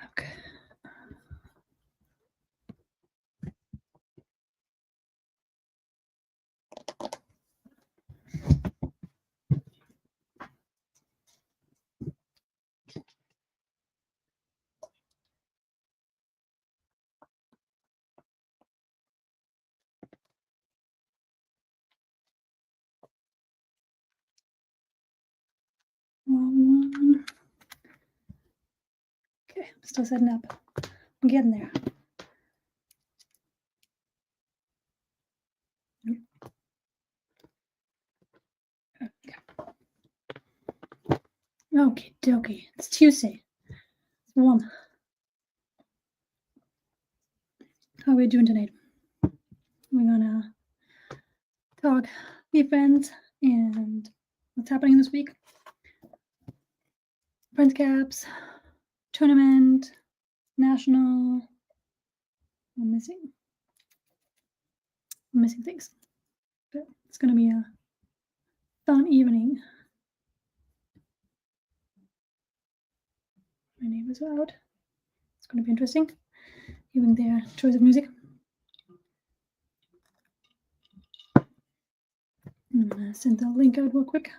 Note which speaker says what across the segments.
Speaker 1: Okay. Okay, I'm still setting up. I'm getting there. Okay, dokie. It's Tuesday. It's warm. How are we doing tonight? We're gonna talk VeeFriends and what's happening this week. Friends caps, tournament, national. I'm missing things. But it's gonna be a fun evening. My neighbors are out. It's gonna be interesting. Hearing their choice of music. I'm gonna send the link out real quick.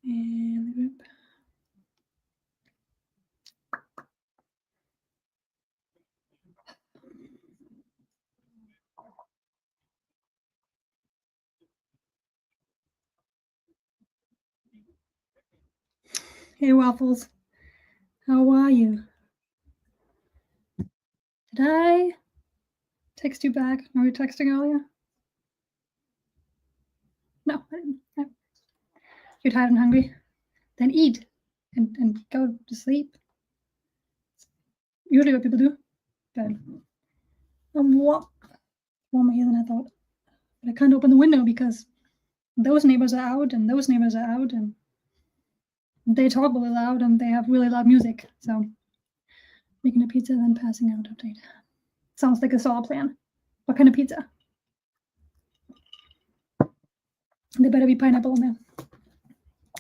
Speaker 1: And the group. Hey Waffles, how are you? Did I text you back? Were we texting earlier? No, I didn't. No. You're tired and hungry? Then eat and go to sleep. Usually what people do. But warmer here than I thought. But I can't open the window because those neighbors are out and those neighbors are out and they talk really loud and they have really loud music. So making a pizza then passing out update. Sounds like a solid plan. What kind of pizza? There better be pineapple in there.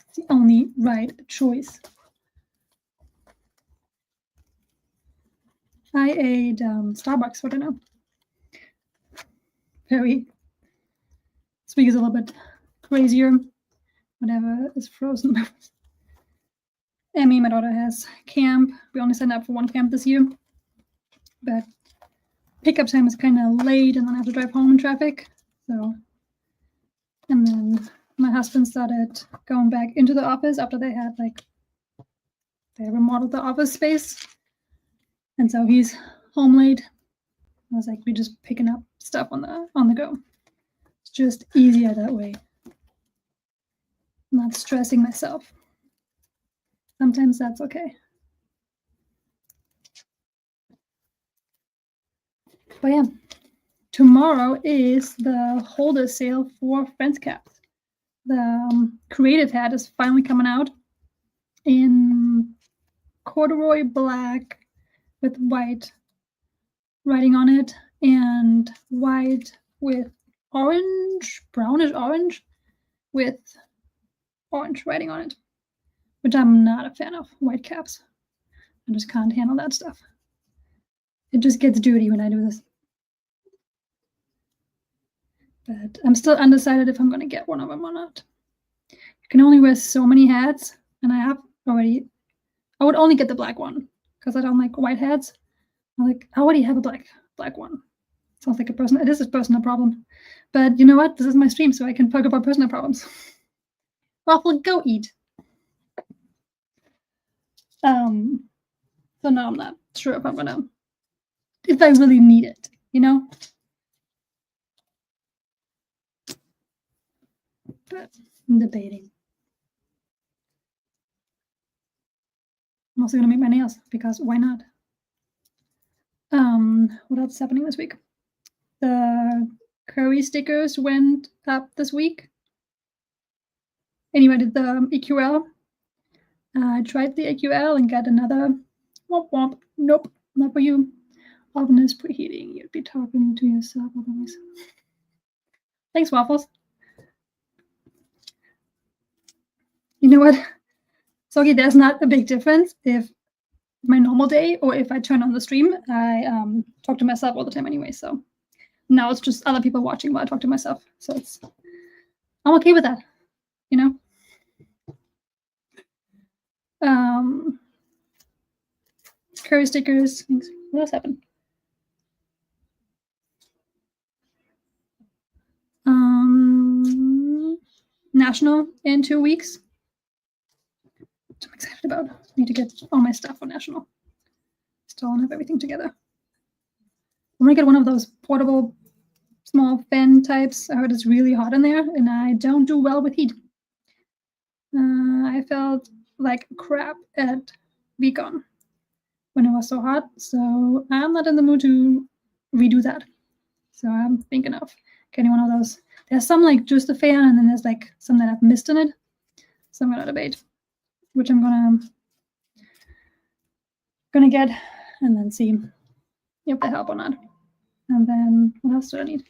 Speaker 1: It's the only right choice. I ate Starbucks for dinner. This week is a little bit crazier. Whatever is frozen. Emmy, my daughter, has camp. We only signed up for one camp this year. But pickup time is kind of late and then I have to drive home in traffic. So, and then my husband started going back into the office after they remodeled the office space. And so he's home late. I was like, we're just picking up stuff on the go. It's just easier that way. I'm not stressing myself. Sometimes that's okay. But yeah, tomorrow is the holder sale for Friends caps. The creative hat is finally coming out in corduroy black with white writing on it and white with orange, brownish orange with orange writing on it, which I'm not a fan of, white caps. I just can't handle that stuff. It just gets dirty when I do this. But I'm still undecided if I'm going to get one of them or not. You can only wear so many hats, and I would only get the black one because I don't like white hats. I already have a black one. Sounds like it is a personal problem. But you know what? This is my stream, so I can talk about personal problems. Waffle, go eat. So now I'm not sure if I really need it, you know? But I'm debating. I'm also gonna make my nails because why not? What else is happening this week? The curry stickers went up this week. Anyway, did the EQL. I tried the EQL and got another womp womp. Nope, Not for you. Oven is preheating. You'd be talking to yourself otherwise. Thanks, Waffles. You know what? Sogi, there's not a big difference if my normal day or if I turn on the stream. I talk to myself all the time anyway, so now it's just other people watching while I talk to myself. So I'm okay with that, you know? Curry stickers. What else happened? National in 2 weeks. Which I'm excited about. I need to get all my stuff for National. Still don't have everything together. I'm gonna get one of those portable small fan types. I heard it's really hot in there, and I don't do well with heat. I felt like crap at VCon when it was so hot, so I'm not in the mood to redo that. So I'm thinking of getting one of those. There's some like just a fan, and then there's like some that I've missed in it. So I'm gonna debate which I'm gonna get, and then see if they help or not. And then what else do I need?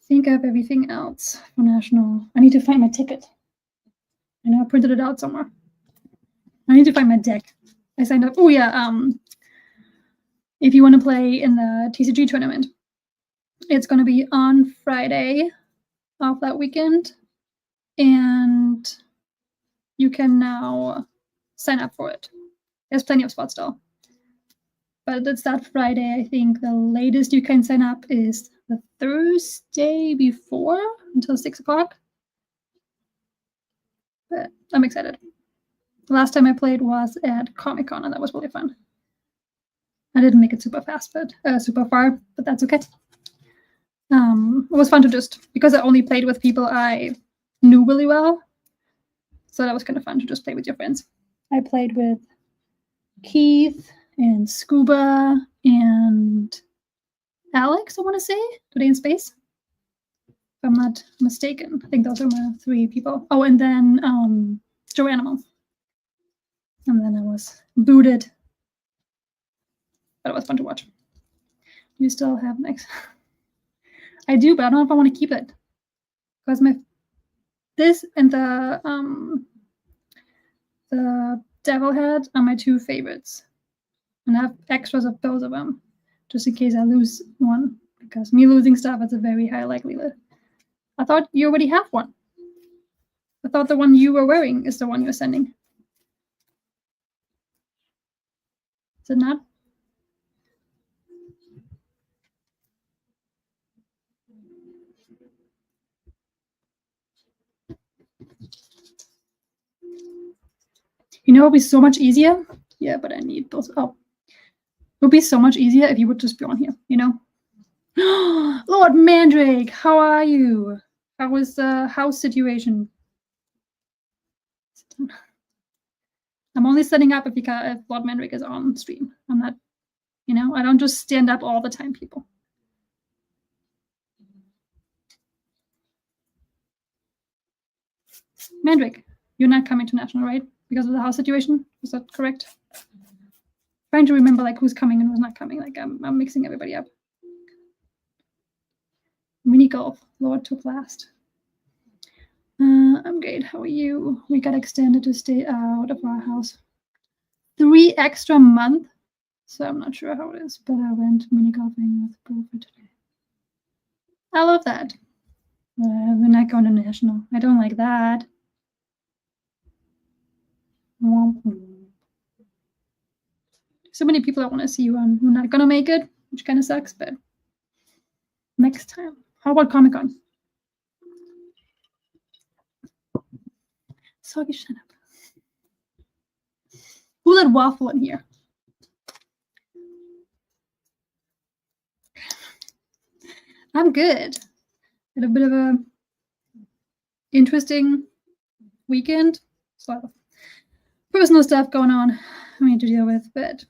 Speaker 1: Think of everything else for National. I need to find my ticket. I know I printed it out somewhere. I need to find my deck. I signed up. Oh yeah. If you want to play in the TCG tournament, it's going to be on Friday of that weekend, and you can now sign up for it. There's plenty of spots still, but it's that Friday. I think the latest you can sign up is the Thursday before until 6 o'clock. But I'm excited. The last time I played was at Comic-Con, and that was really fun. I didn't make it super fast, but super far, but that's okay. It was fun to just, because I only played with people I knew really well, so that was kind of fun to just play with your friends. I played with Keith and Scuba and Alex, I want to say, Today in Space. If I'm not mistaken. I think those are my 3 people. Oh, and then Joe Animal. And then I was booted. But it was fun to watch. You still have next. I do, but I don't know if I want to keep it. Because this and the Devil Head are my 2 favorites. And I have extras of both of them. Just in case I lose one. Because me losing stuff is a very high likelihood. I thought you already have one. I thought the one you were wearing is the one you're sending. Is it not? You know, it would be so much easier. Yeah, but I need those. Oh, it would be so much easier if you would just be on here, you know? Lord Mandrake, how are you? How is the house situation? I'm only setting up if Lord Mandrake is on stream. I'm not, you know, I don't just stand up all the time, people. Mandrake, you're not coming to National, right? Because of the house situation? Is that correct? Trying to remember like who's coming and who's not coming. Like I'm mixing everybody up. Mini golf, Lord took last. I'm great. How are you? We got extended to stay out of our house 3 extra months. So I'm not sure how it is, but I went mini golfing with girlfriend today. I love that. We're not going to National. I don't like that. So many people I want to see you on who are not gonna make it, which kind of sucks, but next time. How about Comic-Con? Soggy, shut up. Who let waffle in here? I'm good. Had a bit of a interesting weekend. So a lot of personal stuff going on I need to deal with, but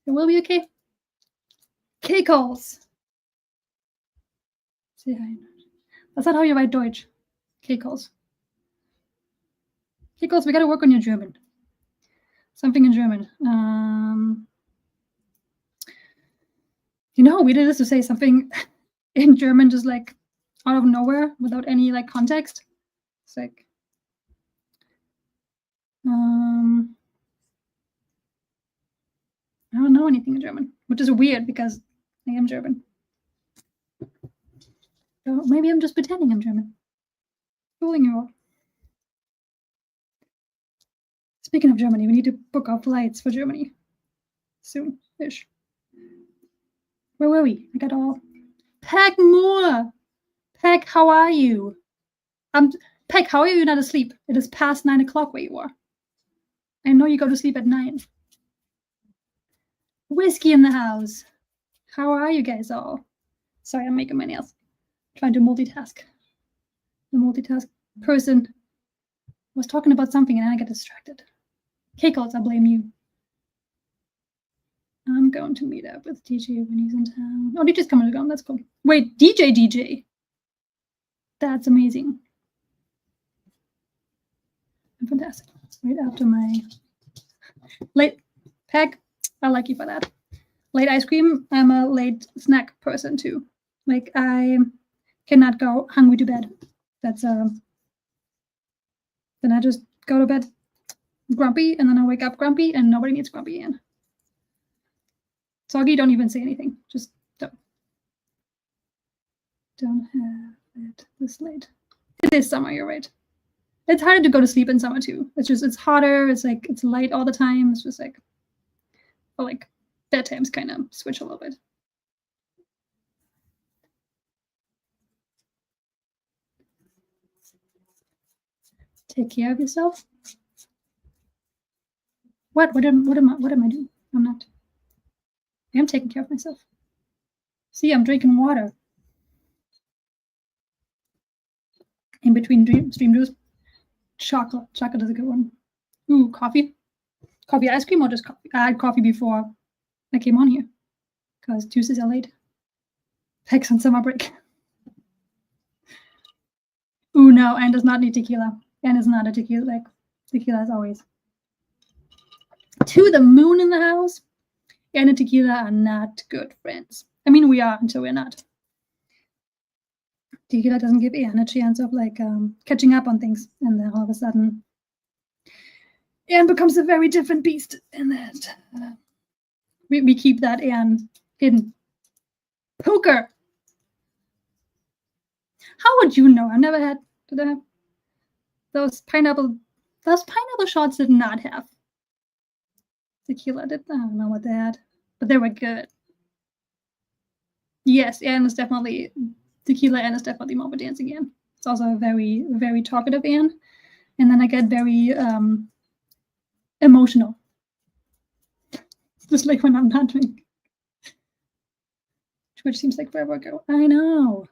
Speaker 1: it will be okay. K-calls. Say hi. That's not how you write Deutsch. K-calls. K-calls, we gotta work on your German. Something in German. You know how weird it is to say something in German just like out of nowhere without any like context. It's like I don't know anything in German, which is weird because I am German. So maybe I'm just pretending I'm German. Fooling you all. Speaking of Germany, we need to book our flights for Germany soon-ish. Where were we? I got all. Peg Moore! Peg, how are you? Peg, how are you not asleep? It is past 9 o'clock where you are. I know you go to sleep at 9. Whiskey in the house. How are you guys all? Sorry, I'm making my nails. Trying to multitask. The multitask person was talking about something and then I get distracted. K-Calls, I blame you. I'm going to meet up with DJ when he's in town. Oh, DJ's coming to go. That's cool. Wait, DJ. That's amazing. Fantastic. Right after my late Peg, I like you for that. Late ice cream, I'm a late snack person too. Like I cannot go hungry to bed. That's then I just go to bed grumpy and then I wake up grumpy and nobody needs grumpy in. Soggy, don't even say anything. Just don't have it this late. It is summer, you're right. It's harder to go to sleep in summer too. It's hotter, it's like it's light all the time. It's just like bedtimes kind of switch a little bit. Take care of yourself. What am I doing? I'm not. I am taking care of myself. See, I'm drinking water. In between stream juice. Chocolate. Chocolate is a good one. Ooh, coffee. Coffee ice cream or just coffee? I had coffee before I came on here. Because Tuesdays are late. Peg's on summer break. Ooh, no, Anne does not need tequila. Anne is not a tequila, like tequila as always. To the moon in the house. Anne and tequila are not good friends. I mean, we are until we're not. Tequila doesn't give Anne a chance of like catching up on things, and then all of a sudden, Anne becomes a very different beast. And that we keep that Anne hidden. Poker. How would you know? I've never had. Did I have those pineapple? Those pineapple shots did not have tequila. I don't know what they had, but they were good. Yes, Anne is definitely tequila. Anne is definitely more of a dancing Anne. It's also a very, very talkative Anne, and then I get very emotional, just like when I'm not doing. Which seems like forever ago. I know.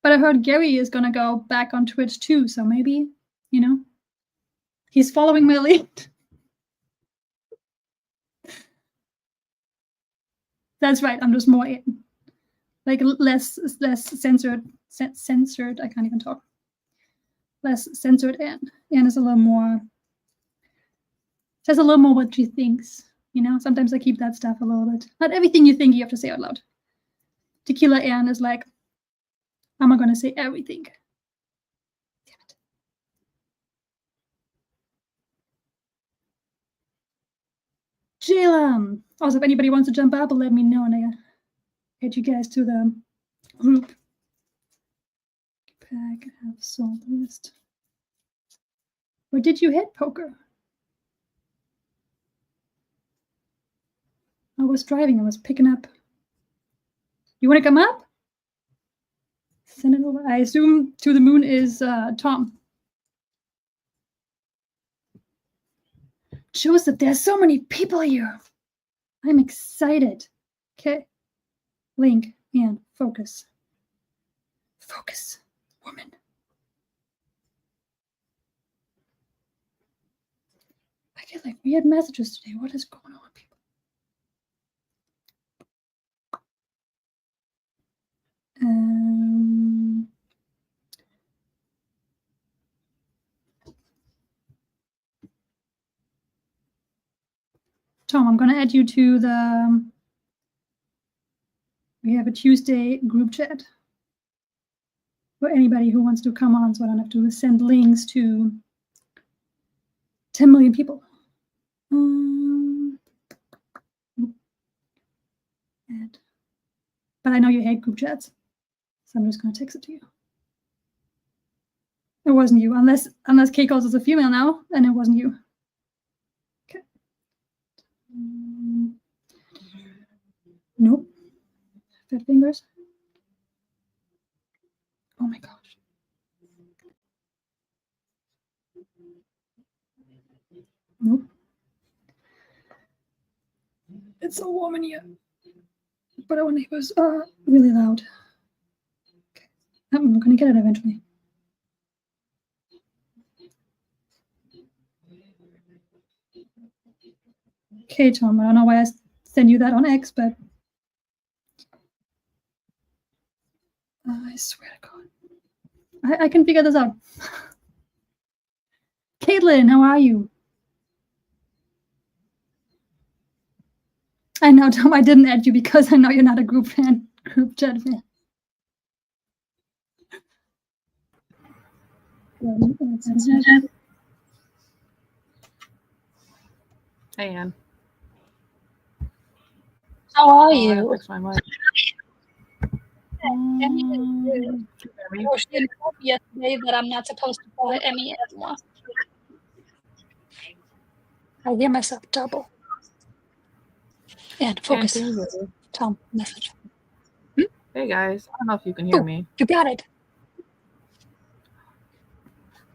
Speaker 1: But I heard Gary is gonna go back on Twitch too, so maybe, you know, he's following my lead. That's right. I'm just more like less censored. Censored. I can't even talk. Less censored. Anne is a little more. Says a little more what she thinks. You know, sometimes I keep that stuff a little bit. Not everything you think you have to say out loud. Tequila Anne is like, I'm not gonna say everything. Damn it. Jalen. Also, if anybody wants to jump up, let me know and I get you guys to the group. Pack have sold list. Where did you hit, Poker? I was driving. I was picking up. You want to come up? Send it over. I assume to the moon is Tom. Joseph, there's so many people here. I'm excited. Okay. Link and focus. Focus, woman. I get like weird messages today. What is going on, people? Tom, I'm going to add you to the. We have a Tuesday group chat for anybody who wants to come on, so I don't have to send links to 10 million people. But I know you hate group chats, so I'm just going to text it to you. It wasn't you, unless Keikos is a female now, and it wasn't you. Okay. Nope. Fat fingers. Oh my gosh. Nope. It's so warm in here. But our neighbors are really loud. Okay. I'm gonna get it eventually. Okay, Tom, I don't know why I sent you that on X, but I swear to God. I can figure this out. Caitlin, how are you? I know, Tom, I didn't add you because I know you're not a group chat fan.
Speaker 2: Hey, Ann.
Speaker 3: How are you?
Speaker 2: Fix my mic.
Speaker 3: Emmy was she told me yesterday that I'm not supposed to call her Emmy anymore. I hear myself double. And focus. Tom, message.
Speaker 2: Hey guys, I don't know if you can hear me.
Speaker 3: You got it.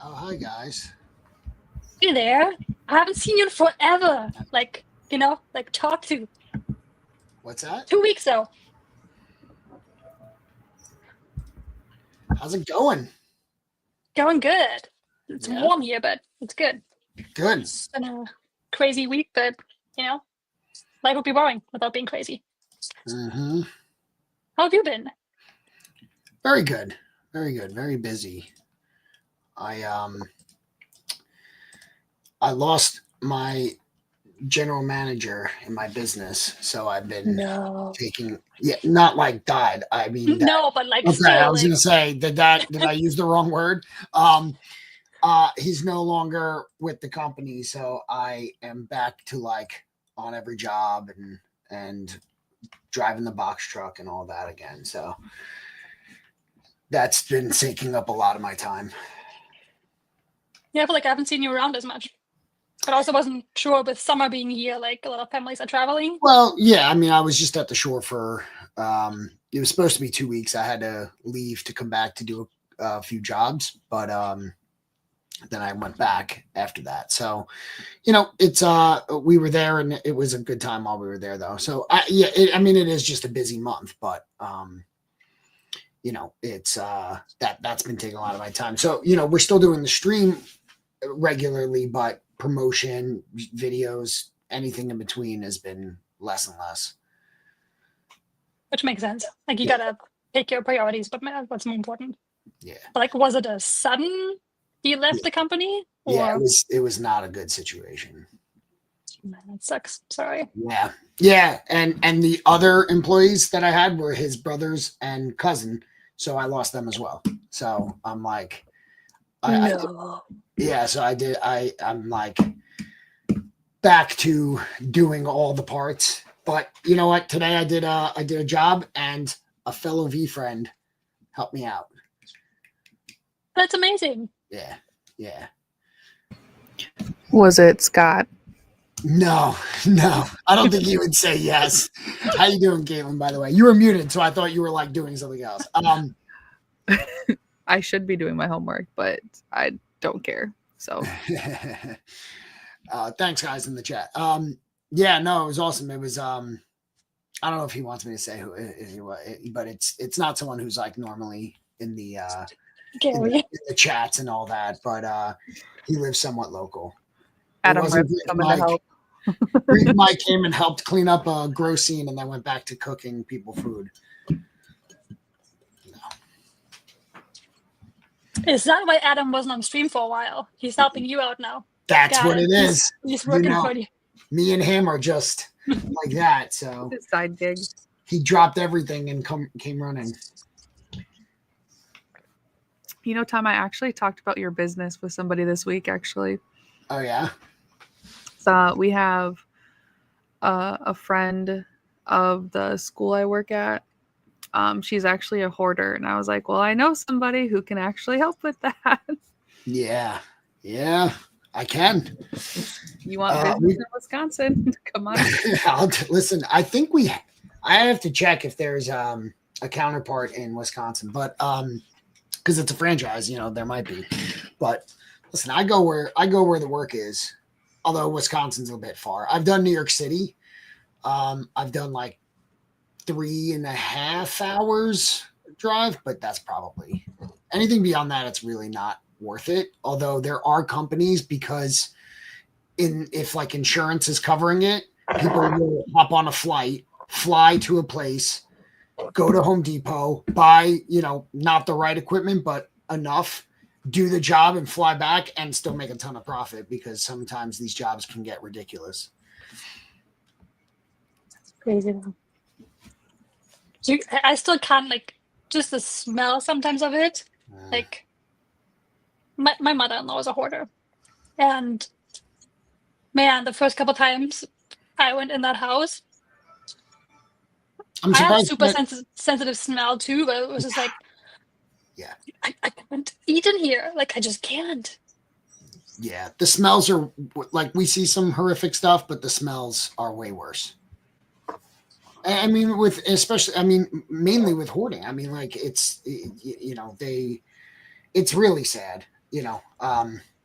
Speaker 4: Oh, hi guys.
Speaker 3: You there? I haven't seen you in forever. Like talk to.
Speaker 4: What's that?
Speaker 3: 2 weeks though.
Speaker 4: How's it going?
Speaker 3: Going good. It's
Speaker 4: Yeah.
Speaker 3: warm here, but it's good.
Speaker 4: Good.
Speaker 3: It's been a crazy week, but life would be boring without being crazy.
Speaker 4: Mm-hmm.
Speaker 3: How have you been?
Speaker 4: Very good. Very good. Very busy. I lost my general manager in my business, so I've been taking not like died. I mean
Speaker 3: no, but like
Speaker 4: okay,
Speaker 3: still,
Speaker 4: I was gonna say did I use the wrong word? He's no longer with the company, so I am back to like on every job and driving the box truck and all that again. So that's been taking up a lot of my time.
Speaker 3: Yeah, I feel like I haven't seen you around as much. But I also wasn't sure with summer being here, like a lot of families are traveling.
Speaker 4: Well, yeah, I mean, I was just at the shore for it was supposed to be 2 weeks. I had to leave to come back to do a few jobs, but then I went back after that. So, it's we were there and it was a good time while we were there though. So it is just a busy month, but it's that's been taking a lot of my time. So, we're still doing the stream regularly, but promotion, videos, anything in between has been less and less.
Speaker 3: Which makes sense. Like you gotta pick your priorities, but what's more important.
Speaker 4: Yeah.
Speaker 3: But like, was it a sudden he left the company? Or?
Speaker 4: Yeah, it was not a good situation.
Speaker 3: Man, that sucks. Sorry.
Speaker 4: Yeah. Yeah. And the other employees that I had were his brothers and cousin. So I lost them as well. So I'm like, so I'm like back to doing all the parts. But you know what? Today I did a job and a fellow VeeFriend helped me out.
Speaker 3: That's amazing.
Speaker 4: Yeah. Yeah.
Speaker 2: Was it Scott?
Speaker 4: No. I don't think he would say yes. How you doing, Caitlin, by the way? You were muted, so I thought you were like doing something else.
Speaker 2: I should be doing my homework, but I don't care. So
Speaker 4: thanks guys in the chat. Yeah, no, it was awesome. It was I don't know if he wants me to say who but it's not someone who's like normally in the in the chats and all that, but he lives somewhat local.
Speaker 2: Adam coming to help.
Speaker 4: Mike came and helped clean up a gross scene and then went back to cooking people food.
Speaker 3: Is that why Adam wasn't on stream for a while? He's helping you out now.
Speaker 4: That's what it is.
Speaker 3: He's working for you.
Speaker 4: me and him are just like that. So
Speaker 2: Side gig.
Speaker 4: he dropped everything and came running.
Speaker 2: You know, Tom, I actually talked about your business with somebody this week, actually.
Speaker 4: Oh yeah.
Speaker 2: So we have a friend of the school I work at. She's actually a hoarder. And I was like, well, I know somebody who can actually help with that.
Speaker 4: Yeah. Yeah. I can.
Speaker 2: You want business in Wisconsin? Come on.
Speaker 4: Listen, I think I have to check if there's a counterpart in Wisconsin, but because it's a franchise, there might be. But listen, I go where the work is, although Wisconsin's a bit far. I've done New York City. I've done like 3.5 hours drive, but that's probably anything beyond that. It's really not worth it. Although there are companies, because if like insurance is covering it, people will hop on a flight, fly to a place, go to Home Depot, buy, not the right equipment, but enough, do the job and fly back and still make a ton of profit, because sometimes these jobs can get ridiculous.
Speaker 3: Crazy though. So I still can't, like, just the smell sometimes of it. Like, my mother-in-law is a hoarder, and man, the first couple times I went in that house,
Speaker 4: I'm
Speaker 3: I have
Speaker 4: surprised.
Speaker 3: super sensitive smell too, but it was just like,
Speaker 4: Yeah.
Speaker 3: I can't eat in here. Like, I just can't.
Speaker 4: Yeah, the smells are like, we see some horrific stuff, but the smells are way worse. I mean, mainly with hoarding. I mean, like, it's really sad.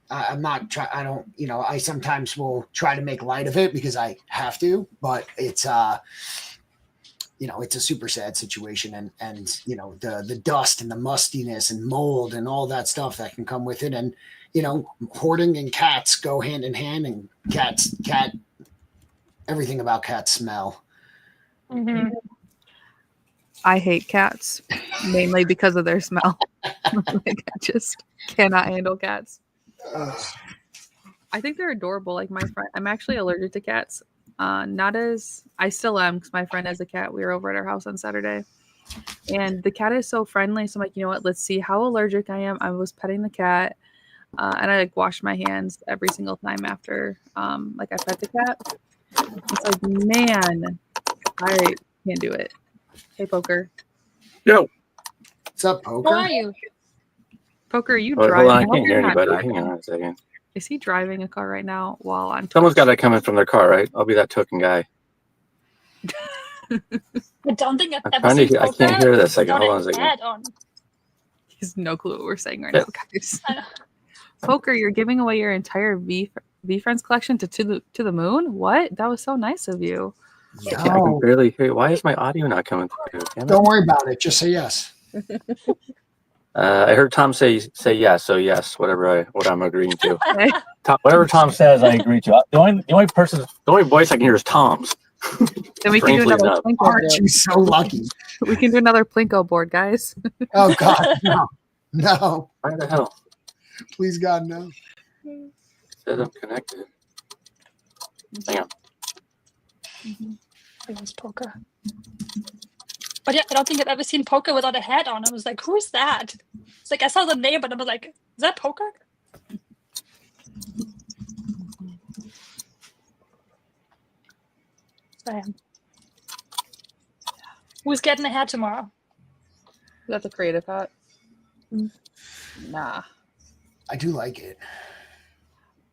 Speaker 4: I'm not try. I don't. I sometimes will try to make light of it because I have to, but it's it's a super sad situation, and the dust and the mustiness and mold and all that stuff that can come with it, and hoarding and cats go hand in hand, and everything about cats smell.
Speaker 3: Mm-hmm.
Speaker 2: I hate cats, mainly because of their smell. Like, I just cannot handle cats. I think they're adorable. Like, my friend, I'm actually allergic to cats. Not as I still am, because my friend has a cat. We were over at our house on Saturday, and the cat is so friendly. So I'm like, you know what? Let's see how allergic I am. I was petting the cat, and I like washed my hands every single time after like I pet the cat. It's like, man, I can't do it. Hey, Poker.
Speaker 5: Yo.
Speaker 4: What's up, Poker?
Speaker 3: How are you?
Speaker 2: Poker, are you
Speaker 5: Wait,
Speaker 2: driving?
Speaker 5: hold on, I
Speaker 2: hope
Speaker 5: can't
Speaker 2: you're
Speaker 5: hear
Speaker 2: not
Speaker 5: anybody.
Speaker 2: driving.
Speaker 5: Hang on a second.
Speaker 2: Is he driving a car right now while on?
Speaker 5: Someone's got to come in from their car, right? I'll be that token guy.
Speaker 3: I don't think I've
Speaker 5: I'm
Speaker 3: ever
Speaker 5: trying to
Speaker 3: seen
Speaker 5: I can't hear this.
Speaker 3: without
Speaker 5: Hold on a second.
Speaker 3: ad on.
Speaker 2: He has no clue what we're saying right
Speaker 5: Yeah.
Speaker 2: now, guys.
Speaker 3: I know.
Speaker 2: Poker, you're giving away your entire VeeFriends collection to the moon? What? That was so nice of you.
Speaker 5: I can barely hear. Why is my audio not coming through? Damn it.
Speaker 4: Don't worry about it. Just say yes.
Speaker 5: I heard Tom say yes, so yes, what I'm agreeing to. Whatever Tom says, I agree to. The only voice I can hear is Tom's.
Speaker 2: Then we can do
Speaker 5: Strangely
Speaker 2: another
Speaker 5: enough.
Speaker 2: Plinko
Speaker 4: Aren't
Speaker 2: board.
Speaker 4: you so lucky?
Speaker 2: We can do another Plinko board, guys.
Speaker 4: Oh God, no.
Speaker 5: Why the hell?
Speaker 4: Please God, no.
Speaker 5: It says I'm connected. Hang on.
Speaker 3: It was Poker. But yeah, I don't think I've ever seen Poker without a hat on. I was like, who is that? It's like, I saw the name, but I was like, is that Poker? Damn. Who's getting a hat tomorrow?
Speaker 2: That's a creative hat. Nah.
Speaker 4: I do like it.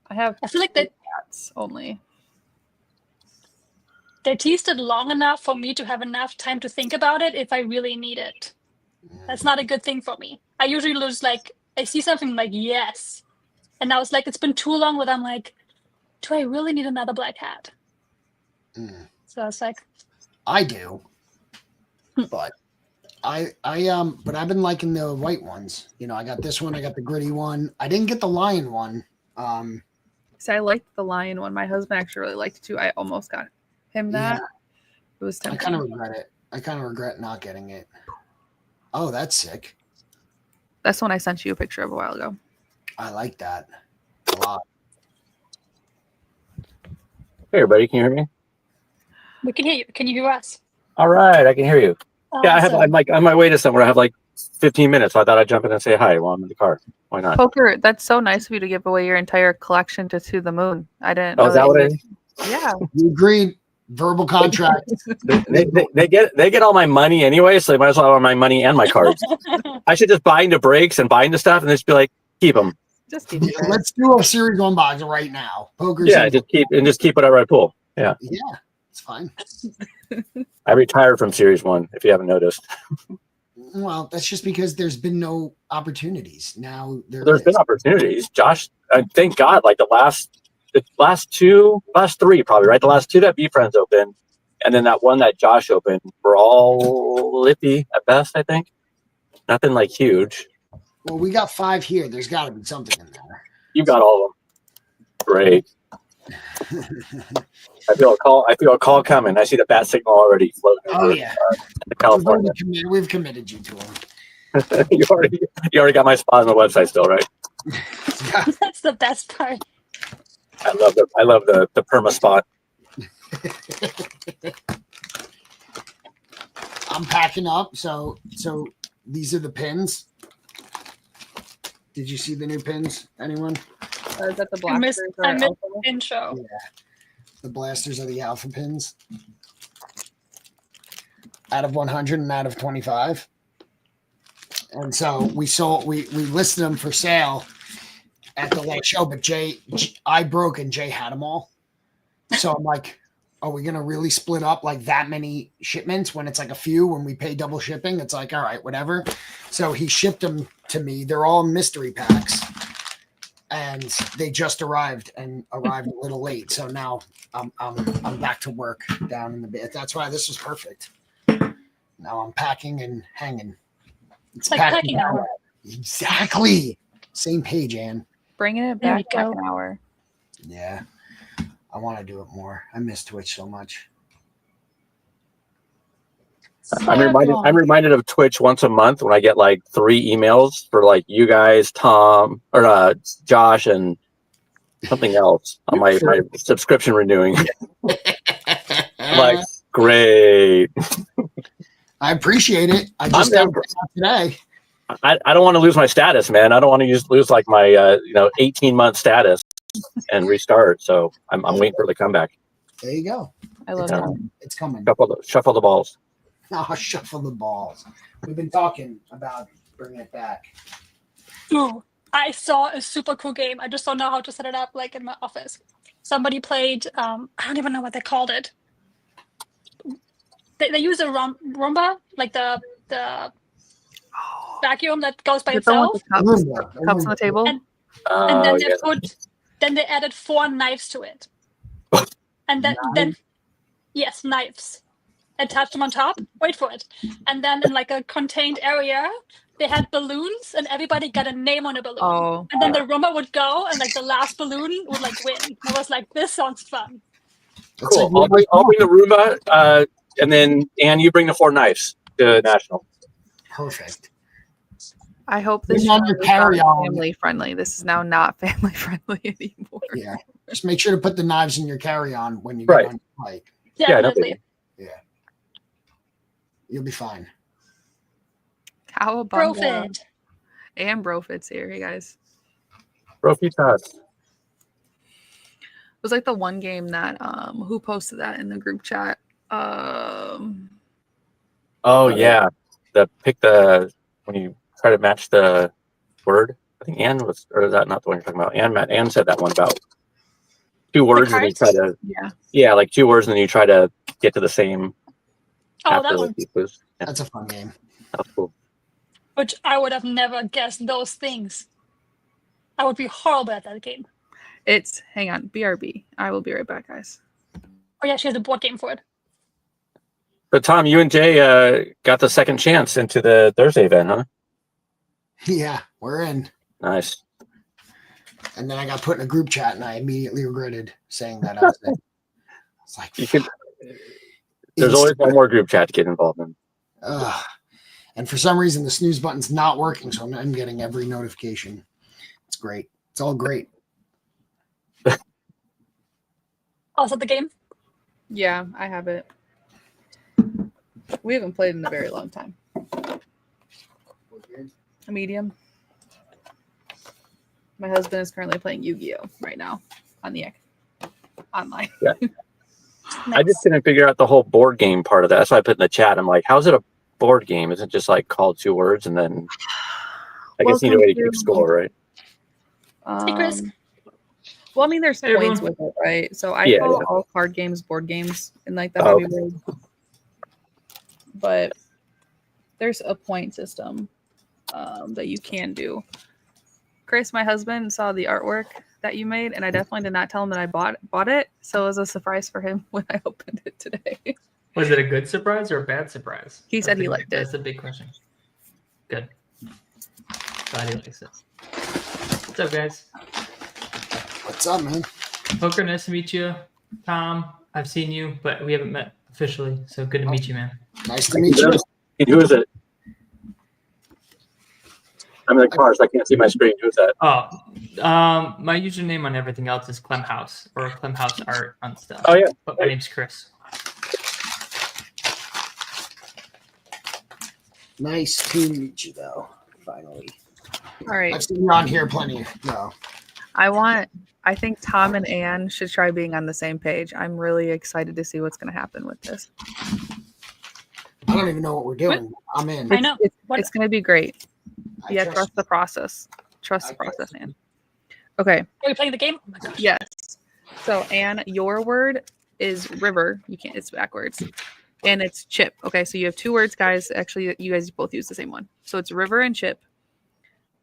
Speaker 2: I have
Speaker 3: I feel like they
Speaker 2: hats only.
Speaker 3: teased it long enough for me to have enough time to think about it if I really need it. That's not a good thing for me. I usually lose, like, I see something like, yes. And I was like, it's been too long that I'm like, do I really need another black hat? So it's like,
Speaker 4: I do, but but I've been liking the white ones. I got this one. I got the gritty one. I didn't get the lion one.
Speaker 2: See, I liked the lion one. My husband actually really liked it too. I almost got him that.
Speaker 4: Yeah.
Speaker 2: It was
Speaker 4: I
Speaker 2: tempting.
Speaker 4: kind of regret it. I kind of regret not getting it. Oh, that's sick.
Speaker 2: That's the one I sent you a picture of a while ago.
Speaker 4: I like that a lot.
Speaker 5: Hey, everybody, can you hear me?
Speaker 3: We can hear you. Can you hear us?
Speaker 5: All right, I can hear you. Yeah, I'm
Speaker 3: Awesome.
Speaker 5: like on my way to somewhere. I have like 15 minutes, so I thought I'd jump in and say hi while I'm in the car. Why not?
Speaker 2: Poker, that's so nice of you to give away your entire collection to the moon. I didn't
Speaker 5: Oh,
Speaker 2: know
Speaker 5: is that
Speaker 2: that
Speaker 5: what
Speaker 2: you
Speaker 5: it
Speaker 2: did.
Speaker 5: is?
Speaker 2: Yeah.
Speaker 4: You agreed. Verbal contract.
Speaker 5: They get all my money anyway, so they might as well have all my money and my cards. I should just buy into breaks and buy into stuff, and just be like, keep them.
Speaker 2: Just keep it.
Speaker 4: Let's do a series one box right now. Poker's
Speaker 5: Yeah,
Speaker 4: over.
Speaker 5: just keep whatever I pull. Yeah,
Speaker 4: Yeah, it's fine.
Speaker 5: I retired from Series 1. If you haven't noticed,
Speaker 4: Well, that's just because there's been no opportunities. Now
Speaker 5: there's been opportunities. Josh, thank God, like the last three probably, right? The last two that VeeFriends opened, and then that one that Josh opened were all iffy at best, I think. Nothing like huge.
Speaker 4: Well, we got 5 here. There's got to be something in there.
Speaker 5: You got all of them. Great. I feel a call coming. I see the bat signal already floating
Speaker 4: Oh
Speaker 5: over
Speaker 4: yeah,
Speaker 5: California.
Speaker 4: we've committed you to them.
Speaker 5: you already got my spot on the website still, right?
Speaker 3: That's the best part.
Speaker 5: I love the perma spot.
Speaker 4: I'm packing up. So these are the pins. Did you see the new pins? Anyone?
Speaker 2: Is that the
Speaker 3: I missed
Speaker 2: blasters?
Speaker 3: the intro.
Speaker 4: Yeah. The blasters are the alpha pins. Out of 100 and out of 25. And so we listed them for sale at the late show, but I broke and Jay had them all. So I'm like, are we going to really split up like that many shipments when it's like a few, when we pay double shipping? It's like, all right, whatever. So he shipped them to me. They're all mystery packs and they just arrived a little late. So now I'm back to work down in the bit. That's why this is perfect. Now I'm packing and hanging.
Speaker 3: It's like packing hour.
Speaker 4: Exactly. Same page, Ann.
Speaker 2: Bringing it
Speaker 3: There we
Speaker 2: back
Speaker 3: go.
Speaker 2: an hour.
Speaker 4: Yeah. I want to do it more. I miss Twitch so much.
Speaker 5: I'm reminded of Twitch once a month when I get like 3 emails for like you guys, Tom, or Josh, and something else on my subscription renewing. I'm like, great.
Speaker 4: I appreciate it. I just got today.
Speaker 5: I don't want to lose my status, man. I don't want to lose like my 18-month status and restart. So I'm waiting for the comeback.
Speaker 4: There you go.
Speaker 2: I love that.
Speaker 4: It's coming.
Speaker 5: Shuffle the balls.
Speaker 4: Oh, shuffle the balls. We've been talking about bringing it back.
Speaker 3: Ooh, I saw a super cool game. I just don't know how to set it up, like in my office. Somebody played. I don't even know what they called it. They use a Roomba, like the vacuum that goes by
Speaker 2: Is it the one
Speaker 3: itself.
Speaker 2: with the cups on the table?
Speaker 3: And then they added 4 knives to it. And then yes, knives. Attached them on top. Wait for it. And then in like a contained area, they had balloons, and everybody got a name on a balloon.
Speaker 2: Oh.
Speaker 3: And then the Roomba would go, and like the last balloon would like win. I was like, this sounds fun.
Speaker 5: Cool. I'll bring the Roomba, and then Ann, you bring the 4 knives to National.
Speaker 4: Perfect.
Speaker 2: I hope this is family friendly. This is now not family friendly anymore.
Speaker 4: Yeah. Just make sure to put the knives in your carry-on when you get on your bike.
Speaker 3: Definitely.
Speaker 4: Yeah. You'll be fine.
Speaker 2: Cowabunga. And Brofit's here, hey guys.
Speaker 5: Brofitas.
Speaker 2: It was like the one game that who posted that in the group chat?
Speaker 5: Oh yeah. When you try to match the word. I think Ann was, or is that not the one you're talking about? Ann said that one about 2 words and you try to like 2 words and then you try to get to the same.
Speaker 3: Oh, that one.
Speaker 5: Yeah.
Speaker 4: That's a fun game.
Speaker 5: That's cool.
Speaker 3: Which I would have never guessed those things. I would be horrible at that game.
Speaker 2: Hang on, BRB. I will be right back, guys.
Speaker 3: Oh yeah, she has a board game for it.
Speaker 5: But Tom, you and Jay got the second chance into the Thursday event, huh?
Speaker 4: Yeah, we're in.
Speaker 5: Nice.
Speaker 4: And then I got put in a group chat and I immediately regretted saying that. I was like,
Speaker 5: there's always one more group chat to get involved in.
Speaker 4: And for some reason, the snooze button's not working, so I'm getting every notification. It's great. It's all great.
Speaker 3: Also the game.
Speaker 2: Yeah, I have it. We haven't played in a very long time. A medium. My husband is currently playing Yu-Gi-Oh right now on the online.
Speaker 5: Yeah. I just didn't figure out the whole board game part of that. That's why I put in the chat. I'm like, how's it a board game? Isn't it just like call 2 words and then I guess you need a way to keep score, right?
Speaker 3: Hey, Chris.
Speaker 2: Well, I mean, there's
Speaker 6: Hey,
Speaker 2: points
Speaker 6: everyone.
Speaker 2: with it, right? So I call all card games board games in like the hobby world. But there's a point system that you can do. Chris, my husband, saw the artwork that you made, and I definitely did not tell him that I bought it. So it was a surprise for him when I opened it today.
Speaker 6: Was it a good surprise or a bad surprise?
Speaker 2: He said he liked it.
Speaker 6: That's the big question. Good. Glad he likes it. What's up, guys?
Speaker 4: What's up, man?
Speaker 6: Poker, nice to meet you. Tom, I've seen you, but we haven't met officially. So good to meet you, man.
Speaker 4: Nice to meet you.
Speaker 5: Who is it? I'm in the car, so I can't see my screen. Who's that?
Speaker 6: Oh, my username on everything else is Clemhouse or Clemhouse Art on stuff.
Speaker 5: Oh, yeah.
Speaker 6: But my name's Chris.
Speaker 4: Nice to meet you, though. Finally.
Speaker 2: All right.
Speaker 4: I've seen you on here plenty. No.
Speaker 2: I think Tom and Anne should try being on the same page. I'm really excited to see what's going to happen with this.
Speaker 4: I don't even know what we're doing. I'm in.
Speaker 3: I know.
Speaker 2: It's going to be great.
Speaker 4: I
Speaker 2: Yeah,
Speaker 4: trust
Speaker 2: trust the process. Trust the
Speaker 4: I trust
Speaker 2: process,
Speaker 4: you.
Speaker 2: Anne. Okay.
Speaker 3: Are we playing the game? Oh my gosh.
Speaker 2: Yes. So Anne, your word is river. You can't. It's backwards. And it's chip. Okay, so you have 2 words, guys. Actually, you guys both use the same one. So it's river and chip.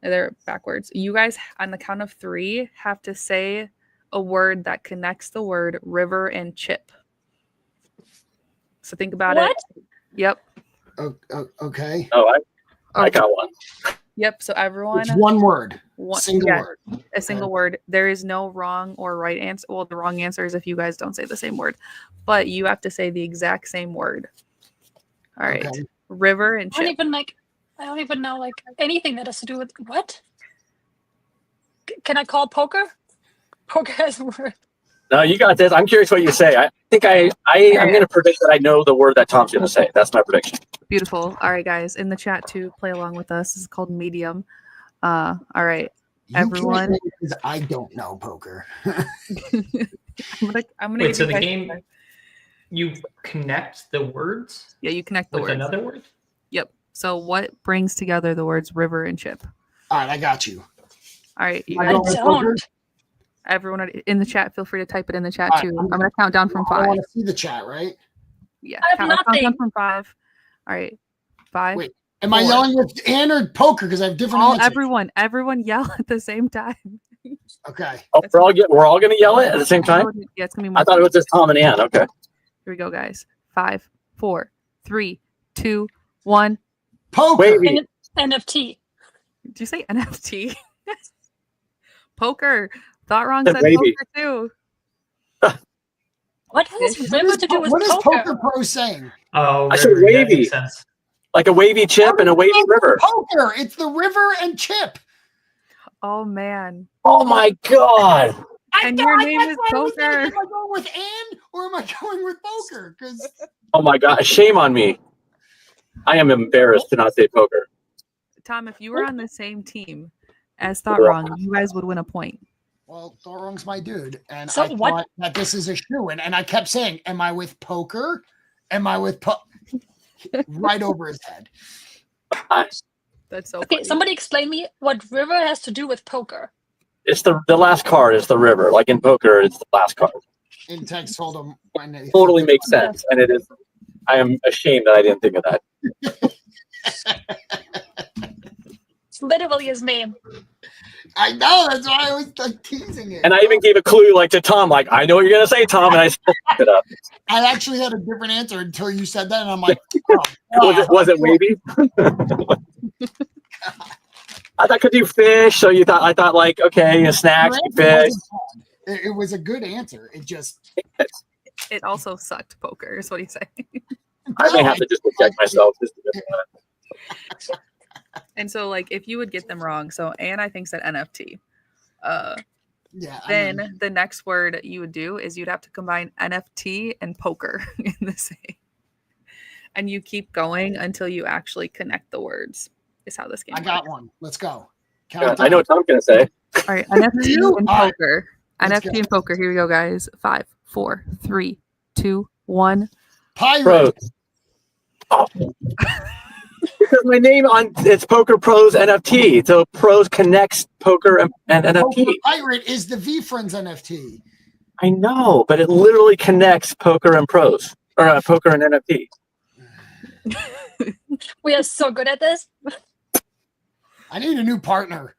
Speaker 2: They're backwards. You guys, on the count of 3, have to say a word that connects the word river and chip. So think about it. Yep.
Speaker 4: Okay.
Speaker 5: Oh, I got one.
Speaker 2: Yep. So everyone.
Speaker 4: It's one word.
Speaker 2: One,
Speaker 4: Single
Speaker 2: yeah,
Speaker 4: word.
Speaker 2: a single word. There is no wrong or right answer. Well, the wrong answer is if you guys don't say the same word, but you have to say the exact same word. All right.
Speaker 4: Okay.
Speaker 2: River and
Speaker 3: I don't
Speaker 2: chip.
Speaker 3: even know like anything that has to do with what? Can I call poker? Poker has a word.
Speaker 5: No, you got this. I'm curious what you say. I think I'm going to predict that I know the word that Tom's going to say. That's my prediction.
Speaker 2: Beautiful. All right, guys, in the chat to play along with us. This is called Medium. All right, everyone.
Speaker 4: Because I don't know poker.
Speaker 2: I'm gonna
Speaker 6: Wait,
Speaker 2: give
Speaker 6: so
Speaker 2: you
Speaker 6: the
Speaker 2: guys-
Speaker 6: game, you connect the words
Speaker 2: Yeah, you connect the
Speaker 6: with
Speaker 2: words.
Speaker 6: another word?
Speaker 2: Yep. So what brings together the words river and chip?
Speaker 4: All right, I got you.
Speaker 2: All right, you
Speaker 4: I
Speaker 3: I
Speaker 2: guys,
Speaker 4: don't- poker?
Speaker 3: don't.
Speaker 2: everyone in the chat, feel free to type it in the chat
Speaker 4: All right,
Speaker 2: too.
Speaker 4: I'm
Speaker 2: I'm gonna count down from
Speaker 4: I
Speaker 2: 5.
Speaker 4: want to see the chat, right?
Speaker 2: Yeah,
Speaker 3: I have
Speaker 2: count down
Speaker 3: nothing.
Speaker 2: from 5. All right, 5.
Speaker 4: Wait, Am I
Speaker 2: 4.
Speaker 4: yelling with Ann or poker? Because I have different
Speaker 2: All
Speaker 4: answers.
Speaker 2: everyone yell at the same time.
Speaker 4: Okay.
Speaker 5: Oh, we're all going to yell it at the same time?
Speaker 2: Yeah, it's gonna be more
Speaker 5: I thought it was just Tom and Ann. Okay.
Speaker 2: Here we go, guys. 5, 4, 3, 2, 1.
Speaker 4: Poker.
Speaker 5: Wavy.
Speaker 3: NFT.
Speaker 2: Did you say NFT? Poker. Thought wrong
Speaker 5: Said
Speaker 2: said
Speaker 5: wavy.
Speaker 2: poker too.
Speaker 3: What has
Speaker 2: What
Speaker 3: river to do with
Speaker 4: What is
Speaker 3: poker?
Speaker 4: Poker Pro saying?
Speaker 6: Oh,
Speaker 5: I said
Speaker 6: river, that
Speaker 5: wavy.
Speaker 6: makes sense.
Speaker 5: Like a wavy chip and a wavy river.
Speaker 4: Poker. It's the river and chip.
Speaker 2: Oh man.
Speaker 5: Oh my God.
Speaker 2: And your name is Poker.
Speaker 4: Am I going with Ann or am I going with poker? Because
Speaker 5: Oh my God. Shame on me. I am embarrassed to not say poker.
Speaker 2: Tom, if you were on the same team as Thought Wrong, you guys would win a point.
Speaker 4: well, Thorong's my dude, and
Speaker 3: So
Speaker 4: I
Speaker 3: what-
Speaker 4: thought that this is a shoe-in, and I kept saying, "Am I with poker? Am I with right over his head?"
Speaker 2: That's so
Speaker 3: Okay,
Speaker 2: funny.
Speaker 3: somebody explain me what river has to do with poker.
Speaker 5: It's the last card is the river. Like in poker, it's the last card.
Speaker 4: In text, hold him. When they-
Speaker 5: Totally makes sense. And it is. I am ashamed that I didn't think of that.
Speaker 3: It's literally his name.
Speaker 4: I know. That's why I was like teasing it.
Speaker 5: And I even gave a clue like to Tom, like, I know what you're going to say, Tom. And I still fucked it up.
Speaker 4: I actually had a different answer until you said that, and I'm like,
Speaker 5: Was it wavy? I thought, could you fish? So I thought like, okay, snacks, you fish.
Speaker 4: It was a good answer. It just.
Speaker 2: It also sucked poker, is what he's saying.
Speaker 5: I may have to just check myself. Just to get that.
Speaker 2: And so, like, if you would get them wrong, so Anne, I think, said NFT.
Speaker 4: Yeah.
Speaker 2: Then the next word you would do is you'd have to combine NFT and poker in the same. And you keep going until you actually connect the words. Is how this game
Speaker 4: I
Speaker 2: works.
Speaker 4: got one. Let's go.
Speaker 5: I know what Tom's gonna say.
Speaker 2: All right, NFT and
Speaker 4: All right,
Speaker 2: poker.
Speaker 4: let's
Speaker 2: NFT
Speaker 4: go.
Speaker 2: and poker. Here we go, guys. 5, 4, 3, 2, 1.
Speaker 4: Pirate.
Speaker 5: Pros. Oh. Because my name on it's Poker Pros NFT. So Pros connects poker and NFT.
Speaker 4: Poker Pirate is the VeeFriends NFT.
Speaker 5: I know, but it literally connects poker and pros or poker and NFT.
Speaker 3: We are so good at this.
Speaker 4: I need a new partner.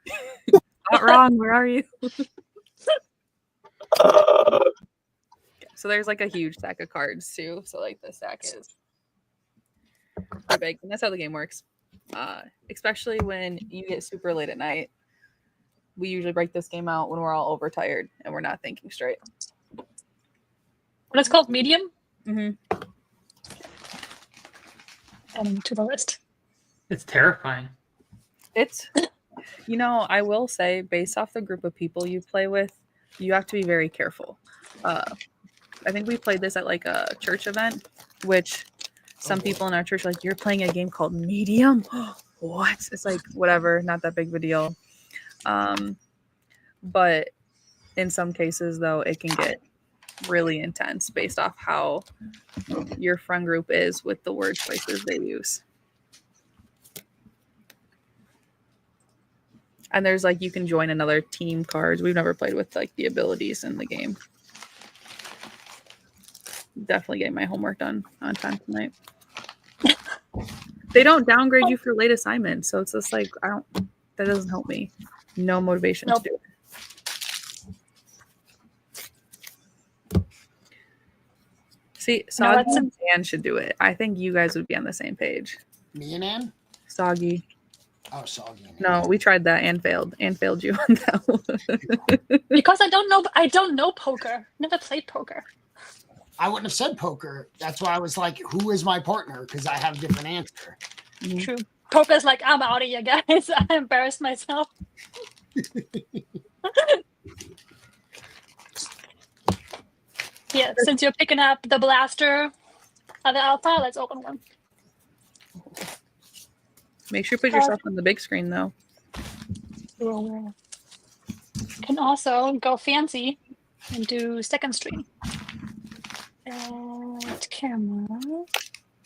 Speaker 2: Not wrong. Where are you? So there's like a huge stack of cards too. So like the stack is pretty big, and that's how the game works. Especially when you get super late at night. We usually break this game out when we're all overtired and we're not thinking straight.
Speaker 3: What is called medium?
Speaker 2: Mm-hmm.
Speaker 3: Adding to the list.
Speaker 6: It's terrifying.
Speaker 2: It's, I will say, based off the group of people you play with, you have to be very careful. I think we played this at like a church event, which some people in our church are like, you're playing a game called Medium? What? It's like, whatever, not that big of a deal. But in some cases, though, it can get really intense based off how your friend group is with the word choices they use. And there's like, you can join another team cards. We've never played with like the abilities in the game. Definitely getting my homework done on time tonight. They don't downgrade you for late assignments. So it's just like, that doesn't help me. No motivation to do it. See, Soggy and Ann should do it. I think you guys would be on the same page.
Speaker 4: Me and Ann?
Speaker 2: Soggy.
Speaker 4: Oh, Soggy.
Speaker 2: No, we tried that and failed. And failed you on that one.
Speaker 3: Because I don't know poker. Never played poker.
Speaker 4: I wouldn't have said poker. That's why I was like, who is my partner? Because I have a different answer.
Speaker 2: Mm-hmm.
Speaker 3: True. Poker's like, I'm out of here, guys. I embarrassed myself. Yeah, since you're picking up the blaster of the alpha, let's open one.
Speaker 2: Make sure you put yourself on the big screen, though.
Speaker 3: Can also go fancy and do second stream. And camera.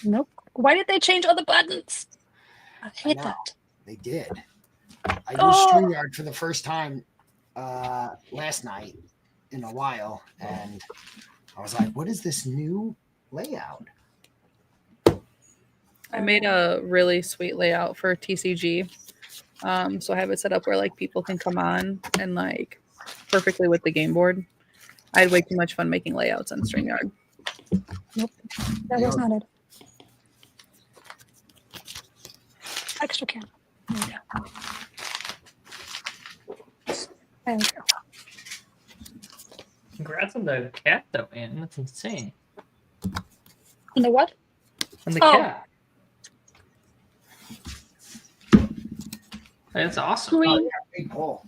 Speaker 3: Nope. Why did they change all the buttons? I hate that.
Speaker 4: They did. I used StreamYard for the first time last night in a while, and I was like, what is this new layout?
Speaker 2: I made a really sweet layout for TCG. So I have it set up where like people can come on and like perfectly with the game board. I had way too much fun making layouts on StreamYard.
Speaker 3: Nope. That was not it. Extra camera. There we go.
Speaker 6: Congrats on the cat, though, Ann. That's insane.
Speaker 3: And the what?
Speaker 6: On the cat. That's awesome.
Speaker 3: Green.
Speaker 4: Oh, yeah, big pull.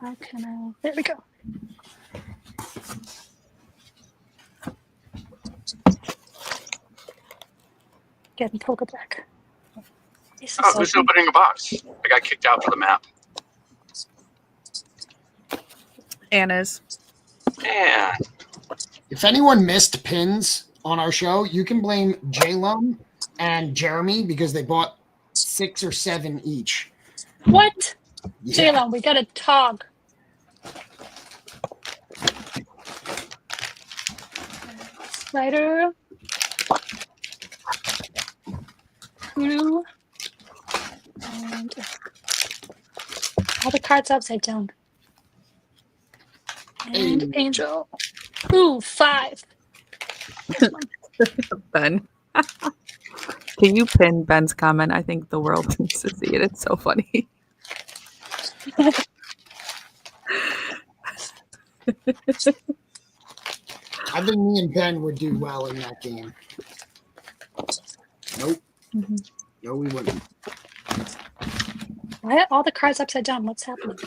Speaker 3: How can I? There we go. Getting poker back.
Speaker 7: Who's opening a box? I got kicked out for the map.
Speaker 2: Anna's.
Speaker 7: Man.
Speaker 4: If anyone missed pins on our show, you can blame J-Lum and Jeremy because they bought 6 or 7 each.
Speaker 3: What?
Speaker 4: Yeah.
Speaker 3: Jalen, we got a tog. Slider. Blue. And all the cards upside down. And Angel. Ooh, 5.
Speaker 2: Ben. Can you pin Ben's comment? I think the world needs to see it. It's so funny.
Speaker 4: I think me and Ben would do well in that game. Nope.
Speaker 2: Mm-hmm.
Speaker 4: No, we wouldn't.
Speaker 3: Why are all the cards upside down? What's happening?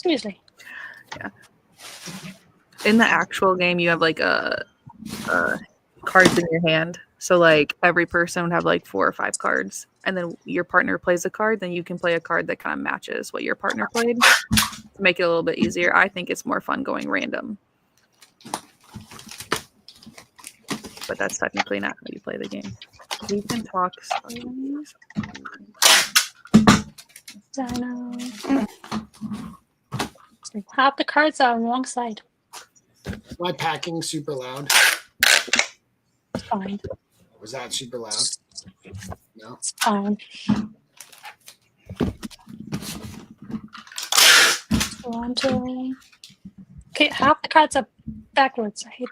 Speaker 3: Seriously.
Speaker 2: In the actual game, you have like cards in your hand. So like every person would have like 4 or 5 cards, and then your partner plays a card. Then you can play a card that kind of matches what your partner played to make it a little bit easier. I think it's more fun going random, but that's technically not how you play the game. We can talk stories.
Speaker 3: I know. Half the cards are on the wrong side.
Speaker 4: Am I packing super loud?
Speaker 3: It's fine.
Speaker 4: Was that super loud? No.
Speaker 3: It's fine. Toronto. Okay, half the cards are backwards. I hate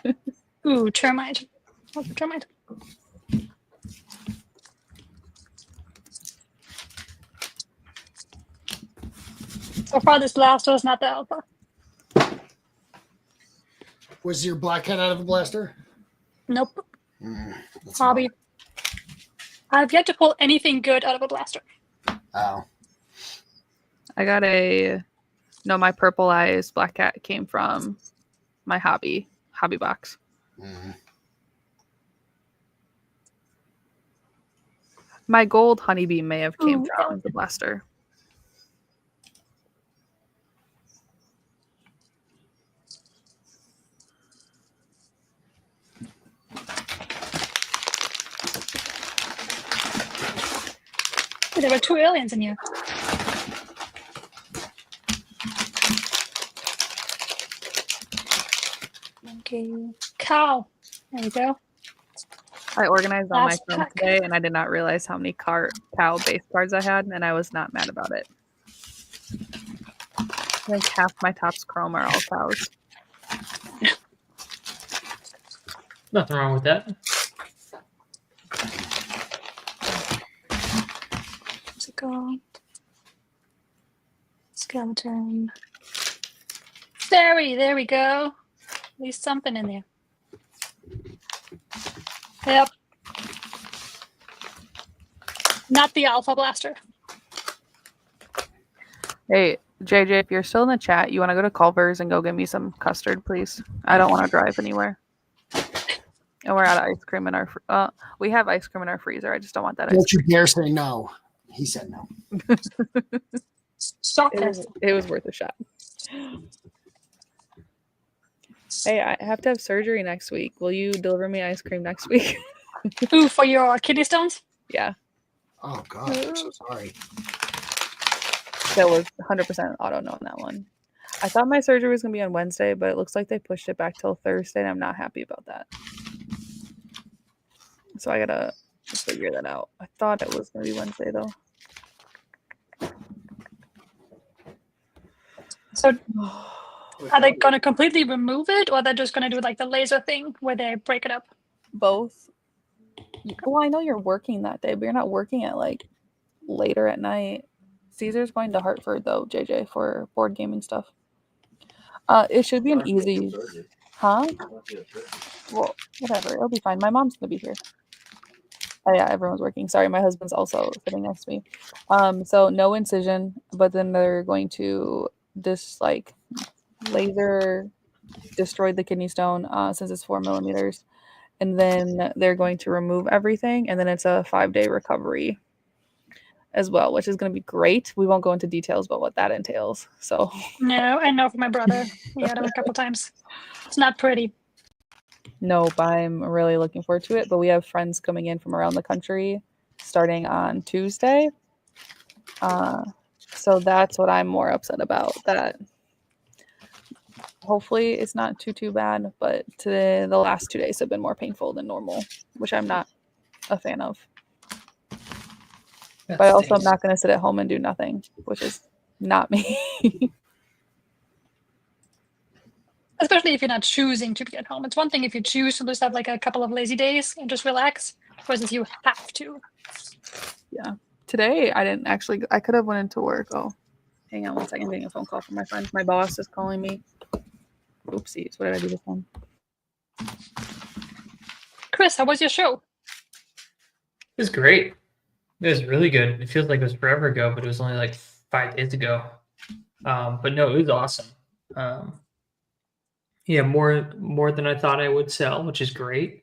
Speaker 3: that. Ooh, termite. Oh, termite. So far, this blaster is not the alpha.
Speaker 4: Was your black cat out of a blaster?
Speaker 3: Nope.
Speaker 4: That's
Speaker 3: Hobby. I've yet to pull anything good out of a blaster.
Speaker 4: Oh.
Speaker 2: I got my purple eyes black cat came from my hobby box.
Speaker 4: Mm.
Speaker 2: My gold honeybee may have came
Speaker 3: Ooh.
Speaker 2: from the blaster.
Speaker 3: Ooh, there were 2 aliens in here. Okay. Cow. There we go.
Speaker 2: I organized all my
Speaker 3: Last
Speaker 2: friends
Speaker 3: pack.
Speaker 2: today, and I did not realize how many cow base cards I had, and I was not mad about it. I think half my Topps Chrome are all cows.
Speaker 6: Nothing wrong with that.
Speaker 3: What's it called? Skeleton. Fairy. There we go. At least something in there. Yep. Not the alpha blaster.
Speaker 2: Hey, JJ, if you're still in the chat, you want to go to Culver's and go get me some custard, please? I don't want to drive anywhere. And we're out of ice cream in our... we have ice cream in our freezer. I just don't want that ice
Speaker 4: Don't
Speaker 2: cream.
Speaker 4: you dare say no. He said no.
Speaker 3: Shock test.
Speaker 2: It was worth a shot. Hey, I have to have surgery next week. Will you deliver me ice cream next week?
Speaker 3: Ooh, for your kidney stones?
Speaker 2: Yeah,
Speaker 4: Oh, God. I'm so sorry.
Speaker 2: that was 100% auto no on that one. I thought my surgery was going to be on Wednesday, but it looks like they pushed it back till Thursday, and I'm not happy about that. So I got to figure that out. I thought it was going to be Wednesday, though.
Speaker 3: So are they going to completely remove it, or they're just going to do like the laser thing where they break it up?
Speaker 2: Both. Well, I know you're working that day, but you're not working at like later at night. Caesar's going to Hartford though, JJ, for board gaming stuff. It should be an easy, huh? Well, whatever, it'll be fine. My mom's gonna be here. Oh yeah, everyone's working. Sorry, my husband's also sitting next to me. So no incision, but then they're going to just like laser destroy the kidney stone since it's 4 millimeters. And then they're going to remove everything, and then it's a 5-day recovery as well, which is going to be great. We won't go into details about what that entails. So
Speaker 3: No, I know from my brother. He had him a couple times. It's not pretty.
Speaker 2: nope, I'm really looking forward to it. But we have friends coming in from around the country starting on Tuesday. So that's what I'm more upset about. That hopefully it's not too bad, but the last 2 days have been more painful than normal, which I'm not a fan of.
Speaker 6: That
Speaker 2: But I also am
Speaker 6: stinks.
Speaker 2: not going to sit at home and do nothing, which is not me.
Speaker 3: Especially if you're not choosing to be at home. It's one thing if you choose to just have like a couple of lazy days and just relax, versus you have to.
Speaker 2: Yeah. Today I could have went into work. Oh, hang on 1 second. I'm getting a phone call from my friend. My boss is calling me. Oopsies. What did I do this one?
Speaker 3: Chris, how was your show?
Speaker 6: It was great. It was really good. It feels like it was forever ago, but it was only like 5 days ago. But no, it was awesome. Yeah, more than I thought I would sell, which is great.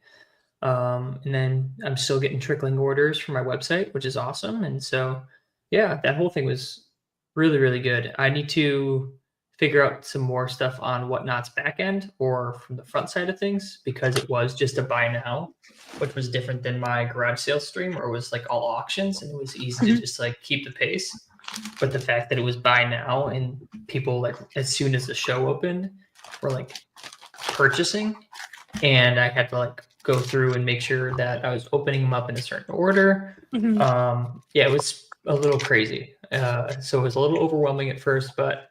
Speaker 6: And then I'm still getting trickling orders from my website, which is awesome. And so, yeah, that whole thing was really, really good. I need to figure out some more stuff on Whatnot's back end or from the front side of things, because it was just a buy now, which was different than my garage sales stream, where it was like all auctions and it was easy to just like keep the pace. But the fact that it was buy now and people, like, as soon as the show opened, were like purchasing, and I had to like go through and make sure that I was opening them up in a certain order. Yeah, it was a little crazy. So it was a little overwhelming at first, but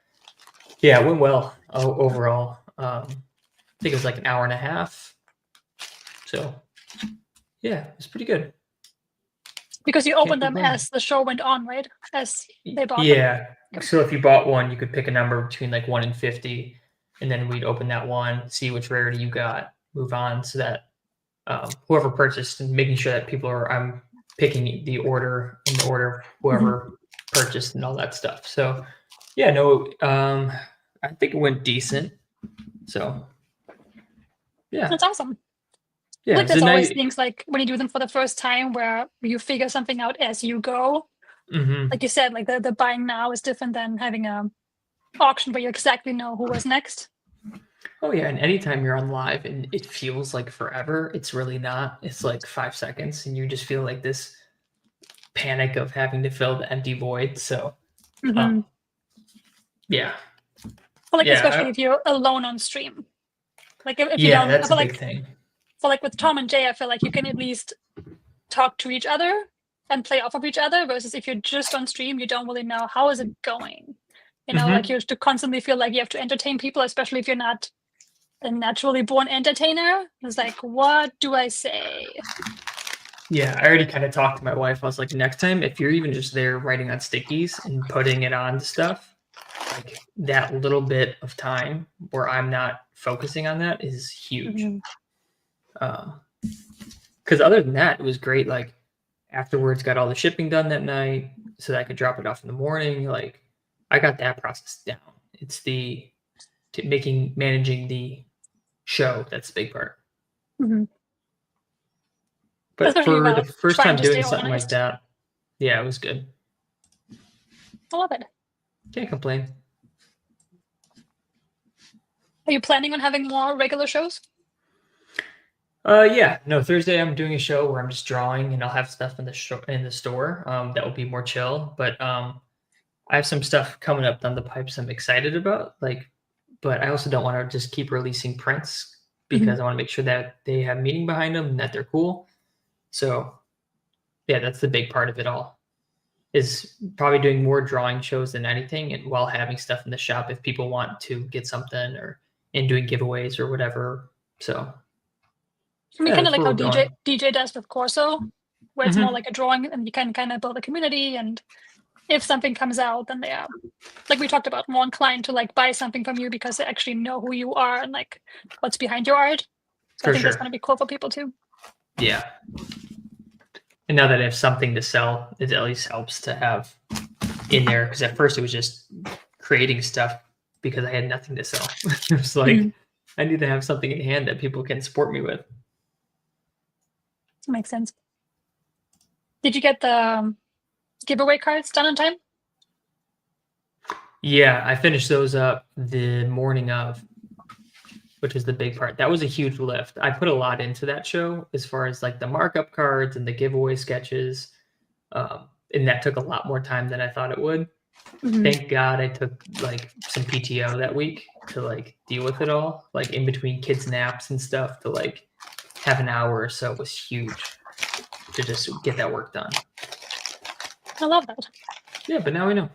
Speaker 6: yeah, it went well overall. I think it was like an hour and a half. So yeah, it was pretty good.
Speaker 3: Because you opened them
Speaker 6: complain.
Speaker 3: as the show went on, right? As they bought them.
Speaker 6: Yeah. So if you bought one, you could pick a number between like 1 and 50, and then we'd open that one, see which rarity you got, move on, so that whoever purchased, and making sure that I'm picking the order in the order of whoever purchased and all that stuff. So yeah, no, I think it went decent. So yeah,
Speaker 3: That's awesome.
Speaker 6: yeah.
Speaker 3: Like there's always things like when you do them for the first time where you figure something out as you go. Like you said, like the buying now is different than having a auction where you exactly know who was next.
Speaker 6: Oh yeah, and anytime you're on live and it feels like forever, it's really not. It's like 5 seconds, and you just feel like this panic of having to fill the empty void. So yeah.
Speaker 3: Well, like especially if you're alone on stream. Like if you don't,
Speaker 6: that's
Speaker 3: I feel
Speaker 6: a big
Speaker 3: like
Speaker 6: thing.
Speaker 3: So like with Tom and Jay, I feel like you can at least talk to each other and play off of each other, versus if you're just on stream, you don't really know how is it going. You know, like you have to constantly feel like you have to entertain people, especially if you're not a naturally born entertainer. It's like, what do I say?
Speaker 6: Yeah, I already kind of talked to my wife. I was like, next time, if you're even just there writing on stickies and putting it on stuff, like that little bit of time where I'm not focusing on that is huge. Because other than that, it was great. Like afterwards, got all the shipping done that night so that I could drop it off in the morning. Like I got that process down. It's the managing the show that's the big part. But
Speaker 3: Especially
Speaker 6: for the first time doing something
Speaker 3: organized.
Speaker 6: like that, yeah, it was good.
Speaker 3: I love it.
Speaker 6: Can't complain.
Speaker 3: Are you planning on having more regular shows?
Speaker 6: Yeah, no, Thursday I'm doing a show where I'm just drawing, and I'll have stuff in the store. That will be more chill, but I have some stuff coming up down the pipes I'm excited about. Like, but I also don't want to just keep releasing prints because I want to make sure that they have meaning behind them and that they're cool. So, yeah, that's the big part of it all. Is probably doing more drawing shows than anything, and while having stuff in the shop if people want to get something, or in doing giveaways or whatever. So.
Speaker 3: I mean, kind of like how DJ does with Corso, where it's more like a drawing, and you can kind of build a community. And if something comes out, then they are, like we talked about, more inclined to like buy something from you because they actually know who you are and like what's behind your art. So I think that's going to be cool for people too.
Speaker 6: Yeah. And now that I have something to sell, it at least helps to have in there. Because at first it was just creating stuff because I had nothing to sell. It was like, I need to have something in hand that people can support me with.
Speaker 3: Makes sense. Did you get the giveaway cards done on time?
Speaker 6: Yeah, I finished those up the morning of, which is the big part. That was a huge lift. I put a lot into that show as far as like the markup cards and the giveaway sketches. And that took a lot more time than I thought it would. Thank God I took like some PTO that week to like deal with it all, like in between kids' naps and stuff, to like have an hour or so was huge to just get that work done.
Speaker 3: I love that.
Speaker 6: Yeah, but now we know.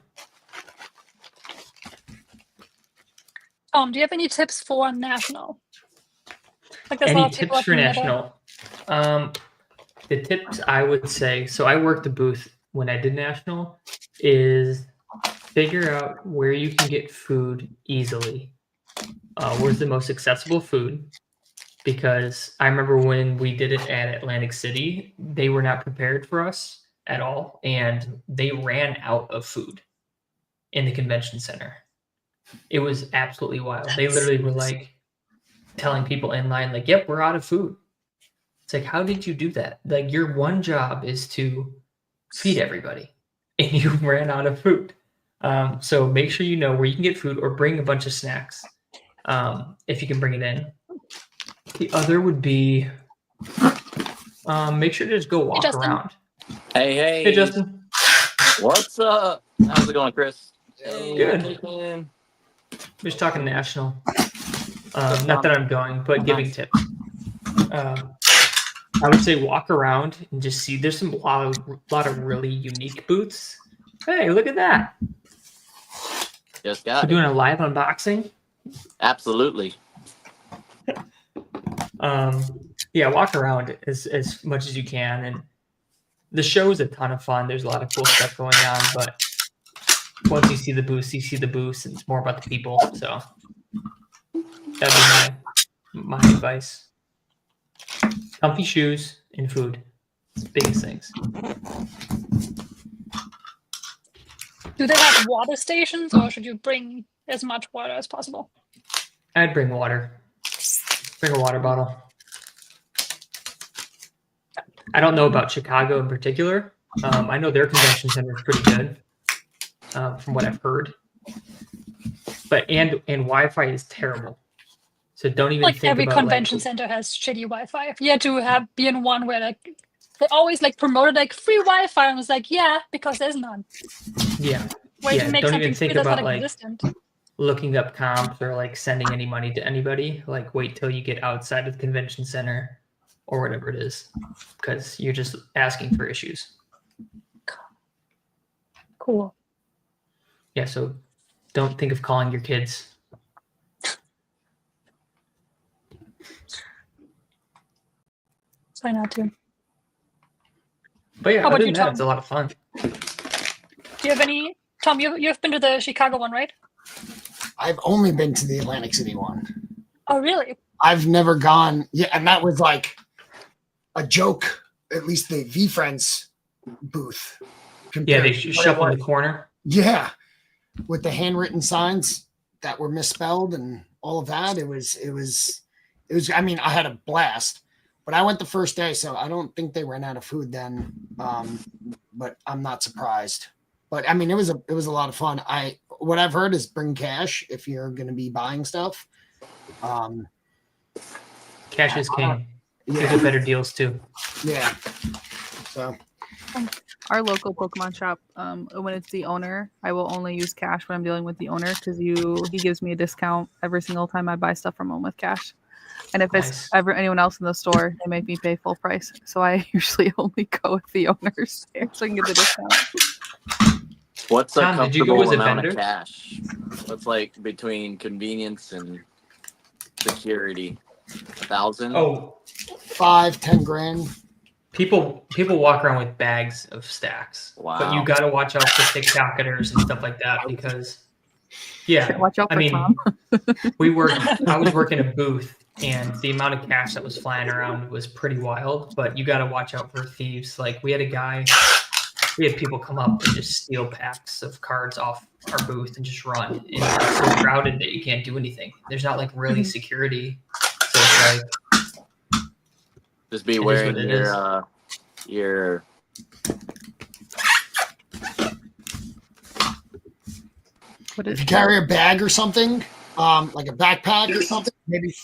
Speaker 3: Do you have any tips for national?
Speaker 6: Like any tips for national? The tips I would say, so I worked the booth when I did national, is figure out where you can get food easily. Where's the most accessible food? Because I remember when we did it at Atlantic City, they were not prepared for us at all, and they ran out of food in the convention center. It was absolutely wild. They literally were like telling people in line, like, "Yep, we're out of food." It's like, how did you do that? Like, your one job is to feed everybody, and you ran out of food. So make sure you know where you can get food, or bring a bunch of snacks if you can bring it in. The other would be make sure to just go walk around.
Speaker 8: Hey,
Speaker 6: Justin.
Speaker 8: What's up? How's it going, Chris?
Speaker 6: Good. Just talking national. Not that I'm going, but giving tips. I would say walk around and just see. There's a lot of really unique booths. Hey, look at that!
Speaker 8: Just got
Speaker 6: We're doing a live unboxing.
Speaker 8: Absolutely.
Speaker 6: Yeah, walk around as much as you can, and the show is a ton of fun. There's a lot of cool stuff going on, but once you see the booths, and it's more about the people. So that'd be my advice. Comfy shoes and food. Biggest things.
Speaker 3: Do they have water stations, or should you bring as much water as possible?
Speaker 6: I'd bring water. Bring a water bottle. I don't know about Chicago in particular. I know their convention center is pretty good, from what I've heard. But and Wi-Fi is terrible. So don't even think
Speaker 3: every
Speaker 6: about
Speaker 3: convention center has shitty Wi-Fi. If you had to be in one where like they always like promoted like free Wi-Fi, and was like, yeah, because there's none.
Speaker 6: Yeah.
Speaker 3: Way to make
Speaker 6: don't
Speaker 3: something
Speaker 6: even think
Speaker 3: free that's
Speaker 6: about
Speaker 3: not
Speaker 6: like
Speaker 3: existent.
Speaker 6: looking up comps or like sending any money to anybody. Like wait till you get outside of the convention center or whatever it is, because you're just asking for issues.
Speaker 3: Cool.
Speaker 6: Yeah. So don't think of calling your kids.
Speaker 3: Try not to.
Speaker 6: But yeah,
Speaker 3: How about
Speaker 6: other
Speaker 3: you,
Speaker 6: than that,
Speaker 3: Tom?
Speaker 6: it's a lot of fun.
Speaker 3: Do you have any, Tom? You've been to the Chicago one, right?
Speaker 4: I've only been to the Atlantic City one.
Speaker 3: Oh, really?
Speaker 4: I've never gone. Yeah, and that was like a joke. At least the VeeFriends booth.
Speaker 6: Yeah, they shuffle in the corner.
Speaker 4: Yeah, with the handwritten signs that were misspelled and all of that. It was. I mean, I had a blast. But I went the first day, so I don't think they ran out of food then. But I'm not surprised. But I mean, it was a lot of fun. What I've heard is bring cash if you're going to be buying stuff.
Speaker 6: Cash is king.
Speaker 4: Yeah.
Speaker 6: You get better deals too.
Speaker 4: Yeah. So
Speaker 2: Our local Pokemon shop, when it's the owner, I will only use cash when I'm dealing with the owner because he gives me a discount every single time I buy stuff from him with cash. And if it's ever anyone else in the store, they make me pay full price. So I usually only go with the owners there so I can get the discount.
Speaker 8: What's a
Speaker 6: Tom, did you go as
Speaker 8: comfortable
Speaker 6: a
Speaker 8: amount
Speaker 6: vendor?
Speaker 8: of cash? What's like between convenience and security? 1,000?
Speaker 6: Oh,
Speaker 4: 5-10 grand.
Speaker 6: people walk around with bags of stacks.
Speaker 8: Wow.
Speaker 6: But you got to watch out for TikTokers and stuff like that because, yeah,
Speaker 2: Watch out for Tom.
Speaker 6: I was working a booth, and the amount of cash that was flying around was pretty wild. But you got to watch out for thieves. Like we had people come up and just steal packs of cards off our booth and just run. And it's so crowded that you can't do anything. There's not like really security. So it's like
Speaker 8: Just be wearing your
Speaker 4: If you carry a bag or something, like a backpack or something,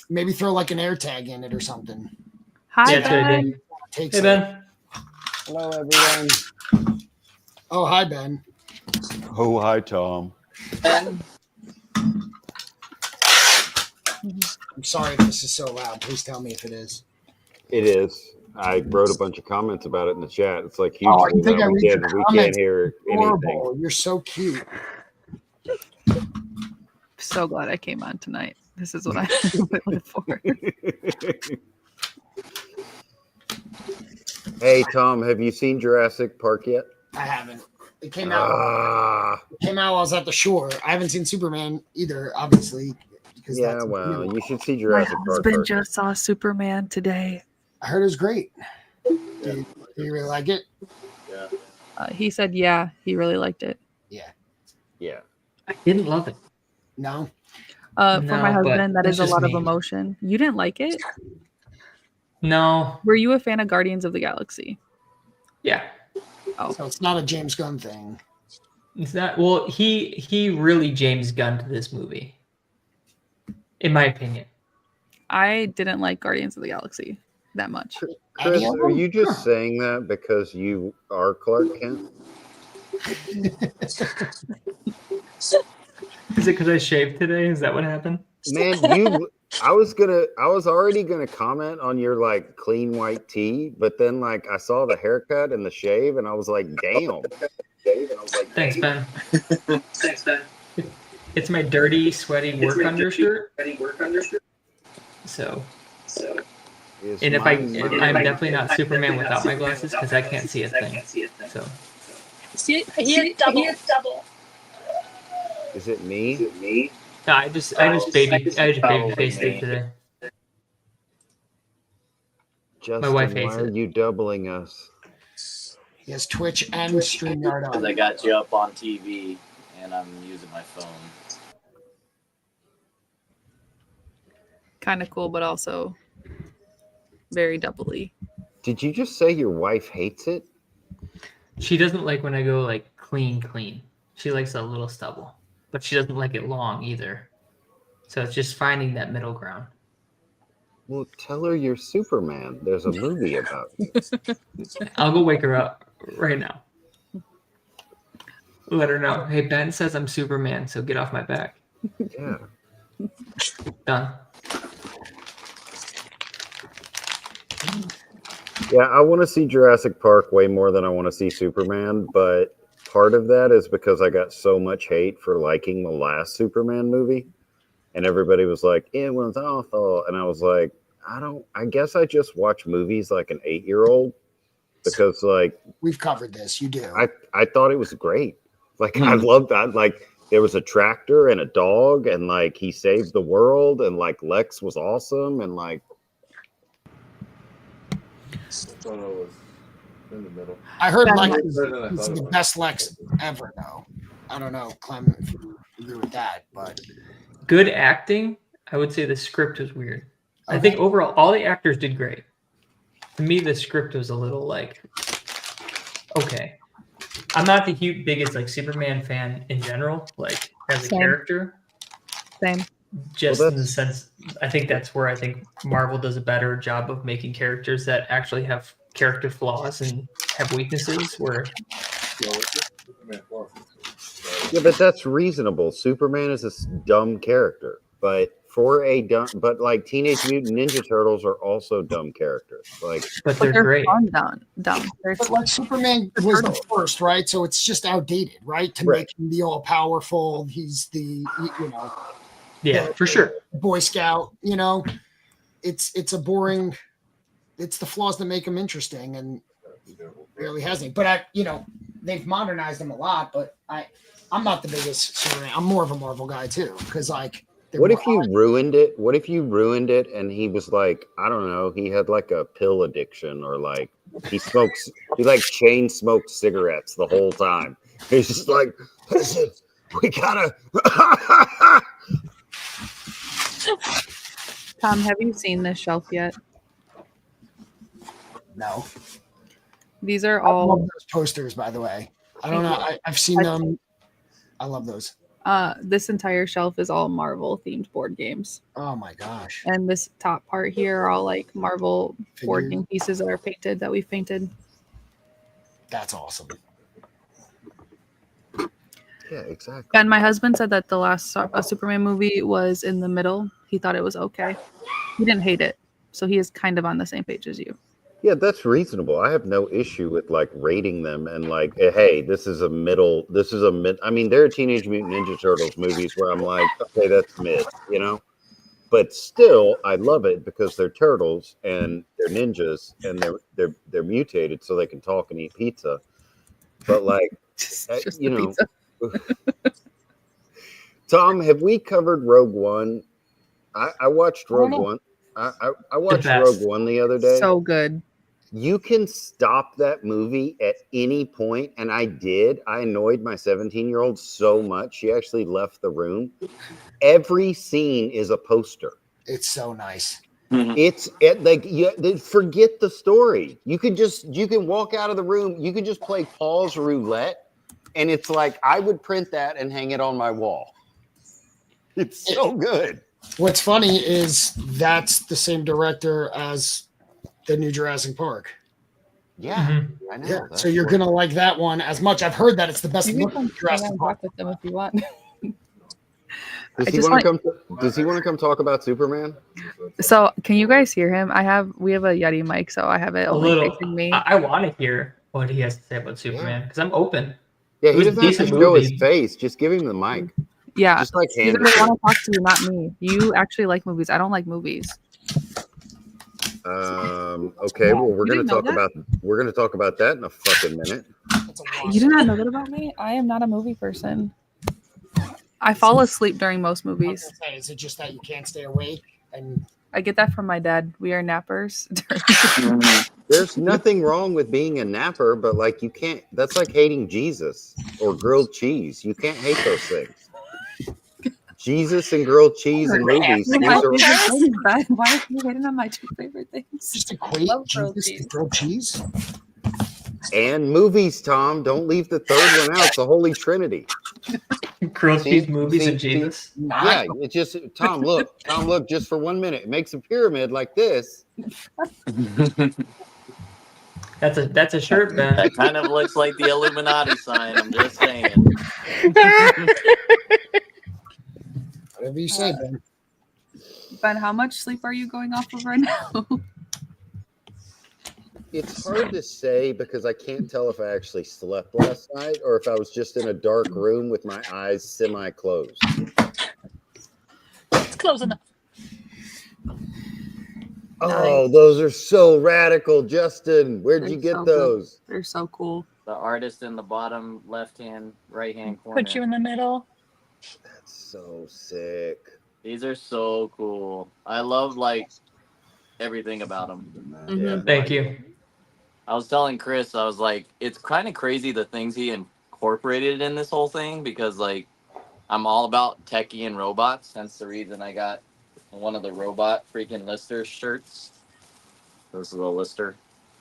Speaker 4: maybe throw like an air tag in it or something.
Speaker 2: Hi,
Speaker 6: that's a good idea.
Speaker 4: Takes
Speaker 6: Hey, Ben.
Speaker 9: Hello, everyone.
Speaker 4: Oh, hi, Ben.
Speaker 9: Oh, hi, Tom.
Speaker 4: I'm sorry if this is so loud. Please tell me if it is.
Speaker 9: It is. I wrote a bunch of comments about it in the chat. It's like
Speaker 4: Oh,
Speaker 9: hugely
Speaker 4: you think I
Speaker 9: loud.
Speaker 4: read your
Speaker 9: We can't
Speaker 4: comments?
Speaker 9: hear anything.
Speaker 4: Horrible. You're so cute.
Speaker 2: So glad I came on tonight. This is what I live for.
Speaker 9: Hey, Tom, have you seen Jurassic Park yet?
Speaker 4: I haven't. It came out. It came out while I was at the shore. I haven't seen Superman either, obviously. Because
Speaker 9: Yeah, well, you should see
Speaker 2: My
Speaker 9: Jurassic Park.
Speaker 2: husband
Speaker 9: first.
Speaker 2: just saw Superman today.
Speaker 4: I heard it was great. Do you really like it?
Speaker 8: Yeah.
Speaker 2: He said, yeah, he really liked it.
Speaker 4: Yeah.
Speaker 9: Yeah.
Speaker 6: I didn't love it.
Speaker 4: No.
Speaker 2: For
Speaker 6: No,
Speaker 2: my
Speaker 6: but
Speaker 2: husband, that
Speaker 6: that's
Speaker 2: is a
Speaker 6: just
Speaker 2: lot of
Speaker 6: me.
Speaker 2: emotion. You didn't like it?
Speaker 6: No.
Speaker 2: Were you a fan of Guardians of the Galaxy?
Speaker 6: Yeah.
Speaker 2: Oh,
Speaker 4: So it's not a James Gunn thing.
Speaker 6: It's not. Well, he really James Gunned this movie, in my opinion.
Speaker 2: I didn't like Guardians of the Galaxy that much.
Speaker 9: Chris,
Speaker 4: Any of
Speaker 9: are
Speaker 4: them?
Speaker 9: you just saying that because you are Clark Kent?
Speaker 6: Is it because I shaved today? Is that what happened?
Speaker 9: Man, I was already gonna comment on your like clean white tee, but then like I saw the haircut and the shave, and I was like, damn.
Speaker 6: Thanks, Ben. Thanks, Ben. It's my dirty, sweaty work undershirt. So.
Speaker 9: Is
Speaker 6: And I'm definitely not
Speaker 9: mine-
Speaker 6: Superman without my glasses because I can't see a thing. So.
Speaker 3: See, he had double.
Speaker 9: Is it me?
Speaker 6: No, I just baby faced it today.
Speaker 9: Justin,
Speaker 6: wife
Speaker 9: why
Speaker 6: hates
Speaker 9: are
Speaker 6: it.
Speaker 9: you doubling us?
Speaker 4: He has Twitch and StreamYard
Speaker 8: Because
Speaker 4: on.
Speaker 8: I got you up on TV and I'm using my phone.
Speaker 2: Kind of cool, but also very doubly.
Speaker 9: Did you just say your wife hates it?
Speaker 6: She doesn't like when I go like clean. She likes a little stubble, but she doesn't like it long either. So it's just finding that middle ground.
Speaker 9: Well, tell her you're Superman. There's a movie about it.
Speaker 6: I'll go wake her up right now. Let her know. Hey, Ben says I'm Superman, so get off my back.
Speaker 9: Yeah.
Speaker 6: Done.
Speaker 9: Yeah, I want to see Jurassic Park way more than I want to see Superman, but part of that is because I got so much hate for liking the last Superman movie. And everybody was like, it was awful. And I was like, I guess I just watch movies like an 8-year-old because like
Speaker 4: We've covered this. You do.
Speaker 9: I thought it was great. Like I loved that. Like there was a tractor and a dog and like he saved the world and like Lex was awesome and like
Speaker 10: in the middle.
Speaker 4: I heard
Speaker 2: Ben-
Speaker 4: Lex
Speaker 10: Better than I
Speaker 4: is
Speaker 10: thought it
Speaker 4: the
Speaker 10: was.
Speaker 4: best Lex ever, though. I don't know, Clem, if you agree with that, but
Speaker 6: Good acting. I would say the script was weird. I
Speaker 4: Okay.
Speaker 6: think overall all the actors did great. To me, the script was a little like okay. I'm not the biggest like Superman fan in general, like as a
Speaker 2: Same.
Speaker 6: character.
Speaker 2: Same.
Speaker 6: Just
Speaker 9: Well,
Speaker 6: in the sense, I think that's where I think Marvel does a better job of making characters that actually have character flaws and have weaknesses. Where
Speaker 9: yeah, but that's reasonable. Superman is a dumb character, but but like Teenage Mutant Ninja Turtles are also dumb characters. Like,
Speaker 6: but
Speaker 2: But
Speaker 6: they're
Speaker 2: they're
Speaker 6: great.
Speaker 2: fun dumb. They're
Speaker 4: But like Superman
Speaker 2: The
Speaker 4: was the
Speaker 2: turtle.
Speaker 4: first, right? So it's just outdated, right? To
Speaker 9: Right.
Speaker 4: make him the all powerful, he's the
Speaker 6: Yeah, for sure.
Speaker 4: Boy Scout. It's a boring. It's the flaws that make him interesting, and really hasn't. But they've modernized him a lot. But I'm not the biggest Superman. I'm more of a Marvel guy too, because like.
Speaker 9: what if you ruined it? What if you ruined it and he was like, I don't know, he had like a pill addiction or like he like chain smoked cigarettes the whole time. He's just like, listen, we gotta.
Speaker 2: Tom, have you seen this shelf yet?
Speaker 4: No.
Speaker 2: These are
Speaker 4: I love
Speaker 2: all
Speaker 4: those posters, by the way. I don't
Speaker 2: Thank
Speaker 4: know. I've seen them. I love those.
Speaker 2: this entire shelf is all Marvel themed board games.
Speaker 4: Oh my gosh.
Speaker 2: And this top part here are all like Marvel board
Speaker 4: Figures.
Speaker 2: game pieces that are painted that we've painted.
Speaker 4: That's awesome.
Speaker 9: Yeah, exactly.
Speaker 2: And my husband said that the last Superman movie was in the middle. He thought it was okay. He didn't hate it. So he is kind of on the same page as you.
Speaker 9: Yeah, that's reasonable. I have no issue with like rating them and like, hey, this is a mid. I mean, there are Teenage Mutant Ninja Turtles movies where I'm like, okay, that's mid, but still, I love it because they're turtles and they're ninjas and they're mutated so they can talk and eat pizza. But like,
Speaker 2: Just
Speaker 9: you
Speaker 2: the
Speaker 9: know,
Speaker 2: pizza.
Speaker 9: Tom, have we covered Rogue One? I watched Rogue One. I watched
Speaker 6: best.
Speaker 9: Rogue One the other day.
Speaker 2: So good.
Speaker 9: You can stop that movie at any point, and I did. I annoyed my 17-year-old so much, she actually left the room. Every scene is a poster.
Speaker 4: It's so nice.
Speaker 9: It's like forget the story. You can walk out of the room. You can just play Paul's Roulette, and it's like I would print that and hang it on my wall. It's so good.
Speaker 4: What's funny is that's the same director as the new Jurassic Park.
Speaker 9: Yeah, I know.
Speaker 4: Yeah, so you're gonna like that one as much. I've heard that it's the best
Speaker 2: You
Speaker 4: look
Speaker 2: can
Speaker 4: Jurassic Park
Speaker 2: with them if you want.
Speaker 9: Does he want to come talk about Superman?
Speaker 2: So can you guys hear him? We have a Yeti mic, so I have it only facing me.
Speaker 6: I want to hear what he has to say about Superman because I'm open.
Speaker 9: Yeah,
Speaker 6: It
Speaker 9: he
Speaker 6: was a
Speaker 9: doesn't have to
Speaker 6: decent
Speaker 9: show
Speaker 6: movie.
Speaker 9: his face. Just give him the mic.
Speaker 2: Yeah,
Speaker 9: just like
Speaker 2: he's
Speaker 9: Henderson.
Speaker 2: gonna want to talk to you, not me. You actually like movies. I don't like movies.
Speaker 9: Okay, well we're gonna talk about that in a fucking minute.
Speaker 2: You do not know that about me? I am not a movie person. I fall asleep during most movies.
Speaker 4: Is it just that you can't stay awake? And
Speaker 2: I get that from my dad. We are nappers.
Speaker 9: There's nothing wrong with being a napper, but like you can't. That's like hating Jesus or grilled cheese. You can't hate those things. Jesus and grilled cheese and movies.
Speaker 2: Why are you hating on my two favorite things?
Speaker 4: Just equate Jesus to grilled cheese.
Speaker 9: And movies, Tom. Don't leave the third one out. It's the Holy Trinity.
Speaker 6: Grilled cheese, movies, and Jesus.
Speaker 9: Yeah, it's just Tom. Look, just for 1 minute. It makes a pyramid like this.
Speaker 6: That's a shirt, Ben.
Speaker 8: That kind of looks like the Illuminati sign. I'm just saying.
Speaker 4: Whatever you say, Ben.
Speaker 2: Ben, how much sleep are you going off of right now?
Speaker 9: It's hard to say because I can't tell if I actually slept last night or if I was just in a dark room with my eyes semi-closed.
Speaker 3: It's close enough.
Speaker 9: Oh, those are so radical, Justin. Where'd you get those?
Speaker 2: They're so cool.
Speaker 8: The artist in the bottom left-hand, right-hand corner.
Speaker 3: Put you in the middle.
Speaker 9: That's so sick.
Speaker 8: These are so cool. I love like everything about them.
Speaker 6: Yeah. Thank you.
Speaker 8: I was telling Chris, I was like, it's kind of crazy the things he incorporated in this whole thing because like I'm all about techie and robots. Hence the reason I got one of the robot freaking Lister shirts. This is a Lister.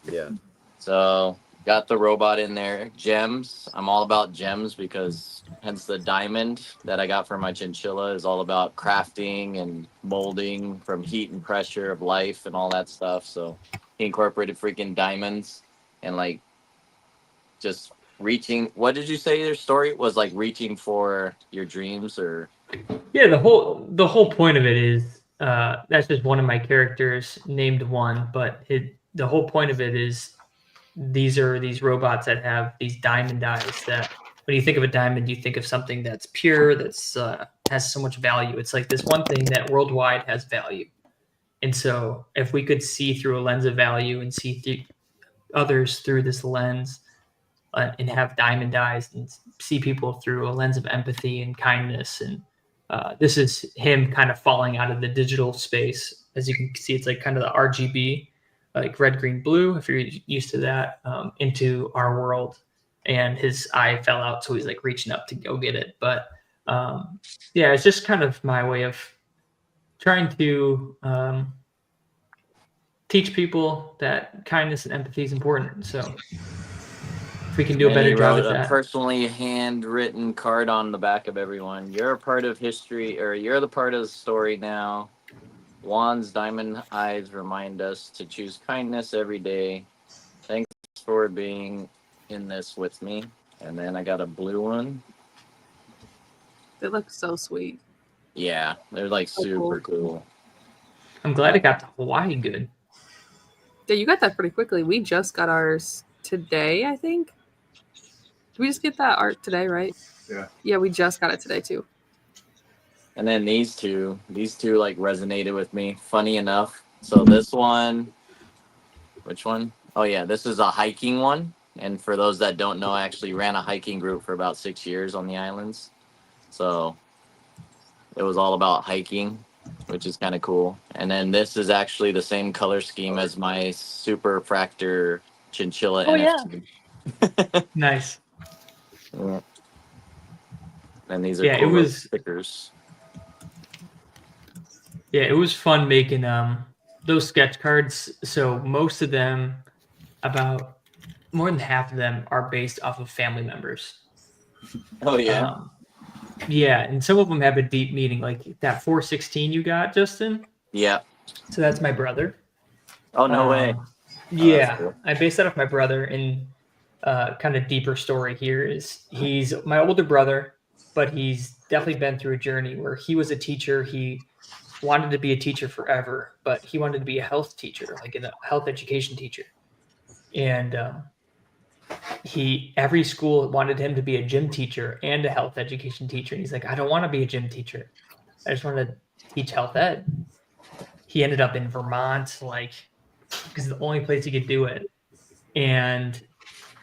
Speaker 9: Yeah.
Speaker 8: So got the robot in there. Gems. I'm all about gems because hence the diamond that I got for my chinchilla is all about crafting and molding from heat and pressure of life and all that stuff. So he incorporated freaking diamonds and like just reaching. What did you say your story was like? Reaching for your dreams, or
Speaker 6: yeah, the whole point of it is that's just one of my characters named one, but the whole point of it is these are these robots that have these diamond eyes that when you think of a diamond, you think of something that's pure, that's has so much value. It's like this one thing that worldwide has value. And so if we could see through a lens of value and see others through this lens and have diamond eyes and see people through a lens of empathy and kindness. And this is him kind of falling out of the digital space. As you can see, it's like kind of the RGB, like red, green, blue, if you're used to that, into our world. And his eye fell out, so he's like reaching up to go get it. But yeah, it's just kind of my way of trying to teach people that kindness and empathy is important. So if we can do a better job at that.
Speaker 8: A personally handwritten card on the back of everyone. You're a part of history, or you're the part of the story now. Juan's diamond eyes remind us to choose kindness every day. Thanks for being in this with me. And then I got a blue one.
Speaker 2: They look so sweet.
Speaker 8: Yeah, they're like super cool.
Speaker 6: I'm glad I got to Hawaii good.
Speaker 2: Yeah, you got that pretty quickly. We just got ours today, I think. Did we just get that art today, right?
Speaker 7: Yeah.
Speaker 2: Yeah, we just got it today too.
Speaker 8: And then these two like resonated with me. Funny enough. So this one, which one? Oh yeah, this is a hiking one. And for those that don't know, I actually ran a hiking group for about 6 years on the islands. So it was all about hiking. which is kind of cool. And then this is actually the same color scheme as my Super Fractor Chinchilla NFT.
Speaker 6: Nice.
Speaker 8: Yeah. And these are
Speaker 6: Yeah,
Speaker 8: cool
Speaker 6: it was
Speaker 8: stickers.
Speaker 6: Yeah, it was fun making those sketch cards. So most of them, about more than half of them, are based off of family members.
Speaker 8: Oh yeah.
Speaker 6: Yeah, and some of them have a deep meaning, like that 416 you got, Justin.
Speaker 8: Yeah.
Speaker 6: So that's my brother.
Speaker 8: Oh no way.
Speaker 6: Yeah,
Speaker 8: cool.
Speaker 6: I based that off my brother. And kind of deeper story here is he's my older brother, but he's definitely been through a journey where he was a teacher. He wanted to be a teacher forever, but he wanted to be a health teacher, like a health education teacher. And every school wanted him to be a gym teacher and a health education teacher. And he's like, I don't want to be a gym teacher. I just want to teach health ed. He ended up in Vermont, because it's the only place he could do it. And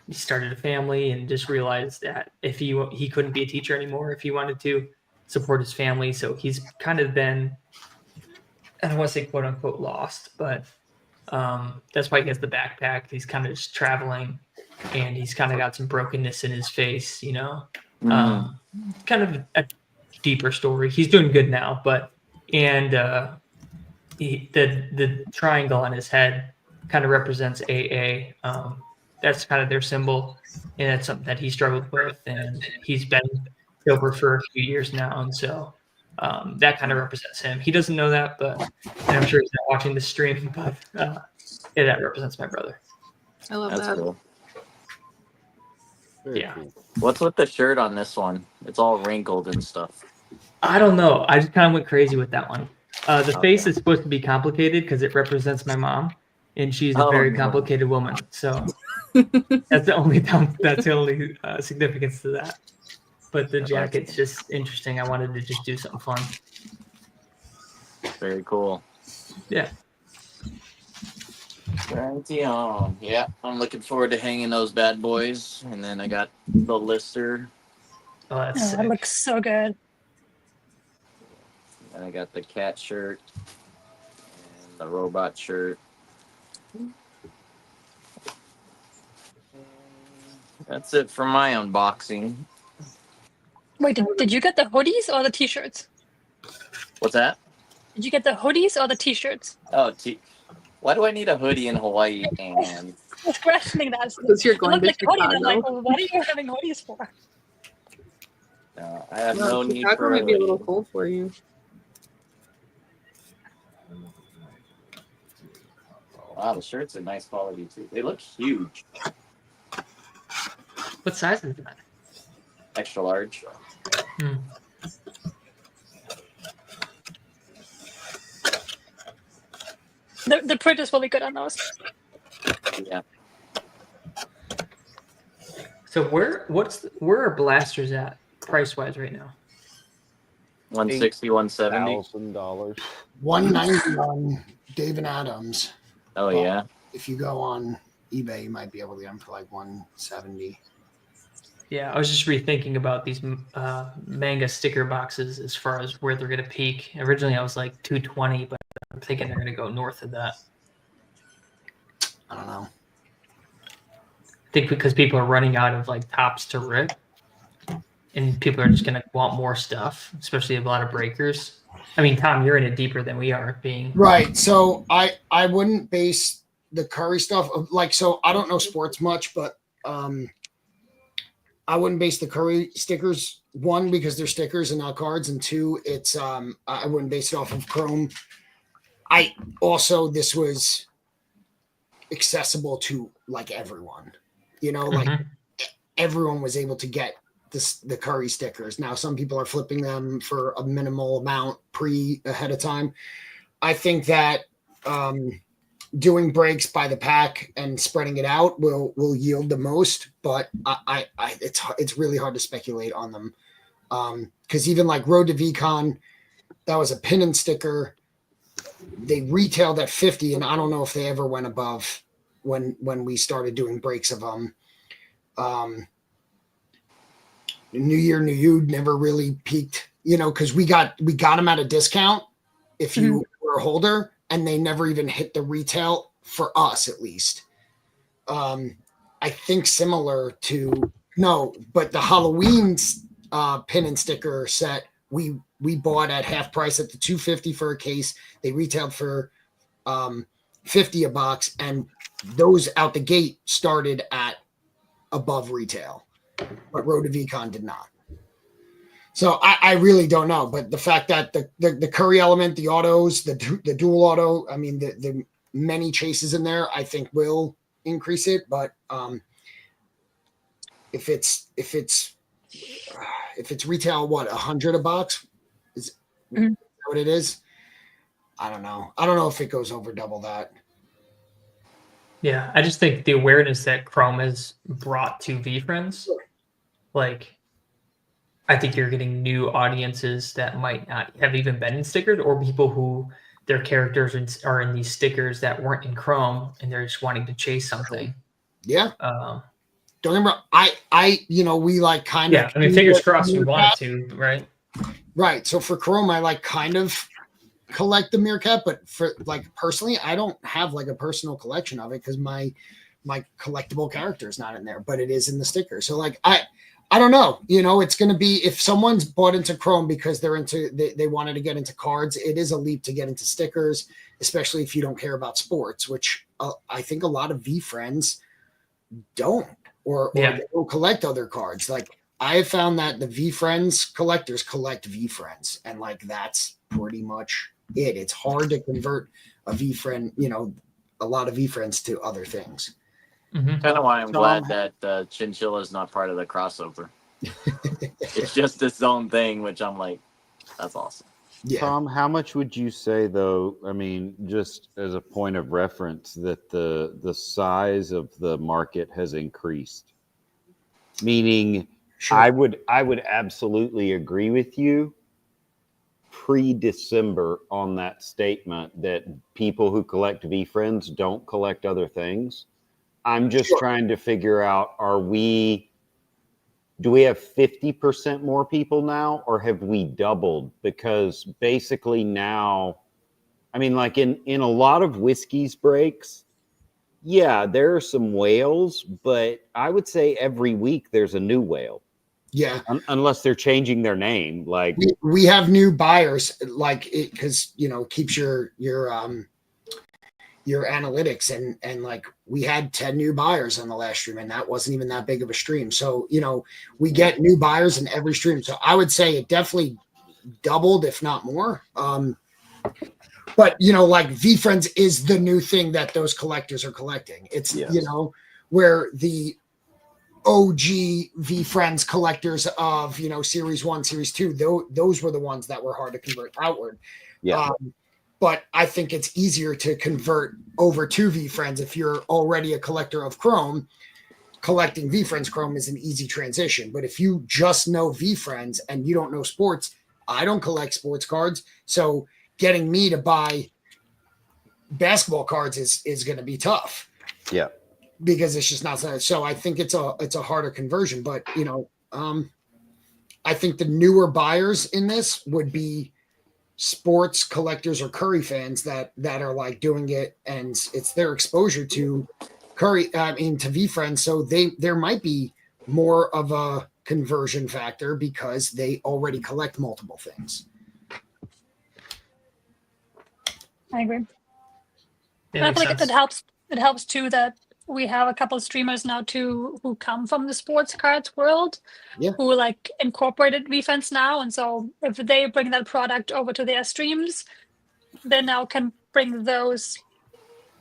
Speaker 6: he started a family and just realized that if he couldn't be a teacher anymore if he wanted to support his family. So he's kind of been, I don't want to say quote unquote lost, but that's why he has the backpack. He's kind of just traveling, and he's kind of got some brokenness in his face, kind of a deeper story. He's doing good now, the triangle on his head kind of represents AA. That's kind of their symbol, and that's something that he struggled with, and he's been sober for a few years now, and so that kind of represents him. He doesn't know that, and I'm sure he's not watching the stream, but yeah, that represents my brother.
Speaker 2: I love
Speaker 8: That's
Speaker 2: that.
Speaker 8: cool.
Speaker 6: Yeah.
Speaker 8: What's with the shirt on this one? It's all wrinkled and stuff.
Speaker 6: I don't know. I just kind of went crazy with that one. The face is supposed to be complicated because it represents my mom, and she's a very complicated woman. So that's the only significance to that. But the jacket's just interesting. I wanted to just do something fun.
Speaker 8: Very cool.
Speaker 6: Yeah.
Speaker 8: Yeah, I'm looking forward to hanging those bad boys. And then I got the Lister.
Speaker 6: Oh, that's sick.
Speaker 3: That looks so good.
Speaker 8: And I got the cat shirt and the robot shirt. That's it for my unboxing.
Speaker 3: Wait, did you get the hoodies or the t-shirts?
Speaker 8: What's that?
Speaker 3: Did you get the hoodies or the t-shirts?
Speaker 8: Oh, why do I need a hoodie in Hawaii? And
Speaker 3: I was questioning that.
Speaker 2: Because you're going
Speaker 3: It looked
Speaker 2: to
Speaker 3: like hoodie, and I'm like,
Speaker 2: Chicago.
Speaker 3: well, what are you having hoodies for?
Speaker 8: I have
Speaker 2: Well,
Speaker 8: no need
Speaker 2: Chicago
Speaker 8: for
Speaker 2: might be a little
Speaker 8: hoodie.
Speaker 2: cold for you.
Speaker 8: Wow, the shirts are nice quality too. They look huge.
Speaker 6: What size is that?
Speaker 8: Extra large.
Speaker 3: The print is really good on those.
Speaker 8: Yeah.
Speaker 6: So where are blasters at price wise right now?
Speaker 8: 160, 170.
Speaker 9: $1,000.
Speaker 4: 191 David Adams.
Speaker 8: Oh yeah.
Speaker 4: If you go on eBay, you might be able to get them for like 170.
Speaker 6: Yeah, I was just rethinking about these manga sticker boxes as far as where they're going to peak. Originally, I was like 220, but I'm thinking they're going to go north of that.
Speaker 4: I don't know.
Speaker 6: I think because people are running out of like tops to rip, and people are just going to want more stuff, especially a lot of breakers. I mean, Tom, you're in it deeper than we are being.
Speaker 4: Right. So I wouldn't base the Curry stuff so I don't know sports much, but I wouldn't base the Curry stickers, one, because they're stickers and not cards, and two, it's I wouldn't base it off of Chrome. This was accessible to like everyone, like everyone was able to get the Curry stickers. Now some people are flipping them for a minimal amount ahead of time. I think that doing breaks by the pack and spreading it out will yield the most, but it's really hard to speculate on them. Because even like Road to VCon, that was a pin and sticker. They retailed at 50, and I don't know if they ever went above when we started doing breaks of them. New Year, New You never really peaked, because we got them at a discount if you were a holder, and they never even hit the retail for us, at least. I think similar to but the Halloween pin and sticker set we bought at half price at the $250 for a case. They retailed for $50 a box, and those out the gate started at above retail, but Road to VCon did not. So I really don't know, but the fact that the curry element, the autos, the dual auto, I mean the many chases in there, I think will increase it. But if it's retail, what, $100 a box? Is that what it is? I don't know. I don't know if it goes over double that.
Speaker 6: Yeah, I just think the awareness that Chrome has brought to VeeFriends, like, I think you're getting new audiences that might not have even been in stickers, or people who their characters are in these stickers that weren't in Chrome, and they're just wanting to chase something.
Speaker 4: Yeah. Don't remember. We like kind of.
Speaker 6: Yeah, I mean, fingers crossed we wanted to, right?
Speaker 4: Right. So for Chrome, I like kind of collect the Meerkat, but for like personally, I don't have like a personal collection of it because my collectible character is not in there, but it is in the sticker. So like I don't know, it's going to be, if someone's bought into Chrome because they wanted to get into cards, it is a leap to get into stickers, especially if you don't care about sports, which I think a lot of VeeFriends don't, or they don't collect other cards. Like I have found that the VeeFriends collectors collect VeeFriends, and like that's pretty much it. It's hard to convert a VeeFriend, a lot of VeeFriends to other things.
Speaker 8: Kind of why I'm glad that Chinchilla is not part of the crossover. It's just its own thing, which I'm like, that's awesome.
Speaker 9: Yeah. Tom, how much would you say, though, I mean, just as a point of reference, that the size of the market has increased? Meaning, sure. I would absolutely agree with you pre-December on that statement that people who collect VeeFriends don't collect other things. I'm just trying to figure out, do we have 50% more people now, or have we doubled? Because basically now, I mean, like in a lot of Whiskey's breaks, yeah, there are some whales, but I would say every week there's a new whale.
Speaker 4: Yeah.
Speaker 9: Unless they're changing their name. Like
Speaker 4: we have new buyers, like it, because keeps your analytics, and like we had 10 new buyers on the last stream, and that wasn't even that big of a stream. So we get new buyers in every stream, so I would say it definitely doubled, if not more. But like VeeFriends is the new thing that those collectors are collecting. It's where the OG VeeFriends collectors of series 1, series 2, those were the ones that were hard to convert outward. But I think it's easier to convert over to VeeFriends if you're already a collector of Chrome. Collecting VeeFriends Chrome is an easy transition. But if you just know VeeFriends and you don't know sports, I don't collect sports cards. So getting me to buy basketball cards is going to be tough.
Speaker 9: Yeah.
Speaker 4: Because it's just not so. I think it's a harder conversion. But I think the newer buyers in this would be sports collectors or Curry fans that are like doing it, and it's their exposure to Curry, to VeeFriends. So there might be more of a conversion factor because they already collect multiple things.
Speaker 3: I agree. And I feel like it helps. It helps too that we have a couple of streamers now too who come from the sports cards world, who like incorporated VeeFriends now, and so if they bring that product over to their streams, they now can bring those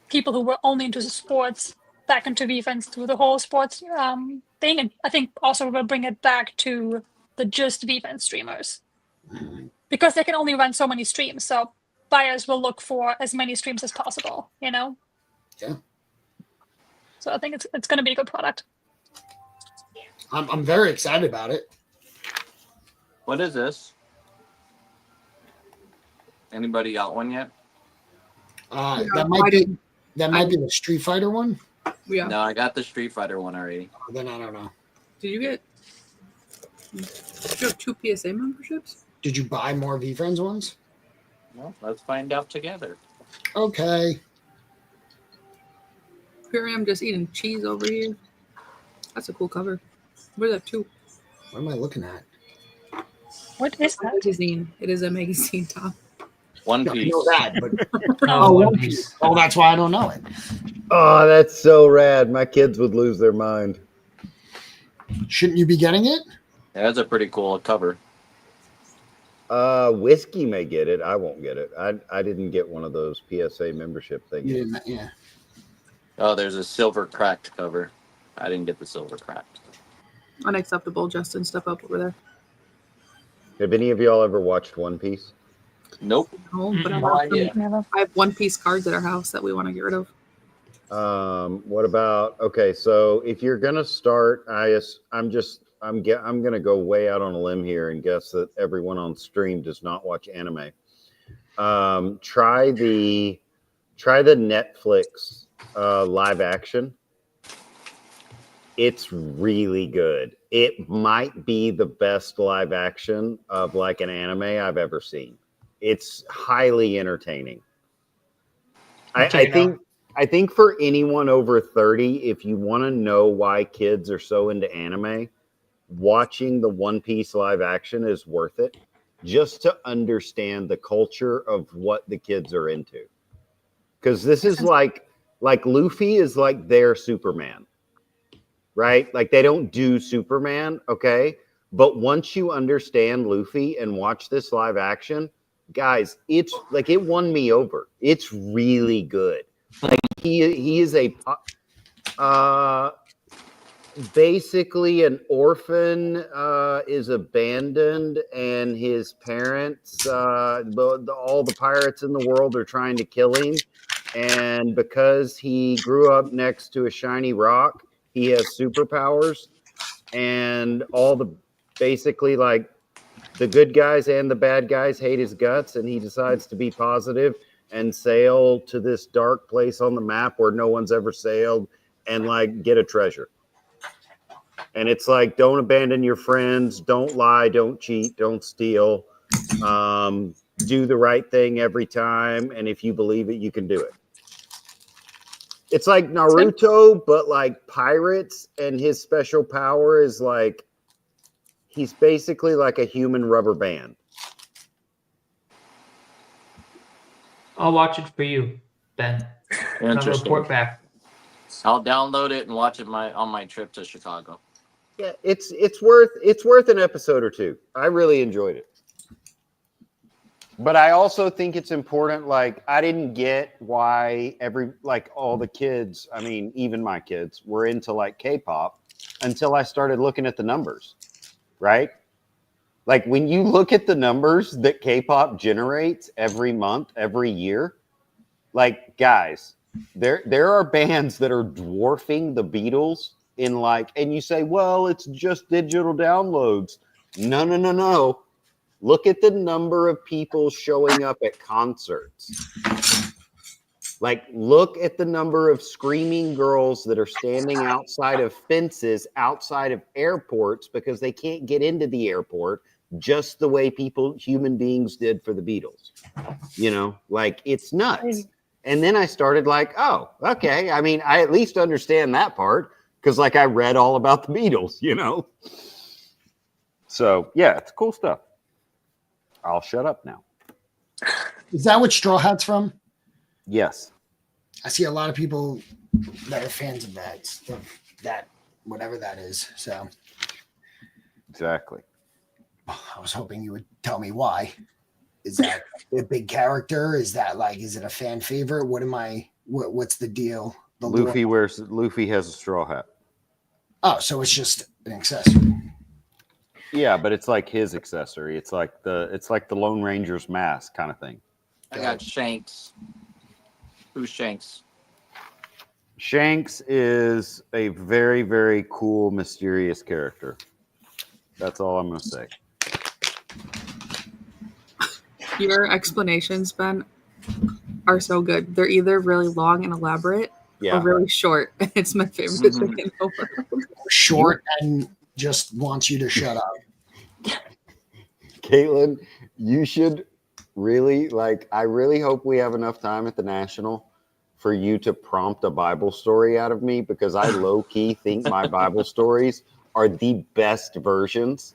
Speaker 3: people who were only into sports back into VeeFriends through the whole sports thing, and I think also we'll bring it back to the just VeeFriends streamers because they can only run so many streams, so buyers will look for as many streams as possible. Yeah. So I think it's going to be a good product.
Speaker 4: I'm very excited about it.
Speaker 8: What is this? Anybody got one yet?
Speaker 4: That might be the Street Fighter one.
Speaker 2: Yeah.
Speaker 8: No, I got the Street Fighter one already.
Speaker 4: Then I don't know.
Speaker 2: Did you have 2 PSA memberships?
Speaker 4: Did you buy more VeeFriends ones?
Speaker 8: Well, let's find out together.
Speaker 4: Okay.
Speaker 2: Here I am just eating cheese over here. That's a cool cover. What is that too?
Speaker 4: What am I looking at?
Speaker 3: What is
Speaker 2: A
Speaker 3: that?
Speaker 2: magazine. It is a magazine, Tom.
Speaker 8: One
Speaker 4: No, I
Speaker 8: Piece.
Speaker 4: know that, but
Speaker 6: Oh,
Speaker 4: One
Speaker 6: One
Speaker 4: Piece.
Speaker 6: Piece.
Speaker 4: Oh, that's why I don't know it.
Speaker 9: Oh, that's so rad. My kids would lose their mind.
Speaker 4: Shouldn't you be getting it?
Speaker 8: Yeah, that's a pretty cool cover.
Speaker 9: Whiskey may get it. I won't get it. I didn't get one of those PSA membership things.
Speaker 4: You didn't, yeah.
Speaker 8: Oh, there's a silver cracked cover. I didn't get the silver cracked.
Speaker 2: Unacceptable, Justin. Step up over there.
Speaker 9: Have any of y'all ever watched One Piece?
Speaker 8: Nope.
Speaker 2: No, but
Speaker 8: No idea.
Speaker 3: Never.
Speaker 2: I have One Piece cards at our house that we want to get rid of.
Speaker 9: What about, okay, so if you're gonna start, I'm gonna go way out on a limb here and guess that everyone on stream does not watch anime. Try the Netflix live action. It's really good. It might be the best live action of like an anime I've ever seen. It's highly entertaining. I think for anyone over 30, if you want to know why kids are so into anime, watching the One Piece live action is worth it, just to understand the culture of what the kids are into. Because this is like Luffy is like their Superman, right? Like they don't do Superman, okay? But once you understand Luffy and watch this live action, guys, it's like it won me over. It's really good. Like he is a basically an orphan, is abandoned, and his parents, all the pirates in the world are trying to kill him. And because he grew up next to a shiny rock, he has superpowers, and basically like the good guys and the bad guys hate his guts, and he decides to be positive and sail to this dark place on the map where no one's ever sailed and like get a treasure. And it's like, don't abandon your friends, don't lie, don't cheat, don't steal, do the right thing every time, and if you believe it, you can do it. It's like Naruto, but like pirates, and his special power is like he's basically like a human rubber band.
Speaker 6: I'll watch it for you, Ben. And I'll
Speaker 8: Interesting.
Speaker 6: report back.
Speaker 8: I'll download it and watch it on my trip to Chicago.
Speaker 9: Yeah, it's worth an episode or two. I really enjoyed it. But I also think it's important, like I didn't get why all the kids, I mean, even my kids were into like K-pop until I started looking at the numbers, right? Like when you look at the numbers that K-pop generates every month, every year, like guys, there are bands that are dwarfing the Beatles in like, and you say, well, it's just digital downloads. No. Look at the number of people showing up at concerts. Like, look at the number of screaming girls that are standing outside of fences, outside of airports, because they can't get into the airport, just the way human beings did for the Beatles. You know, like, it's nuts. And then I started like, oh, okay. I mean, I at least understand that part, because, like, I read all about the Beatles, you know? So, yeah, it's cool stuff. I'll shut up now.
Speaker 4: Is that what Straw Hat's from?
Speaker 9: Yes.
Speaker 4: I see a lot of people that are fans of that whatever that is. So
Speaker 9: exactly.
Speaker 4: I was hoping you would tell me why. Is that a big character? Is that like, is it a fan favorite? What's the deal?
Speaker 9: Luffy has a straw hat.
Speaker 4: Oh, so it's just an accessory.
Speaker 9: Yeah, but it's like his accessory. It's like the Lone Ranger's mask kind of thing.
Speaker 8: I got Shanks. Who's Shanks?
Speaker 9: Shanks is a very, very cool, mysterious character. That's all I'm going to say.
Speaker 2: Your explanations, Ben, are so good. They're either really long and elaborate or really short. It's my favorite thing in the world.
Speaker 4: Short and just wants you to shut up.
Speaker 9: Caitlin, you should really, like, I really hope we have enough time at the National for you to prompt a Bible story out of me, because I low-key think my Bible stories are the best versions.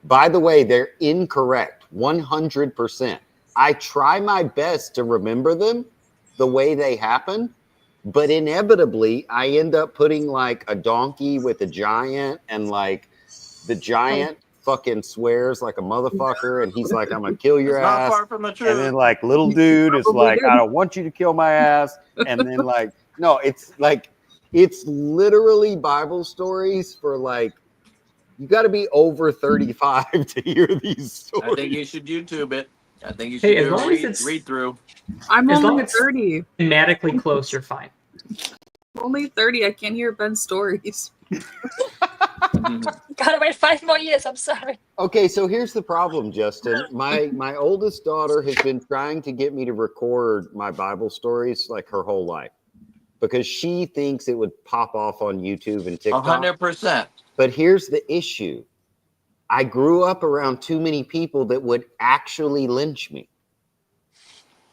Speaker 9: By the way, they're incorrect, 100%. I try my best to remember them the way they happen, but inevitably I end up putting like a donkey with a giant, and like the giant fucking swears like a motherfucker, and he's like, I'm gonna kill your
Speaker 8: It's not
Speaker 9: ass.
Speaker 8: far from the truth.
Speaker 9: And then like little dude is like, I don't want you to kill my ass. And then like, no, it's like, it's literally Bible stories for like, you got to be over 35 to hear these stories.
Speaker 8: I think you should YouTube it. I think you should
Speaker 6: Hey, as
Speaker 8: do
Speaker 6: long
Speaker 8: a
Speaker 6: as it's
Speaker 8: read through.
Speaker 2: I'm
Speaker 6: As long
Speaker 2: only
Speaker 6: as it's-
Speaker 2: 30.
Speaker 6: thematically close, you're fine.
Speaker 2: I'm only 30. I can't hear Ben's stories.
Speaker 3: Gotta wait 5 more years. I'm sorry.
Speaker 9: Okay, so here's the problem, Justin. My oldest daughter has been trying to get me to record my Bible stories like her whole life, because she thinks it would pop off on YouTube and TikTok.
Speaker 8: 100%.
Speaker 9: But here's the issue. I grew up around too many people that would actually lynch me.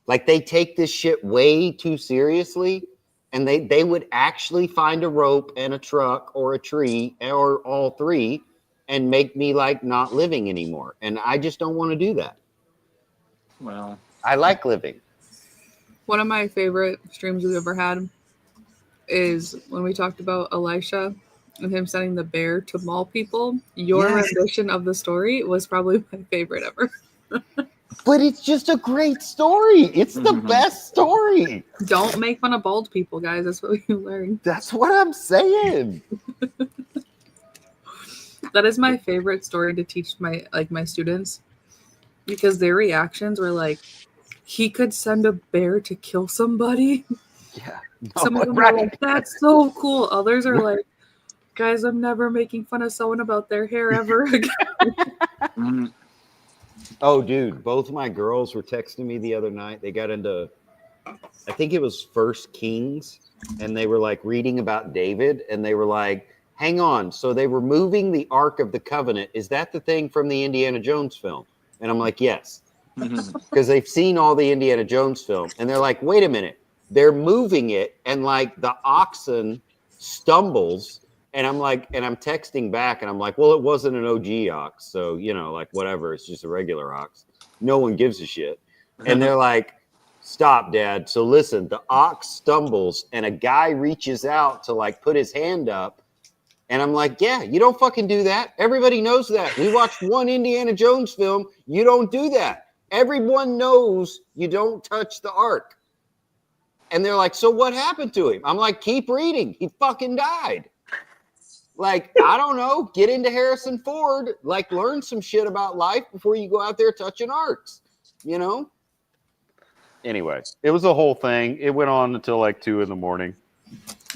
Speaker 9: Like, they take this shit way too seriously, and they would actually find a rope and a truck or a tree or all three and make me like not living anymore. And I just don't want to do that.
Speaker 8: Well,
Speaker 9: I like living.
Speaker 2: One of my favorite streams we've ever had is when we talked about Elisha and him sending the bear to maul people. Your
Speaker 9: Yes.
Speaker 2: rendition of the story was probably my favorite ever.
Speaker 9: But it's just a great story. It's the best story.
Speaker 2: Don't make fun of bald people, guys. That's what we learned.
Speaker 9: That's what I'm saying.
Speaker 2: That is my favorite story to teach my students, because their reactions were like, he could send a bear to kill somebody.
Speaker 9: Yeah.
Speaker 2: Some of them are like, that's so cool. Others are like, guys, I'm never making fun of someone about their hair ever again.
Speaker 9: Oh, dude, both my girls were texting me the other night. They got into, I think it was First Kings, and they were like reading about David, and they were like, hang on. So they were moving the Ark of the Covenant. Is that the thing from the Indiana Jones film? And I'm like, yes. Because they've seen all the Indiana Jones film. And they're like, wait a minute. They're moving it, and like the oxen stumbles. And I'm like, and I'm texting back, and I'm like, well, it wasn't an OG ox. So, you know, like whatever. It's just a regular ox. No one gives a shit. And they're like, stop, Dad. So listen, the ox stumbles, and a guy reaches out to like put his hand up. And I'm like, yeah, you don't fucking do that. Everybody knows that. We watched one Indiana Jones film. You don't do that. Everyone knows you don't touch the ark. And they're like, so what happened to him? I'm like, keep reading. He fucking died. Like, I don't know. Get into Harrison Ford. Like, learn some shit about life before you go out there touching arks. You know? Anyway, it was a whole thing. It went on until like 2 a.m.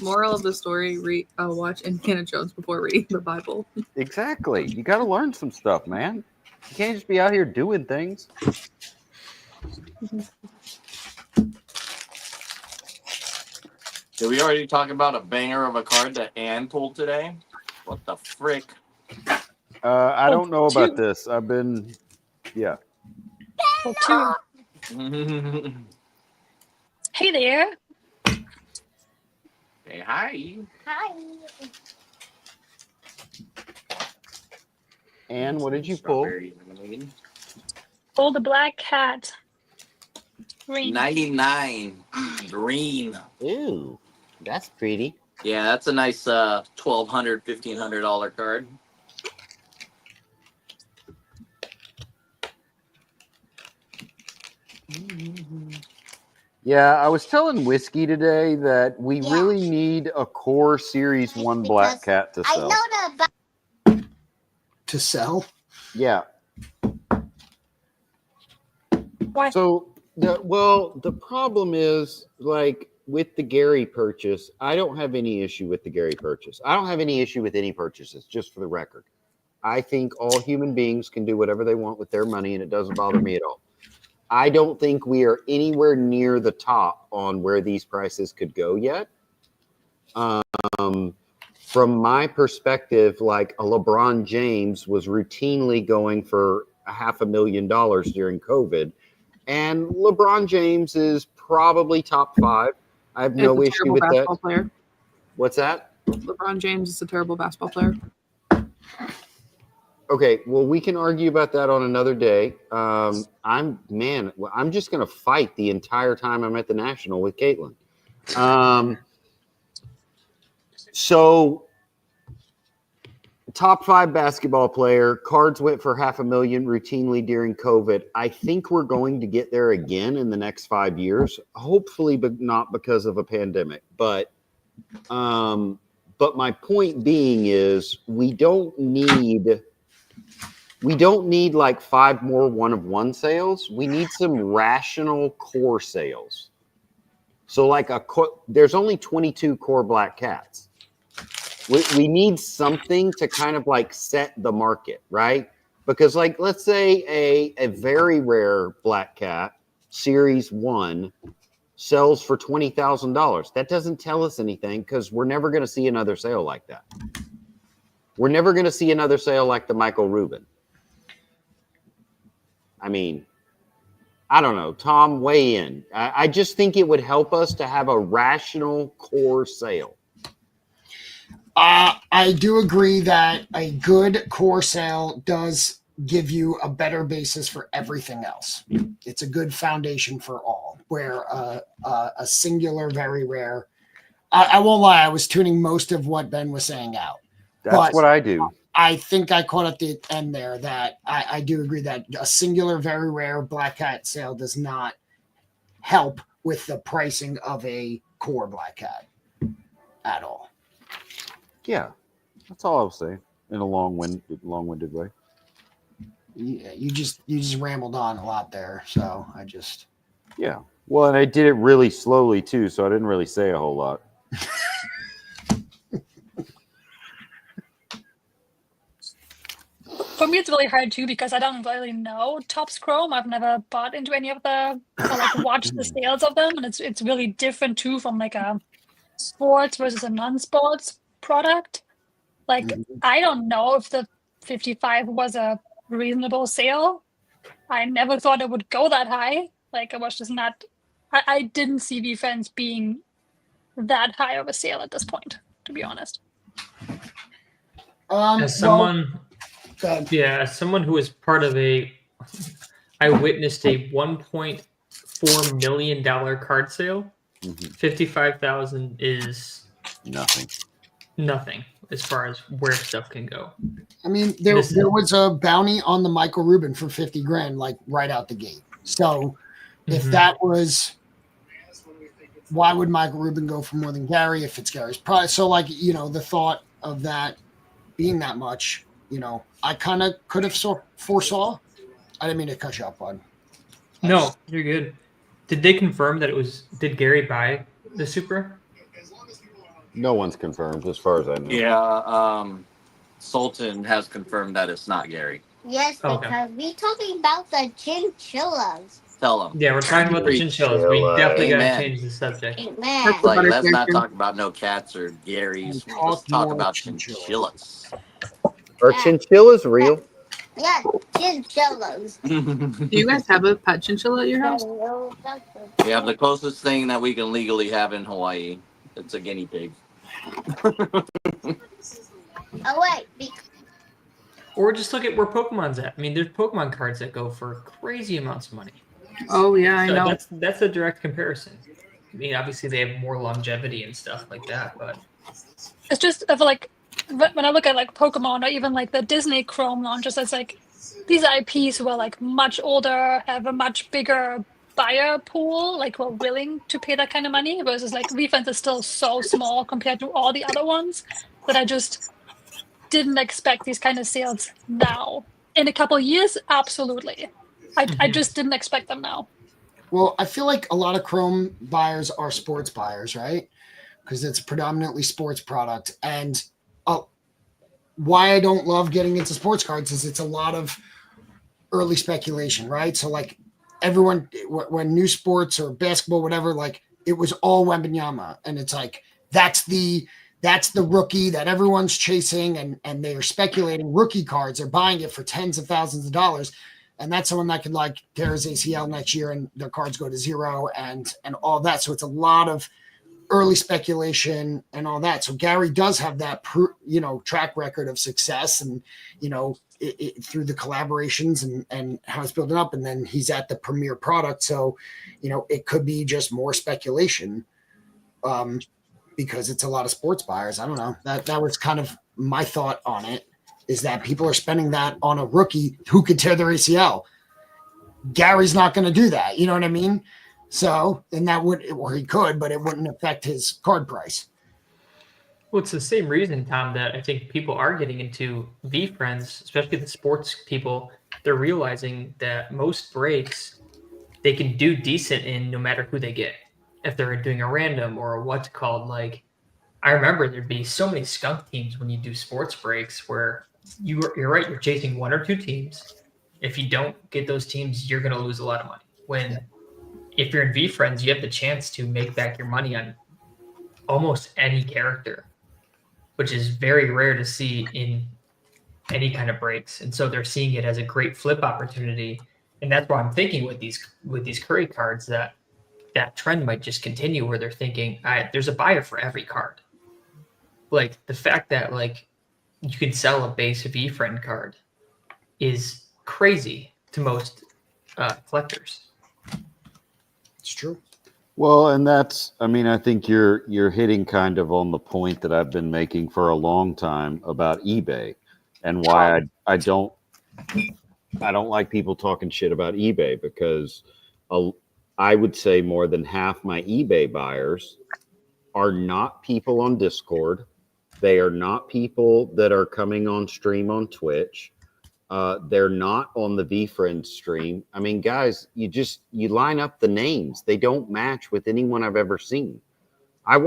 Speaker 2: Moral of the story, watch Indiana Jones before reading the Bible.
Speaker 9: Exactly. You got to learn some stuff, man. You can't just be out here doing things.
Speaker 8: Did we already talk about a banger of a card that Ann pulled today? What the frick?
Speaker 9: I don't know about this. I've been, yeah.
Speaker 3: Oh, two. Hey there.
Speaker 8: Hey, hi.
Speaker 3: Hi.
Speaker 9: Ann, what did you pull?
Speaker 8: Strawberry lemonade.
Speaker 3: Pull the black cat. Green.
Speaker 8: 99 green.
Speaker 9: Ew, that's pretty.
Speaker 8: Yeah, that's a nice $1,200, $1,500 card.
Speaker 9: Yeah, I was telling Whiskey today that we really need a core Series 1 Black Cat to sell.
Speaker 4: To sell?
Speaker 9: Yeah.
Speaker 3: Why?
Speaker 9: So, the problem is, like, with the Gary purchase, I don't have any issue with the Gary purchase. I don't have any issue with any purchases, just for the record. I think all human beings can do whatever they want with their money, and it doesn't bother me at all. I don't think we are anywhere near the top on where these prices could go yet. From my perspective, like a LeBron James was routinely going for $500,000 during COVID. And LeBron James is probably top 5. I have
Speaker 2: It's
Speaker 9: no
Speaker 2: a
Speaker 9: issue
Speaker 2: terrible
Speaker 9: with that.
Speaker 2: basketball player.
Speaker 9: What's that?
Speaker 2: LeBron James is a terrible basketball player.
Speaker 9: Okay, well, we can argue about that on another day. I'm just going to fight the entire time I'm at the National with Caitlin. So, top 5 basketball player. Cards went for $500,000 routinely during COVID. I think we're going to get there again in the next 5 years. Hopefully, but not because of a pandemic. But my point being is we don't need like 5 more one-of-one sales. We need some rational core sales. So like there's only 22 core black cats. We need something to kind of like set the market, right? Because like, let's say a very rare black cat, series 1, sells for $20,000. That doesn't tell us anything because we're never going to see another sale like that. We're never going to see another sale like the Michael Rubin. I mean, I don't know. Tom, weigh in. I just think it would help us to have a rational core sale.
Speaker 4: I do agree that a good core sale does give you a better basis for everything else. It's a good foundation for all, where a singular, very rare. I won't lie, I was tuning most of what Ben was saying out.
Speaker 9: That's what I do.
Speaker 4: I think I caught at the end there that I do agree that a singular, very rare black cat sale does not help with the pricing of a core black cat at all.
Speaker 9: Yeah, that's all I'll say in a long-winded way.
Speaker 4: Yeah, you just rambled on a lot there, so I just.
Speaker 9: Yeah, well, and I did it really slowly too, so I didn't really say a whole lot.
Speaker 3: For me, it's really hard too because I don't really know Topps Chrome. I've never bought into any of the or like watched the sales of them, and it's really different too from like a sports versus a non-sports product. Like I don't know if the 55 was a reasonable sale. I never thought it would go that high. Like it was just not. I didn't see VeeFriends being that high of a sale at this point, to be honest.
Speaker 6: As someone who was part of I witnessed a $1.4 million card sale. 55,000 is nothing as far as where stuff can go.
Speaker 4: I mean, there was a bounty on the Michael Rubin for $50,000, like right out the gate. So if that was, why would Michael Rubin go for more than Gary if it's Gary's price? So like, the thought of that being that much, I kind of could have foresaw. I didn't mean to cut you up, bud.
Speaker 6: No, you're good. Did they confirm that did Gary buy the Supra?
Speaker 9: No one's confirmed as far as I know.
Speaker 8: Yeah, Sultan has confirmed that it's not Gary.
Speaker 10: Yes, because we're talking about the chinchillas.
Speaker 8: Tell him.
Speaker 6: Yeah, we're talking about the chinchillas. We definitely got to change the subject.
Speaker 10: Amen.
Speaker 8: Like, let's not talk about no cats or Garys. Let's talk about chinchillas.
Speaker 9: Are chinchillas real?
Speaker 10: Yeah, chinchillas.
Speaker 2: Do you guys have a pet chinchilla at your house?
Speaker 8: We have the closest thing that we can legally have in Hawaii. It's a guinea pig.
Speaker 10: Oh, wait.
Speaker 6: Or just look at where Pokemon's at. I mean, there's Pokemon cards that go for crazy amounts of money.
Speaker 2: Oh, yeah, I know.
Speaker 6: That's a direct comparison. I mean, obviously, they have more longevity and stuff like that, but...
Speaker 3: It's just, I feel like, when I look at like Pokemon or even like the Disney Chrome launches, it's like these IPs who are like much older, have a much bigger buyer pool, like who are willing to pay that kind of money, versus like VeeFriends is still so small compared to all the other ones that I just didn't expect these kind of sales now. In a couple of years, absolutely. I just didn't expect them now.
Speaker 4: Well, I feel like a lot of Chrome buyers are sports buyers, right? Because it's predominantly sports product. And why I don't love getting into sports cards is it's a lot of early speculation, right? So like everyone, when new sports or basketball, whatever, like it was all Wembanyama. And it's like, that's the rookie that everyone's chasing and they're speculating rookie cards. They're buying it for tens of thousands of dollars. And that's someone that could like tear his ACL next year and their cards go to 0 and all that. So it's a lot of early speculation and all that. So Gary does have that, track record of success and, through the collaborations and how it's building up. And then he's at the premier product. So, it could be just more speculation because it's a lot of sports buyers. I don't know. That was kind of my thought on it, is that people are spending that on a rookie who could tear their ACL. Gary's not going to do that. You know what I mean? So, and that would, or he could, but it wouldn't affect his card price.
Speaker 6: Well, it's the same reason, Tom, that I think people are getting into VeeFriends, especially the sports people. They're realizing that most breaks they can do decent in no matter who they get. If they're doing a random or what's called, like, I remember there'd be so many skunk teams when you do sports breaks where you're right, you're chasing 1 or 2 teams. If you don't get those teams, you're going to lose a lot of money. If you're in VeeFriends, you have the chance to make back your money on almost any character, which is very rare to see in any kind of breaks. And so they're seeing it as a great flip opportunity. And that's why I'm thinking with these Curry cards that trend might just continue, where they're thinking, there's a buyer for every card. Like the fact that like you can sell a base VeeFriend card is crazy to most collectors.
Speaker 4: It's true.
Speaker 9: Well, and I think you're hitting kind of on the point that I've been making for a long time about eBay and why I don't like people talking shit about eBay, because I would say more than half my eBay buyers are not people on Discord. They are not people that are coming on stream on Twitch. They're not on the VeeFriends stream. I mean, guys, you line up the names. They don't match with anyone I've ever seen. I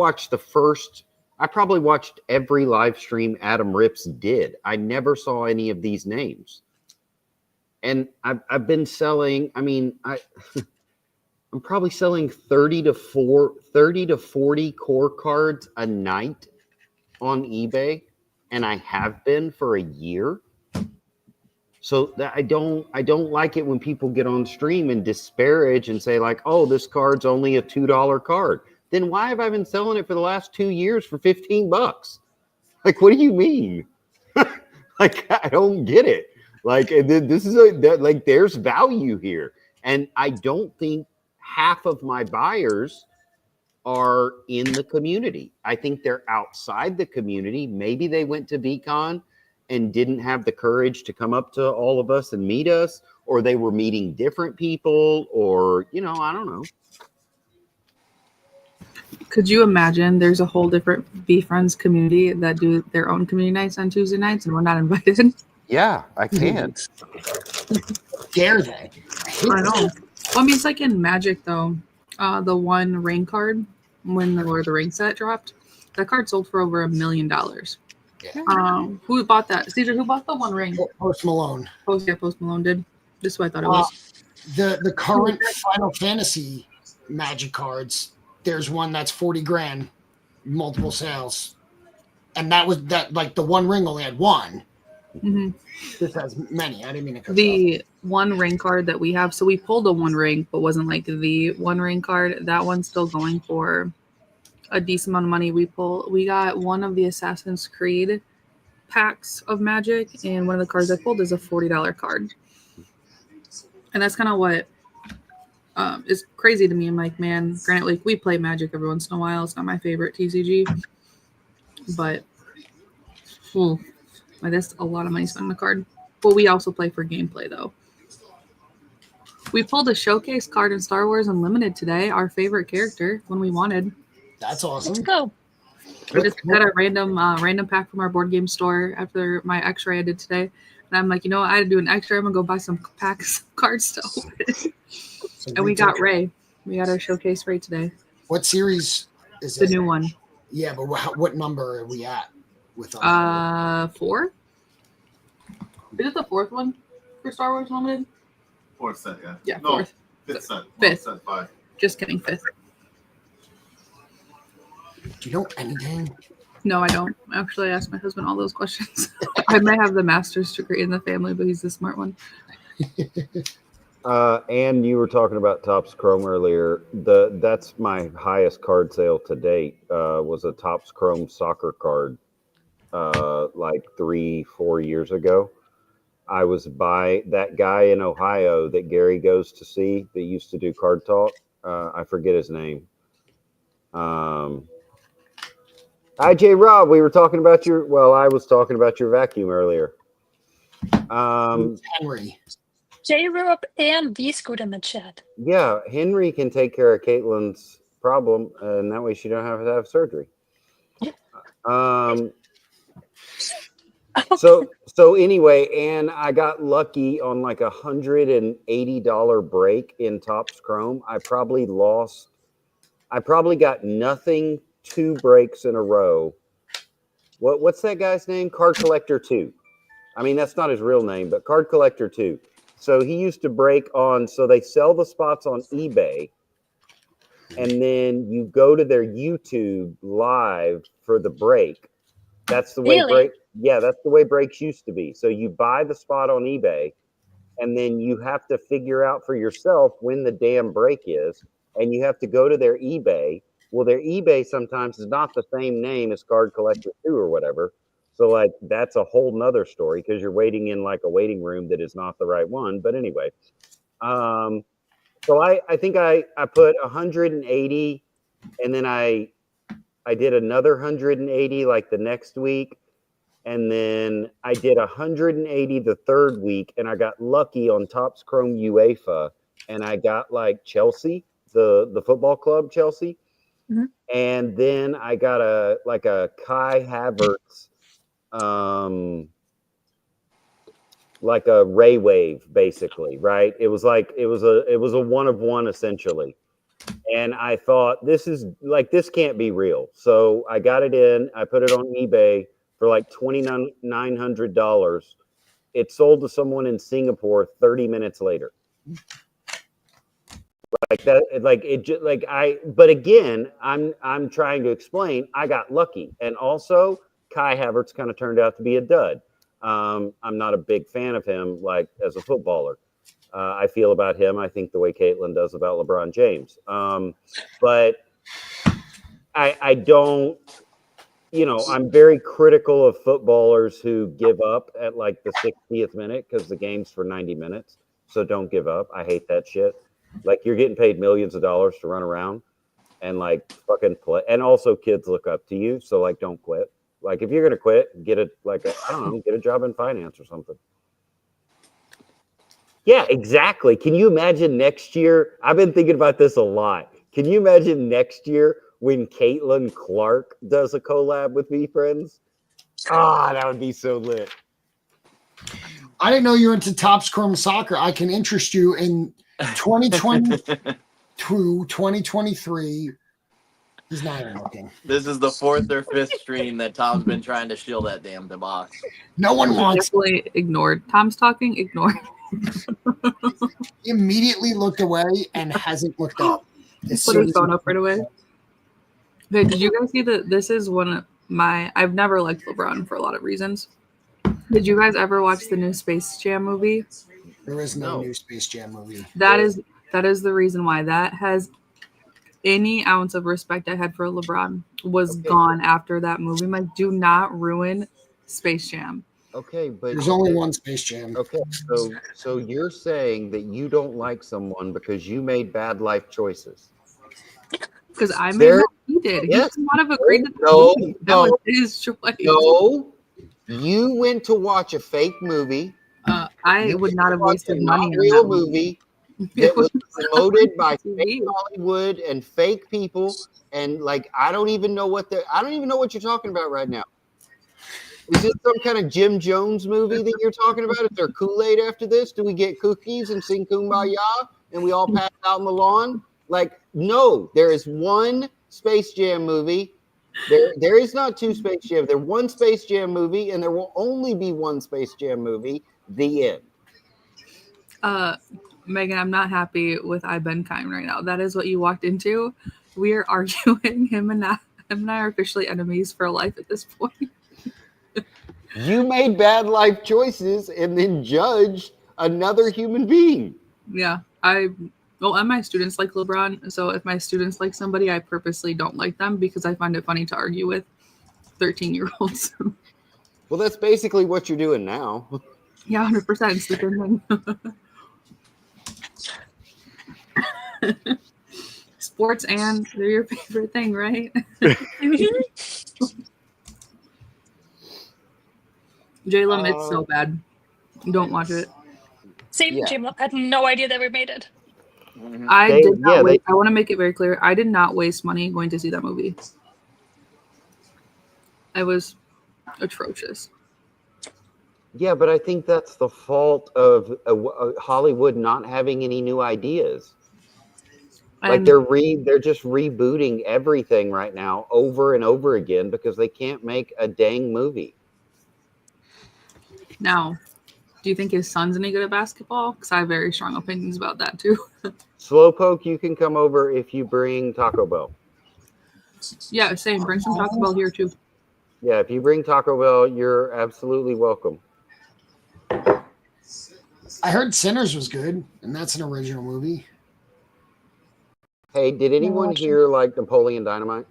Speaker 9: probably watched every live stream Adam Rips did. I never saw any of these names. And I've been selling, I'm probably selling 30 to 40 core cards a night on eBay, and I have been for a year. So that I don't like it when people get on stream and disparage and say like, oh, this card's only a $2 card. Then why have I been selling it for the last 2 years for $15? Like, what do you mean? Like, I don't get it. Like, this is like, there's value here. And I don't think half of my buyers are in the community. I think they're outside the community. Maybe they went to VCon and didn't have the courage to come up to all of us and meet us, or they were meeting different people, or, I don't know.
Speaker 2: Could you imagine there's a whole different VeeFriends community that do their own community nights on Tuesday nights and we're not invited?
Speaker 9: Yeah, I can.
Speaker 4: Dare they?
Speaker 2: I know. Well, I mean, it's like in Magic, though. The one ring card, when the Lord of the Rings set dropped, that card sold for over $1 million.
Speaker 4: Yeah.
Speaker 2: Who bought that? Caesar, who bought the one ring?
Speaker 4: Post Malone.
Speaker 2: Post Malone did. This is what I thought it was.
Speaker 4: The current Final Fantasy Magic cards, there's one that's 40 grand, multiple sales. And that was like the one ring only had one.
Speaker 2: Mm-hmm.
Speaker 4: This has many. I didn't mean to cut
Speaker 2: the one ring card that we have. So we pulled a one ring, but wasn't like the one ring card. That one's still going for a decent amount of money. We got one of the Assassin's Creed packs of Magic, and one of the cards I pulled is a $40 card. And that's kind of what is crazy to me. I'm like, man, granted, like we play Magic every once in a while. It's not my favorite TCG, but like that's a lot of money spent on a card. But we also play for gameplay, though. We pulled a showcase card in Star Wars Unlimited today, our favorite character, when we wanted.
Speaker 4: That's awesome.
Speaker 3: Let's go.
Speaker 2: We just got a random pack from our board game store after my X-ray I did today. And I'm like, I had to do an X-ray. I'm going to go buy some packs of cards to open. And we got Ray. We got our showcase Ray today.
Speaker 4: What series is
Speaker 2: the
Speaker 4: it?
Speaker 2: new one?
Speaker 4: Yeah, but what number are we at with
Speaker 2: 4? Is it the 4th one for Star Wars Unlimited?
Speaker 11: 4th set, yeah.
Speaker 2: Yeah,
Speaker 11: no,
Speaker 2: 4th.
Speaker 11: 5th set.
Speaker 2: 5th.
Speaker 11: Set 5.
Speaker 2: Just kidding, 5th.
Speaker 4: Do you know anything?
Speaker 2: No, I don't. Actually, I asked my husband all those questions. I might have the master's degree in the family, but he's the smart one.
Speaker 9: And you were talking about Topps Chrome earlier. That's my highest card sale to date. Was a Topps Chrome soccer card, like 3-4 years ago. I was by that guy in Ohio that Gary goes to see that used to do Card Talk. I forget his name. IJ Rob, we were talking about I was talking about your vacuum earlier.
Speaker 4: Henry.
Speaker 3: J Roop and V Scoot in the chat.
Speaker 9: Yeah, Henry can take care of Caitlin's problem, and that way she don't have to have surgery. So anyway, and I got lucky on like $180 break in Topps Chrome. I probably got nothing 2 breaks in a row. What's that guy's name? Card Collector 2. I mean, that's not his real name, but Card Collector 2. So he used to break on, so they sell the spots on eBay, and then you go to their YouTube live for the break. That's the way that's the way breaks used to be. So you buy the spot on eBay, and then you have to figure out for yourself when the damn break is, and you have to go to their eBay. Well, their eBay sometimes is not the same name as Card Collector 2 or whatever. So like that's a whole nother story because you're waiting in like a waiting room that is not the right one. But anyway, so I think I put 180, and then I did another 180 like the next week, and then I did 180 the third week, and I got lucky on Topps Chrome UEFA, and I got like Chelsea, the football club Chelsea, and then I got a Kai Havertz, like a Ray Wave, basically, right? It was a one of one essentially. And I thought this can't be real. So I got it in, I put it on eBay for like $2,900. It sold to someone in Singapore 30 minutes later. But again, I'm trying to explain, I got lucky. And also Kai Havertz kind of turned out to be a dud. I'm not a big fan of him, like as a footballer. I feel about him, I think the way Caitlin does about LeBron James. But I don't, I'm very critical of footballers who give up at like the 60th minute because the game's for 90 minutes. So don't give up. I hate that shit. Like you're getting paid millions of dollars to run around and like fucking play. And also kids look up to you. So like, don't quit. Like if you're going to quit, get a job in finance or something. Yeah, exactly. Can you imagine next year? I've been thinking about this a lot. Can you imagine next year when Caitlin Clark does a collab with VeeFriends? That would be so lit.
Speaker 4: I didn't know you were into Topps Chrome Soccer. I can interest you in 2022, 2023. He's not even looking.
Speaker 8: This is the 4th or 5th stream that Tom's been trying to shill that damn box.
Speaker 4: No one wants.
Speaker 2: Definitely ignored. Tom's talking. Ignored.
Speaker 4: He immediately looked away and hasn't looked up.
Speaker 2: Put his phone up right away. Okay, did you guys see that? This is one of my. I've never liked LeBron for a lot of reasons. Did you guys ever watch the new Space Jam movie?
Speaker 4: There is no new Space Jam movie.
Speaker 2: That is the reason why that has any ounce of respect I had for LeBron was gone after that movie. Like, do not ruin Space Jam.
Speaker 9: Okay, but
Speaker 4: there's only one Space Jam.
Speaker 9: Okay, so you're saying that you don't like someone because you made bad life choices.
Speaker 2: Because I made what he did.
Speaker 9: Yes.
Speaker 2: He could not have agreed to that was his choice.
Speaker 9: No, you went to watch a fake movie.
Speaker 2: I would not have wasted money on
Speaker 9: real
Speaker 2: that
Speaker 9: movie that was promoted by fake Hollywood and fake people, and like I don't even know what you're talking about right now. Is this some kind of Jim Jones movie that you're talking about? Is there Kool-Aid after this? Do we get cookies and sing Kumbaya and we all pass out on the lawn? Like, no, there is one Space Jam movie. There is not two Space Jam. There's one Space Jam movie, and there will only be one Space Jam movie. The end.
Speaker 2: Megan, I'm not happy with I Ben Kime right now. That is what you walked into. We are arguing. Him and I are officially enemies for life at this point.
Speaker 9: You made bad life choices and then judged another human being.
Speaker 2: Yeah, and my students like LeBron. So if my students like somebody, I purposely don't like them because I find it funny to argue with 13-year-olds.
Speaker 9: Well, that's basically what you're doing now.
Speaker 2: Yeah, 100%. It's the good thing. Sports, and they're your favorite thing, right? J-Lim, it's so bad. Don't watch it.
Speaker 3: Same,
Speaker 9: Yeah.
Speaker 3: Jim. I had no idea they remade it.
Speaker 2: I did not wait. I want to make it very clear. I did not waste money going to see that movie. It was atrocious.
Speaker 9: Yeah, but I think that's the fault of Hollywood not having any new ideas. Like they're just rebooting everything right now over and over again because they can't make a dang movie.
Speaker 2: Now, do you think his son's any good at basketball? Because I have very strong opinions about that too.
Speaker 9: Slowpoke, you can come over if you bring Taco Bell.
Speaker 2: Yeah, same. Bring some Taco Bell here too.
Speaker 9: Yeah, if you bring Taco Bell, you're absolutely welcome.
Speaker 4: I heard Sinners was good, and that's an original movie.
Speaker 9: Hey, did anyone hear like Napoleon Dynamite?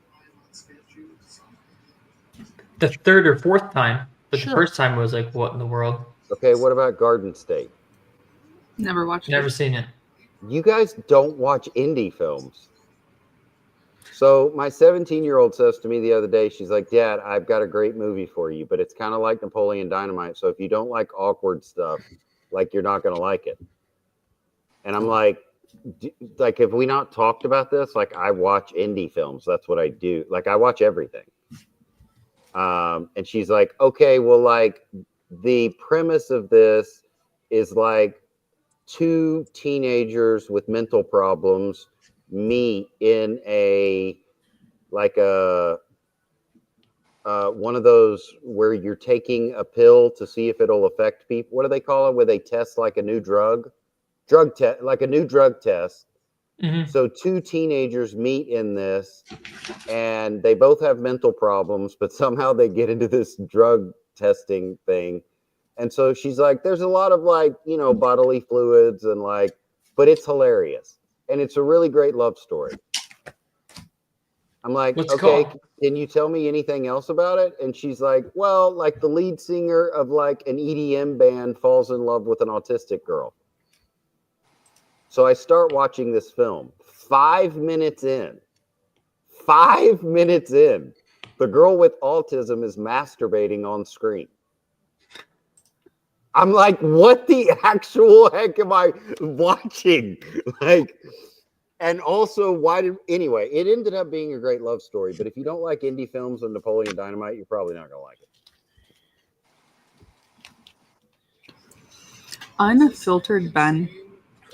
Speaker 6: The third or fourth time, but
Speaker 4: Sure.
Speaker 6: the first time was like, what in the world?
Speaker 9: Okay, what about Garden State?
Speaker 2: Never watched
Speaker 6: Never
Speaker 2: it.
Speaker 6: seen it.
Speaker 9: You guys don't watch indie films. So my 17-year-old says to me the other day, she's like, Dad, I've got a great movie for you, but it's kind of like Napoleon Dynamite. So if you don't like awkward stuff, like you're not going to like it. And I'm like, have we not talked about this? Like I watch indie films. That's what I do. Like I watch everything. And she's like, okay, well, like the premise of this is like two teenagers with mental problems meet in a one of those where you're taking a pill to see if it'll affect people. What do they call it? Where they test like a new drug test, like a new drug test.
Speaker 6: Mm-hmm.
Speaker 9: So two teenagers meet in this and they both have mental problems, but somehow they get into this drug testing thing. And so she's like, there's a lot of like, bodily fluids and like, but it's hilarious. And it's a really great love story. I'm like,
Speaker 6: What's it
Speaker 9: okay,
Speaker 6: called?
Speaker 9: can you tell me anything else about it? And she's like, well, like the lead singer of like an EDM band falls in love with an autistic girl. So I start watching this film. 5 minutes in, the girl with autism is masturbating on screen. I'm like, what the actual heck am I watching? Like, and also, anyway, it ended up being a great love story. But if you don't like indie films and Napoleon Dynamite, you're probably not going to like it.
Speaker 2: Unfiltered Ben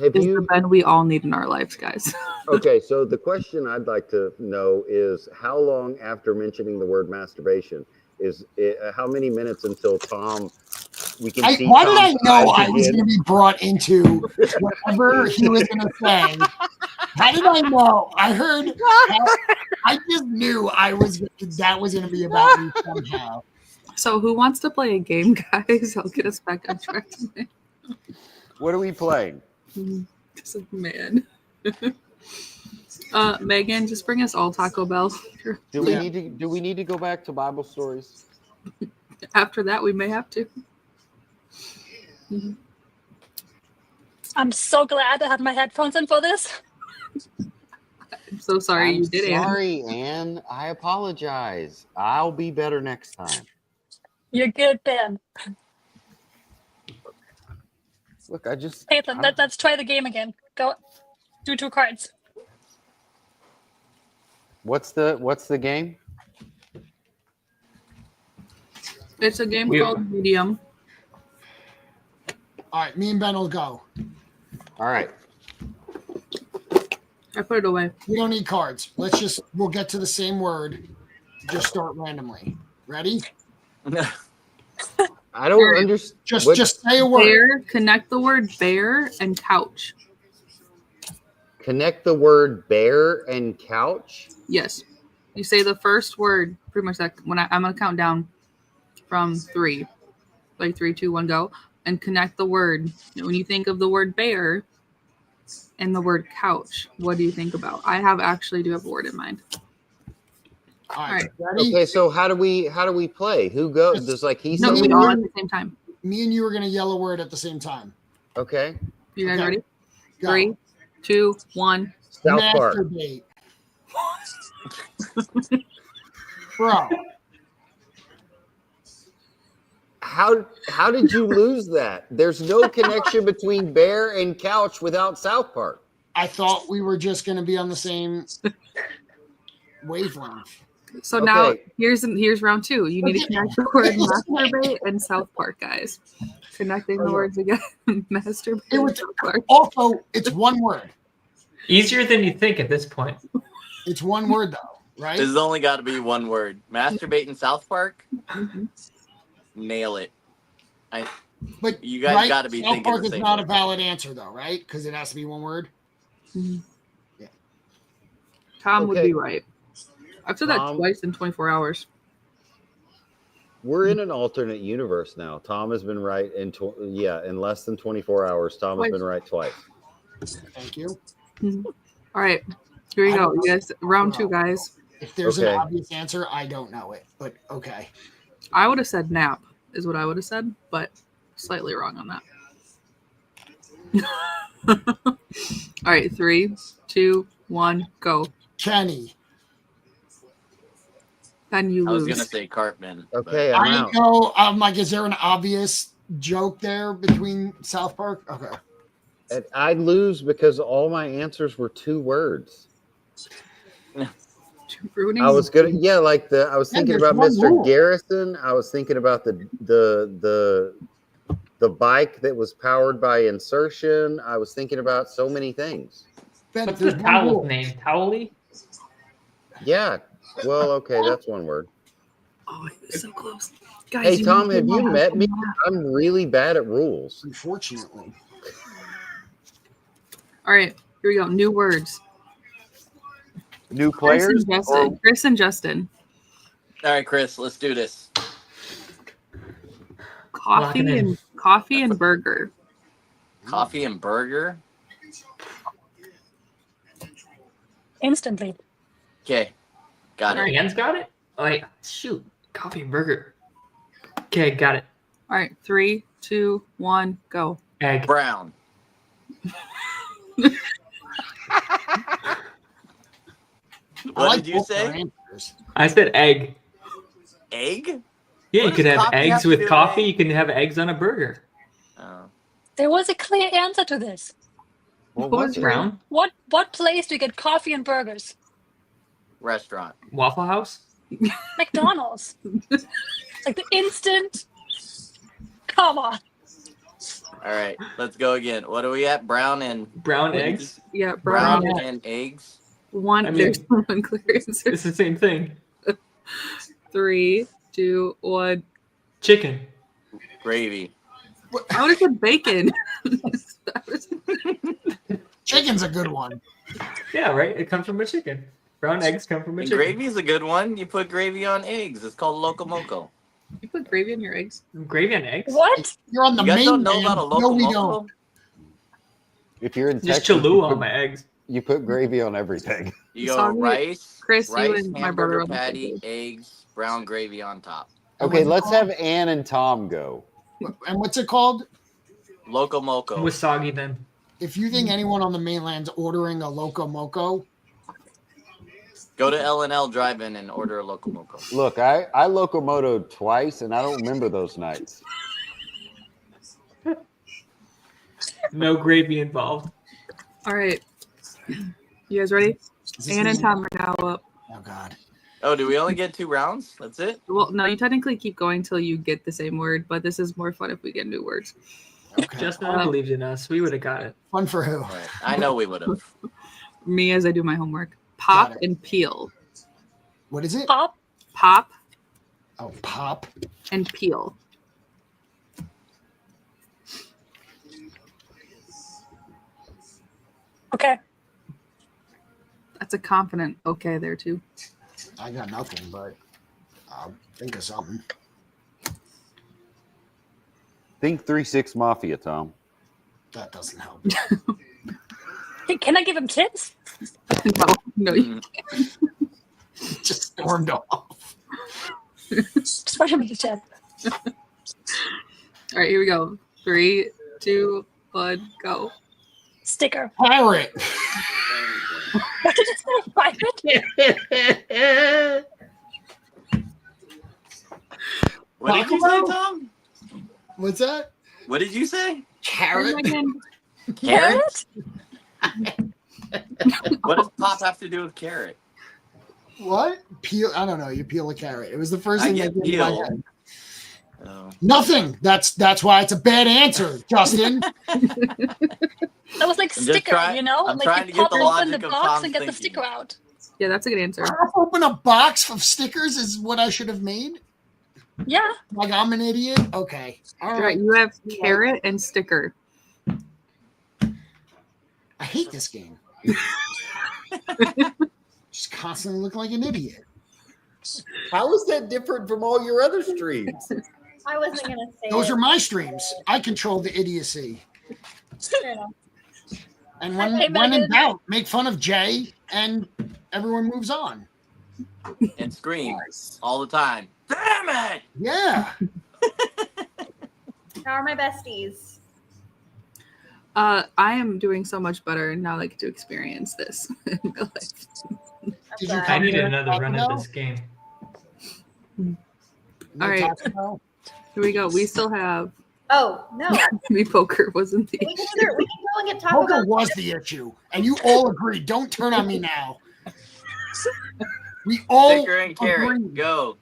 Speaker 2: is the Ben we all need in our lives, guys.
Speaker 9: Okay, so the question I'd like to know is how long after mentioning the word masturbation is it, how many minutes until Tom we can see?
Speaker 4: Why did I know I was going to be brought into whatever he was going to say? How did I know? I heard. I just knew that was going to be about me somehow.
Speaker 2: So who wants to play a game, guys? I'll get us back on track tonight.
Speaker 9: What are we playing?
Speaker 2: Man. Megan, just bring us all Taco Bell.
Speaker 9: Do we need to go back to Bible stories?
Speaker 2: After that, we may have to.
Speaker 3: I'm so glad I had my headphones in for this.
Speaker 2: I'm so sorry you did, Anne.
Speaker 9: Sorry, Anne. I apologize. I'll be better next time.
Speaker 3: You're good, Ben.
Speaker 9: Look,
Speaker 3: Caitlin, let's try the game again. Go. Do 2 cards.
Speaker 9: What's the game?
Speaker 2: It's a game called Medium.
Speaker 4: All right, me and Ben will go.
Speaker 9: All right.
Speaker 2: I put it away.
Speaker 4: We don't need cards. We'll get to the same word. Just start randomly. Ready?
Speaker 9: I don't understand.
Speaker 4: Just say a word.
Speaker 2: Bear, connect the word bear and couch.
Speaker 9: Connect the word bear and couch?
Speaker 2: Yes. You say the first word, pretty much that when I'm going to count down from 3. Like 3, 2, 1, go. and connect the word. When you think of the word bear and the word couch, what do you think about? I do have a word in mind.
Speaker 4: All
Speaker 2: All
Speaker 4: right.
Speaker 2: right.
Speaker 4: Ready?
Speaker 9: Okay, so how do we play? Who goes? Does like he
Speaker 2: No,
Speaker 9: say
Speaker 2: we
Speaker 9: the
Speaker 2: all
Speaker 9: word?
Speaker 2: at the same time.
Speaker 4: Me and you are going to yell a word at the same time.
Speaker 9: Okay.
Speaker 2: You guys
Speaker 4: Okay.
Speaker 2: ready?
Speaker 4: Go.
Speaker 2: 3, 2, 1.
Speaker 9: South Park.
Speaker 4: Masturbate. Bro.
Speaker 9: How did you lose that? There's no connection between bear and couch without South Park.
Speaker 4: I thought we were just going to be on the same wavelength.
Speaker 2: So now
Speaker 9: Okay.
Speaker 2: here's round 2. You need to connect the word masturbate and South Park, guys. Connecting the words again. Masturbate and South Park.
Speaker 4: Also, it's one word.
Speaker 6: Easier than you think at this point.
Speaker 4: It's one word though, right?
Speaker 8: This has only got to be one word. Masturbate in South Park. Nail it.
Speaker 4: But
Speaker 8: You guys got to be
Speaker 4: South
Speaker 8: thinking
Speaker 4: Park
Speaker 8: the
Speaker 4: is
Speaker 8: same
Speaker 4: not
Speaker 8: way.
Speaker 4: a valid answer though, right? Because it has to be one word.
Speaker 2: Tom would
Speaker 9: Okay.
Speaker 2: be right. I've said that
Speaker 9: Tom-
Speaker 2: twice in 24 hours.
Speaker 9: We're in an alternate universe now. Tom has been right in less than 24 hours. Tom has been right twice.
Speaker 4: Thank you.
Speaker 2: All right. Here we
Speaker 4: I
Speaker 2: go.
Speaker 4: don't
Speaker 2: You guys, round 2, guys.
Speaker 4: If there's
Speaker 9: Okay.
Speaker 4: an obvious answer, I don't know it. But okay.
Speaker 2: I would have said nap is what I would have said, but slightly wrong on that. All right, 3, 2, 1, go.
Speaker 4: Kenny.
Speaker 2: Then you
Speaker 8: I was
Speaker 2: lose.
Speaker 8: gonna say Cartman.
Speaker 9: Okay, I'm
Speaker 4: I
Speaker 9: out.
Speaker 4: know. I'm like, is there an obvious joke there between South Park? Okay.
Speaker 9: And I lose because all my answers were 2 words.
Speaker 2: Ruining
Speaker 9: I was gonna, I was thinking
Speaker 4: there's
Speaker 9: about
Speaker 4: one
Speaker 9: Mr.
Speaker 4: rule.
Speaker 9: Garrison. I was thinking about the bike that was powered by insertion. I was thinking about so many things.
Speaker 4: Ben,
Speaker 6: What's
Speaker 4: there's
Speaker 6: the
Speaker 4: one
Speaker 6: towel's
Speaker 4: rule.
Speaker 6: name? Towely?
Speaker 9: Yeah. Well, okay, that's one word.
Speaker 2: Oh, it was so close. Guys,
Speaker 9: Hey,
Speaker 2: you
Speaker 9: Tom,
Speaker 2: need to
Speaker 9: have you
Speaker 2: know
Speaker 9: met me?
Speaker 2: how to-
Speaker 9: I'm really bad at rules.
Speaker 4: Unfortunately.
Speaker 2: All right, here we go. New words.
Speaker 9: New
Speaker 2: Chris
Speaker 9: players?
Speaker 2: and Justin. Chris and Justin.
Speaker 8: All right, Chris, let's do this.
Speaker 6: Lock it in.
Speaker 2: Coffee and burger.
Speaker 8: Coffee and burger.
Speaker 3: Instantly.
Speaker 8: Okay, got it.
Speaker 6: Anne's got it? Oh, wait, shoot. Coffee and burger. Okay, got it.
Speaker 2: All right, 3, 2, 1, go.
Speaker 6: Egg.
Speaker 8: Brown. What did you say?
Speaker 6: I said egg.
Speaker 8: Egg?
Speaker 6: Yeah,
Speaker 8: What
Speaker 6: you could
Speaker 8: does
Speaker 6: have
Speaker 8: coffee
Speaker 6: eggs
Speaker 8: have to
Speaker 6: with
Speaker 8: do with
Speaker 6: coffee.
Speaker 8: egg?
Speaker 6: You can have eggs on a burger.
Speaker 8: Oh.
Speaker 3: There was a clear answer to this.
Speaker 9: What
Speaker 2: was
Speaker 9: was it?
Speaker 6: Brown.
Speaker 3: What place do you get coffee and burgers?
Speaker 8: Restaurant.
Speaker 6: Waffle House.
Speaker 3: McDonald's. Like the instant. Come on.
Speaker 8: All right, let's go again. What are we at? Brown and
Speaker 6: Brown eggs.
Speaker 2: Yeah,
Speaker 8: brown
Speaker 2: brown.
Speaker 8: and eggs.
Speaker 2: One.
Speaker 6: I mean-
Speaker 2: There's one clear answer.
Speaker 6: It's the same thing.
Speaker 2: 3, 2, 1.
Speaker 6: Chicken.
Speaker 8: Gravy.
Speaker 2: I would have said bacon.
Speaker 4: Chicken's a good one.
Speaker 6: Yeah, right. It comes from a chicken. Brown eggs come from a
Speaker 8: And
Speaker 6: chicken.
Speaker 8: gravy is a good one. You put gravy on eggs. It's called loco moco.
Speaker 2: You put gravy on your eggs.
Speaker 6: Gravy and eggs.
Speaker 3: What?
Speaker 4: You're on the
Speaker 8: You guys don't
Speaker 4: mainland.
Speaker 8: know about a
Speaker 4: No,
Speaker 8: loco
Speaker 4: we
Speaker 8: moco?
Speaker 4: don't.
Speaker 9: If you're in
Speaker 6: Just
Speaker 9: Texas,
Speaker 6: Cholula on my eggs.
Speaker 9: you put gravy on everything.
Speaker 8: You go
Speaker 2: Sorry,
Speaker 8: rice,
Speaker 2: Chris, you
Speaker 8: rice,
Speaker 2: and my brother
Speaker 8: hamburger
Speaker 2: on the same
Speaker 8: patty,
Speaker 2: page.
Speaker 8: eggs, brown gravy on top.
Speaker 9: Okay, let's have Ann and Tom go.
Speaker 4: And what's it called?
Speaker 8: Loco moco.
Speaker 6: With soggy then.
Speaker 4: If you think anyone on the mainland's ordering a Loco Moco,
Speaker 8: Go to L&L Drive-In and order a loco moco.
Speaker 9: Look, I locomotoed twice, and I don't remember those nights.
Speaker 6: No gravy involved.
Speaker 2: All right. You guys ready?
Speaker 4: is this
Speaker 2: Ann and
Speaker 4: easy?
Speaker 2: Tom are now up.
Speaker 4: Oh God.
Speaker 8: Oh, do we only get 2 rounds? That's it?
Speaker 2: Well, no, you technically keep going till you get the same word, but this is more fun if we get new words.
Speaker 4: Okay.
Speaker 6: Justin, I believed in us. We would have got it.
Speaker 4: Fun for who?
Speaker 8: All right. I know we would have.
Speaker 2: Me as I do my homework. Pop
Speaker 4: Got it.
Speaker 2: and peel.
Speaker 4: What is it?
Speaker 3: Pop.
Speaker 2: Pop
Speaker 4: Oh, pop.
Speaker 2: and peel.
Speaker 3: Okay.
Speaker 2: That's a confident okay there too.
Speaker 4: I got nothing, but I'll think of something.
Speaker 9: Think 3-6 Mafia, Tom.
Speaker 4: That doesn't help.
Speaker 3: Hey, can I give him tips?
Speaker 2: No, you
Speaker 4: Just stormed off.
Speaker 3: Just want him to tip.
Speaker 2: All right, here we go. 3, 2, 1, go.
Speaker 3: Sticker.
Speaker 4: Pirate.
Speaker 3: What did it say? Pirate?
Speaker 8: What did you say, Tom?
Speaker 4: What's that?
Speaker 8: What did you say?
Speaker 4: Carrot.
Speaker 8: Carrot? What does pop have to do with carrot?
Speaker 4: What? Peel? I don't know. You peel a carrot. It was the first
Speaker 8: I
Speaker 4: thing
Speaker 8: get
Speaker 4: that came to my
Speaker 8: peel.
Speaker 4: head.
Speaker 8: Oh.
Speaker 4: Nothing. That's why it's a bad answer, Justin.
Speaker 3: That was like
Speaker 8: I'm just
Speaker 3: sticker,
Speaker 8: trying-
Speaker 3: you know?
Speaker 8: I'm
Speaker 3: like
Speaker 8: trying
Speaker 3: you
Speaker 8: to get
Speaker 3: pop
Speaker 8: the
Speaker 3: open
Speaker 8: logic
Speaker 3: the
Speaker 8: of
Speaker 3: box
Speaker 8: Tom's
Speaker 3: and get the
Speaker 8: thinking.
Speaker 3: sticker out.
Speaker 2: Yeah, that's a good answer.
Speaker 4: Pop open a box of stickers is what I should have made.
Speaker 3: Yeah.
Speaker 4: Like I'm an idiot. Okay. All
Speaker 2: All right,
Speaker 4: right.
Speaker 2: you have carrot and sticker.
Speaker 4: I hate this game. Just constantly look like an idiot.
Speaker 9: How is that different from all your other streams?
Speaker 11: I wasn't gonna say
Speaker 4: Those
Speaker 11: it.
Speaker 4: are my streams. I control the idiocy.
Speaker 11: Fair enough.
Speaker 4: And
Speaker 3: Hey,
Speaker 4: when in
Speaker 3: Megan.
Speaker 4: doubt, make fun of Jay and everyone moves on.
Speaker 8: And scream all the time. Damn it!
Speaker 4: Yeah.
Speaker 11: How are my besties?
Speaker 2: I am doing so much better now that I get to experience this in my life.
Speaker 4: Did you
Speaker 11: glad.
Speaker 6: I
Speaker 4: come
Speaker 6: need
Speaker 4: here
Speaker 6: another
Speaker 4: Taco
Speaker 6: run
Speaker 4: Bell?
Speaker 6: at this game.
Speaker 4: No
Speaker 2: All right.
Speaker 4: Taco Bell?
Speaker 2: Here we go. We still have
Speaker 11: Oh no,
Speaker 2: me poker wasn't the
Speaker 11: we can go and get Taco
Speaker 4: Poker
Speaker 11: Bell.
Speaker 4: was the issue, and you all agree. Don't turn on me now. We all
Speaker 8: Sticker and carrot.
Speaker 4: agree.
Speaker 8: Go.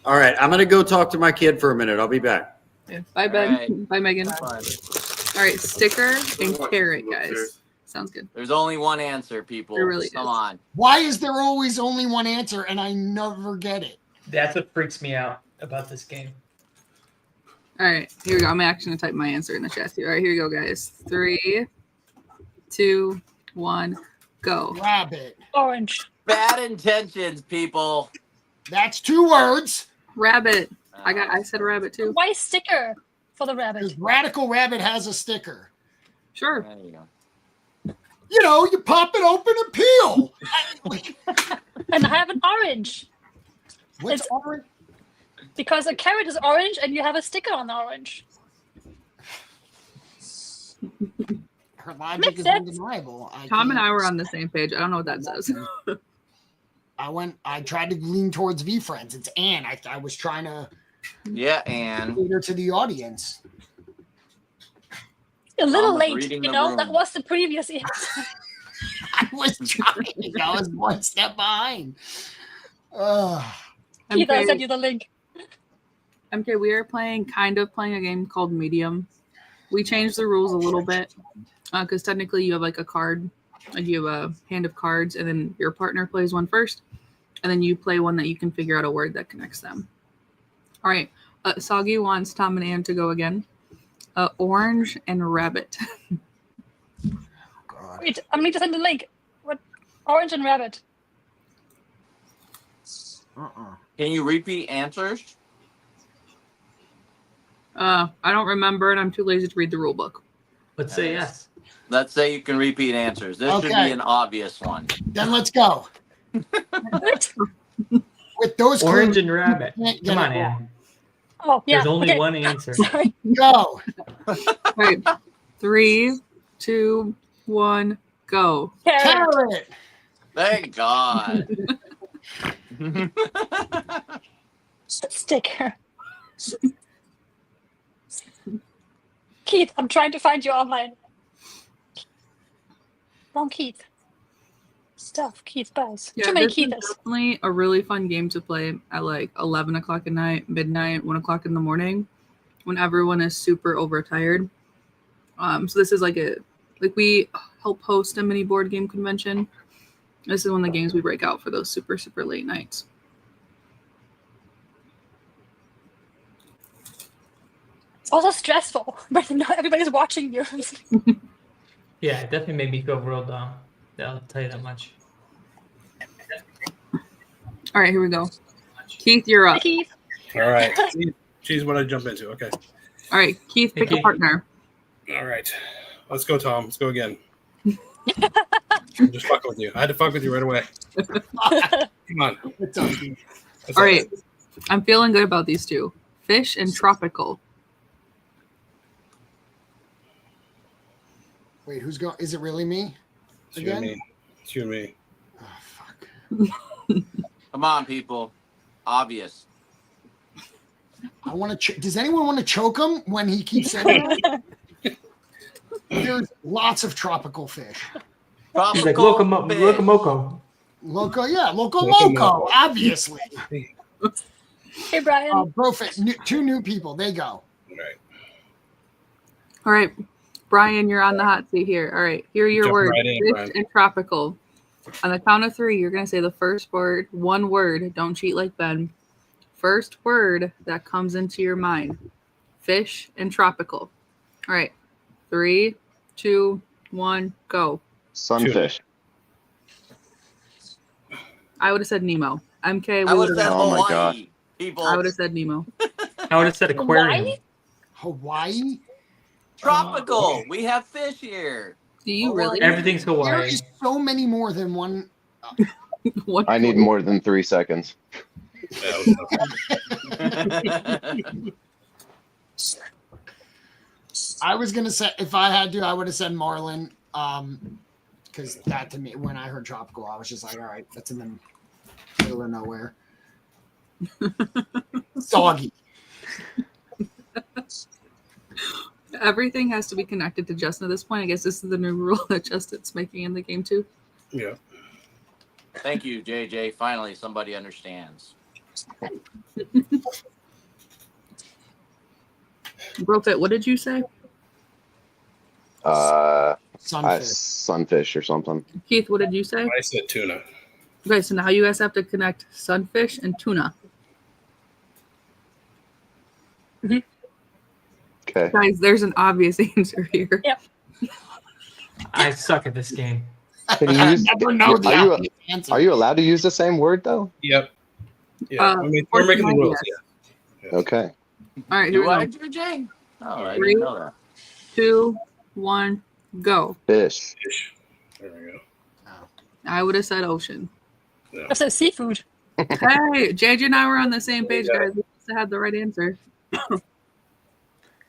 Speaker 9: All right, I'm gonna go talk to my kid for a minute. I'll be back.
Speaker 2: Yeah. Bye, Ben.
Speaker 8: right.
Speaker 2: Bye, Megan.
Speaker 8: Fun.
Speaker 2: All right, sticker and carrot, guys. Sounds good.
Speaker 8: There's only one answer, people.
Speaker 2: There really
Speaker 8: Come
Speaker 2: is.
Speaker 8: on.
Speaker 4: Why is there always only one answer, and I never get it?
Speaker 6: That's what freaks me out about this game.
Speaker 2: All right, here we go. I'm actually gonna type my answer in the chat here. All right, here we go, guys. 3, 2, 1, go.
Speaker 4: Rabbit.
Speaker 3: Orange.
Speaker 8: Bad intentions, people.
Speaker 4: That's 2 words.
Speaker 2: Rabbit. I said rabbit too.
Speaker 3: Why sticker for the rabbit?
Speaker 4: Because Radical Rabbit has a sticker.
Speaker 2: Sure.
Speaker 8: There you go.
Speaker 4: You know, you pop it open and peel.
Speaker 3: And I have an orange
Speaker 4: What's
Speaker 3: It's-
Speaker 4: orange?
Speaker 3: because a carrot is orange and you have a sticker on the orange.
Speaker 4: Her logic
Speaker 3: Makes
Speaker 4: is
Speaker 3: sense.
Speaker 4: undeniable.
Speaker 2: Tom and
Speaker 4: can't-
Speaker 2: I were on the same page. I don't know what that says.
Speaker 4: I tried to lean towards VeeFriends. It's Anne. I was trying to
Speaker 8: Yeah, and
Speaker 4: cater to the audience.
Speaker 3: A little
Speaker 8: Tom was
Speaker 3: late,
Speaker 8: reading
Speaker 3: you
Speaker 8: the
Speaker 3: know?
Speaker 8: room.
Speaker 3: That was the previous answer.
Speaker 4: I was trying. I was one step behind. Ugh.
Speaker 3: Keith, I
Speaker 2: MK,
Speaker 3: sent you the link.
Speaker 2: MK, we are playing a game called Medium. We changed the rules a little bit because technically you have like a card, like you have a hand of cards, and then your partner plays one first, and then you play one that you can figure out a word that connects them. All right, Soggy wants Tom and Ann to go again. Orange and rabbit.
Speaker 4: God.
Speaker 3: Wait, I'm going to send the link. What? Orange and rabbit.
Speaker 8: can you repeat answers?
Speaker 2: I don't remember, and I'm too lazy to read the rule book.
Speaker 6: Let's say yes.
Speaker 8: Let's say you can repeat answers. This should
Speaker 4: Okay.
Speaker 8: be an obvious one.
Speaker 4: Then let's go. With those
Speaker 6: Orange
Speaker 4: clues,
Speaker 6: and rabbit.
Speaker 4: you can't get
Speaker 6: Come on,
Speaker 4: it wrong.
Speaker 6: Ann.
Speaker 3: Oh, yeah.
Speaker 6: There's only
Speaker 3: okay.
Speaker 6: one answer.
Speaker 3: Sorry.
Speaker 4: Go.
Speaker 2: All right, 3, 2, 1, go.
Speaker 3: Carrot.
Speaker 4: Carrot.
Speaker 8: Thank God.
Speaker 3: Sticker. Keith, I'm trying to find you online. Wrong Keith. Stuff. Keith buys.
Speaker 2: Yeah,
Speaker 3: Too many
Speaker 2: this is
Speaker 3: Keiths.
Speaker 2: definitely a really fun game to play at like 11 o'clock at night, midnight, 1 o'clock in the morning, when everyone is super overtired. So this is like we help host a mini board game convention. This is one of the games we break out for those super, super late nights.
Speaker 3: It's also stressful, but not everybody's watching you.
Speaker 6: Yeah, it definitely made me feel real dumb. I'll tell you that much.
Speaker 2: All right, here we go. Keith, you're
Speaker 3: Hi,
Speaker 2: up.
Speaker 3: Keith.
Speaker 7: All right. She's what I jump into. Okay.
Speaker 2: All right, Keith,
Speaker 6: Thank
Speaker 2: pick a
Speaker 6: you.
Speaker 2: partner.
Speaker 12: All right. Let's go, Tom. Let's go again. I'm just fucking with you. I had to fuck with you right away. Come on.
Speaker 4: What's up, Keith?
Speaker 12: What's
Speaker 2: All
Speaker 12: up?
Speaker 2: right, I'm feeling good about these two. Fish and tropical.
Speaker 4: Wait, who's going? Is it really me?
Speaker 12: It's you and
Speaker 4: Again?
Speaker 12: me. It's you and me.
Speaker 4: Oh, fuck.
Speaker 8: Come on, people. Obvious.
Speaker 4: I want to. Does anyone want to choke him when he keeps saying that? There's lots of tropical fish.
Speaker 6: He's like
Speaker 8: Tropical
Speaker 6: Locomoco.
Speaker 4: Loco, yeah, Loco
Speaker 12: Loco
Speaker 4: Moco,
Speaker 12: Moco.
Speaker 4: obviously.
Speaker 3: Hey, Brian.
Speaker 4: Two new people. They go.
Speaker 12: Right.
Speaker 2: All right, Brian, you're on the hot seat here. All right, here are your
Speaker 12: Jump
Speaker 2: words.
Speaker 12: right in,
Speaker 2: Fish
Speaker 12: Brian.
Speaker 2: and tropical. On the count of 3, you're going to say the first word, one word. Don't cheat like Ben. First word that comes into your mind. Fish and tropical. All right, 3, 2, 1, go.
Speaker 9: Sunfish.
Speaker 2: I would have said Nemo. MK,
Speaker 8: I
Speaker 2: we
Speaker 8: would
Speaker 2: would
Speaker 8: have said
Speaker 2: have.
Speaker 9: Oh my
Speaker 8: Hawaii.
Speaker 9: gosh.
Speaker 8: People.
Speaker 2: I would have said Nemo.
Speaker 6: I would have said aquarium.
Speaker 4: Hawaii?
Speaker 8: Tropical. We have fish here.
Speaker 2: Do you
Speaker 4: Hawaii.
Speaker 2: really?
Speaker 6: Everything's
Speaker 4: There
Speaker 6: Hawaii.
Speaker 4: is so many more than one.
Speaker 2: What?
Speaker 9: I need more than 3 seconds.
Speaker 4: I was gonna say if I had to, I would have said marlin. Because that to me, when I heard tropical, I was just like, all right, that's in the middle of nowhere. Soggy.
Speaker 2: Everything has to be connected to Justin at this point. I guess this is the new rule that Justin's making in the game too.
Speaker 12: Yeah.
Speaker 8: Thank you, JJ. Finally, somebody understands.
Speaker 2: Brofit, what did you say?
Speaker 4: Sunfish.
Speaker 9: Sunfish or something.
Speaker 2: Keith, what did you say?
Speaker 12: I said tuna.
Speaker 2: Okay, so now you guys have to connect sunfish and tuna.
Speaker 9: Okay.
Speaker 2: Guys, there's an obvious answer here.
Speaker 3: Yep.
Speaker 6: I suck at this game.
Speaker 9: Can you use,
Speaker 4: I never know the
Speaker 9: are, you,
Speaker 4: obvious answer.
Speaker 9: are you allowed to use the same word though?
Speaker 12: Yep. Yeah. We're making the rules. Yeah.
Speaker 9: Okay.
Speaker 2: All right, here
Speaker 8: Do
Speaker 2: we
Speaker 8: I,
Speaker 2: go.
Speaker 8: JJ? Oh, I
Speaker 2: 3,
Speaker 8: didn't know that.
Speaker 2: 2, 1, go.
Speaker 9: Fish.
Speaker 12: Fish. There we go.
Speaker 2: I would have said ocean.
Speaker 12: Yeah.
Speaker 3: I said seafood.
Speaker 2: Hey, JJ and I were on the same page,
Speaker 12: Yeah.
Speaker 2: guys. We must have had the right answer.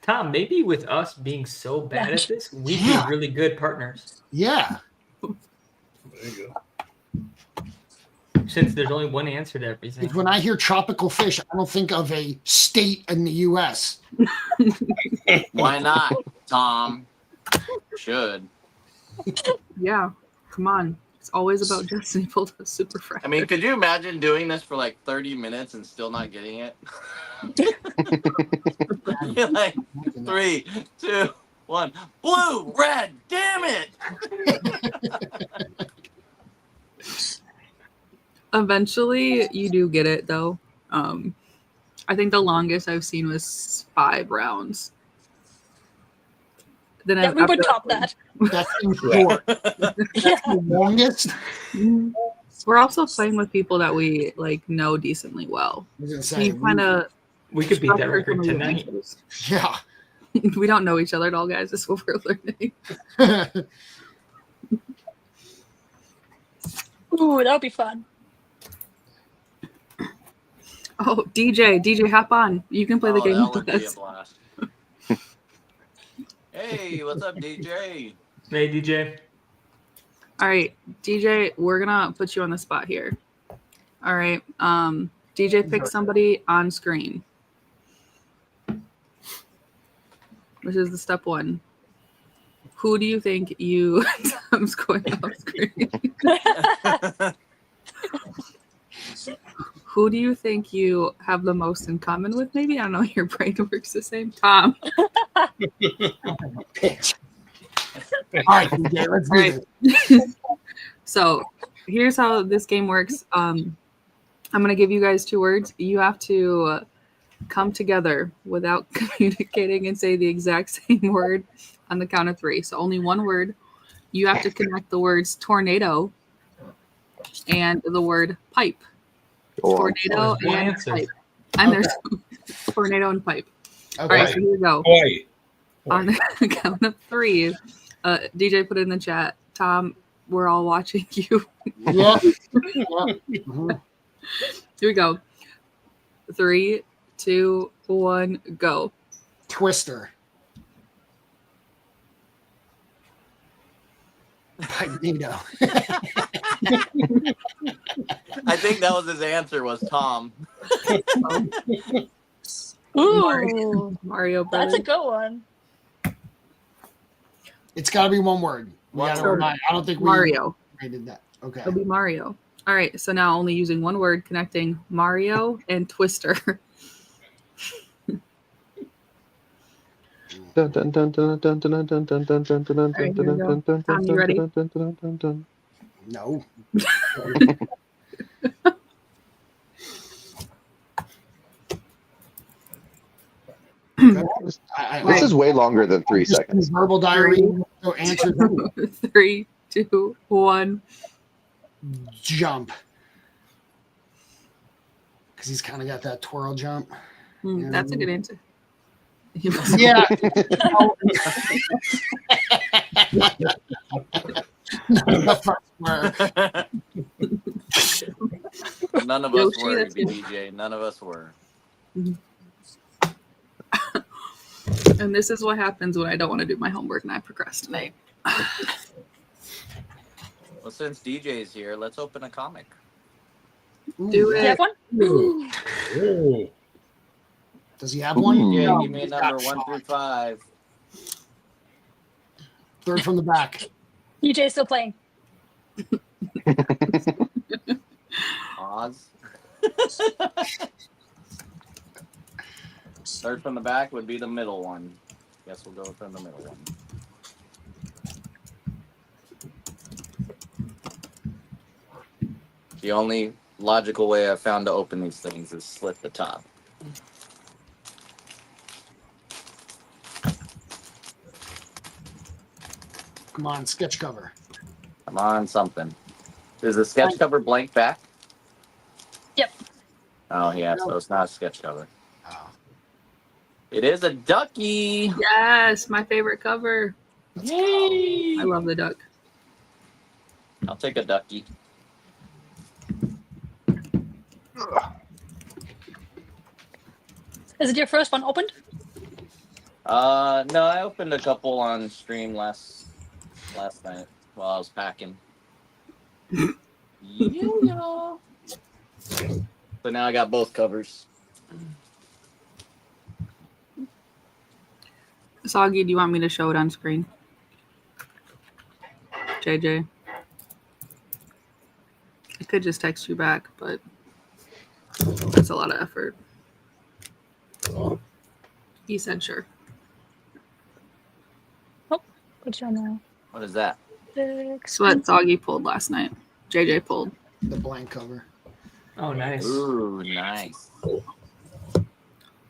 Speaker 6: Tom, maybe with us being so bad at this, we'd
Speaker 4: Yeah.
Speaker 6: be really good partners.
Speaker 4: Yeah.
Speaker 12: There you go.
Speaker 6: Since there's only one answer to everything.
Speaker 4: Because when I hear tropical fish, I don't think of a state in the U.S.
Speaker 8: Why not, Tom? Should.
Speaker 2: Yeah, come on. It's always about Justin. He pulled a super fresh.
Speaker 8: I mean, could you imagine doing this for like 30 minutes and still not getting it? You're like 3, 2, 1. Blue, red, damn it!
Speaker 2: Eventually, you do get it, though. I think the longest I've seen was 5 rounds. Then
Speaker 3: Yeah, we would top that.
Speaker 4: That's in short. That's the longest.
Speaker 2: We're also playing with people that we like know decently well.
Speaker 4: I was gonna say,
Speaker 2: We kind of
Speaker 6: We could beat that record tonight.
Speaker 4: yeah.
Speaker 2: We don't know each other at all, guys. That's what we're learning.
Speaker 3: Ooh, that would be fun.
Speaker 2: Oh, DJ, hop on. You can play the
Speaker 8: Oh,
Speaker 2: game
Speaker 8: that
Speaker 2: with
Speaker 8: would be a
Speaker 2: us.
Speaker 8: blast. Hey, what's up, DJ?
Speaker 6: Hey, DJ.
Speaker 2: All right, DJ, we're gonna put you on the spot here. All right, DJ, pick somebody on screen. This is the step 1. Who do you think you? I'm going off screen. Who do you think you have the most in common with? Maybe I don't know. Your brain works the same. Tom.
Speaker 4: Pitch. All right, DJ, let's do
Speaker 2: Right.
Speaker 4: this.
Speaker 2: So here's how this game works. I'm going to give you guys 2 words. You have to come together without communicating and say the exact same word on the count of 3. So only one word. You have to connect the words tornado and the word pipe. Tornado
Speaker 6: One
Speaker 2: and
Speaker 6: answer.
Speaker 2: pipe. And there's tornado and pipe. All right,
Speaker 4: Okay.
Speaker 2: so here we go.
Speaker 12: Hawaii.
Speaker 2: On the count of 3, DJ put it in the chat. Tom, we're all watching you.
Speaker 4: Yeah. Mhm.
Speaker 2: Here we go. 3, 2, 1, go.
Speaker 4: Twister. Magneto.
Speaker 8: I think that was his answer. Was Tom?
Speaker 3: Ooh,
Speaker 2: Mario
Speaker 3: that's
Speaker 2: Brothers.
Speaker 3: a good one.
Speaker 4: It's got to be one word.
Speaker 8: One
Speaker 4: I
Speaker 8: word.
Speaker 4: don't think
Speaker 2: Mario.
Speaker 4: we did that. Okay.
Speaker 2: It'll be Mario. All right, so now only using one word connecting Mario and Twister.
Speaker 13: Dun, dun, dun, dun, dun, dun, dun, dun, dun, dun, dun,
Speaker 2: All right, here we go.
Speaker 13: dun,
Speaker 2: Tom, you ready?
Speaker 13: dun, dun, dun, dun, dun.
Speaker 4: No.
Speaker 13: This is way longer than 3 seconds.
Speaker 4: Verbal diarrhea. So answer
Speaker 2: 3, 2, 1.
Speaker 4: jump. Because he's kind of got that twirl jump.
Speaker 2: That's a good answer.
Speaker 4: Yeah.
Speaker 8: None of us were, DJ. None of us were.
Speaker 2: And this is what happens when I don't want to do my homework and I procrastinate.
Speaker 8: Well, since DJ's here, let's open a comic.
Speaker 2: Do it.
Speaker 3: You have one?
Speaker 12: Ooh.
Speaker 4: Does he have one?
Speaker 8: Yeah, give me a number 1 through 5.
Speaker 4: Third from the back.
Speaker 3: DJ's still playing.
Speaker 8: Oz. Third from the back would be the middle one. Guess we'll go from the middle one. The only logical way I've found to open these things is slit the top.
Speaker 4: Come on, sketch cover.
Speaker 8: Come on, something. Is the sketch cover blank back?
Speaker 3: Yep.
Speaker 8: Oh, yeah, so it's not a sketch cover. It is a ducky.
Speaker 2: Yes, my favorite cover.
Speaker 8: Yay!
Speaker 2: I love the duck.
Speaker 8: I'll take a ducky.
Speaker 3: Is it your first one opened?
Speaker 8: No, I opened a couple on stream last night while I was packing. Yeah. So now I got both covers.
Speaker 2: Soggy, do you want me to show it on screen? JJ. I could just text you back, but that's a lot of effort. He said sure.
Speaker 3: Oh, what's your now?
Speaker 8: What is that?
Speaker 2: That's what Soggy pulled last night. JJ pulled.
Speaker 4: The blank cover.
Speaker 6: Oh, nice.
Speaker 8: Ooh, nice.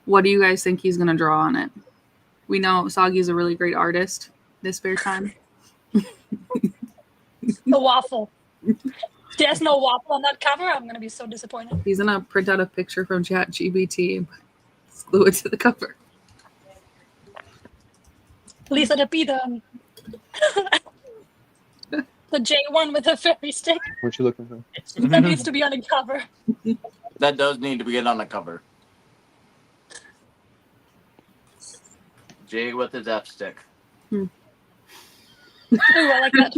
Speaker 2: What do you guys think he's going to draw on it? We know Soggy's a really great artist this spare time.
Speaker 3: The waffle. There's no waffle on that cover. I'm going to be so disappointed.
Speaker 2: He's going to print out a picture from ChatGPT and glue it to the cover.
Speaker 3: At least let it be the J1 with the fairy stick.
Speaker 13: What you looking for?
Speaker 3: That needs to be on the cover.
Speaker 8: That does need to be on the cover. Jay with his F stick.
Speaker 3: Ooh, I like that.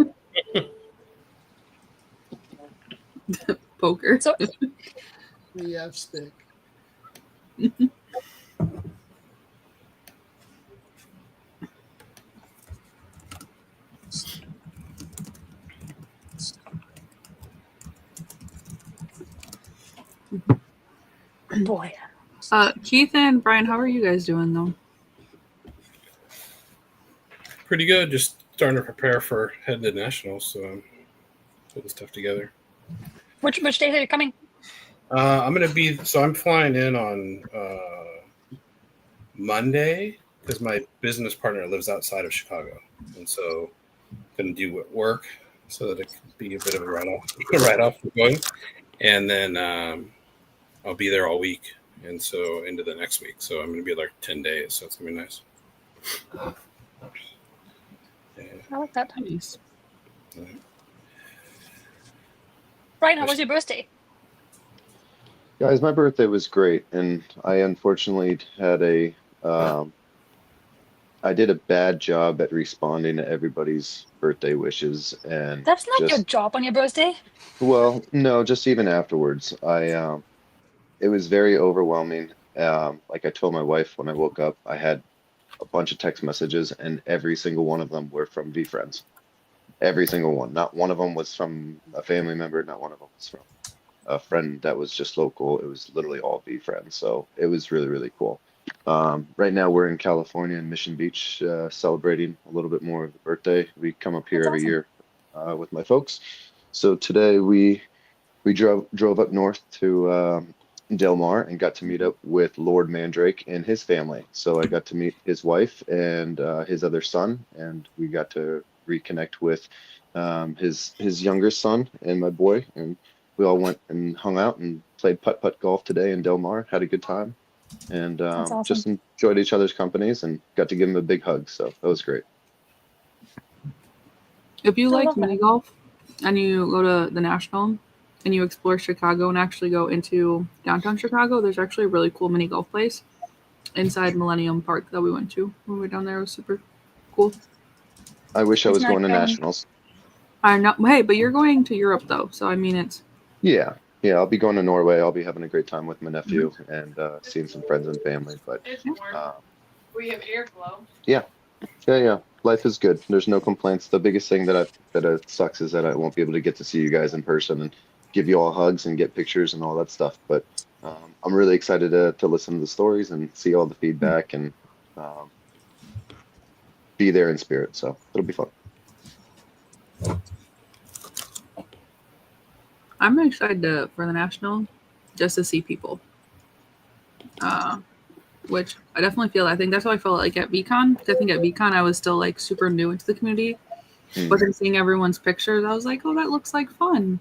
Speaker 2: Poker.
Speaker 3: So,
Speaker 4: The F stick.
Speaker 3: boy.
Speaker 2: Keith and Brian, how are you guys doing though?
Speaker 12: Pretty good. Just starting to prepare for heading to nationals, so I'm putting stuff together.
Speaker 3: Which days are you coming?
Speaker 12: I'm flying in on Monday because my business partner lives outside of Chicago, and so going to do work so that it could be a bit of a write-off for going, and then I'll be there all week, and so into the next week. So I'm going to be like 10 days. So it's going to be nice. Yeah.
Speaker 3: I like that.
Speaker 2: Nice.
Speaker 3: Brian, how was your birthday?
Speaker 13: Guys, my birthday was great, and I unfortunately had I did a bad job at responding to everybody's birthday wishes, and
Speaker 3: That's not your
Speaker 13: just,
Speaker 3: job on your birthday.
Speaker 13: well, no, just even afterwards, it was very overwhelming. Like I told my wife when I woke up, I had a bunch of text messages, and every single one of them were from VeeFriends. Every single one. Not one of them was from a family member. Not one of them was from a friend that was just local. It was literally all VeeFriends. So it was really, really cool. Right now we're in California in Mission Beach, celebrating a little bit more of the birthday. We come up here
Speaker 3: That's
Speaker 13: every
Speaker 3: awesome.
Speaker 13: year with my folks. So today we drove up north to Del Mar and got to meet up with Lord Mandrake and his family. So I got to meet his wife and his other son, and we got to reconnect with his younger son and my boy, and we all went and hung out and played putt-putt golf today in Del Mar. Had a good time, and
Speaker 3: That's awesome.
Speaker 13: just enjoyed each other's companies and got to give him a big hug. So that was great.
Speaker 2: If you
Speaker 3: I
Speaker 2: like
Speaker 3: love
Speaker 2: mini
Speaker 3: that.
Speaker 2: golf and you go to the National and you explore Chicago and actually go into downtown Chicago, there's actually a really cool mini golf place inside Millennium Park that we went to when we were down there. It was super cool.
Speaker 13: I wish I
Speaker 3: It's
Speaker 13: was
Speaker 3: not
Speaker 13: going to
Speaker 3: going.
Speaker 13: nationals.
Speaker 2: I know. Hey, but you're going to Europe though, so I mean it's.
Speaker 13: Yeah, yeah, I'll be going to Norway. I'll be having a great time with my nephew and seeing some friends and family. But
Speaker 2: We have airflow.
Speaker 13: yeah, yeah. Life is good. There's no complaints. The biggest thing that sucks is that I won't be able to get to see you guys in person and give you all hugs and get pictures and all that stuff. But I'm really excited to listen to the stories and see all the feedback and um, be there in spirit. So it'll be fun.
Speaker 2: I'm excited for the National just to see people. Which I definitely feel. I think that's how I felt like at VCon. Because I think at VCon I was still like super new into the community, but then seeing everyone's pictures, I was like, oh, that looks like fun.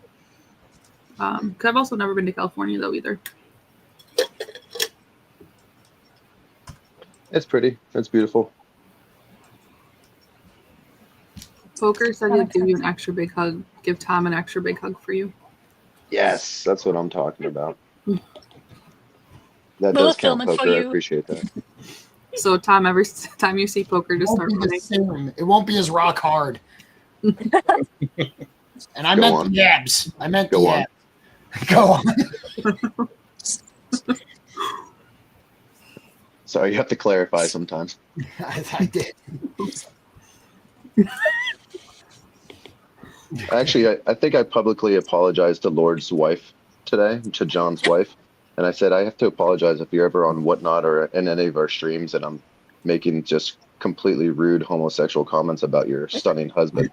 Speaker 2: Because I've also never been to California though either.
Speaker 13: It's pretty. It's beautiful.
Speaker 2: Poker said
Speaker 3: That
Speaker 2: he'd
Speaker 3: makes
Speaker 2: give you
Speaker 3: sense.
Speaker 2: an extra big hug. Give Tom an extra big hug for you.
Speaker 13: Yes, that's what I'm talking about. That
Speaker 3: We'll
Speaker 13: does
Speaker 3: film
Speaker 13: count,
Speaker 3: it for
Speaker 13: Poker. I
Speaker 3: you.
Speaker 13: appreciate that.
Speaker 2: So Tom, every time you see Poker,
Speaker 4: It
Speaker 2: just
Speaker 4: won't
Speaker 2: start
Speaker 4: be the
Speaker 2: running.
Speaker 4: same. It won't be as rock hard. And I
Speaker 13: Go
Speaker 4: meant
Speaker 13: on.
Speaker 4: the yabs. I meant
Speaker 13: Go
Speaker 4: the
Speaker 13: on.
Speaker 4: yabs. Go on.
Speaker 13: Sorry, you have to clarify sometimes.
Speaker 4: I did.
Speaker 13: Actually, I think I publicly apologized to Lord's wife today, to John's wife. And I said, I have to apologize if you're ever on Whatnot or in any of our streams and I'm making just completely rude homosexual comments about your stunning husband.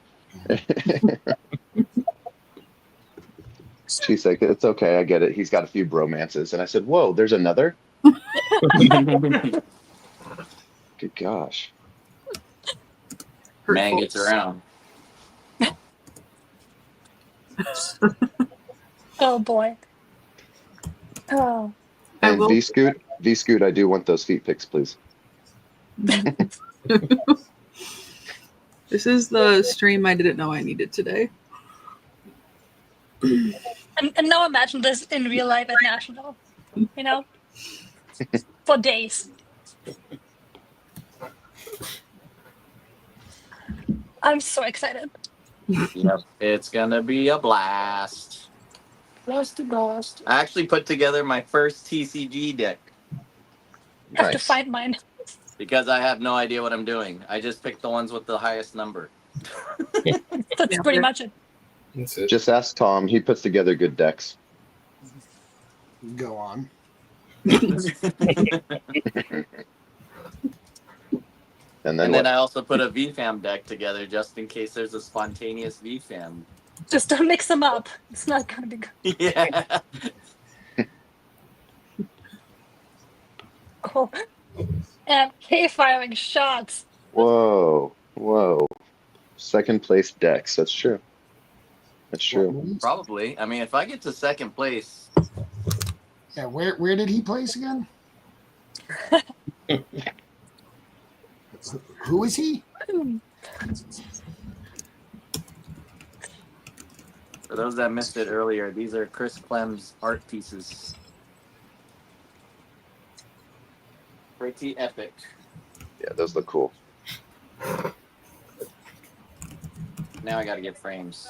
Speaker 13: She's like, it's okay. I get it. He's got a few bromances. And I said, whoa, there's another? Good gosh.
Speaker 8: Man gets around.
Speaker 3: Oh boy. Oh.
Speaker 13: And V-Scoot, I do want those feet pics, please.
Speaker 2: This is the stream I didn't know I needed today.
Speaker 3: And now imagine this in real life at National. You know? For days. I'm so excited.
Speaker 8: Yep, it's gonna be a blast. Blast. I actually put together my first TCG deck.
Speaker 3: I have to find mine.
Speaker 8: Because I have no idea what I'm doing. I just picked the ones with the highest number.
Speaker 3: That's pretty much it.
Speaker 12: That's it.
Speaker 13: Just ask Tom. He puts together good decks.
Speaker 4: Go on.
Speaker 13: And
Speaker 8: And
Speaker 13: then
Speaker 8: then I also put a VFAM deck together just in case there's a spontaneous VFAM.
Speaker 3: Just don't mix them up. It's not gonna be good.
Speaker 8: Yeah.
Speaker 3: Oh. And firing shots.
Speaker 13: Whoa. Second place decks. That's true. That's true.
Speaker 8: Probably. I mean, if I get to second place,
Speaker 4: Yeah, where did he place again? Who is he?
Speaker 8: For those that missed it earlier, these are Chris Clem's art pieces. Pretty epic.
Speaker 13: Yeah, those look cool.
Speaker 8: Now I got to get frames.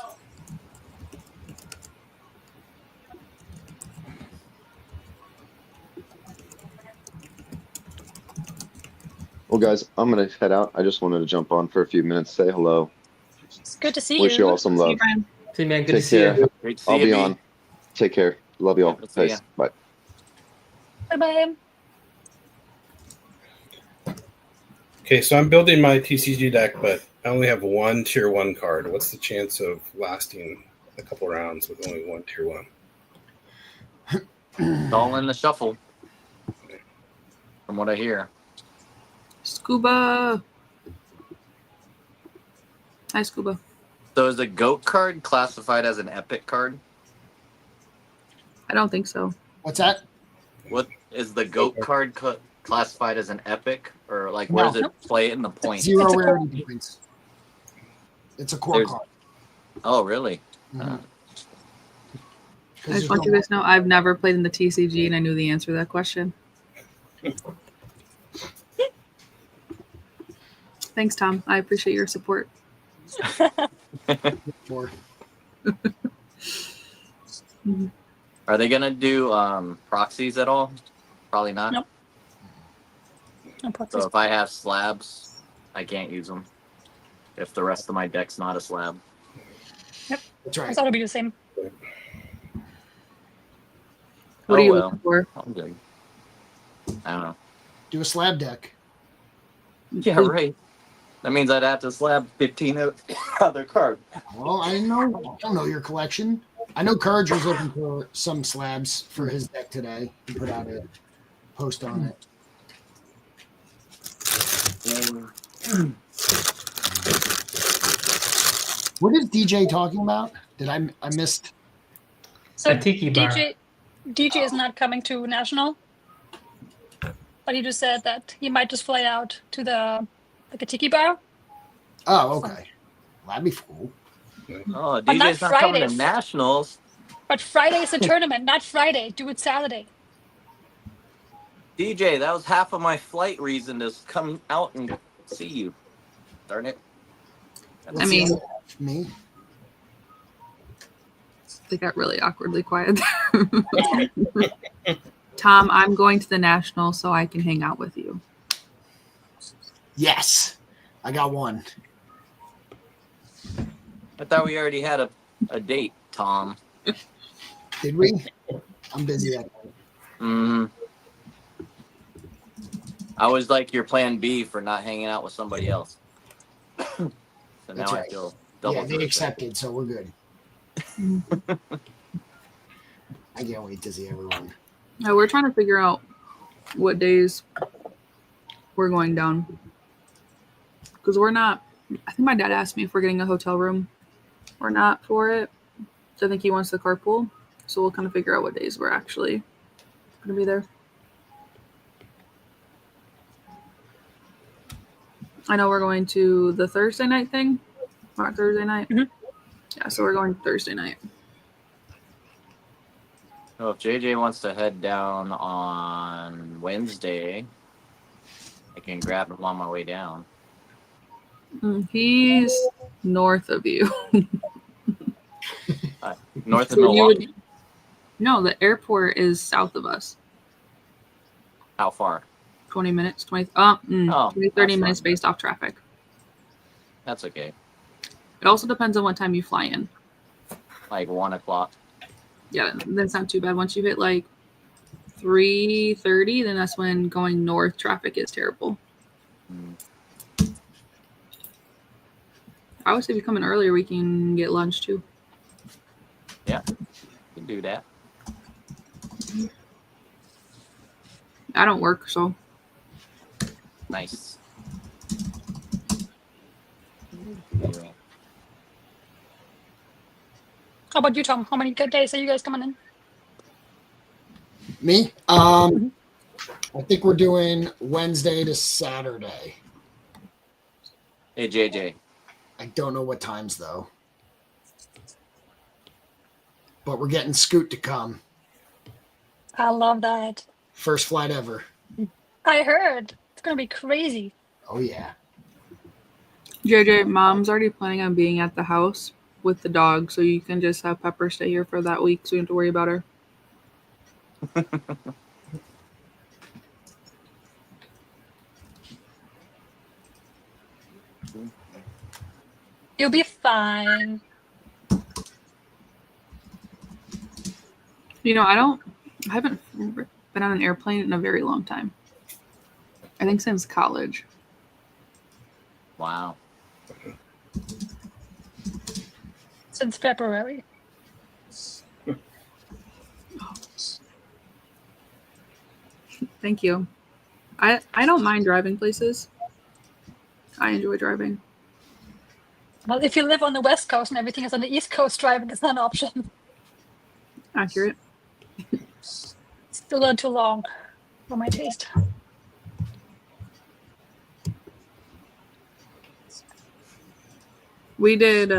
Speaker 13: Well, guys, I'm gonna head out. I just wanted to jump on for a few minutes, say hello,
Speaker 3: It's good to see
Speaker 13: wish you
Speaker 3: you.
Speaker 13: all some
Speaker 2: See you,
Speaker 13: love.
Speaker 2: Brian.
Speaker 6: See, man, good to
Speaker 13: Take
Speaker 6: see
Speaker 13: care.
Speaker 6: you.
Speaker 8: Great to see
Speaker 13: I'll
Speaker 8: you,
Speaker 13: be
Speaker 8: B.
Speaker 13: on. Take care. Love y'all.
Speaker 8: We'll see ya.
Speaker 13: Peace. Bye.
Speaker 3: Bye bye.
Speaker 12: Okay, so I'm building my TCG deck, but I only have one tier 1 card. What's the chance of lasting a couple rounds with only one tier 1?
Speaker 8: It's all in the shuffle, from what I hear.
Speaker 2: Scuba. Hi, Scuba.
Speaker 8: So is the GOAT card classified as an epic card?
Speaker 2: I don't think so.
Speaker 4: What's that?
Speaker 8: What is the GOAT card classified as an epic? Or like
Speaker 4: No.
Speaker 8: where does it play in the points?
Speaker 4: Zero
Speaker 3: It's a core.
Speaker 4: rarity points. It's a core
Speaker 8: There's-
Speaker 4: card.
Speaker 8: Oh, really?
Speaker 4: Mhm.
Speaker 2: I just want you guys to know I've never played in the TCG and I knew the answer to that question. Thanks, Tom. I appreciate your support.
Speaker 4: More.
Speaker 8: Are they gonna do proxies at all? Probably not.
Speaker 3: Nope. No
Speaker 8: So
Speaker 3: proxies.
Speaker 8: if I have slabs, I can't use them. If the rest of my deck's not a slab.
Speaker 4: That's
Speaker 3: I
Speaker 4: right.
Speaker 3: thought it'd be the same.
Speaker 2: What
Speaker 8: Oh,
Speaker 2: are you
Speaker 8: well.
Speaker 2: looking for?
Speaker 8: I'm good. I don't know.
Speaker 4: Do a slab deck.
Speaker 8: Yeah, right. That means I'd have to slab 15 other cards.
Speaker 4: Well, I don't know your collection. I know Courage was looking for some slabs for his deck today. He put out a post on it. What is DJ talking about? Did I missed?
Speaker 3: So
Speaker 6: A tiki bar.
Speaker 3: DJ is not coming to National, but he just said that he might just fly out to the like a tiki bar.
Speaker 4: Oh, okay. Well, that'd be cool.
Speaker 8: Oh,
Speaker 3: But
Speaker 8: DJ's
Speaker 3: not
Speaker 8: not coming to
Speaker 3: Fridays.
Speaker 8: nationals.
Speaker 3: But Friday is the tournament, not Friday. Do it Saturday.
Speaker 8: DJ, that was half of my flight reason to come out and see you. Darn it.
Speaker 2: I mean,
Speaker 4: me.
Speaker 2: They got really awkwardly quiet there. Tom, I'm going to the National so I can hang out with you.
Speaker 4: Yes, I got one.
Speaker 8: I thought we already had a date, Tom.
Speaker 4: Did we? I'm busy that night.
Speaker 8: Mm-hmm. I was like your plan B for not hanging out with somebody else. So now
Speaker 4: That's
Speaker 8: I
Speaker 4: right.
Speaker 8: feel double.
Speaker 4: Yeah, they accepted, so we're good. I can't wait to see everyone.
Speaker 2: No, we're trying to figure out what days we're going down. Because we're not, I think my dad asked me if we're getting a hotel room or not for it. So I think he wants the carpool. So we'll kind of figure out what days we're actually going to be there. I know we're going to the Thursday night thing. Not Thursday night.
Speaker 3: Mhm.
Speaker 2: Yeah, so we're going Thursday night.
Speaker 8: So if JJ wants to head down on Wednesday, I can grab him on my way down.
Speaker 2: He's north of you.
Speaker 8: North of
Speaker 2: So you would-
Speaker 8: Milwaukee?
Speaker 2: No, the airport is south of us.
Speaker 8: How far?
Speaker 2: 20 minutes, 20, 20
Speaker 8: Oh,
Speaker 2: 30
Speaker 8: that's
Speaker 2: minutes
Speaker 8: fine.
Speaker 2: based off traffic.
Speaker 8: That's okay.
Speaker 2: It also depends on what time you fly in.
Speaker 8: Like 1 o'clock.
Speaker 2: Yeah, that's not too bad. Once you hit like 3:30, then that's when going north traffic is terrible.
Speaker 8: Mm.
Speaker 2: I would say if you come in earlier, we can get lunch too.
Speaker 8: Yeah, you can do that.
Speaker 2: I don't work, so
Speaker 8: Nice.
Speaker 3: How about you, Tom? How many good days are you guys coming in?
Speaker 4: Me? I think we're doing Wednesday to Saturday.
Speaker 8: Hey, JJ.
Speaker 4: I don't know what times though. But we're getting Scoot to come.
Speaker 3: I love that.
Speaker 4: First flight ever.
Speaker 3: I heard. It's going to be crazy.
Speaker 4: Oh, yeah.
Speaker 2: JJ, Mom's already planning on being at the house with the dog, so you can just have Pepper stay here for that week so you don't have to worry about her.
Speaker 3: You'll be fine.
Speaker 2: You know, I haven't been on an airplane in a very long time. I think since college.
Speaker 8: Wow.
Speaker 3: Since February.
Speaker 2: Thank you. I don't mind driving places. I enjoy driving.
Speaker 3: Well, if you live on the West Coast and everything is on the East Coast, driving is not an option.
Speaker 2: Accurate.
Speaker 3: Still a little too long for my taste.
Speaker 2: We did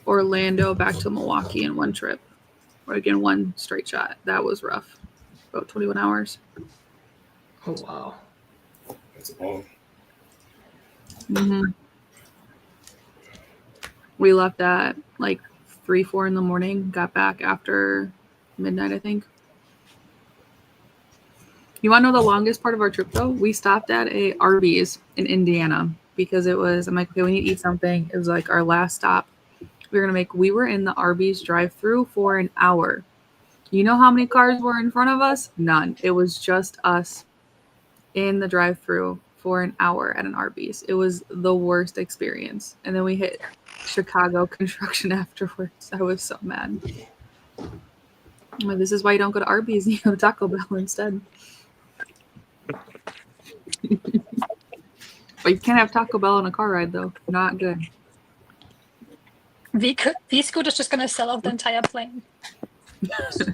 Speaker 2: Orlando back to Milwaukee in one trip. Or again, one straight shot. That was rough. About 21 hours.
Speaker 6: Oh wow.
Speaker 12: That's long.
Speaker 2: Mm-hmm. We left at like 3-4 in the morning. Got back after midnight, I think. You want to know the longest part of our trip though? We stopped at a Arby's in Indiana because it was. I'm like, okay, we need to eat something. It was like our last stop. We were in the Arby's drive-through for an hour. You know how many cars were in front of us? None. It was just us in the drive-through for an hour at an Arby's. It was the worst experience. And then we hit Chicago construction afterwards. I was so mad. I'm like, this is why you don't go to Arby's. You go to Taco Bell instead. But you can't have Taco Bell in a car ride though. Not good.
Speaker 3: V-Scoot is just going to sell off the entire plane.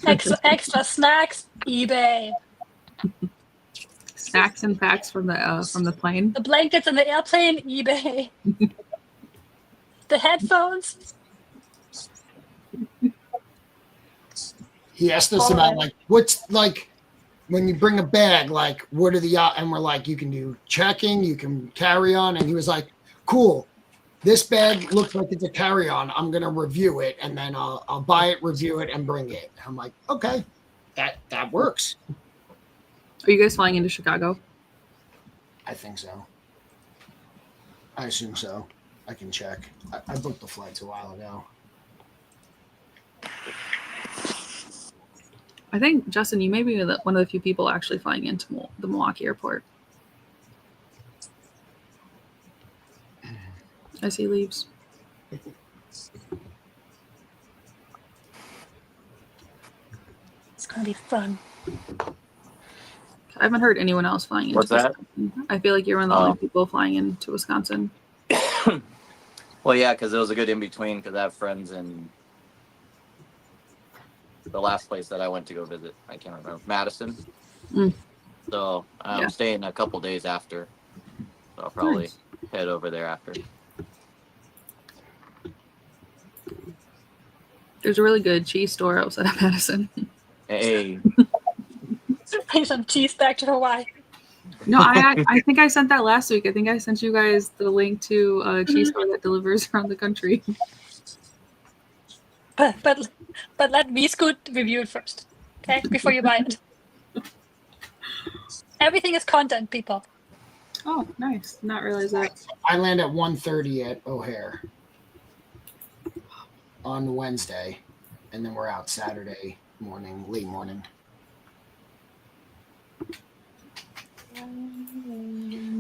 Speaker 3: Extra snacks, eBay.
Speaker 2: Snacks and packs from the plane.
Speaker 3: The blankets in the airplane, eBay. The headphones.
Speaker 4: He asked us about like what's like when you bring a bag, like what are the and we're like, you can do checking, you can carry on, and he was like, cool. This bag looks like it's a carry-on. I'm gonna review it and then I'll buy it, review it, and bring it. I'm like, okay, that works.
Speaker 2: Are you guys flying into Chicago?
Speaker 4: I think so. I assume so. I can check. I booked the flights a while ago.
Speaker 2: I think, Justin, you may be one of the few people actually flying into the Milwaukee airport. As he leaves.
Speaker 3: It's going to be fun.
Speaker 2: I haven't heard anyone else flying into
Speaker 8: What's that?
Speaker 2: Wisconsin. I feel like you're one of the only people flying into Wisconsin.
Speaker 8: Well, yeah, because it was a good in between because I have friends in the last place that I went to go visit. I can't remember. Madison.
Speaker 2: Mm.
Speaker 8: So I'm staying a couple days after. So I'll probably head over there after.
Speaker 2: There's a really good cheese store outside of Madison.
Speaker 8: Hey.
Speaker 3: Bring some cheese back to Hawaii.
Speaker 2: No, I think I sent that last week. I think I sent you guys the link to a cheese store that delivers around the country.
Speaker 3: But let V-Scoot review it first, okay? Before you buy it. Everything is content, people.
Speaker 2: Oh, nice. Not realize that.
Speaker 4: I land at 1:30 at O'Hare on Wednesday, and then we're out Saturday morning, late morning.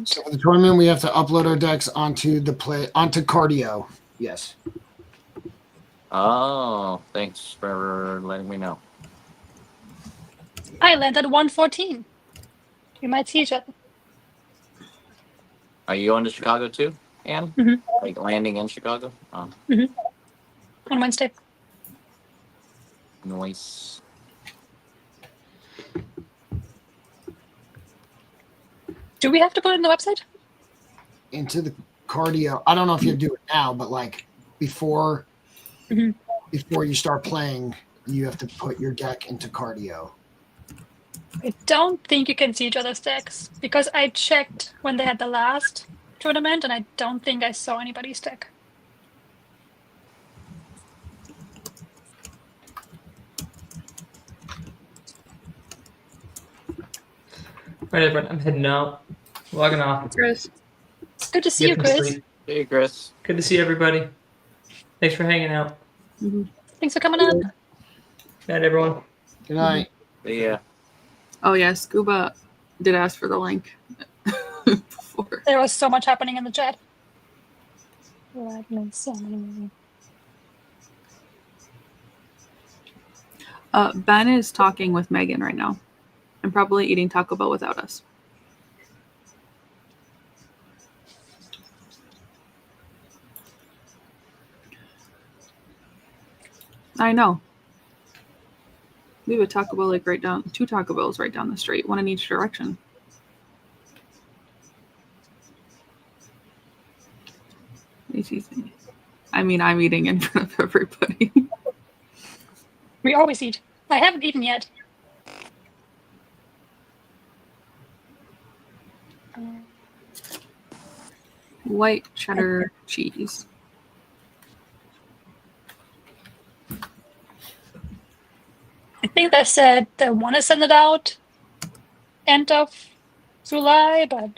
Speaker 4: So for the tournament, we have to upload our decks onto Cardio. Yes.
Speaker 8: Oh, thanks for letting me know.
Speaker 3: I landed 1:14. We might see each other.
Speaker 8: Are you going to Chicago too, Anne?
Speaker 3: Mm-hmm.
Speaker 8: Like landing in Chicago? Oh.
Speaker 3: Mm-hmm. On Wednesday.
Speaker 8: Nice.
Speaker 3: Do we have to put it in the website?
Speaker 4: Into the cardio. I don't know if you do it now, but like before before you start playing, you have to put your deck into cardio.
Speaker 3: I don't think you can see each other's decks because I checked when they had the last tournament and I don't think I saw anybody's deck.
Speaker 6: All right, everyone, I'm heading out. Logging off.
Speaker 2: Chris.
Speaker 3: It's good to see you,
Speaker 6: Get some
Speaker 3: Chris.
Speaker 6: sleep.
Speaker 8: Hey, Chris.
Speaker 6: Good to see everybody. Thanks for hanging out.
Speaker 3: Thanks for coming on.
Speaker 6: Good night, everyone.
Speaker 4: Good night.
Speaker 8: Yeah.
Speaker 2: Oh yeah, Scuba did ask for the link before.
Speaker 3: There was so much happening in the chat. Let me see.
Speaker 2: Ben is talking with Megan right now and probably eating Taco Bell without us. I know. We have a Taco Bell like right down, 2 Taco Bells right down the street, one in each direction. Excuse me. I mean, I'm eating in front of everybody.
Speaker 3: We always eat. I haven't eaten yet.
Speaker 2: White cheddar cheese.
Speaker 3: I think they said they want to send it out end of July, but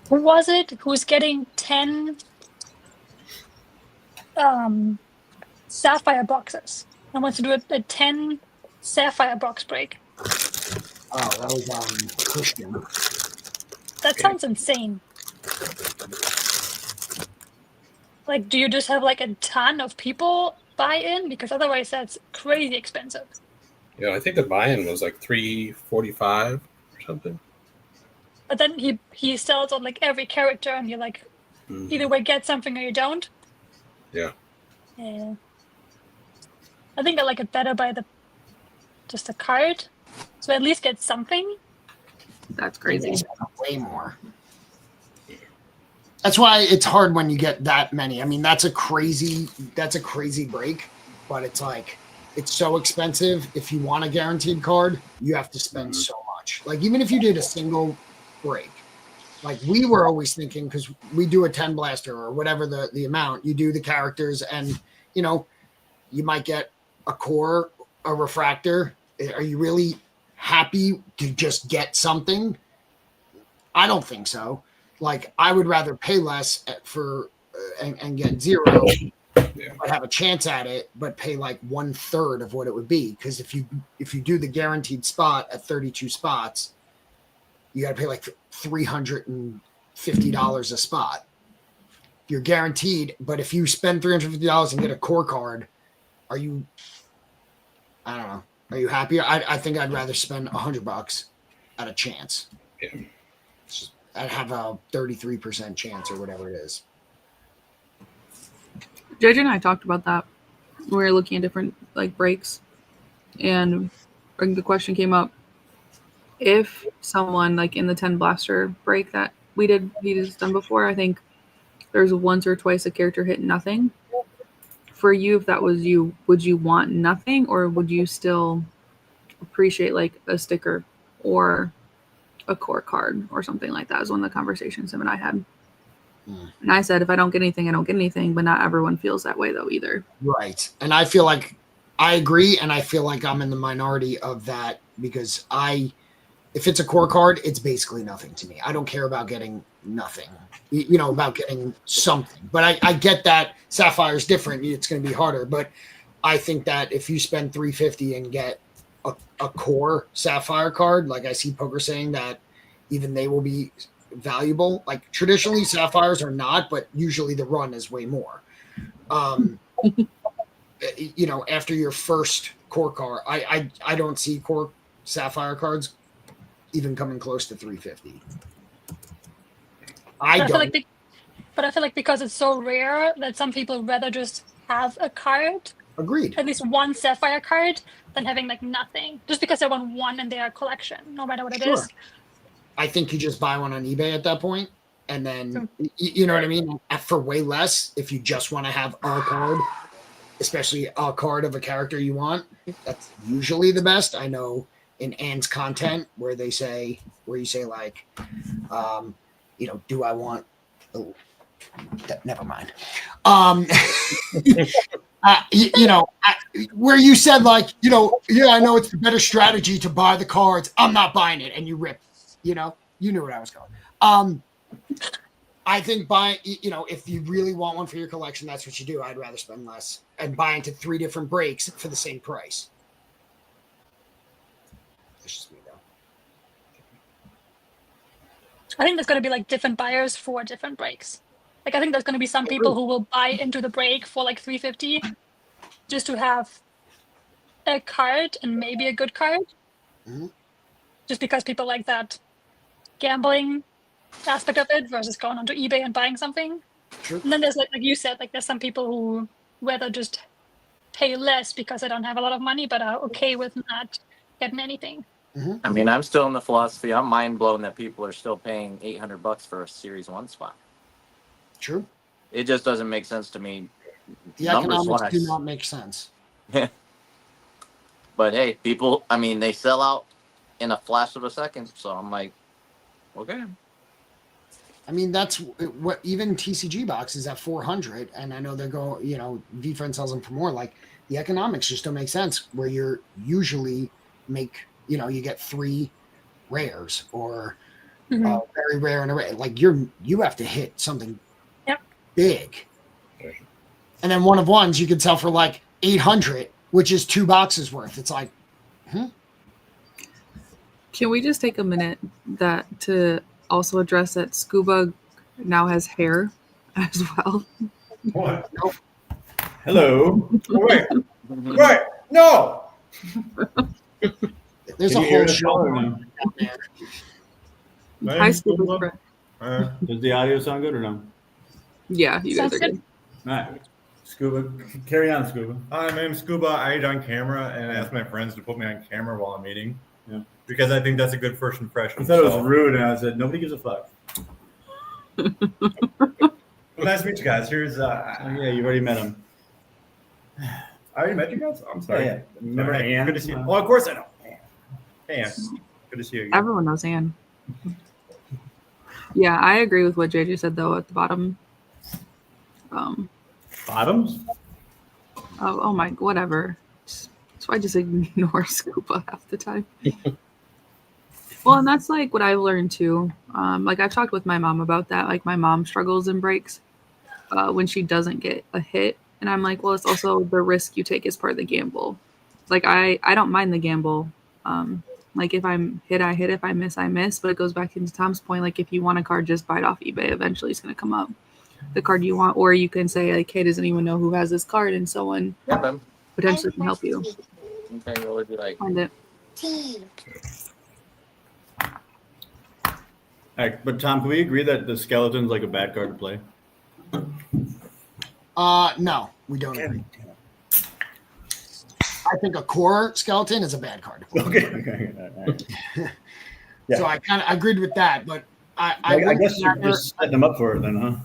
Speaker 3: who was it who's getting 10 sapphire boxes and wants to do a 10 sapphire box break?
Speaker 4: Oh, that was Christian.
Speaker 3: That sounds insane. Like, do you just have like a ton of people buy in? Because otherwise that's crazy expensive.
Speaker 12: Yeah, I think the buy-in was like $345 or something.
Speaker 3: But then he sells on like every character and you like either way get something or you don't.
Speaker 12: Yeah.
Speaker 3: Yeah. I think I like it better by just a card. So at least get something.
Speaker 2: That's crazy.
Speaker 4: Way more. That's why it's hard when you get that many. I mean, that's a crazy break, but it's like it's so expensive. If you want a guaranteed card, you have to spend so much. Like even if you did a single break, like we were always thinking, because we do a 10 blaster or whatever the amount, you do the characters and you know, you might get a core, a refractor. Are you really happy to just get something? I don't think so. Like I would rather pay less for and get 0, but have a chance at it, but pay like 1/3 of what it would be. Because if you do the guaranteed spot at 32 spots, you got to pay like $350 a spot. You're guaranteed, but if you spend $350 and get a core card, are you? I don't know. Are you happy? I think I'd rather spend $100 at a chance.
Speaker 12: Yeah.
Speaker 4: I'd have a 33% chance or whatever it is.
Speaker 2: JJ and I talked about that. We were looking at different like breaks, and the question came up: if someone like in the 10 blaster break that we just done before, I think there's once or twice a character hit nothing. For you, if that was you, would you want nothing, or would you still appreciate like a sticker or a core card or something like that? Was one of the conversations him and I had. And I said, if I don't get anything, I don't get anything, but not everyone feels that way though either.
Speaker 4: Right. And I feel like I agree, and I feel like I'm in the minority of that because if it's a core card, it's basically nothing to me. I don't care about getting nothing, about getting something. But I get that Sapphire is different. It's going to be harder. But I think that if you spend $350 and get a core Sapphire card, like I see Poker saying that even they will be valuable. Like traditionally Sapphires are not, but usually the run is way more. after your first core card, I don't see core sapphire cards even coming close to 350. I don't.
Speaker 3: But I feel like because it's so rare that some people rather just have a card,
Speaker 4: Agreed.
Speaker 3: at least one sapphire card, than having like nothing, just because they want one in their collection, no matter what it is.
Speaker 4: I think you just buy one on eBay at that point, and then you know what I mean, for way less. If you just want to have a card, especially a card of a character you want, that's usually the best. I know in Anne's content where you say like, do I want? Oh, never mind. Where you said like, I know it's the better strategy to buy the cards. I'm not buying it, and you rip. You knew where I was going. I think buying, if you really want one for your collection, that's what you do. I'd rather spend less and buy into 3 different breaks for the same price. That's just me, though.
Speaker 3: I think there's going to be like different buyers for different breaks. Like I think there's going to be some people who will buy into the break for like 350 just to have a card and maybe a good card.
Speaker 4: Mm-hmm.
Speaker 3: Just because people like that gambling aspect of it versus going onto eBay and buying something.
Speaker 4: True.
Speaker 3: And then there's like you said, like there's some people who rather just pay less because they don't have a lot of money, but are okay with not getting anything.
Speaker 4: Mm-hmm.
Speaker 8: I mean, I'm still in the philosophy. I'm mind blown that people are still paying $800 for a Series 1 spot.
Speaker 4: True.
Speaker 8: It just doesn't make sense to me.
Speaker 4: The economics do not make sense.
Speaker 8: But hey, people, I mean, they sell out in a flash of a second. So I'm like, okay.
Speaker 4: I mean, that's what even TCG boxes at 400, and I know they go, VeeFriends sells them for more. Like the economics just don't make sense. Where you're usually you get 3 rares or very rare and a rare. Like you have to hit something big, and then one of ones you can sell for like 800, which is 2 boxes worth. It's like,
Speaker 2: Can we just take a minute to also address that Scuba now has hair as well?
Speaker 14: What? Nope. Hello. Wait. No.
Speaker 4: There's a whole show.
Speaker 2: Hi, Scuba.
Speaker 14: Does the audio sound good or no?
Speaker 2: Yeah, you guys are good.
Speaker 14: All right. Scuba, carry on, Scuba. Hi, my name's Scuba. I eat on camera, and I ask my friends to put me on camera while I'm eating. Yeah. Because I think that's a good first impression. I thought it was rude, and I said, nobody gives a fuck. Well, nice to meet you guys. Here's, yeah, you've already met him. I already met you guys? I'm sorry. Yeah. Remember Ann? Good to see you. Oh, of course I know. Hey, Ann. Good to see you again.
Speaker 2: Everyone knows Ann. Yeah, I agree with what JJ said, though, at the bottom.
Speaker 14: Bottoms?
Speaker 2: Oh my, whatever. So I just ignore Scuba half the time. Well, and that's like what I've learned too. Like I've talked with my mom about that. Like my mom struggles in breaks when she doesn't get a hit. And I'm like, well, it's also the risk you take as part of the gamble. Like I don't mind the gamble. Like if I'm hit, I hit. If I miss, I miss. But it goes back into Tom's point. Like if you want a card, just buy it off eBay. Eventually it's going to come up. The card you want, or you can say like, hey, does anyone know who has this card? And someone potentially can help you find it.
Speaker 14: All right, but Tom, can we agree that the skeleton's like a bad card to play?
Speaker 4: No, we don't agree. I think a core skeleton is a bad card to play.
Speaker 14: Okay. Right. Yeah.
Speaker 4: So I kind of agreed with that, but
Speaker 14: I guess you're just setting them up for it then, huh?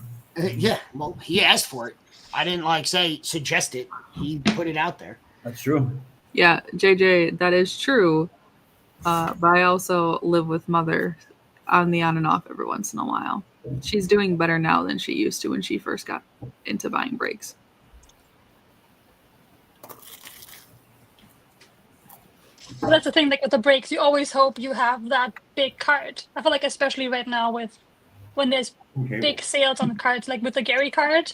Speaker 4: Yeah, well, he asked for it. I didn't suggest it. He put it out there.
Speaker 14: That's true.
Speaker 2: Yeah, JJ, that is true. But I also live with Mother on and off every once in a while. She's doing better now than she used to when she first got into buying breaks.
Speaker 3: But that's the thing, like with the breaks, you always hope you have that big card. I feel like especially right now when there's big sales on the cards, like with the Gary card,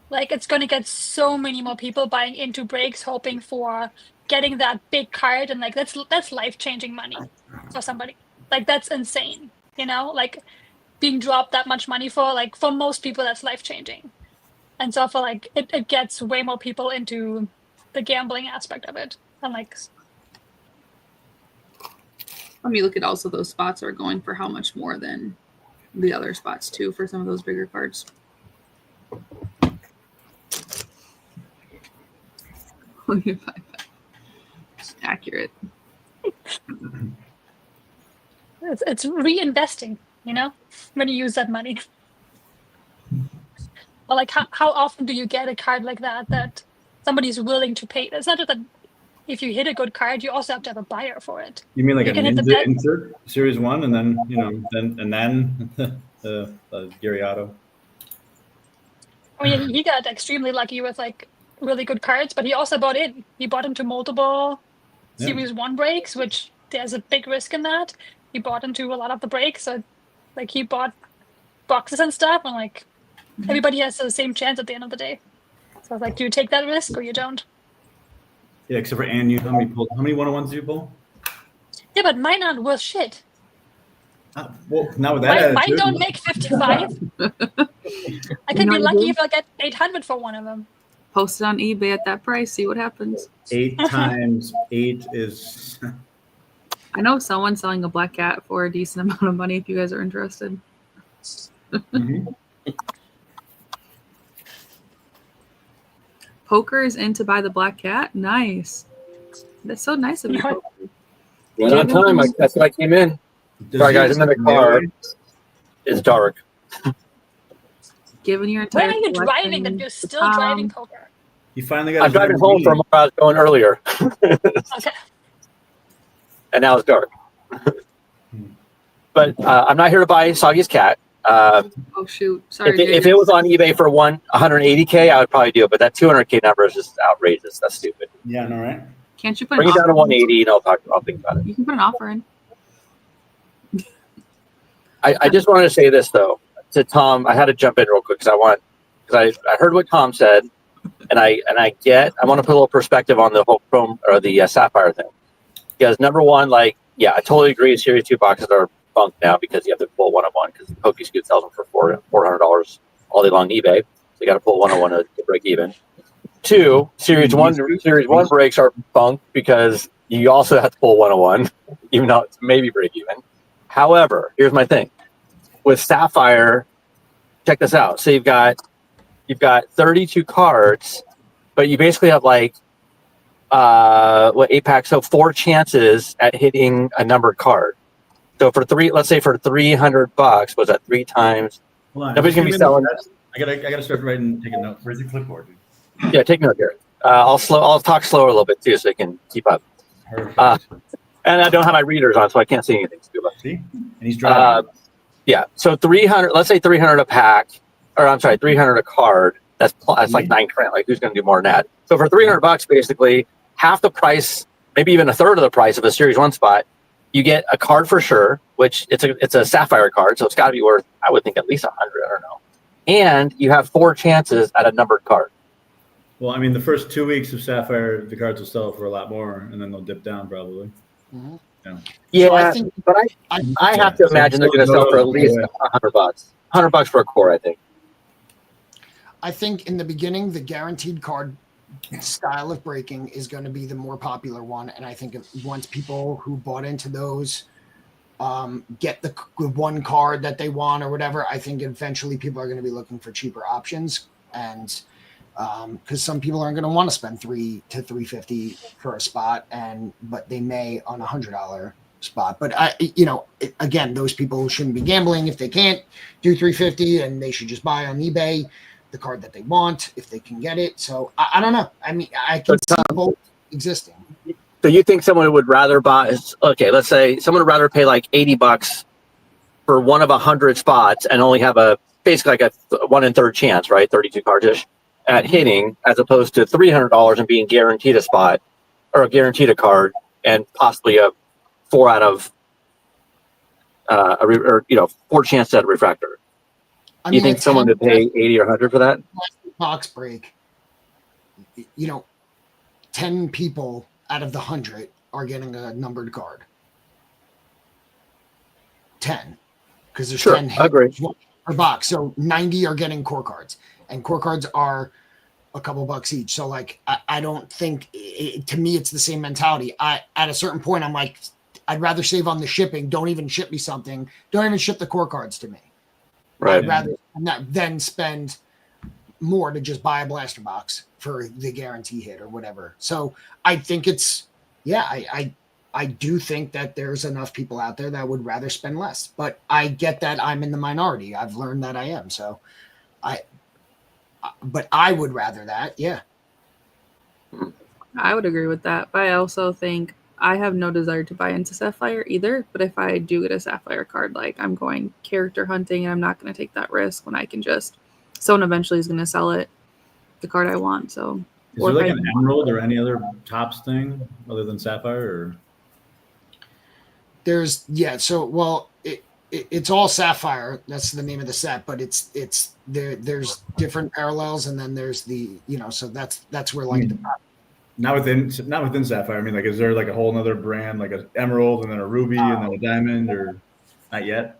Speaker 3: like it's going to get so many more people buying into breaks, hoping for getting that big card, and like that's life-changing money for somebody. Like that's insane, like being dropped that much money for most people, that's life-changing. And so I feel like it gets way more people into the gambling aspect of it. And like,
Speaker 2: Let me look at also those spots are going for how much more than the other spots too for some of those bigger cards. Accurate.
Speaker 3: it's reinvesting, you know, when you use that money. Or like, how often do you get a card like that somebody's willing to pay? It's not just that if you hit a good card, you also have to have a buyer for it.
Speaker 14: You mean like
Speaker 3: You
Speaker 14: a
Speaker 3: can hit the
Speaker 14: Ninja
Speaker 3: bet.
Speaker 14: insert series 1, and then the Giriato.
Speaker 3: I mean, he got extremely lucky with like really good cards, but he also bought in. He bought into multiple Series 1 breaks, which there's a big risk in that. He bought into a lot of the breaks, so like he bought boxes and stuff, and like everybody has the same chance at the end of the day. So I was like, do you take that risk or you don't?
Speaker 14: Yeah, except for Anne, how many 101s do you pull?
Speaker 3: Yeah, but mine aren't worth shit.
Speaker 14: Well, not with that
Speaker 3: Mine
Speaker 14: attitude.
Speaker 3: don't make 55. I could be lucky if I get 800 for one of them.
Speaker 2: Post it on eBay at that price. See what happens.
Speaker 14: 8 times 8 is.
Speaker 2: I know someone selling a black cat for a decent amount of money. If you guys are interested. Poker is in to buy the black cat. Nice. That's so nice of you. Poker.
Speaker 5: Right on time. That's what I came in. Sorry, guys. Another car. It's dark.
Speaker 2: Given your entire
Speaker 3: Where are you
Speaker 2: collection
Speaker 3: driving that you're
Speaker 2: to
Speaker 3: still
Speaker 2: Tom.
Speaker 3: driving poker?
Speaker 14: You finally got.
Speaker 5: I'm driving home from where I was going earlier.
Speaker 3: Okay.
Speaker 5: And now it's dark. But I'm not here to buy Soggy's cat.
Speaker 2: Oh shoot! Sorry.
Speaker 5: If it was on eBay for 180K, I would probably do it. But that 200K number is just outrageous. That's stupid.
Speaker 14: Yeah, no, right?
Speaker 2: Can't you put
Speaker 5: Bring
Speaker 2: an
Speaker 5: it down to
Speaker 2: offer in?
Speaker 5: 180, and I'll think about it.
Speaker 2: You can put an offer in.
Speaker 5: I just wanted to say this though to Tom. I had to jump in real quick because I heard what Tom said, and I want to put a little perspective on the whole Chrome or the Sapphire thing. Because number one, like, yeah, I totally agree. Series 2 boxes are bunk now because you have to pull 101 because PokeScoot sells them for $400 all day long on eBay. So you got to pull 101 to break even. 2, Series 1 breaks are bunk because you also have to pull 101, even though it's maybe break even. However, here's my thing. With Sapphire, check this out. So you've got 32 cards, but you basically have like 8 packs, so 4 chances at hitting a numbered card. So let's say for $300, was that 3 times?
Speaker 14: Hold on.
Speaker 5: Nobody's gonna be selling.
Speaker 14: I gotta start writing and taking notes. Where's the clipboard, dude?
Speaker 5: Yeah, take note here. I'll talk slower a little bit too, so you can keep up. And I don't have my readers on, so I can't see anything.
Speaker 14: See? And he's driving.
Speaker 5: Yeah. So 300. Let's say 300 a pack, or I'm sorry, 300 a card. That's like $9. Like, who's going to do more than that? So for $300, basically half the price, maybe even a third of the price of a Series 1 spot, you get a card for sure, which it's a Sapphire card, so it's got to be worth, I would think, at least 100. I don't know. And you have 4 chances at a numbered card.
Speaker 14: Well, I mean, the first 2 weeks of Sapphire, the cards will sell for a lot more, and then they'll dip down probably.
Speaker 4: Mm-hmm.
Speaker 5: Yeah,
Speaker 4: So I think,
Speaker 5: but I have to imagine they're going to sell for at least $100. $100 for a core, I think.
Speaker 4: I think in the beginning, the guaranteed card style of breaking is going to be the more popular one, and I think once people who bought into those get the one card that they want or whatever, I think eventually people are going to be looking for cheaper options, and because some people aren't going to want to spend $300 to $350 for a spot, but they may on $100 spot. But again, those people shouldn't be gambling if they can't do $350, and they should just buy on eBay the card that they want if they can get it. So I don't know. I mean, I can see both existing.
Speaker 5: So you think someone would rather buy? Okay, let's say someone would rather pay like $80 for one of 100 spots and only have basically like a 1 in 3rd chance, right? 32 cards ish at hitting, as opposed to $300 and being guaranteed a spot or guaranteed a card and possibly a 4 out of 4 chances at a refractor. You think someone would pay 80 or 100 for that?
Speaker 4: Box break. 10 people out of the 100 are getting a numbered card. 10, because there's 10 hits per box. So 90 are getting core cards, and core cards are a couple bucks each. So like, I don't think to me, it's the same mentality. At a certain point, I'm like, I'd rather save on the shipping. Don't even ship me something. Don't even ship the core cards to me.
Speaker 5: Right.
Speaker 4: I'd rather not then spend more to just buy a blaster box for the guarantee hit or whatever. So I think it's, I do think that there's enough people out there that would rather spend less, but I get that I'm in the minority. I've learned that I am. So but I would rather that. Yeah.
Speaker 2: I would agree with that. But I also think I have no desire to buy into Sapphire either. But if I do get a Sapphire card, like I'm going character hunting and I'm not going to take that risk when I can just, someone eventually is going to sell it, the card I want. So,
Speaker 14: is there like an Emerald or any other tops thing other than Sapphire? Or
Speaker 4: there's, so, well, it's all Sapphire. That's the name of the set, but it's there's different parallels, and then there's the, so that's where like
Speaker 14: not within Sapphire. I mean, like, is there like a whole other brand, like an Emerald and then a Ruby and then a Diamond, or not yet?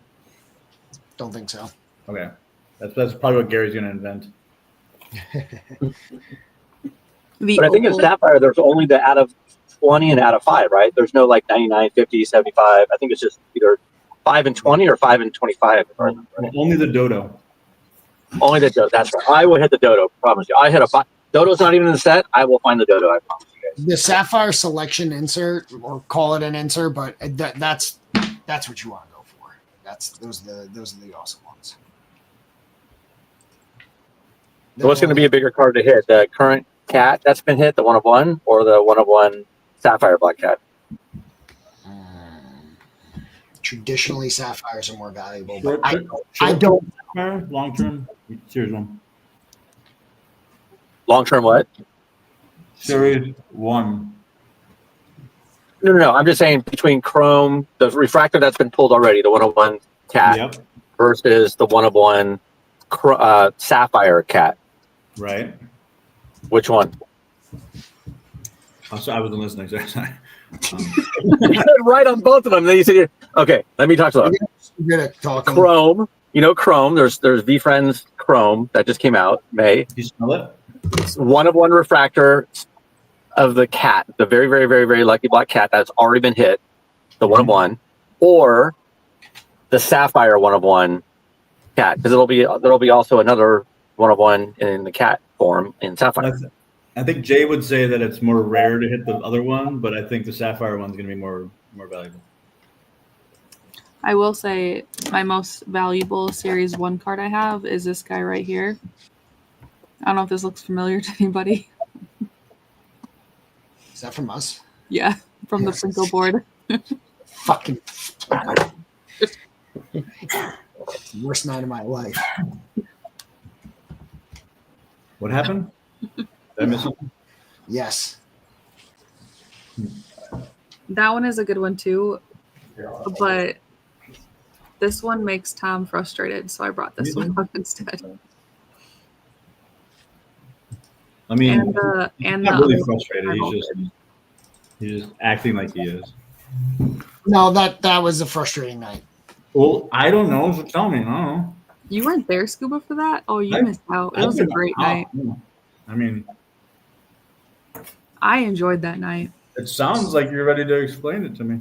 Speaker 4: Don't think so.
Speaker 14: Okay, that's probably what Gary's gonna invent.
Speaker 5: But I think in Sapphire, there's only the out of 20 and out of 5, right? There's no like 99, 50, 75. I think it's just either 5 and 20 or 5 and 25.
Speaker 14: Only the Dodo.
Speaker 5: Only the Dodo. That's right. I would hit the Dodo. Promise you. I hit a Dodo's not even in the set. I will find the Dodo. I promise you guys.
Speaker 4: The Sapphire selection insert, or call it an insert, but that's what you want to go for. Those are the awesome ones.
Speaker 5: So what's going to be a bigger card to hit? The current cat that's been hit, the 1 of 1, or the 1 of 1 Sapphire Black Cat?
Speaker 4: Traditionally, Sapphires are more valuable, but I don't.
Speaker 14: Long term, Series 1.
Speaker 5: Long term what?
Speaker 14: Series 1.
Speaker 5: No. I'm just saying between Chrome, the refractor that's been pulled already, the 1 of 1 cat, versus the 1 of 1 Sapphire cat.
Speaker 14: Right.
Speaker 5: Which one?
Speaker 14: Oh, so I wasn't listening. Sorry.
Speaker 5: Right on both of them. Then you said, okay, let me talk to them.
Speaker 4: You're good at talking.
Speaker 5: Chrome, Chrome. There's VeeFriends Chrome that just came out May.
Speaker 14: You smell it?
Speaker 5: It's 1 of 1 refractor of the cat, the very, very, very, very lucky black cat that's already been hit, the 1 of 1, or the Sapphire 1 of 1 cat, because there'll be also another 1 of 1 in the cat form in Sapphire.
Speaker 14: I think Jay would say that it's more rare to hit the other one, but I think the Sapphire one's going to be more valuable.
Speaker 2: I will say my most valuable Series 1 card I have is this guy right here. I don't know if this looks familiar to anybody.
Speaker 4: Is that from us?
Speaker 2: Yeah, from the Pringle board.
Speaker 4: Fucking worst night of my life.
Speaker 14: What happened? Did I miss something?
Speaker 4: Yes.
Speaker 2: That one is a good one too, but this one makes Tom frustrated, so I brought this one up instead.
Speaker 14: I mean,
Speaker 2: and
Speaker 14: not really frustrated. He's just acting like he is.
Speaker 4: No, that was a frustrating night.
Speaker 14: Well, I don't know. So tell me. I don't know.
Speaker 2: You weren't there, Scuba, for that? Oh, you missed out. It was a great night.
Speaker 14: I mean,
Speaker 2: I enjoyed that night.
Speaker 14: it sounds like you're ready to explain it to me.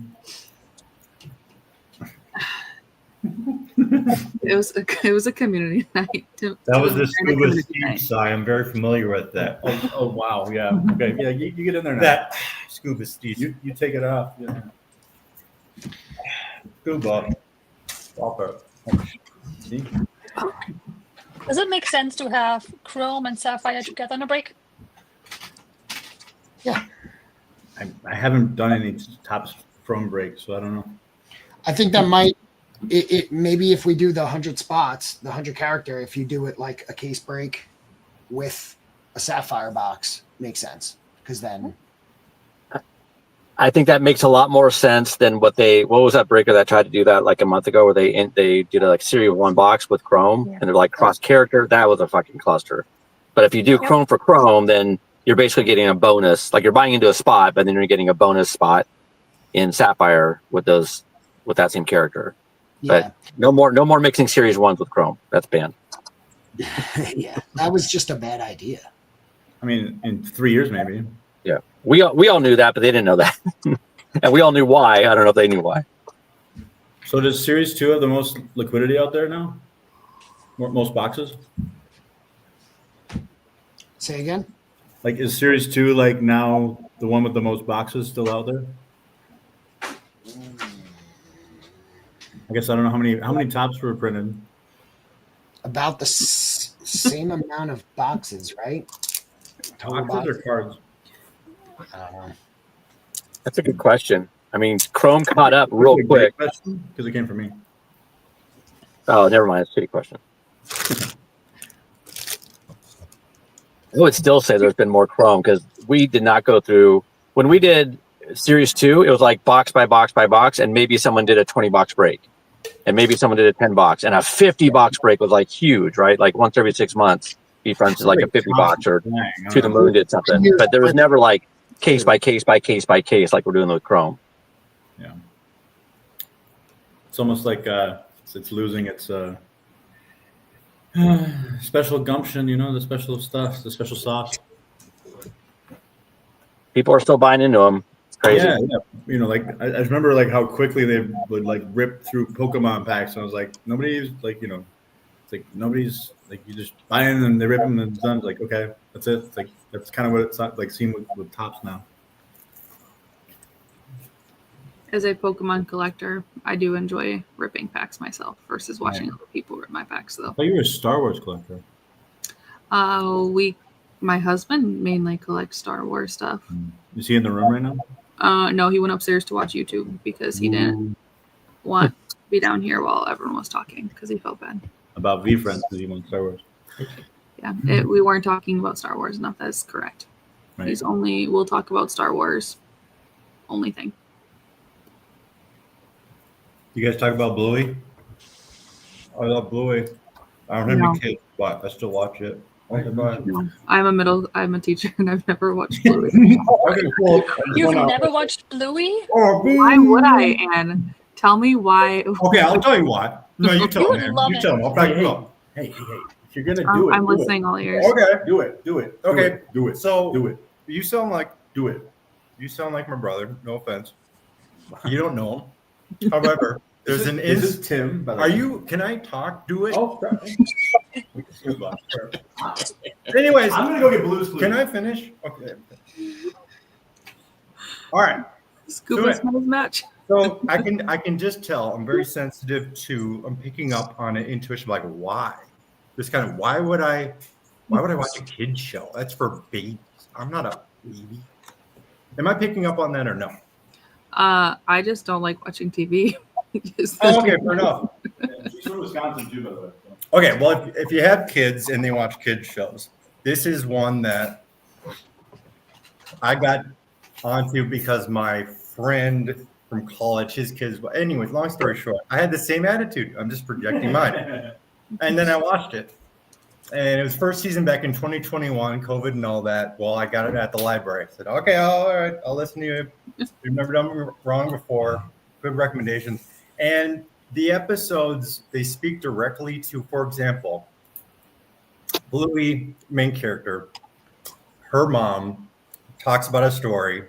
Speaker 2: It was a community night.
Speaker 14: That was the Scuba Steve sigh. I'm very familiar with that. Oh wow, yeah. Okay, yeah, you get in there now. That Scuba Steve. You take it off. Yeah. Scuba. See?
Speaker 3: Does it make sense to have Chrome and Sapphire together on a break?
Speaker 4: Yeah.
Speaker 14: I haven't done any tops Chrome breaks, so I don't know.
Speaker 4: I think that might it maybe if we do the 100 spots, the 100 character, if you do it like a case break with a Sapphire box, makes sense, because then
Speaker 5: I think that makes a lot more sense than what was that breaker that tried to do that like a month ago, where they did a like Series 1 box with Chrome and they're like cross character. That was a fucking cluster. But if you do Chrome for Chrome, then you're basically getting a bonus, like you're buying into a spot, but then you're getting a bonus spot in Sapphire with that same character.
Speaker 4: Yeah.
Speaker 5: But no more mixing Series 1s with Chrome. That's banned.
Speaker 4: Yeah, that was just a bad idea.
Speaker 14: I mean, in 3 years maybe.
Speaker 5: Yeah, we all knew that, but they didn't know that, and we all knew why. I don't know if they knew why.
Speaker 14: So does Series 2 have the most liquidity out there now? Most boxes?
Speaker 4: Say again?
Speaker 14: Like, is Series 2 like now the one with the most boxes still out there? I guess I don't know how many tops were printed.
Speaker 4: About the same amount of boxes, right? Total
Speaker 14: Boxes or cards?
Speaker 4: I don't know.
Speaker 5: That's a good question. I mean, Chrome caught up real quick.
Speaker 14: Because it came from me.
Speaker 5: Oh, never mind. It's a shitty question. I would still say there's been more Chrome because we did not go through when we did Series 2. It was like box by box by box, and maybe someone did a 20 box break, and maybe someone did a 10 box, and a 50 box break was like huge, right? Like once every 6 months, VeeFriends is like a 50 box, or To the Moon did something, but there was never like case by case by case by case like we're doing with Chrome.
Speaker 14: Yeah, it's almost like it's losing its special gumption, you know, the special stuff, the special sauce.
Speaker 5: People are still buying into them. It's crazy.
Speaker 14: Yeah. You know, like I remember like how quickly they would like rip through Pokemon packs, and I was like, nobody's like, you know, it's like nobody's like, you just buy in and they rip them and it's done. It's like, okay, that's it. It's like that's kind of what it's like seen with tops now.
Speaker 2: As a Pokemon collector, I do enjoy ripping packs myself versus watching other people rip my packs, though.
Speaker 14: I thought you were a Star Wars collector.
Speaker 2: My husband mainly collects Star Wars stuff.
Speaker 14: Is he in the room right now?
Speaker 2: No, he went upstairs to watch YouTube because he didn't want to be down here while everyone was talking because he felt bad.
Speaker 14: About VeeFriends because he wants Star Wars.
Speaker 2: Yeah, we weren't talking about Star Wars enough. That's correct.
Speaker 14: Right.
Speaker 2: We'll talk about Star Wars. Only thing.
Speaker 14: You guys talk about Bluey? I love Bluey. I don't have
Speaker 2: No.
Speaker 14: any kids, but I still watch it.
Speaker 2: No, I'm a teacher and I've never watched Bluey.
Speaker 14: Okay, cool.
Speaker 3: You've never watched Bluey?
Speaker 2: Why would I, Anne? Tell me why.
Speaker 14: Okay, I'll tell you why. No, you tell
Speaker 3: You
Speaker 14: me.
Speaker 3: would love
Speaker 14: You
Speaker 3: it.
Speaker 14: tell me. I'll back you up. Hey. If you're gonna do it,
Speaker 2: I'm
Speaker 14: do
Speaker 2: listening
Speaker 14: it.
Speaker 2: all ears.
Speaker 14: Okay, do it. Okay,
Speaker 12: Do it.
Speaker 14: so
Speaker 12: Do it.
Speaker 14: you sound like You sound like my brother. No offense. You don't know him. However, there's an
Speaker 12: This is Tim. By the
Speaker 14: Are
Speaker 12: way.
Speaker 14: you? Can I talk? Do it.
Speaker 12: Oh, crap.
Speaker 14: Anyways,
Speaker 12: I'm gonna go get Blue's Clues.
Speaker 14: Can I finish? Okay. All right.
Speaker 2: Scuba
Speaker 14: So-
Speaker 2: smells match.
Speaker 14: So I can just tell I'm very sensitive to I'm picking up on an intuition like why? Just kind of why would I watch a kid show? That's for babies. I'm not a baby. Am I picking up on that or no?
Speaker 2: I just don't like watching TV.
Speaker 14: Oh, okay, fair enough.
Speaker 12: She's from Wisconsin too, by the way.
Speaker 14: Okay, well if you have kids and they watch kids shows, this is one that I got onto because my friend from college, his kids. Anyways, long story short, I had the same attitude. I'm just projecting mine. And then I watched it. And it was first season back in 2021, COVID and all that. Well, I got it at the library. I said, okay, all right, I'll listen to you. You've never done me wrong before. Good recommendations. And the episodes, they speak directly to, for example, Bluey, main character, her mom talks about a story.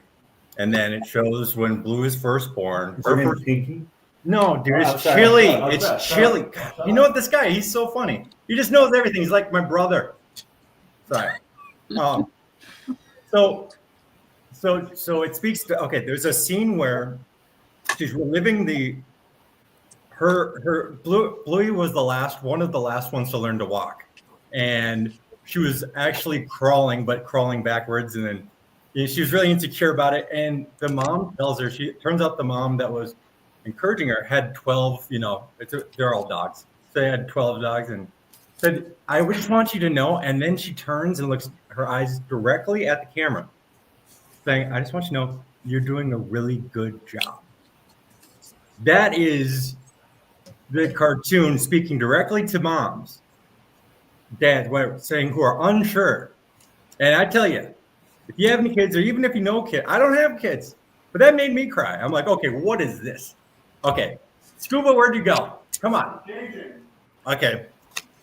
Speaker 14: And then it shows when Blue is first born.
Speaker 12: Her name is Pinky.
Speaker 14: No, dude,
Speaker 12: Oh,
Speaker 14: it's
Speaker 12: sorry.
Speaker 14: Chili.
Speaker 12: Oh,
Speaker 14: It's
Speaker 12: sorry.
Speaker 14: Chili. You know what? This guy, he's so funny. He just knows everything. He's like my brother. Sorry. So it speaks to. Okay, there's a scene where she's reliving her Bluey was one of the last ones to learn to walk, and she was actually crawling backwards, and then she was really insecure about it. And the mom tells her, turns out the mom that was encouraging her had 12, they're all dogs. So they had 12 dogs and said, I just want you to know. And then she turns and looks her eyes directly at the camera saying, I just want you to know you're doing a really good job. That is the cartoon speaking directly to moms, dads, saying who are unsure. And I tell you, if you have any kids, or even if you know kids, I don't have kids, but that made me cry. I'm like, okay, what is this? Okay, Scuba, where'd you go? Come on. Okay,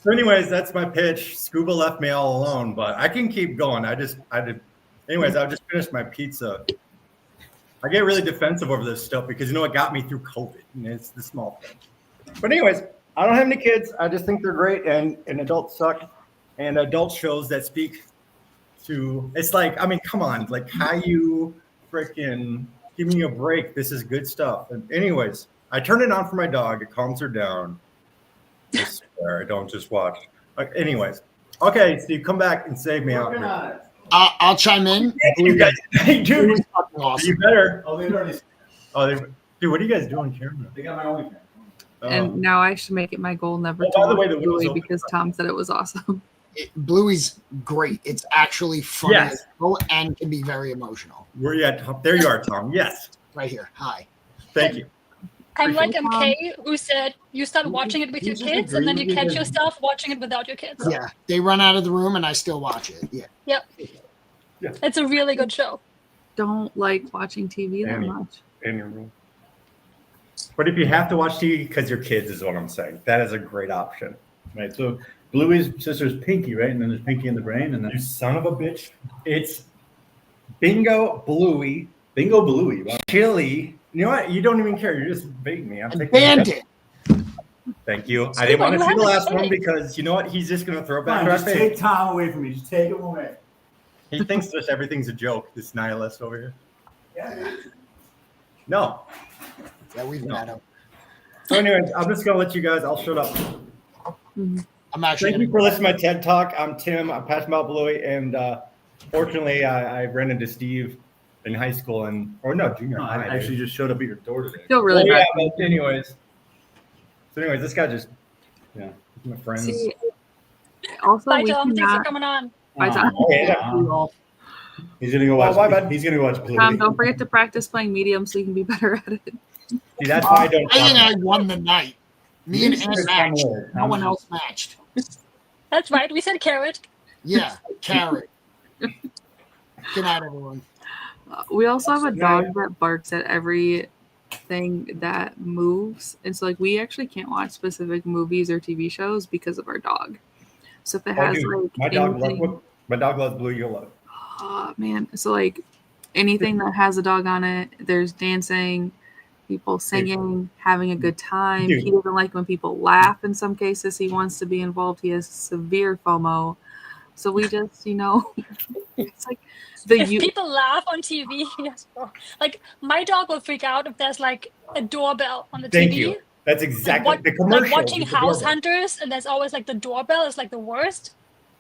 Speaker 14: So, anyways, that's my pitch. Scuba left me all alone, but I can keep going. Anyways, I'll just finish my pizza. I get really defensive over this stuff because it got me through COVID. And it's the small thing. But anyways, I don't have any kids. I just think they're great, and adults suck. And adult shows that speak to it's like, I mean, come on, like how you freaking give me a break. This is good stuff. And anyways, I turn it on for my dog. It calms her down. I swear, I don't just watch. Anyways, okay, Steve, come back and save me out here.
Speaker 4: I'll chime in.
Speaker 14: You guys, hey, dude,
Speaker 4: awesome.
Speaker 14: you better. Oh, they've already. Dude, what are you guys doing here? They got my OnlyFans.
Speaker 2: And now I should make it my goal never to
Speaker 14: by the
Speaker 2: watch
Speaker 14: way, the window's
Speaker 2: Bluey
Speaker 14: open.
Speaker 2: because Tom said it was awesome.
Speaker 4: Bluey's great. It's actually funny
Speaker 14: Yes.
Speaker 4: and can be very emotional.
Speaker 14: Where you at, Tom? There you are, Tom. Yes.
Speaker 4: Right here. Hi.
Speaker 14: Thank you.
Speaker 3: I'm like MK, who said you start watching it with your kids and then you catch yourself watching it without your kids.
Speaker 4: Yeah. They run out of the room and I still watch it. Yeah.
Speaker 3: Yep.
Speaker 14: Yeah.
Speaker 3: It's a really good show.
Speaker 2: Don't like watching TV that much.
Speaker 14: In your room. But if you have to watch TV because your kids is what I'm saying, that is a great option.
Speaker 15: Right. So Bluey's sister's Pinky, right? And then there's Pinky in the Brain, and then
Speaker 14: You son of a bitch. It's Bingo Bluey.
Speaker 15: Bingo Bluey. Wow.
Speaker 14: Chili. You know what? You don't even care. You're just baiting me. I'm taking
Speaker 4: Bandit.
Speaker 14: Thank you. I didn't want to
Speaker 3: you
Speaker 14: see the
Speaker 3: haven't
Speaker 14: last one
Speaker 3: said it.
Speaker 14: because you know what? He's just going to throw it back
Speaker 15: Fine,
Speaker 14: to our
Speaker 15: just
Speaker 14: face.
Speaker 15: take Tom away from me. Just take him away.
Speaker 14: He thinks just everything's a joke, this nihilist over here. No.
Speaker 4: Yeah, we've met him.
Speaker 14: So anyways, I'm just going to let you guys, I'll shut up.
Speaker 4: I'm actually.
Speaker 14: Thank you for listening to my TED Talk. I'm Tim. I'm passionate about Bluey. And fortunately, I ran into Steve in high school junior
Speaker 15: No,
Speaker 14: high.
Speaker 15: I actually just showed up at your door today.
Speaker 2: Feel really
Speaker 14: yeah,
Speaker 2: bad.
Speaker 14: but anyways. So anyways, this guy just, my friends.
Speaker 2: See, also,
Speaker 3: Bye,
Speaker 2: we
Speaker 3: Tom. Thanks for
Speaker 2: cannot.
Speaker 3: coming on.
Speaker 2: Bye, Tom.
Speaker 15: He's gonna go watch.
Speaker 14: Bye, bud.
Speaker 15: He's gonna watch Bluey.
Speaker 2: Tom, don't forget to practice playing medium so you can be better at it.
Speaker 14: See, that's why I don't.
Speaker 4: I think I won the night. Me and Ann matched.
Speaker 14: Tom
Speaker 4: No one else matched.
Speaker 3: That's right. We said carrot.
Speaker 4: Yeah, carrot. Good night, everyone.
Speaker 2: We also have a dog that barks at everything that moves, and so like we actually can't watch specific movies or TV shows because of our dog. So if it has like
Speaker 14: my dog
Speaker 2: anything,
Speaker 14: loves Blue. You'll love.
Speaker 2: oh man, so like anything that has a dog on it, there's dancing, people singing, having a good time.
Speaker 14: Dude.
Speaker 2: He doesn't like when people laugh. In some cases, he wants to be involved. He has severe FOMO. So we just, it's like
Speaker 3: If people laugh on TV, yes, like my dog will freak out if there's like a doorbell on the
Speaker 14: Thank
Speaker 3: TV.
Speaker 14: you. That's exactly the
Speaker 3: Like
Speaker 14: commercial.
Speaker 3: watching
Speaker 14: with the
Speaker 3: House
Speaker 14: doorbell.
Speaker 3: Hunters, and there's always like the doorbell is like the worst.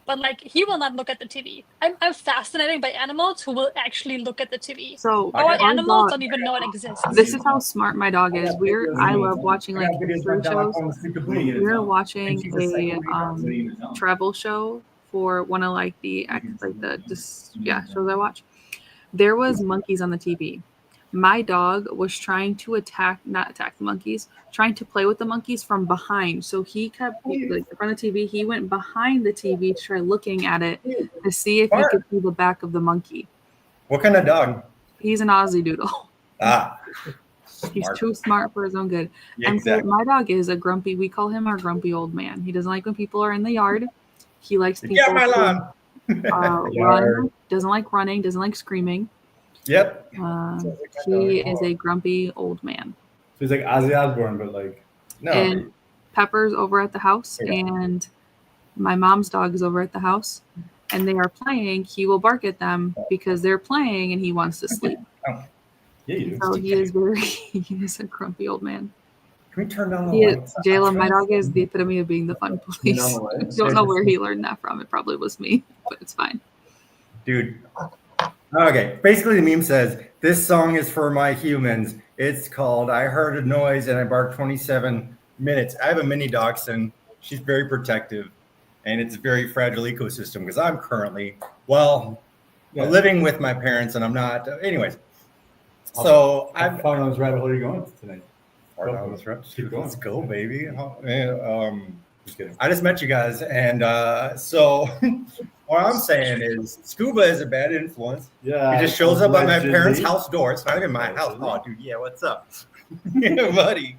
Speaker 3: But like he will not look at the TV. I'm fascinated by animals who will actually look at the TV.
Speaker 2: So
Speaker 3: our
Speaker 2: our
Speaker 3: animals
Speaker 2: dog-
Speaker 3: don't even know it exists.
Speaker 2: This is how smart my dog is. I love watching like history shows. We were watching a travel show for one of like the shows I watch. There was monkeys on the TV. My dog was trying to not attack the monkeys, trying to play with the monkeys from behind. So he kept like in front of the TV. He went behind the TV to try looking at it to see if he could see the back of the monkey.
Speaker 14: What kind of dog?
Speaker 2: He's an Aussie Doodle.
Speaker 14: Ah.
Speaker 2: He's
Speaker 14: Smart.
Speaker 2: too smart for his own good.
Speaker 14: Yeah,
Speaker 2: And so
Speaker 14: exactly.
Speaker 2: my dog is a grumpy. We call him our grumpy old man. He doesn't like when people are in the yard. He likes people
Speaker 14: Get my
Speaker 2: to,
Speaker 14: lawn.
Speaker 2: run.
Speaker 14: Yard.
Speaker 2: Doesn't like running. Doesn't like screaming.
Speaker 14: Yep.
Speaker 2: He is a grumpy old man.
Speaker 15: So he's like Ozzy Osbourne, but like
Speaker 2: And Pepper's over at the house, and my mom's dog is over at the house, and they are playing. He will bark at them because they're playing, and he wants to sleep.
Speaker 14: Yeah, you do.
Speaker 2: So he is he is a grumpy old man.
Speaker 14: Can we turn down the
Speaker 2: He
Speaker 14: lights?
Speaker 2: is, Jayla, my dog is the epitome of being the fun police.
Speaker 14: No way.
Speaker 2: I don't know where he learned that from. It probably was me, but it's fine.
Speaker 14: Dude. Okay. Basically, the meme says, this song is for my humans. It's called I Heard a Noise and I Barked 27 Minutes. I have a mini dachshund. She's very protective, and it's a very fragile ecosystem because I'm currently, living with my parents, and I'm not. Anyways. So
Speaker 15: How far down this rabbit hole are you going tonight?
Speaker 14: Far down this rabbit.
Speaker 15: Keep going.
Speaker 14: Let's go, baby. Just kidding. I just met you guys, and so what I'm saying is, Scuba is a bad influence.
Speaker 15: Yeah.
Speaker 14: He just shows up at my
Speaker 15: allegedly.
Speaker 14: parents' house door. It's not even my house. Oh, dude, yeah, what's up? Yeah, buddy.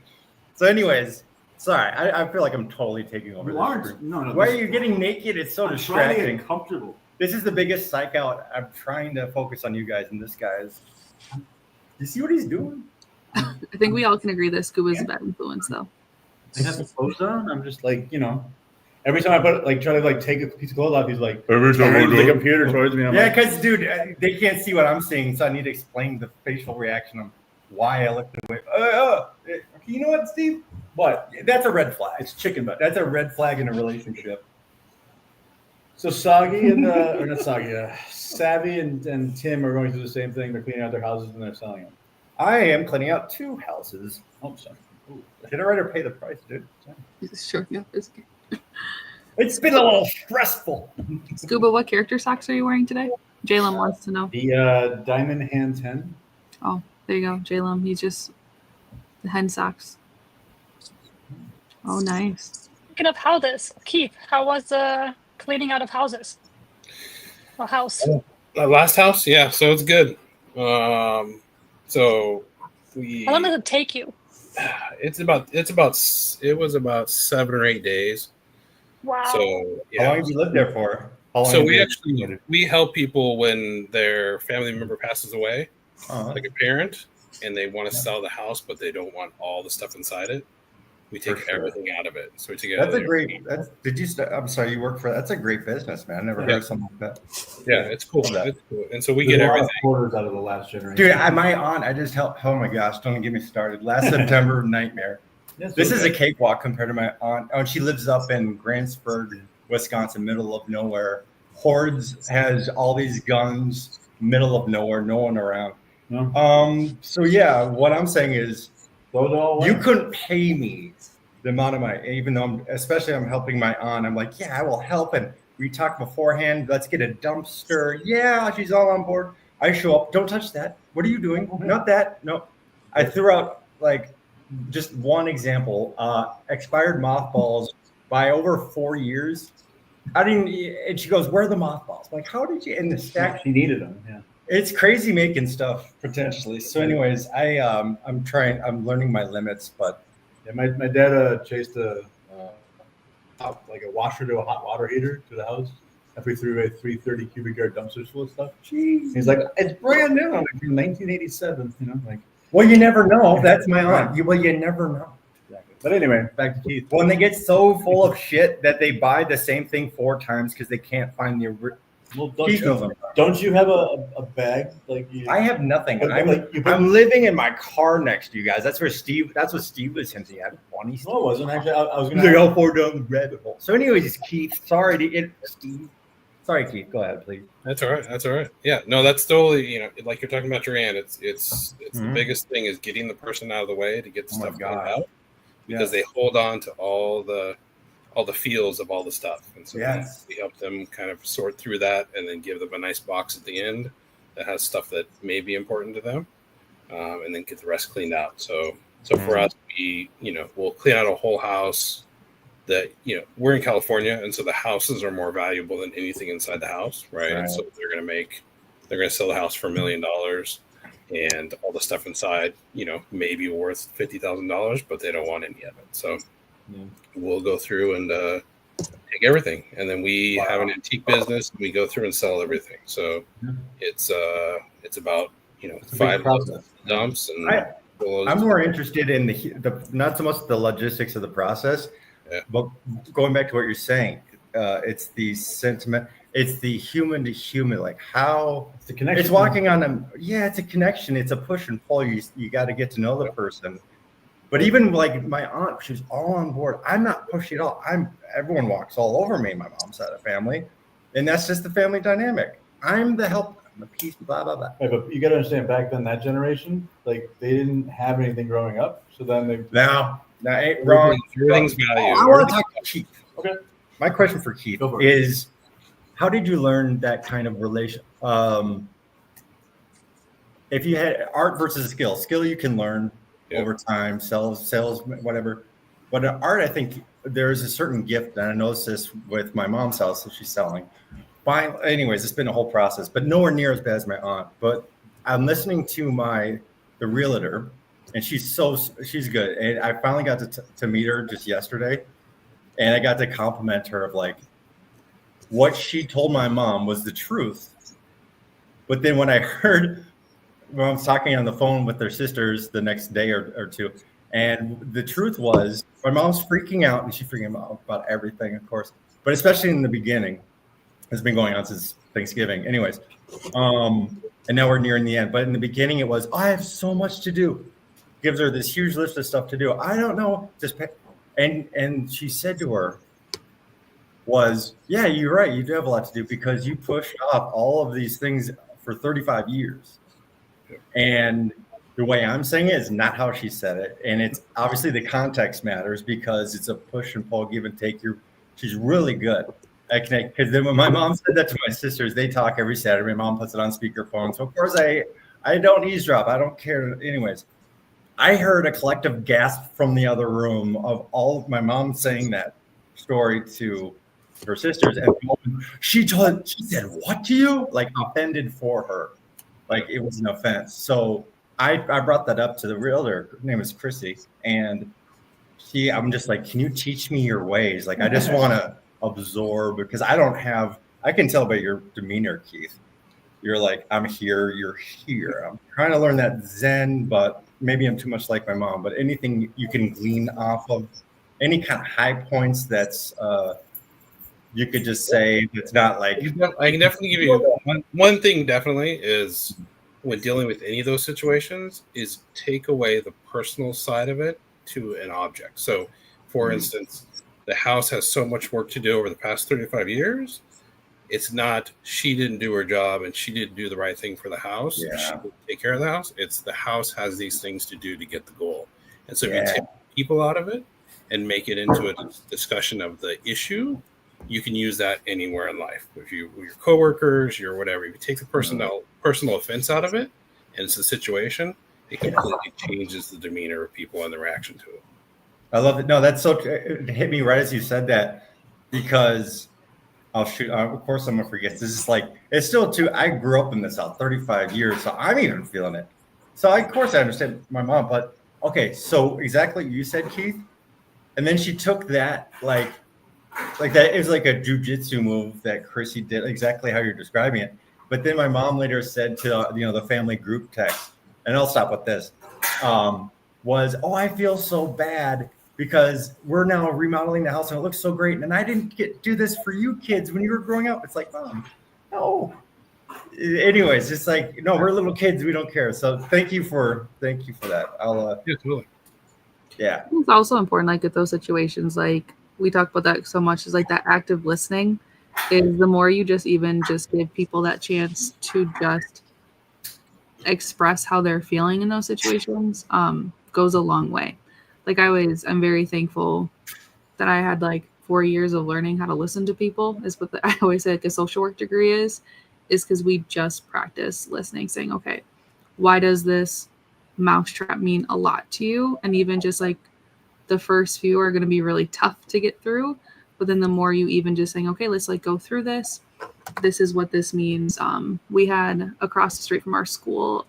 Speaker 14: So, anyways, Sorry, I feel like I'm totally taking over.
Speaker 15: You aren't. No.
Speaker 14: Why are you getting naked? It's so
Speaker 15: I'm
Speaker 14: distracting.
Speaker 15: trying to get comfortable.
Speaker 14: This is the biggest psych out. I'm trying to focus on you guys, and this guy's. You see what he's doing?
Speaker 2: I think we all can agree that Scuba's a bad influence, though.
Speaker 15: He has his clothes on. I'm just like, every time I try to take a piece of clothes off, he's like,
Speaker 14: Every time I
Speaker 15: turns
Speaker 14: do
Speaker 15: the
Speaker 14: it.
Speaker 15: computer towards me. I'm
Speaker 14: Yeah,
Speaker 15: like,
Speaker 14: because dude, they can't see what I'm seeing, so I need to explain the facial reaction of why I look the way. You know what, Steve?
Speaker 15: what?
Speaker 14: That's a red flag.
Speaker 15: It's chicken butt.
Speaker 14: That's a red flag in a relationship.
Speaker 15: So Soggy and or not Soggy, Savvy and Tim are going through the same thing. They're cleaning out their houses and they're selling them.
Speaker 14: I am cleaning out 2 houses.
Speaker 15: Oh, sorry. Ooh.
Speaker 14: Did I write or pay the price, dude?
Speaker 2: Sure, yeah.
Speaker 14: It's been a little stressful.
Speaker 2: Scuba, what character socks are you wearing today? Jalen wants to know.
Speaker 15: The Diamond Hand 10.
Speaker 2: Oh, there you go, Jalen. He's just the hen socks. Oh, nice.
Speaker 3: Speaking of houses, Keith, how was the cleaning out of houses? Or house?
Speaker 12: Last house, yeah. So it's good. So we.
Speaker 3: How long does it take you?
Speaker 12: It was about 7 or 8 days.
Speaker 3: Wow.
Speaker 12: So yeah.
Speaker 14: How long have you lived there for?
Speaker 12: So we help people when their family member passes away, like a parent, and they want to sell the house, but they don't want all the stuff inside it. We take everything out of it. So we take
Speaker 14: That's a great. I'm sorry, you work for. That's a great business, man. I never heard of something like that.
Speaker 12: Yeah, it's cool. It's cool. And so we get everything.
Speaker 15: Quarters out of the last generation.
Speaker 14: Dude, my aunt, I just helped. Oh my gosh, don't get me started. Last September, nightmare. This is a cakewalk compared to my aunt. Oh, and she lives up in Grantsburg, Wisconsin, middle of nowhere. Hordes has all these guns, middle of nowhere, no one around.
Speaker 15: No.
Speaker 14: So yeah, what I'm saying is,
Speaker 15: all
Speaker 14: you couldn't pay me the amount of my, even though I'm helping my aunt. I'm like, yeah, I will help. And we talked beforehand. Let's get a dumpster. Yeah, she's all on board. I show up. Don't touch that. What are you doing? Not that. No. I threw out like just one example. Expired mothballs by over 4 years. And she goes, where are the mothballs? I'm like, how did you in the stack?
Speaker 15: She needed them. Yeah.
Speaker 14: It's crazy making stuff potentially. So, anyways, I'm learning my limits, but
Speaker 15: yeah, my dad chased a washer to a hot water heater to the house. If we threw a 330 cubic yard dumpster full of stuff.
Speaker 14: Jeez.
Speaker 15: He's like, it's brand new. I'm like, from 1987. Like.
Speaker 14: Well, you never know. That's my aunt. You never know.
Speaker 15: Exactly. But anyway, back to Keith.
Speaker 14: When they get so full of shit that they buy the same thing 4 times because they can't find the original.
Speaker 15: Well, don't you have a bag like you?
Speaker 14: I have nothing. I'm living in my car next to you guys. That's what Steve was hinting at. Funny.
Speaker 15: No, it wasn't actually. I was
Speaker 14: going to go far down the rabbit hole. So, anyways, Keith. Sorry, Steve. Sorry, Keith. Go ahead, please.
Speaker 12: That's all right. Yeah, no, that's totally like you're talking about your aunt. It's the biggest thing is getting the person out of the way to get the stuff cleaned out because they hold on to all the feels of all the stuff, and so we help them kind of sort through that and then give them a nice box at the end that has stuff that may be important to them, and then get the rest cleaned out. So for us, we'll clean out a whole house. That we're in California, and so the houses are more valuable than anything inside the house, right? And so they're gonna sell the house for $1 million, and all the stuff inside, may be worth $50,000, but they don't want any of it. So we'll go through and take everything, and then we have an antique business. And we go through and sell everything. So it's about 5 dumps, and
Speaker 14: I'm more interested in the not so much the logistics of the process. Yeah. But going back to what you're saying, it's the sentiment, it's the human to human, like how it's the connection. It's walking on them. Yeah, it's a connection. It's a push and pull. You got to get to know the person. But even like my aunt, she's all on board. I'm not pushy at all. Everyone walks all over me. My mom's side of the family, and that's just the family dynamic. I'm the help. I'm the peace. Blah blah blah.
Speaker 15: Right, but you got to understand, back then, that generation, like they didn't have anything growing up, so then they
Speaker 14: That ain't wrong.
Speaker 12: Everything's value.
Speaker 14: I want to talk to Keith. Okay. My question for Keith is, how did you learn that kind of relation? If you had art versus skill you can learn over time, sales, whatever. But in art, I think there's a certain gift, and I noticed this with my mom's house that she's selling. Fine. Anyways, it's been a whole process, but nowhere near as bad as my aunt. But I'm listening to the realtor and she's good. And I finally got to meet her just yesterday, and I got to compliment her of like what she told my mom was the truth. But then when I heard I was talking on the phone with their sisters the next day or two, and the truth was my mom's freaking out, and she's freaking out about everything, of course, but especially in the beginning. It's been going on since Thanksgiving. Anyways, and now we're nearing the end. But in the beginning, it was, I have so much to do. Gives her this huge list of stuff to do. I don't know. And she said to her, yeah, you're right. You do have a lot to do because you pushed off all of these things for 35 years. And the way I'm saying it is not how she said it. And it's obviously the context matters because it's a push and pull, give and take. She's really good. I connect because then when my mom said that to my sisters, they talk every Saturday. My mom puts it on speakerphone. So of course I don't eavesdrop. I don't care. Anyways, I heard a collective gasp from the other room of all of my mom saying that story to her sisters. And she said, what to you? Like offended for her. Like it was an offense. So I brought that up to the realtor. Her name is Chrissy. And I'm just like, can you teach me your ways? Like, I just want to absorb because I can tell by your demeanor, Keith. You're like, I'm here, you're here. I'm trying to learn that Zen, but maybe I'm too much like my mom. But anything you can glean off of, any kind of high points that's you could just say it's not like
Speaker 12: I can definitely give you one thing. Definitely is when dealing with any of those situations is take away the personal side of it to an object. So, for instance, the house has so much work to do over the past 35 years. It's not she didn't do her job and she didn't do the right thing for the house.
Speaker 14: Yeah.
Speaker 12: She didn't take care of the house. It's the house has these things to do to get the goal. And so if you take people out of it and make it into a discussion of the issue, you can use that anywhere in life. If your coworkers, your whatever, if you take the personal offense out of it and it's a situation, it completely changes the demeanor of people and the reaction to it.
Speaker 14: I love it. No, it hit me right as you said that because of course I'm gonna forget. This is like it's still too. I grew up in the South 35 years, so I'm even feeling it. So of course I understand my mom, but okay. So exactly what you said, Keith, and then she took that like that. It was like a jujitsu move that Chrissy did, exactly how you're describing it. But then my mom later said to the family group text, and I'll stop with this. I feel so bad because we're now remodeling the house and it looks so great. And I didn't do this for you kids when you were growing up. It's like, Mom, no. Anyways, it's like, no, we're little kids. We don't care. So thank you for that. I'll, yeah.
Speaker 2: It's also important, like at those situations, like we talk about that so much is like that active listening is the more you just give people that chance to just express how they're feeling in those situations, goes a long way. Like I'm very thankful that I had like 4 years of learning how to listen to people is what I always say like a social work degree is because we just practice listening, saying, okay, why does this mousetrap mean a lot to you? And even just like the first few are going to be really tough to get through. But then the more you even just saying, okay, let's like go through this. This is what this means. We had across the street from our school,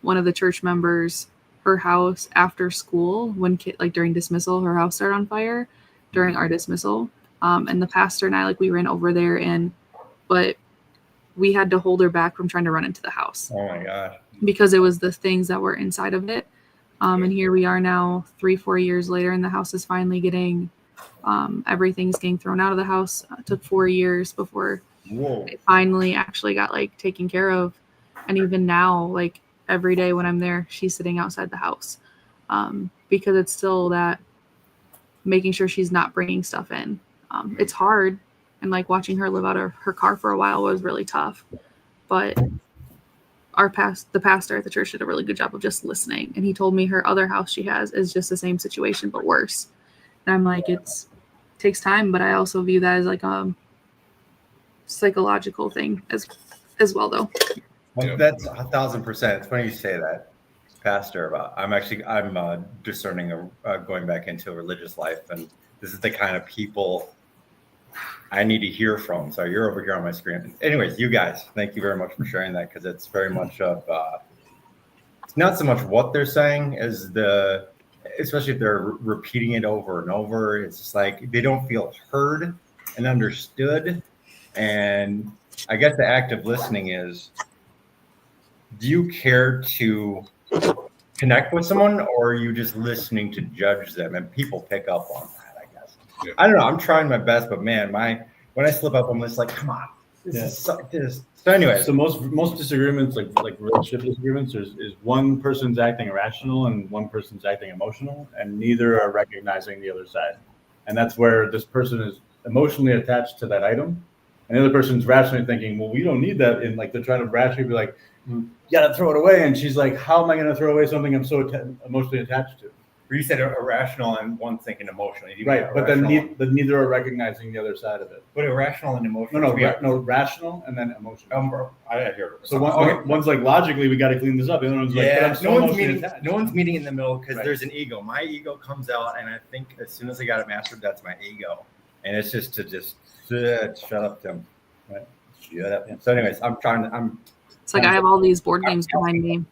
Speaker 2: one of the church members, her house after school, during dismissal, her house started on fire during our dismissal. And the pastor and I, we ran over there but we had to hold her back from trying to run into the house.
Speaker 14: Oh my gosh.
Speaker 2: Because it was the things that were inside of it. And here we are now 3-4 years later and the house is finally getting, everything's getting thrown out of the house. It took 4 years before it finally actually got taken care of. And even now, every day when I'm there, she's sitting outside the house, because it's still that making sure she's not bringing stuff in. It's hard. And watching her live out of her car for a while was really tough, but the pastor at the church did a really good job of just listening. And he told me her other house she has is just the same situation, but worse. And I'm like, it takes time, but I also view that as a psychological thing as well, though.
Speaker 14: Well, that's 1,000%. It's funny you say that, Pastor. About I'm discerning going back into a religious life, and this is the kind of people I need to hear from. So you're over here on my screen. Anyways, you guys, thank you very much for sharing that because it's very much of it's not so much what they're saying as especially if they're repeating it over and over. It's just like they don't feel heard and understood. And I guess the act of listening is, do you care to connect with someone, or are you just listening to judge them? And people pick up on that, I guess. Yeah. I don't know. I'm trying my best, but man, when I slip up, I'm just like, come on. So anyway. So most disagreements, like relationship disagreements, is one person's acting irrational and one person's acting emotional, and neither are recognizing the other side. And that's where this person is emotionally attached to that item, and the other person's rationally thinking, well, we don't need that. And like they're trying to rationally be like, you gotta throw it away. And she's like, how am I gonna throw away something I'm so emotionally attached to?
Speaker 16: Or you said irrational and one thinking emotionally.
Speaker 14: Right, but then neither are recognizing the other side of it.
Speaker 16: But irrational and emotional.
Speaker 14: No, rational and then emotional.
Speaker 16: I hear it.
Speaker 14: So one's like, logically, we got to clean this up. The other one's like, but I'm so
Speaker 16: no one's meeting in the middle because there's an ego. My ego comes out, and I think as soon as I got it mastered, that's my ego. And it's just to shut up, Tim. Right? Shut up. So anyways,
Speaker 2: It's like I have all these board games behind me.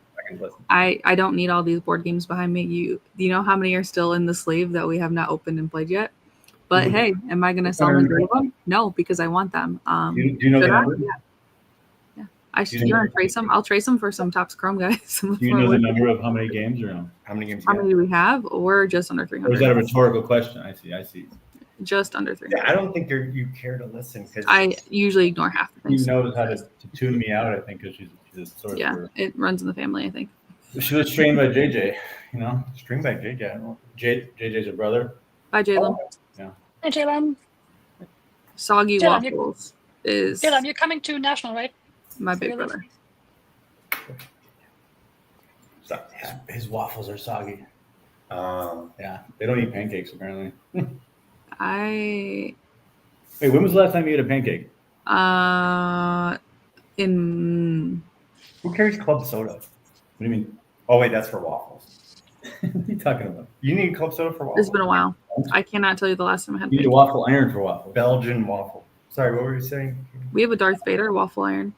Speaker 2: I don't need all these board games behind me. Do you know how many are still in the sleeve that we have not opened and played yet? But hey, am I going to sell them? No, because I want them.
Speaker 14: Do you know the number?
Speaker 2: Yeah. You want to trace them? I'll trace them for some Topps Chrome guys.
Speaker 14: Do you know the number of how many games or no?
Speaker 16: How many games?
Speaker 2: How many do we have? We're just under 300.
Speaker 14: Or is that a rhetorical question? I see.
Speaker 2: Just under 300.
Speaker 16: Yeah, I don't think you care to listen because
Speaker 2: I usually ignore half the things.
Speaker 14: She knows how to tune me out, I think, because she's a sorcerer.
Speaker 2: Yeah, it runs in the family, I think.
Speaker 14: She was trained by JJ,
Speaker 16: Trained by JJ. I don't know.
Speaker 14: JJ's a brother.
Speaker 2: Bye, Jalen.
Speaker 14: Yeah.
Speaker 3: Hi, Jalen.
Speaker 2: Soggy
Speaker 3: Jalen,
Speaker 2: waffles is.
Speaker 3: Jalen, you're coming to National, right?
Speaker 2: My big brother.
Speaker 14: So, his waffles are soggy. Yeah, they don't eat pancakes apparently.
Speaker 2: Wait,
Speaker 14: when was the last time you ate a pancake?
Speaker 16: Who carries club soda? What
Speaker 14: do you mean?
Speaker 16: Oh wait, that's for waffles.
Speaker 14: What are you talking about?
Speaker 16: You need club soda for waffles?
Speaker 2: It's been a while. I cannot tell you the last time I had.
Speaker 14: You need a waffle iron for waffles.
Speaker 16: Belgian waffle. Sorry, what were you saying?
Speaker 2: We have a Darth Vader waffle iron.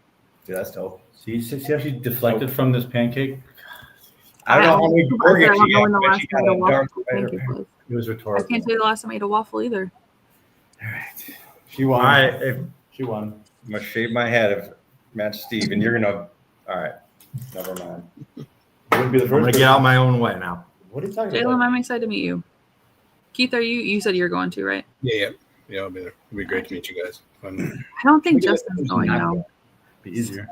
Speaker 14: Dude, that's dope. See how she deflected from this pancake?
Speaker 16: I don't know how many burgers she got.
Speaker 14: It was rhetorical.
Speaker 2: I can't tell you the last time I ate a waffle either.
Speaker 16: All right. She won.
Speaker 14: She won.
Speaker 16: I'm going to shave my head of Match Steve, and you're going to. All right. Never mind.
Speaker 14: Wouldn't be the first.
Speaker 16: I'm going to get out my own way now.
Speaker 14: What are you talking
Speaker 2: Jalen,
Speaker 14: about?
Speaker 2: I'm excited to meet you. Keith, you said you're going to, right?
Speaker 12: Yeah, I'll be there. It'll be great to meet you guys. Fun.
Speaker 2: I don't think Justin's going now.
Speaker 14: Be easier.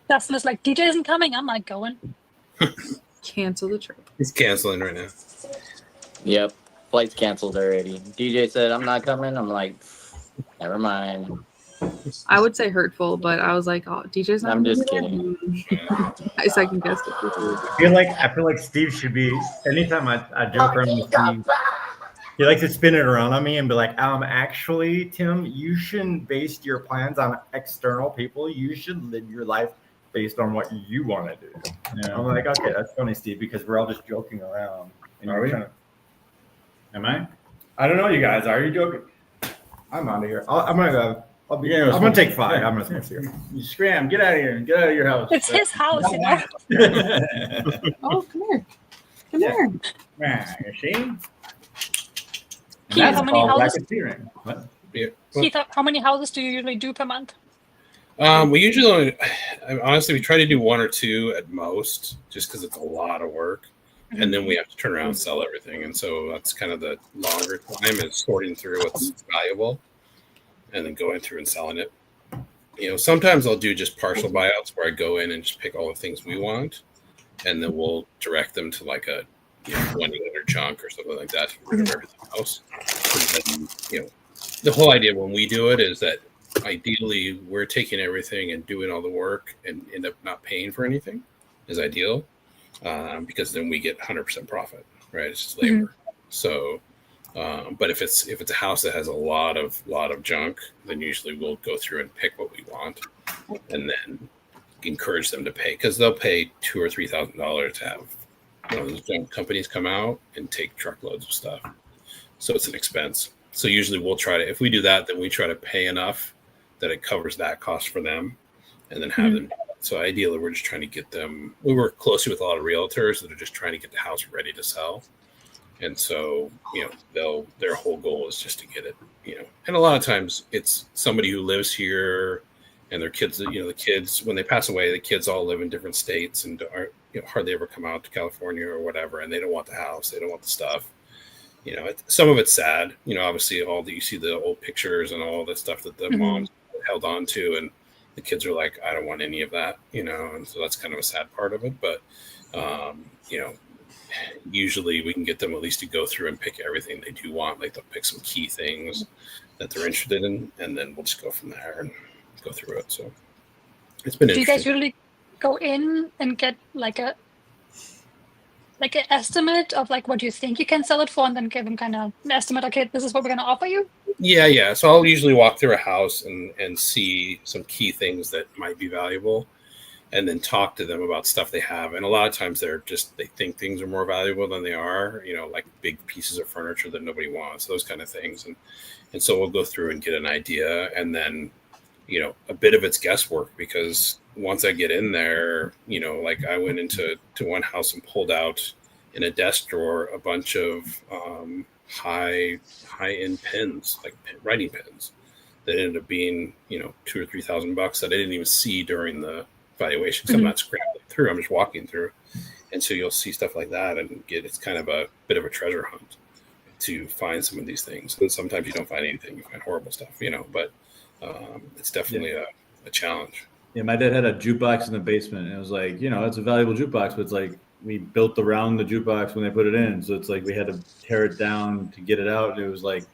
Speaker 3: Justin is like, DJ isn't coming. I'm not going.
Speaker 2: Cancel the trip.
Speaker 12: He's canceling right now.
Speaker 8: Yep. Flight's canceled already. DJ said, I'm not coming. I'm like, never mind.
Speaker 2: I would say hurtful, but I was like, oh, DJ's not.
Speaker 8: I'm just kidding.
Speaker 2: I second guessed it.
Speaker 16: I feel like Steve should be, anytime I joke around with Steve, he likes to spin it around on me and be like, actually, Tim, you shouldn't base your plans on external people. You should live your life based on what you want to do. Yeah. I'm like, okay, that's funny, Steve, because we're all just joking around. And
Speaker 14: Are we? Am I?
Speaker 16: I don't know, you guys. Are you joking? I'm out of here. I'm gonna go. I'm gonna take 5. I'm gonna smoke here.
Speaker 14: You scram! Get out of here! Get out of your house!
Speaker 3: It's his house, you know.
Speaker 2: Oh, come here! Come here!
Speaker 14: Man, you see?
Speaker 3: Keith, how many houses?
Speaker 14: What?
Speaker 3: Keith, how many houses do you usually do per month?
Speaker 12: We usually only, honestly, we try to do 1 or 2 at most, just because it's a lot of work. And then we have to turn around and sell everything. And so that's kind of the longer time is sorting through what's valuable and then going through and selling it. Sometimes I'll do just partial buyouts where I go in and just pick all the things we want. And then we'll direct them to like a 1 unit or chunk or something like that to get rid of everything else. And then, the whole idea when we do it is that ideally we're taking everything and doing all the work and end up not paying for anything is ideal. Because then we get 100% profit, right? It's just labor. So, but if it's a house that has a lot of junk, then usually we'll go through and pick what we want, and then encourage them to pay because they'll pay $2,000 or $3,000 to have one of those junk companies come out and take truckloads of stuff. So it's an expense. So usually we'll try to, if we do that, then we try to pay enough that it covers that cost for them, and then have them So ideally, we're just trying to get them. We work closely with a lot of realtors that are just trying to get the house ready to sell. And so, their whole goal is just to get it, and a lot of times it's somebody who lives here and their kids, the kids, when they pass away, the kids all live in different states and are, hardly ever come out to California or whatever. And they don't want the house. They don't want the stuff. Some of it's sad, obviously you see the old pictures and all the stuff that the moms held on to, and the kids are like, I don't want any of that, and so that's kind of a sad part of it. But, usually we can get them at least to go through and pick everything they do want. Like they'll pick some key things that they're interested in, and then we'll just go from there and go through it. So it's been
Speaker 3: Do you
Speaker 12: interesting.
Speaker 3: guys usually go in and get like an estimate of like what you think you can sell it for, and then give them kind of an estimate? Okay, this is what we're going to offer you.
Speaker 12: Yeah. So I'll usually walk through a house and see some key things that might be valuable, and then talk to them about stuff they have. And a lot of times they think things are more valuable than they are, like big pieces of furniture that nobody wants, those kind of things. And so we'll go through and get an idea. And then, a bit of it's guesswork, because once I get in there, like I went into one house and pulled out in a desk drawer a bunch of high-end pens, like writing pens that ended up being, $2,000 or $3,000 that I didn't even see during the valuation, because I'm not scrambling through, I'm just walking through. And so you'll see stuff like that and it's kind of a bit of a treasure hunt to find some of these things. And sometimes you don't find anything, you find horrible stuff, but it's definitely a challenge.
Speaker 15: Yeah, my dad had a jukebox in the basement, and it was like, it's a valuable jukebox, but it's like we built around the jukebox when they put it in. So it's like we had to tear it down to get it out. And it was like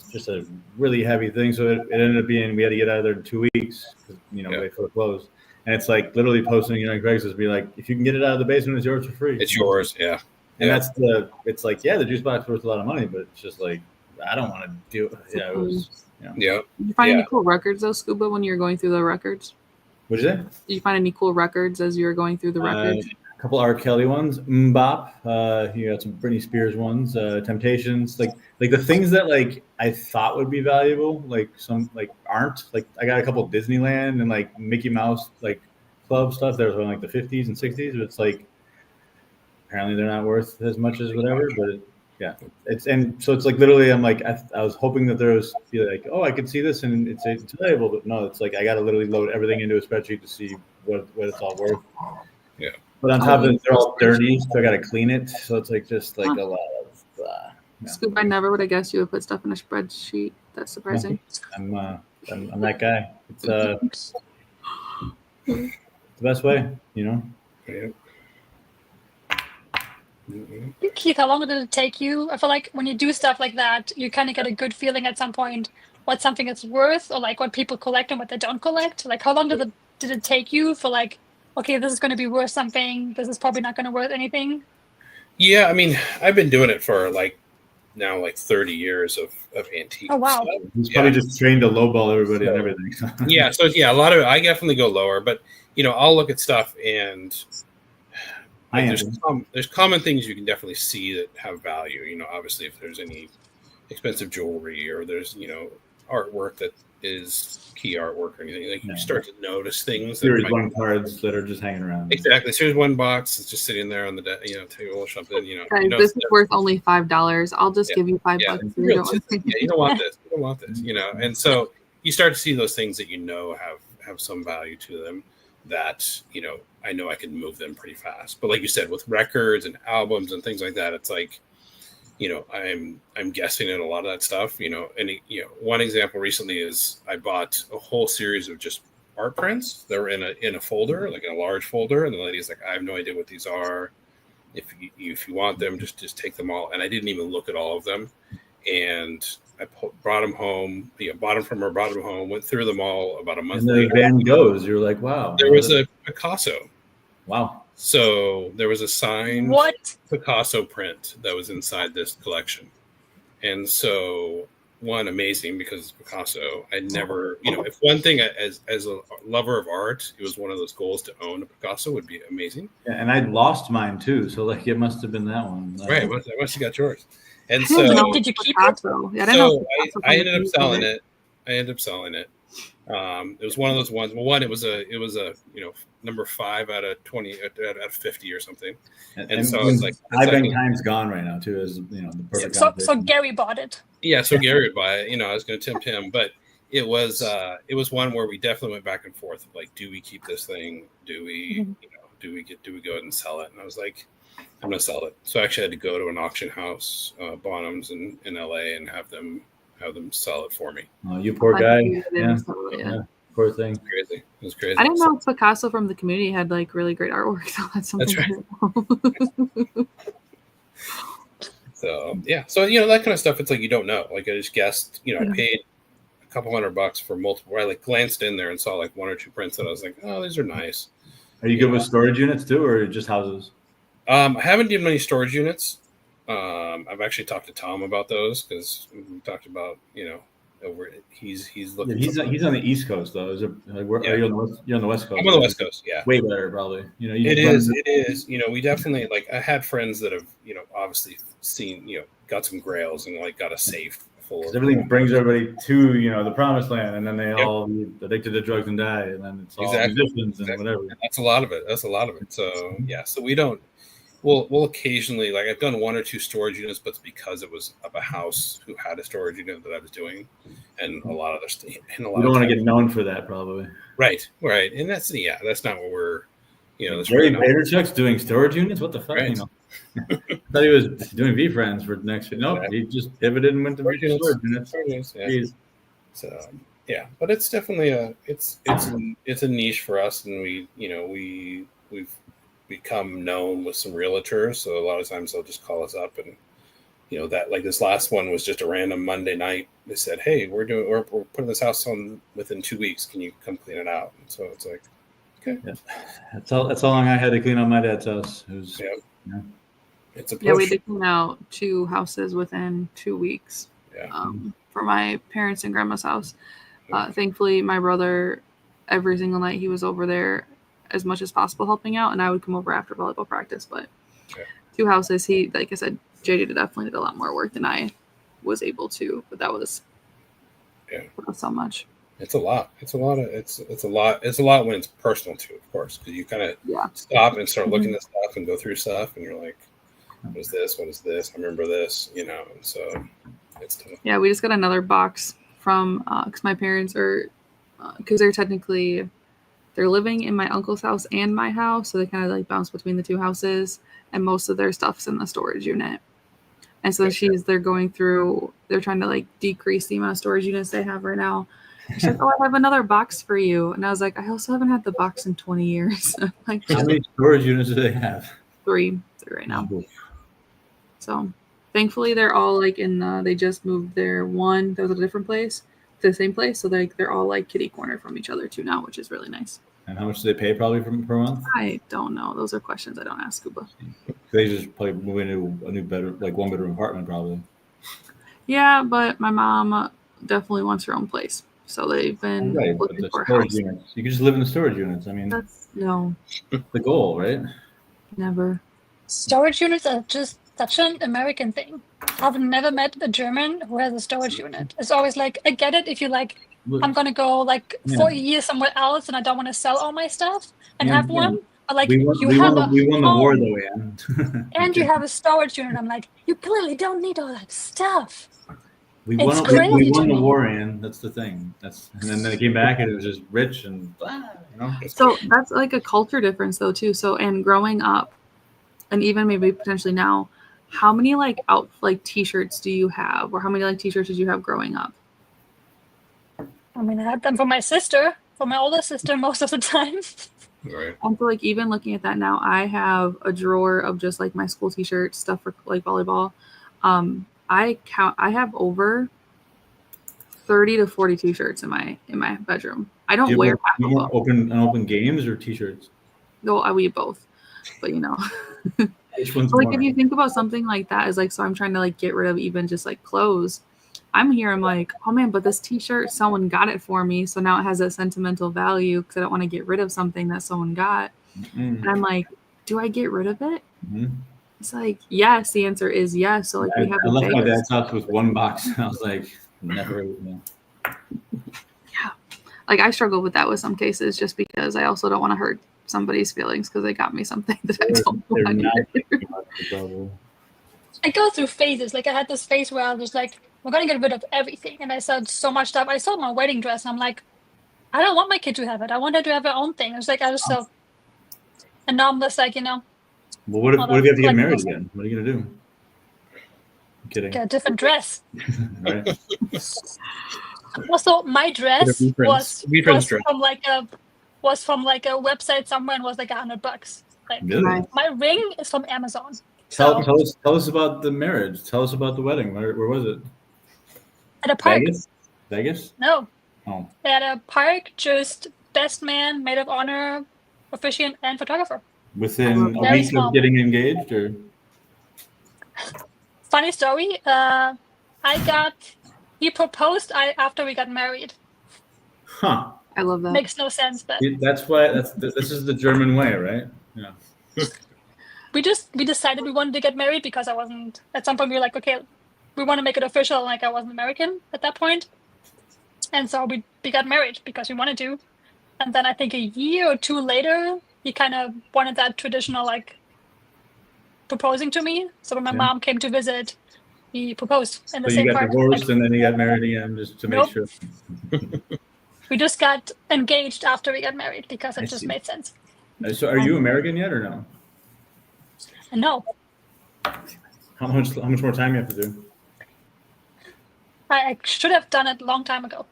Speaker 15: just a really heavy thing. So it ended up being, we had to get out of there in 2 weeks, because, wait for it closed. And it's like literally posting, on Craigslist, be like, if you can get it out of the basement, it's yours for free.
Speaker 12: It's yours, yeah.
Speaker 15: And it's like, the juice box is worth a lot of money, but it's just like, I don't want to do it. Yeah, it was,
Speaker 12: Yeah.
Speaker 2: Did you find any cool records though, Scuba, when you were going through the records?
Speaker 15: What'd you say?
Speaker 2: Did you find any cool records as you were going through the records?
Speaker 15: A couple R. Kelly ones, Mbop. You got some Britney Spears ones, Temptations, like the things that like I thought would be valuable, like some like aren't. Like I got a couple of Disneyland and like Mickey Mouse like club stuff that was from like the 50s and 60s, but it's like apparently they're not worth as much as whatever. But so it's like literally I'm like I was hoping that there was be like, oh, I could see this and it's valuable, but no, it's like I got to literally load everything into a spreadsheet to see what it's all worth.
Speaker 12: Yeah.
Speaker 15: But on top of it, they're all dirty, so I got to clean it. So it's like just like a lot of.
Speaker 2: Scoop, I never would have guessed you would put stuff in a spreadsheet. That's surprising.
Speaker 15: I'm that guy. It's the best way,
Speaker 12: Yeah.
Speaker 3: Keith, how long did it take you? I feel like when you do stuff like that, you kind of get a good feeling at some point what something is worth, or like what people collect and what they don't collect. Like how long did it take you for like, okay, this is going to be worth something, this is probably not going to worth anything?
Speaker 12: Yeah, I mean, I've been doing it for now 30 years of antique.
Speaker 3: Oh wow.
Speaker 12: stuff.
Speaker 15: He's probably just trained to lowball everybody and everything.
Speaker 12: Yeah, so a lot of it, I definitely go lower, but I'll look at stuff and there's common things you can definitely see that have value. Obviously if there's any expensive jewelry or there's artwork that is key artwork or anything, like you start to notice things.
Speaker 15: Series 1 cards that are just hanging around.
Speaker 12: Exactly. Series 1 box is just sitting there on the table or something.
Speaker 2: Guys, this is worth only $5. I'll just give you $5.
Speaker 12: You don't want this. You don't want this. And so you start to see those things that have some value to them that I know I can move them pretty fast. But like you said, with records and albums and things like that, it's like I'm guessing at a lot of that stuff. And one example recently is I bought a whole series of just art prints that were in a folder, like in a large folder, and the lady's like, I have no idea what these are. If you want them, just take them all. And I didn't even look at all of them. And I brought them home, bought them from her, brought them home, went through them all about a month
Speaker 15: and
Speaker 12: later.
Speaker 15: Van Goghs, you're like, wow.
Speaker 12: There was a Picasso.
Speaker 15: Wow.
Speaker 12: So there was a signed Picasso print that was inside this collection. And so amazing because it's Picasso. I never, if one thing as a lover of art, it was one of those goals to own a Picasso would be amazing.
Speaker 15: Yeah, and I lost mine too. So like it must have been that one.
Speaker 12: Right. I must have got yours. And so
Speaker 3: did you keep it?
Speaker 12: I ended up selling it. It was one of those ones. Well, one, it was a number 5 out of 20 out of 50 or something. And so it's like
Speaker 15: I've been time's gone right now too. Is the perfect.
Speaker 3: So Gary bought it.
Speaker 12: Yeah, so Gary would buy it. I was going to tempt him, but it was one where we definitely went back and forth. Like, do we keep this thing? Do we do we go ahead and sell it? And I was like, I'm going to sell it. So I actually had to go to an auction house, Bonham's in LA, and have them sell it for me.
Speaker 15: Oh, you poor guy. Yeah. Poor thing.
Speaker 12: It was crazy. It was crazy.
Speaker 2: I didn't know Picasso from the community had like really great artwork. So that's something.
Speaker 12: That's right. So yeah, so that kind of stuff. It's like you don't know. Like I just guessed. I paid a couple $100 for multiple. I like glanced in there and saw like 1 or 2 prints that I was like, oh, these are nice.
Speaker 15: Are you good with storage units too, or just houses?
Speaker 12: I haven't done many storage units. I've actually talked to Tom about those because we talked about over. He's looking.
Speaker 15: He's on the East Coast though. Is it? Like, are you on the West? You're on the West Coast.
Speaker 12: I'm on the West Coast. Yeah,
Speaker 15: way better probably.
Speaker 12: It is. We definitely like. I had friends that have obviously seen got some grails and like got a safe full.
Speaker 15: Everything brings everybody to the promised land, and then they all get addicted to drugs and die, and then it's all musicians and whatever.
Speaker 12: That's a lot of it. So yeah, so we don't. We'll occasionally, like I've done 1 or 2 storage units, but it's because it was of a house who had a storage unit that I was doing, and a lot of their stuff.
Speaker 15: You don't want to get known for that, probably.
Speaker 12: Right, and that's not what we're.
Speaker 15: Gary Vaynerchuk's doing storage units. What the fuck?
Speaker 12: Right.
Speaker 15: I thought he was doing VeeFriends for next year. No, he just pivoted and went to storage units.
Speaker 12: Yeah. So yeah, but it's definitely it's a niche for us, and we've become known with some realtors. So a lot of times they'll just call us up, and that like this last one was just a random Monday night. They said, "Hey, we're putting this house on within 2 weeks. Can you come clean it out?" And so it's like, okay,
Speaker 15: that's how long I had to clean out my dad's house. It was,
Speaker 12: it's a push.
Speaker 2: Yeah, we did clean out 2 houses within 2 weeks. For my parents and grandma's house. Thankfully, my brother, every single night he was over there as much as possible helping out, and I would come over after volleyball practice. But 2 houses, he, like I said, JJ definitely did a lot more work than I was able to, but that was so much.
Speaker 12: It's a lot. It's a lot when it's personal too, of course, because you kind of stop and start looking at stuff and go through stuff, and you're like, what is this? What is this? I remember this, and so it's tough.
Speaker 2: Yeah, we just got another box from because my parents are because they're living in my uncle's house and my house, so they kind of like bounce between the 2 houses, and most of their stuff's in the storage unit. And so they're trying to like decrease the amount of storage units they have right now. She's like, "Oh, I have another box for you," and I was like, "I also haven't had the box in 20 years." Like,
Speaker 15: how many storage units do they have?
Speaker 2: 3 right now. So thankfully they're all like they just moved their one that was at a different place to the same place, so they're all like kitty corner from each other too now, which is really nice.
Speaker 15: And how much do they pay probably per month?
Speaker 2: I don't know. Those are questions I don't ask Scuba.
Speaker 15: They just probably move into a new bedroom, like 1-bedroom apartment probably.
Speaker 2: Yeah, but my mom definitely wants her own place, so they've been looking for a house.
Speaker 15: Units. You can just live in the storage units. I mean,
Speaker 2: that's
Speaker 15: the goal, right?
Speaker 2: Never.
Speaker 3: Storage units are just such an American thing. I've never met a German who has a storage unit. It's always like, I get it if you like, I'm going to go like 4 years somewhere else and I don't want to sell all my stuff and have one. But like, we won
Speaker 15: the war though, Anne.
Speaker 3: And you have a storage unit. I'm like, you clearly don't need all that stuff.
Speaker 15: We won the war, Anne. That's the thing. And then they came back and it was just rich and
Speaker 2: So that's like a culture difference though too. So and growing up, and even maybe potentially now, how many like t-shirts do you have, or how many like t-shirts did you have growing up?
Speaker 3: I mean, I had them for my older sister most of the time.
Speaker 12: Right.
Speaker 2: And so like even looking at that now, I have a drawer of just like my school t-shirts, stuff for like volleyball. I have over 30 to 40 t-shirts in my bedroom. I don't wear half of them.
Speaker 15: Open games or t-shirts?
Speaker 2: No, we both. But
Speaker 15: Which one's
Speaker 2: like
Speaker 15: more?
Speaker 2: if you think about something like that, is like, so I'm trying to like get rid of even just like clothes. I'm like, oh man, but this t-shirt, someone got it for me, so now it has a sentimental value because I don't want to get rid of something that someone got. And I'm like, do I get rid of it? It's like, yes. The answer is yes. So like we have.
Speaker 15: I left my dad's house with 1 box, and I was like, never.
Speaker 2: Yeah, Like I struggle with that with some cases, just because I also don't want to hurt somebody's feelings because they got me something that I don't want.
Speaker 3: I go through phases. Like I had this phase where I was like, we're gonna get rid of everything, and I sold so much stuff. I sold my wedding dress. And I'm like, I don't want my kid to have it. I want her to have her own thing. I was like, I just so, and now I'm just like,
Speaker 15: Well, what if you have to get married again? What are you gonna do? I'm kidding.
Speaker 3: Get a different dress.
Speaker 15: Right.
Speaker 3: Also, my dress was
Speaker 12: VeeFriends dress.
Speaker 3: from like a website somewhere and was like $100. Like
Speaker 15: Really?
Speaker 3: my ring is from Amazon.
Speaker 15: Tell us about the marriage. Tell us about the wedding. Where was it?
Speaker 3: At a park.
Speaker 15: Vegas?
Speaker 3: No.
Speaker 15: Oh.
Speaker 3: At a park, just best man, maid of honor, officiant, and photographer.
Speaker 15: Within a week of getting engaged, or?
Speaker 3: Funny story. He proposed after we got married.
Speaker 15: Huh.
Speaker 2: I love that.
Speaker 3: Makes no sense, but
Speaker 15: that's why this is the German way, right? Yeah.
Speaker 3: we decided we wanted to get married because I wasn't. At some point, we were like, okay, we want to make it official. Like I wasn't American at that point, and so we got married because we wanted to. And then I think a year or two later, he kind of wanted that traditional like proposing to me. So when my mom came to visit, he proposed in the same park.
Speaker 15: So you got divorced and then you got married again, just to make sure.
Speaker 3: We just got engaged after we got married because it just made sense.
Speaker 15: So are you American yet or no?
Speaker 3: No.
Speaker 15: How much more time you have to do?
Speaker 3: I should have done it a long time ago.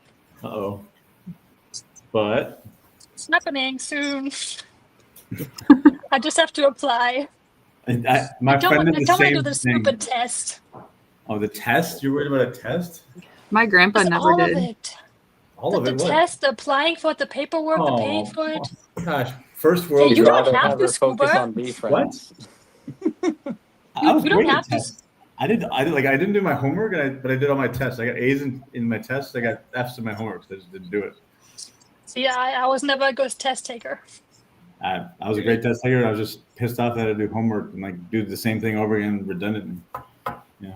Speaker 15: Uh-oh. But
Speaker 3: it's happening soon. I just have to apply.
Speaker 15: My friend did the
Speaker 3: I don't want to
Speaker 15: same
Speaker 3: do the stupid test.
Speaker 15: Oh, the test? You're worried about a test?
Speaker 2: My grandpa
Speaker 3: It's
Speaker 2: never
Speaker 3: all
Speaker 2: did.
Speaker 3: Of it.
Speaker 15: All of
Speaker 3: the
Speaker 15: it. What?
Speaker 3: Test, the applying for it, the paperwork, the paying for it.
Speaker 15: Gosh, first world.
Speaker 3: Yeah, you don't have to
Speaker 8: focus
Speaker 3: Scuba.
Speaker 8: on VeeFriends.
Speaker 15: I was
Speaker 3: You don't
Speaker 15: great at
Speaker 3: have to.
Speaker 15: tests. I didn't do my homework, but I did all my tests. I got A's in my tests. I got F's in my homework. So I just didn't do it.
Speaker 3: See, I was never a good test taker.
Speaker 15: I was a great test taker. And I was just pissed off that I had to do homework and like do the same thing over again, redundant. Yeah.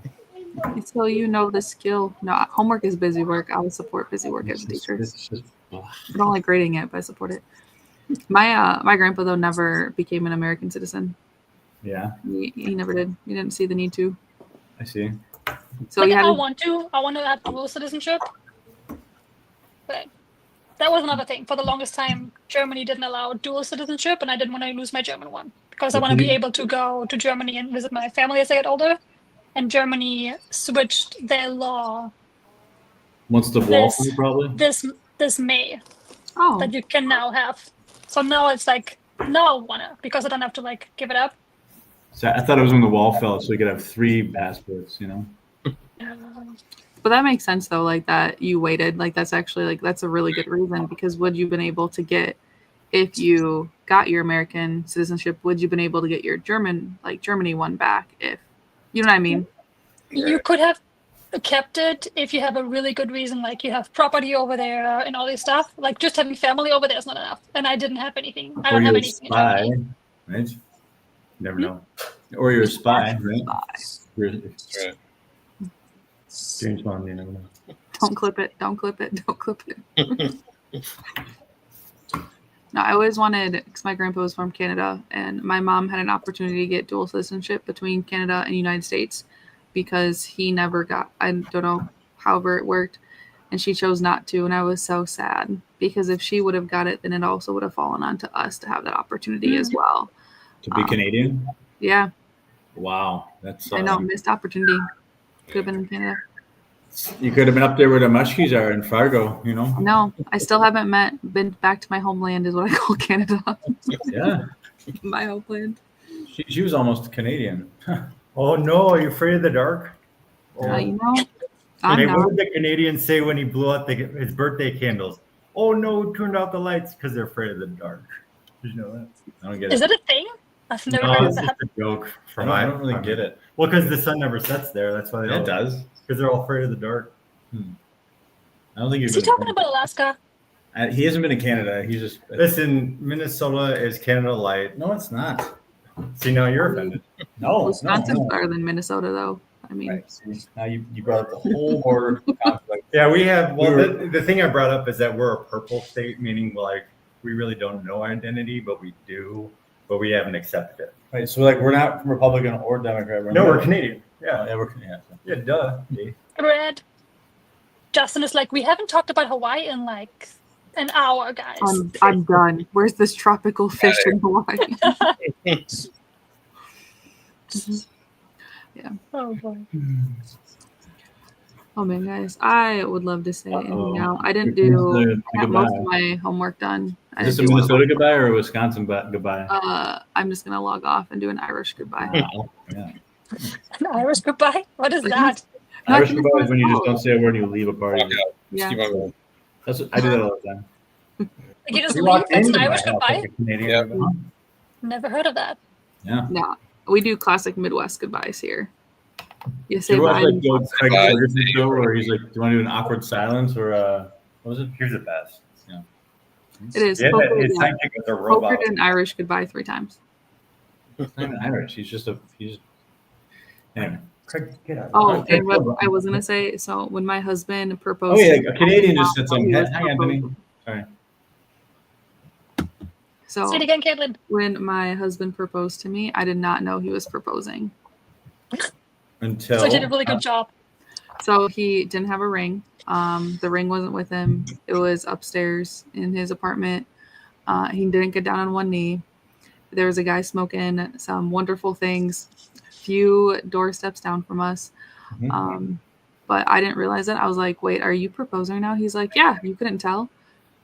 Speaker 2: So you know the skill. No, homework is busy work. I would support busy work as a teacher. I don't like grading it, but I support it. My grandpa though never became an American citizen.
Speaker 15: Yeah.
Speaker 2: He never did. He didn't see the need to.
Speaker 15: I see.
Speaker 2: So
Speaker 3: Like,
Speaker 2: you had
Speaker 3: I want to have dual citizenship, but that was another thing. For the longest time, Germany didn't allow dual citizenship, and I didn't want to lose my German one because I want to be able to go to Germany and visit my family as I get older. And Germany switched their law.
Speaker 15: Once the wall, probably.
Speaker 3: This May.
Speaker 2: Oh.
Speaker 3: That you can now have. So now it's like no, I wanna because I don't have to like give it up.
Speaker 15: So I thought it was when the wall fell, so you could have 3 passports. You know.
Speaker 2: But that makes sense though, like that you waited. Like that's actually like that's a really good reason because would you been able to get if you got your American citizenship, would you been able to get your Germany one back if you know what I mean?
Speaker 3: You could have kept it if you have a really good reason, like you have property over there and all this stuff. Like just having family over there is not enough. And I didn't have anything. I don't have anything in
Speaker 15: spy,
Speaker 3: Germany.
Speaker 15: right? Never know. Or you're a spy, right?
Speaker 12: Right.
Speaker 15: James Bond, you never know.
Speaker 2: Don't clip it. Don't clip it. Don't clip it. No, I always wanted, because my grandpa was from Canada, and my mom had an opportunity to get dual citizenship between Canada and United States because he never got, I don't know, however it worked, and she chose not to, and I was so sad because if she would have got it, then it also would have fallen onto us to have that opportunity as well.
Speaker 15: To be Canadian?
Speaker 2: Yeah.
Speaker 15: Wow. That's
Speaker 2: I know, missed opportunity. Could have been in Canada.
Speaker 15: You could have been up there where the Muskies are in Fargo, you know?
Speaker 2: No, I still haven't been back to my homeland is what I call Canada.
Speaker 15: Yeah.
Speaker 2: My homeland.
Speaker 15: She was almost Canadian.
Speaker 16: Oh no, are you afraid of the dark?
Speaker 2: You know,
Speaker 16: What did the Canadians say when he blew out his birthday candles? Oh no, turned out the lights because they're afraid of the dark. Did you know that?
Speaker 15: I don't get
Speaker 3: Is
Speaker 15: it.
Speaker 3: that a thing? I've never
Speaker 16: No,
Speaker 3: heard of
Speaker 16: it's
Speaker 3: that.
Speaker 16: just a joke.
Speaker 15: I don't really get it.
Speaker 16: Well, because the sun never sets there. That's why
Speaker 15: It does.
Speaker 16: Because they're all afraid of the dark.
Speaker 15: I don't think
Speaker 3: Is he talking about Alaska?
Speaker 15: He hasn't been to Canada. He's just
Speaker 16: Listen. Minnesota is Canada light.
Speaker 15: No, it's not.
Speaker 16: See, now you're offended.
Speaker 15: No,
Speaker 2: Wisconsin's better than Minnesota though. I mean,
Speaker 15: Right. See, now you brought up the whole border conflict.
Speaker 16: Yeah, we have. Well,
Speaker 15: We were-
Speaker 16: the thing I brought up is that we're a purple state, meaning like we really don't know our identity, but we do, but we haven't accepted it.
Speaker 15: Right. So like we're not Republican or Democrat.
Speaker 16: No, we're Canadian. Yeah.
Speaker 15: Yeah, we're Canadian.
Speaker 16: Yeah, duh.
Speaker 3: Red. Justin is like, we haven't talked about Hawaii in like an hour, guys.
Speaker 2: I'm done. Where's this tropical fish in Hawaii? Yeah.
Speaker 3: Oh boy.
Speaker 2: Oh man, guys, I would love to say anything
Speaker 15: Uh-oh.
Speaker 2: now. I didn't
Speaker 15: Here's
Speaker 2: do.
Speaker 15: the
Speaker 2: I got most of
Speaker 15: goodbye.
Speaker 2: my homework done. I
Speaker 15: Is this a
Speaker 2: didn't do
Speaker 15: Minnesota goodbye or a Wisconsin goodbye?
Speaker 2: I'm just gonna log off and do an Irish goodbye.
Speaker 15: Wow. Yeah.
Speaker 3: An Irish goodbye? What is that?
Speaker 15: Irish goodbye is when you just don't say a word and you leave a party.
Speaker 2: Yeah.
Speaker 15: That's what, I do that all the time.
Speaker 3: Like you just
Speaker 15: You
Speaker 3: leave?
Speaker 15: walked
Speaker 3: That's an
Speaker 15: into my
Speaker 3: Irish
Speaker 15: house
Speaker 3: goodbye?
Speaker 15: like a Canadian.
Speaker 3: Never heard of that.
Speaker 15: Yeah.
Speaker 2: No, we do classic Midwest goodbyes here. You
Speaker 15: Did
Speaker 2: say
Speaker 15: you watch
Speaker 2: bye.
Speaker 15: that Joe Craig Ferguson show where he's like, "Do you want to do an awkward silence or what was it?"
Speaker 16: Here's the best.
Speaker 15: Yeah.
Speaker 2: It is.
Speaker 16: Yeah,
Speaker 2: Poker,
Speaker 16: it's
Speaker 2: yeah.
Speaker 16: like with a
Speaker 2: Poker
Speaker 16: robot.
Speaker 2: and Irish goodbye 3 times.
Speaker 15: He's not even Irish. He's anyway.
Speaker 16: Craig, get out.
Speaker 2: Oh, and what I was gonna say. So when my husband
Speaker 15: Oh
Speaker 2: proposed,
Speaker 15: yeah,
Speaker 2: to
Speaker 15: a
Speaker 2: me,
Speaker 15: Canadian
Speaker 2: I
Speaker 15: just
Speaker 2: did
Speaker 15: said
Speaker 2: not know
Speaker 15: something.
Speaker 2: he was
Speaker 15: Hi, Anthony.
Speaker 2: proposing.
Speaker 15: Sorry.
Speaker 2: So
Speaker 3: Say it again, Caitlin.
Speaker 2: when my husband proposed to me, I did not know he was proposing.
Speaker 15: Until
Speaker 3: So I did a really good job.
Speaker 2: So he didn't have a ring. The ring wasn't with him. It was upstairs in his apartment. He didn't get down on one knee. There was a guy smoking some wonderful things, few doorsteps down from us. But I didn't realize it. I was like, wait, are you proposing now? He's like, yeah, you couldn't tell.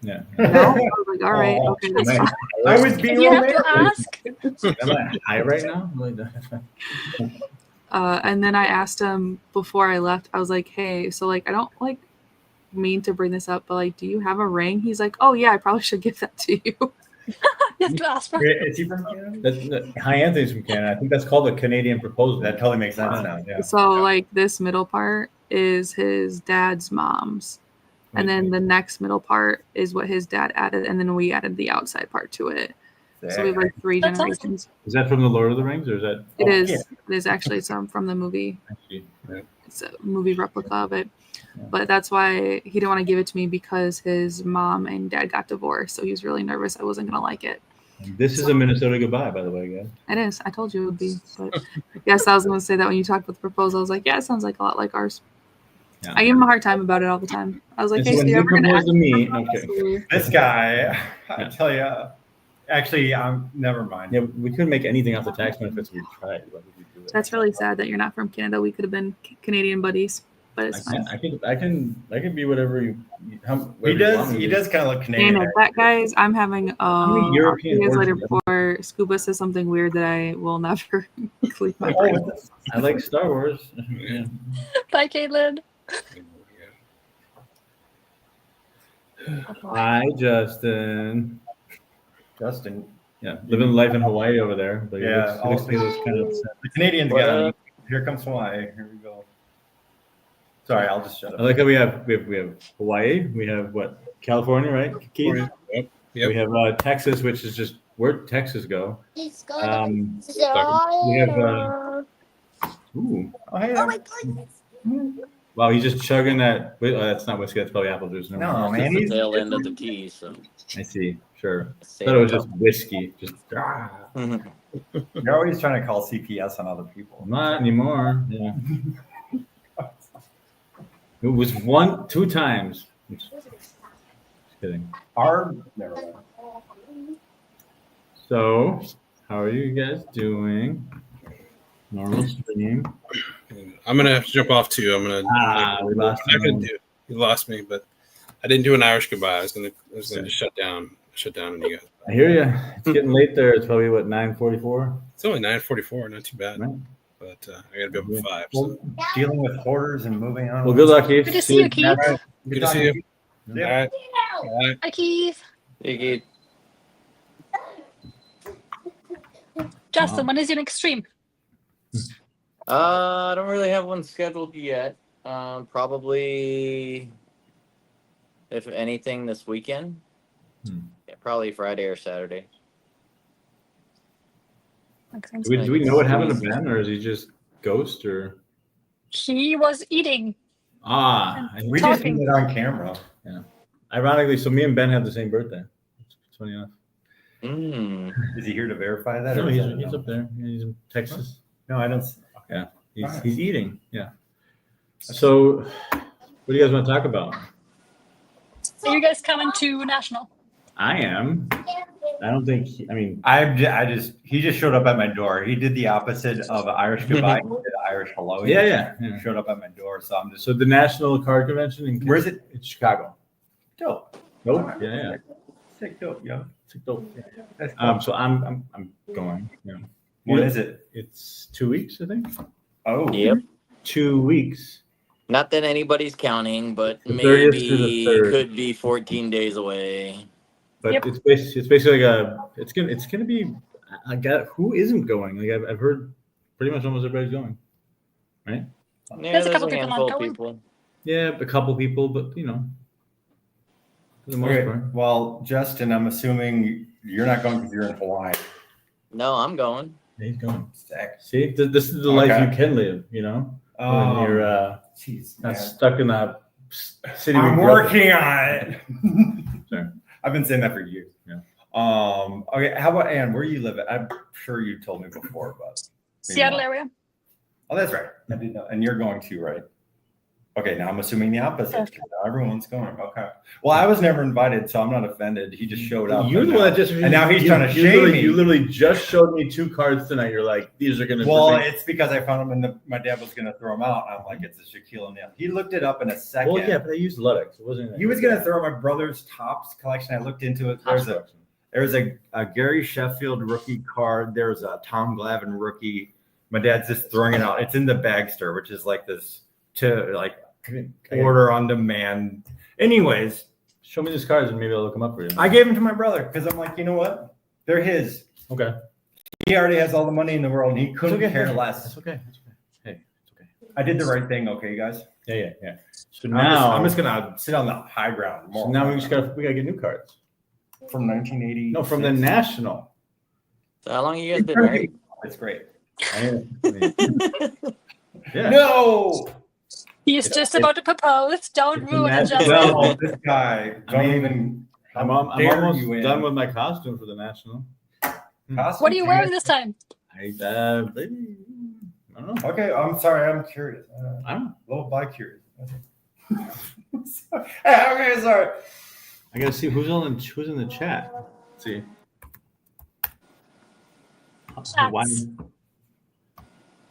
Speaker 15: Yeah.
Speaker 2: No? I was like, all right, okay, that's
Speaker 15: man.
Speaker 2: fine.
Speaker 16: I was being
Speaker 3: You have to
Speaker 16: romantic.
Speaker 3: ask.
Speaker 15: Am I high right now?
Speaker 2: And then I asked him before I left, I was like, hey, so like, I don't like mean to bring this up, but like, do you have a ring? He's like, oh yeah, I probably should give that to you.
Speaker 3: You have to ask for
Speaker 16: Is he from Canada?
Speaker 15: Hi, Anthony's from Canada. I think that's called a Canadian proposal.
Speaker 16: That totally makes sense now. Yeah.
Speaker 2: So like this middle part is his dad's mom's. And then the next middle part is what his dad added, and then we added the outside part to it. So we have like 3
Speaker 3: That's awesome.
Speaker 2: generations.
Speaker 15: Is that from the Lord of the Rings, or is that?
Speaker 2: It is.
Speaker 15: Yeah.
Speaker 2: It is actually some from the movie.
Speaker 15: Actually, yeah.
Speaker 2: It's a movie replica of it. But that's why he didn't want to give it to me, because his mom and dad got divorced. So he was really nervous I wasn't going to like it.
Speaker 15: This is a Minnesota goodbye, by the way, guys.
Speaker 2: It is. I told you it would be. But yes, I was going to say that when you talked about the proposal. I was like, yeah, it sounds like a lot like ours.
Speaker 15: Yeah.
Speaker 2: I give him a hard time about it all the time. I was like,
Speaker 15: And
Speaker 2: hey,
Speaker 15: so
Speaker 2: so
Speaker 15: when
Speaker 2: you're
Speaker 15: you
Speaker 2: ever going to
Speaker 15: propose to me, no kidding.
Speaker 2: Absolutely.
Speaker 16: This guy, I tell you, actually, never mind.
Speaker 15: Yeah, we couldn't make anything off the tax benefits. We tried. Why would we do that?
Speaker 2: That's really sad that you're not from Canada. We could have been Canadian buddies, but it's fine.
Speaker 15: I can be whatever you.
Speaker 16: He
Speaker 15: whatever you
Speaker 16: does.
Speaker 15: want me
Speaker 16: He
Speaker 15: to
Speaker 16: does kind of look
Speaker 2: Damn
Speaker 16: Canadian.
Speaker 2: it, that guys, I'm having
Speaker 15: many European
Speaker 2: years
Speaker 15: words
Speaker 2: later
Speaker 15: do you
Speaker 2: before Scuba says something weird that I will never leave my
Speaker 15: Oh,
Speaker 2: brain.
Speaker 15: I like Star Wars. Yeah.
Speaker 3: Bye, Caitlin.
Speaker 15: Hi, Justin.
Speaker 16: Justin.
Speaker 15: Yeah, living life in Hawaii over there. But
Speaker 16: Yeah,
Speaker 15: he looks kind of upset.
Speaker 16: The Canadians
Speaker 15: Well,
Speaker 16: got it. Here comes Hawaii. Here we go. Sorry, I'll just shut up.
Speaker 15: I like how we have Hawaii. We have what, California, right, Keith?
Speaker 12: Yep.
Speaker 15: We have Texas, which is just where'd Texas go?
Speaker 10: He's
Speaker 15: Um,
Speaker 10: going
Speaker 15: we have ooh,
Speaker 16: Oh, hey,
Speaker 10: Oh my goodness.
Speaker 15: wow, he's just chugging that. Wait, that's not whiskey. That's probably apple juice. Never
Speaker 16: No,
Speaker 15: mind.
Speaker 16: man.
Speaker 8: the
Speaker 16: He's,
Speaker 8: tail end of the key. So
Speaker 15: I see. Sure.
Speaker 8: Say
Speaker 15: Thought it was
Speaker 8: it.
Speaker 15: just whiskey. Just
Speaker 16: you're always trying to call CPS on other people.
Speaker 15: not anymore. Yeah. It was 2 times. Just kidding.
Speaker 16: Never mind.
Speaker 15: So, how are you guys doing? Normal stream.
Speaker 12: I'm gonna have to jump off too.
Speaker 15: We lost
Speaker 12: You
Speaker 15: you.
Speaker 12: lost me, but I didn't do an Irish goodbye. I was gonna just shut down on you guys.
Speaker 15: I hear you. It's getting late there. It's probably what, 9:44.
Speaker 12: It's only 9:44, not too bad.
Speaker 15: Right.
Speaker 12: But I gotta be up at 5.
Speaker 16: Well, dealing with hoarders and moving on.
Speaker 15: Well, good luck, Keith.
Speaker 3: Good to see you, Keith.
Speaker 16: All right.
Speaker 12: Good to see you.
Speaker 16: Yeah.
Speaker 12: All right. All right.
Speaker 3: Hi, Keith.
Speaker 8: Hey, Keith.
Speaker 3: Justin, when is your next stream?
Speaker 8: I don't really have one scheduled yet. Probably, if anything, this weekend. Yeah, probably Friday or Saturday.
Speaker 15: Do we know what happened to Ben, or is he just ghost, or?
Speaker 3: He was eating.
Speaker 14: We just did it on camera.
Speaker 15: Yeah. Ironically, so me and Ben have the same birthday. It's funny enough.
Speaker 14: Is he here to verify that?
Speaker 15: No,
Speaker 14: or is that
Speaker 15: he's up there. He's in Texas.
Speaker 14: No, I don't.
Speaker 15: Yeah,
Speaker 14: Alright.
Speaker 15: he's eating. Yeah. So, what do you guys want to talk about?
Speaker 3: Are you guys coming to National?
Speaker 15: I am. I don't think.
Speaker 14: He just showed up at my door. He did the opposite of Irish goodbye. He did Irish hello. He
Speaker 15: Yeah.
Speaker 14: showed up at my door. So I'm just.
Speaker 15: So the National Card Convention.
Speaker 14: Where is it?
Speaker 15: It's Chicago.
Speaker 14: Dope.
Speaker 15: Nope. Yeah.
Speaker 14: Sick dope, yo.
Speaker 15: Sick dope.
Speaker 14: That's cool.
Speaker 15: So I'm going. Yeah.
Speaker 14: When is it?
Speaker 15: It's 2 weeks, I think.
Speaker 14: Oh.
Speaker 8: Yep.
Speaker 15: 2 weeks.
Speaker 8: Not that anybody's counting, but
Speaker 15: The 30th to the
Speaker 8: maybe
Speaker 15: 3rd.
Speaker 8: could be 14 days away.
Speaker 15: But it's basically like it's gonna be. I got who isn't going? Like I've heard pretty much almost everybody's going, right?
Speaker 8: Yeah,
Speaker 3: There's a couple people
Speaker 8: handful
Speaker 3: not
Speaker 8: of
Speaker 3: going.
Speaker 8: people.
Speaker 15: Yeah, a couple people, but you know, for the most
Speaker 14: Okay.
Speaker 15: part.
Speaker 14: Well, Justin, I'm assuming you're not going because you're in Hawaii.
Speaker 8: No, I'm going.
Speaker 15: Yeah, he's going.
Speaker 14: Sick.
Speaker 15: See, this is the life you can live. You know, when you're
Speaker 14: Jeez,
Speaker 15: not
Speaker 14: man.
Speaker 15: stuck in a city.
Speaker 14: I'm
Speaker 15: we grew up in.
Speaker 14: working on it.
Speaker 15: Sorry.
Speaker 14: I've been saying that for years.
Speaker 15: Yeah.
Speaker 14: Okay. How about Ann? Where you live? I'm sure you told me before, but maybe
Speaker 3: Seattle
Speaker 14: not.
Speaker 3: area.
Speaker 14: Oh, that's right. I did know. And you're going too, right? Okay. Now I'm assuming the opposite.
Speaker 3: Okay.
Speaker 14: Now everyone's going. Okay. Well, I was never invited, so I'm not offended. He just showed up.
Speaker 15: You're the one that just
Speaker 14: and now he's trying to shame
Speaker 15: literally,
Speaker 14: me.
Speaker 15: You literally just showed me 2 cards tonight. You're like, these are gonna.
Speaker 14: Well, it's because I found them and my dad was going to throw them out. I'm like, it's a Shaquille O'Neal. He looked it up in a second.
Speaker 15: Well, yeah, but I used Ludex. It wasn't.
Speaker 14: He was going to throw my brother's Topps collection. I looked into it. There's a Gary Sheffield rookie card. There's a Tom Glavine rookie. My dad's just throwing it out. It's in the Bagster, which is like this order on demand. Anyways,
Speaker 15: show me these cards and maybe I'll look them up for you.
Speaker 14: I gave them to my brother because I'm like, you know what? They're his.
Speaker 15: Okay.
Speaker 14: He already has all the money in the world and he couldn't care less.
Speaker 15: That's okay. That's okay. Hey, it's okay.
Speaker 14: I did the right thing, okay, guys?
Speaker 15: Yeah. So
Speaker 14: I'm just gonna sit on the high ground more.
Speaker 15: So now we gotta get new cards.
Speaker 14: From 1980.
Speaker 15: No, from the National.
Speaker 8: So how long you guys been married?
Speaker 14: It's great.
Speaker 15: Yeah.
Speaker 14: No.
Speaker 3: He's just about to propose. Don't ruin it, Justin.
Speaker 14: No, this guy.
Speaker 15: I'm almost done with my costume for the National.
Speaker 3: What are you wearing this time?
Speaker 15: I don't know.
Speaker 14: Okay, I'm sorry. I'm curious.
Speaker 15: I'm
Speaker 14: a little bi curious. Okay, sorry.
Speaker 15: I gotta see who's in the chat. Let's see.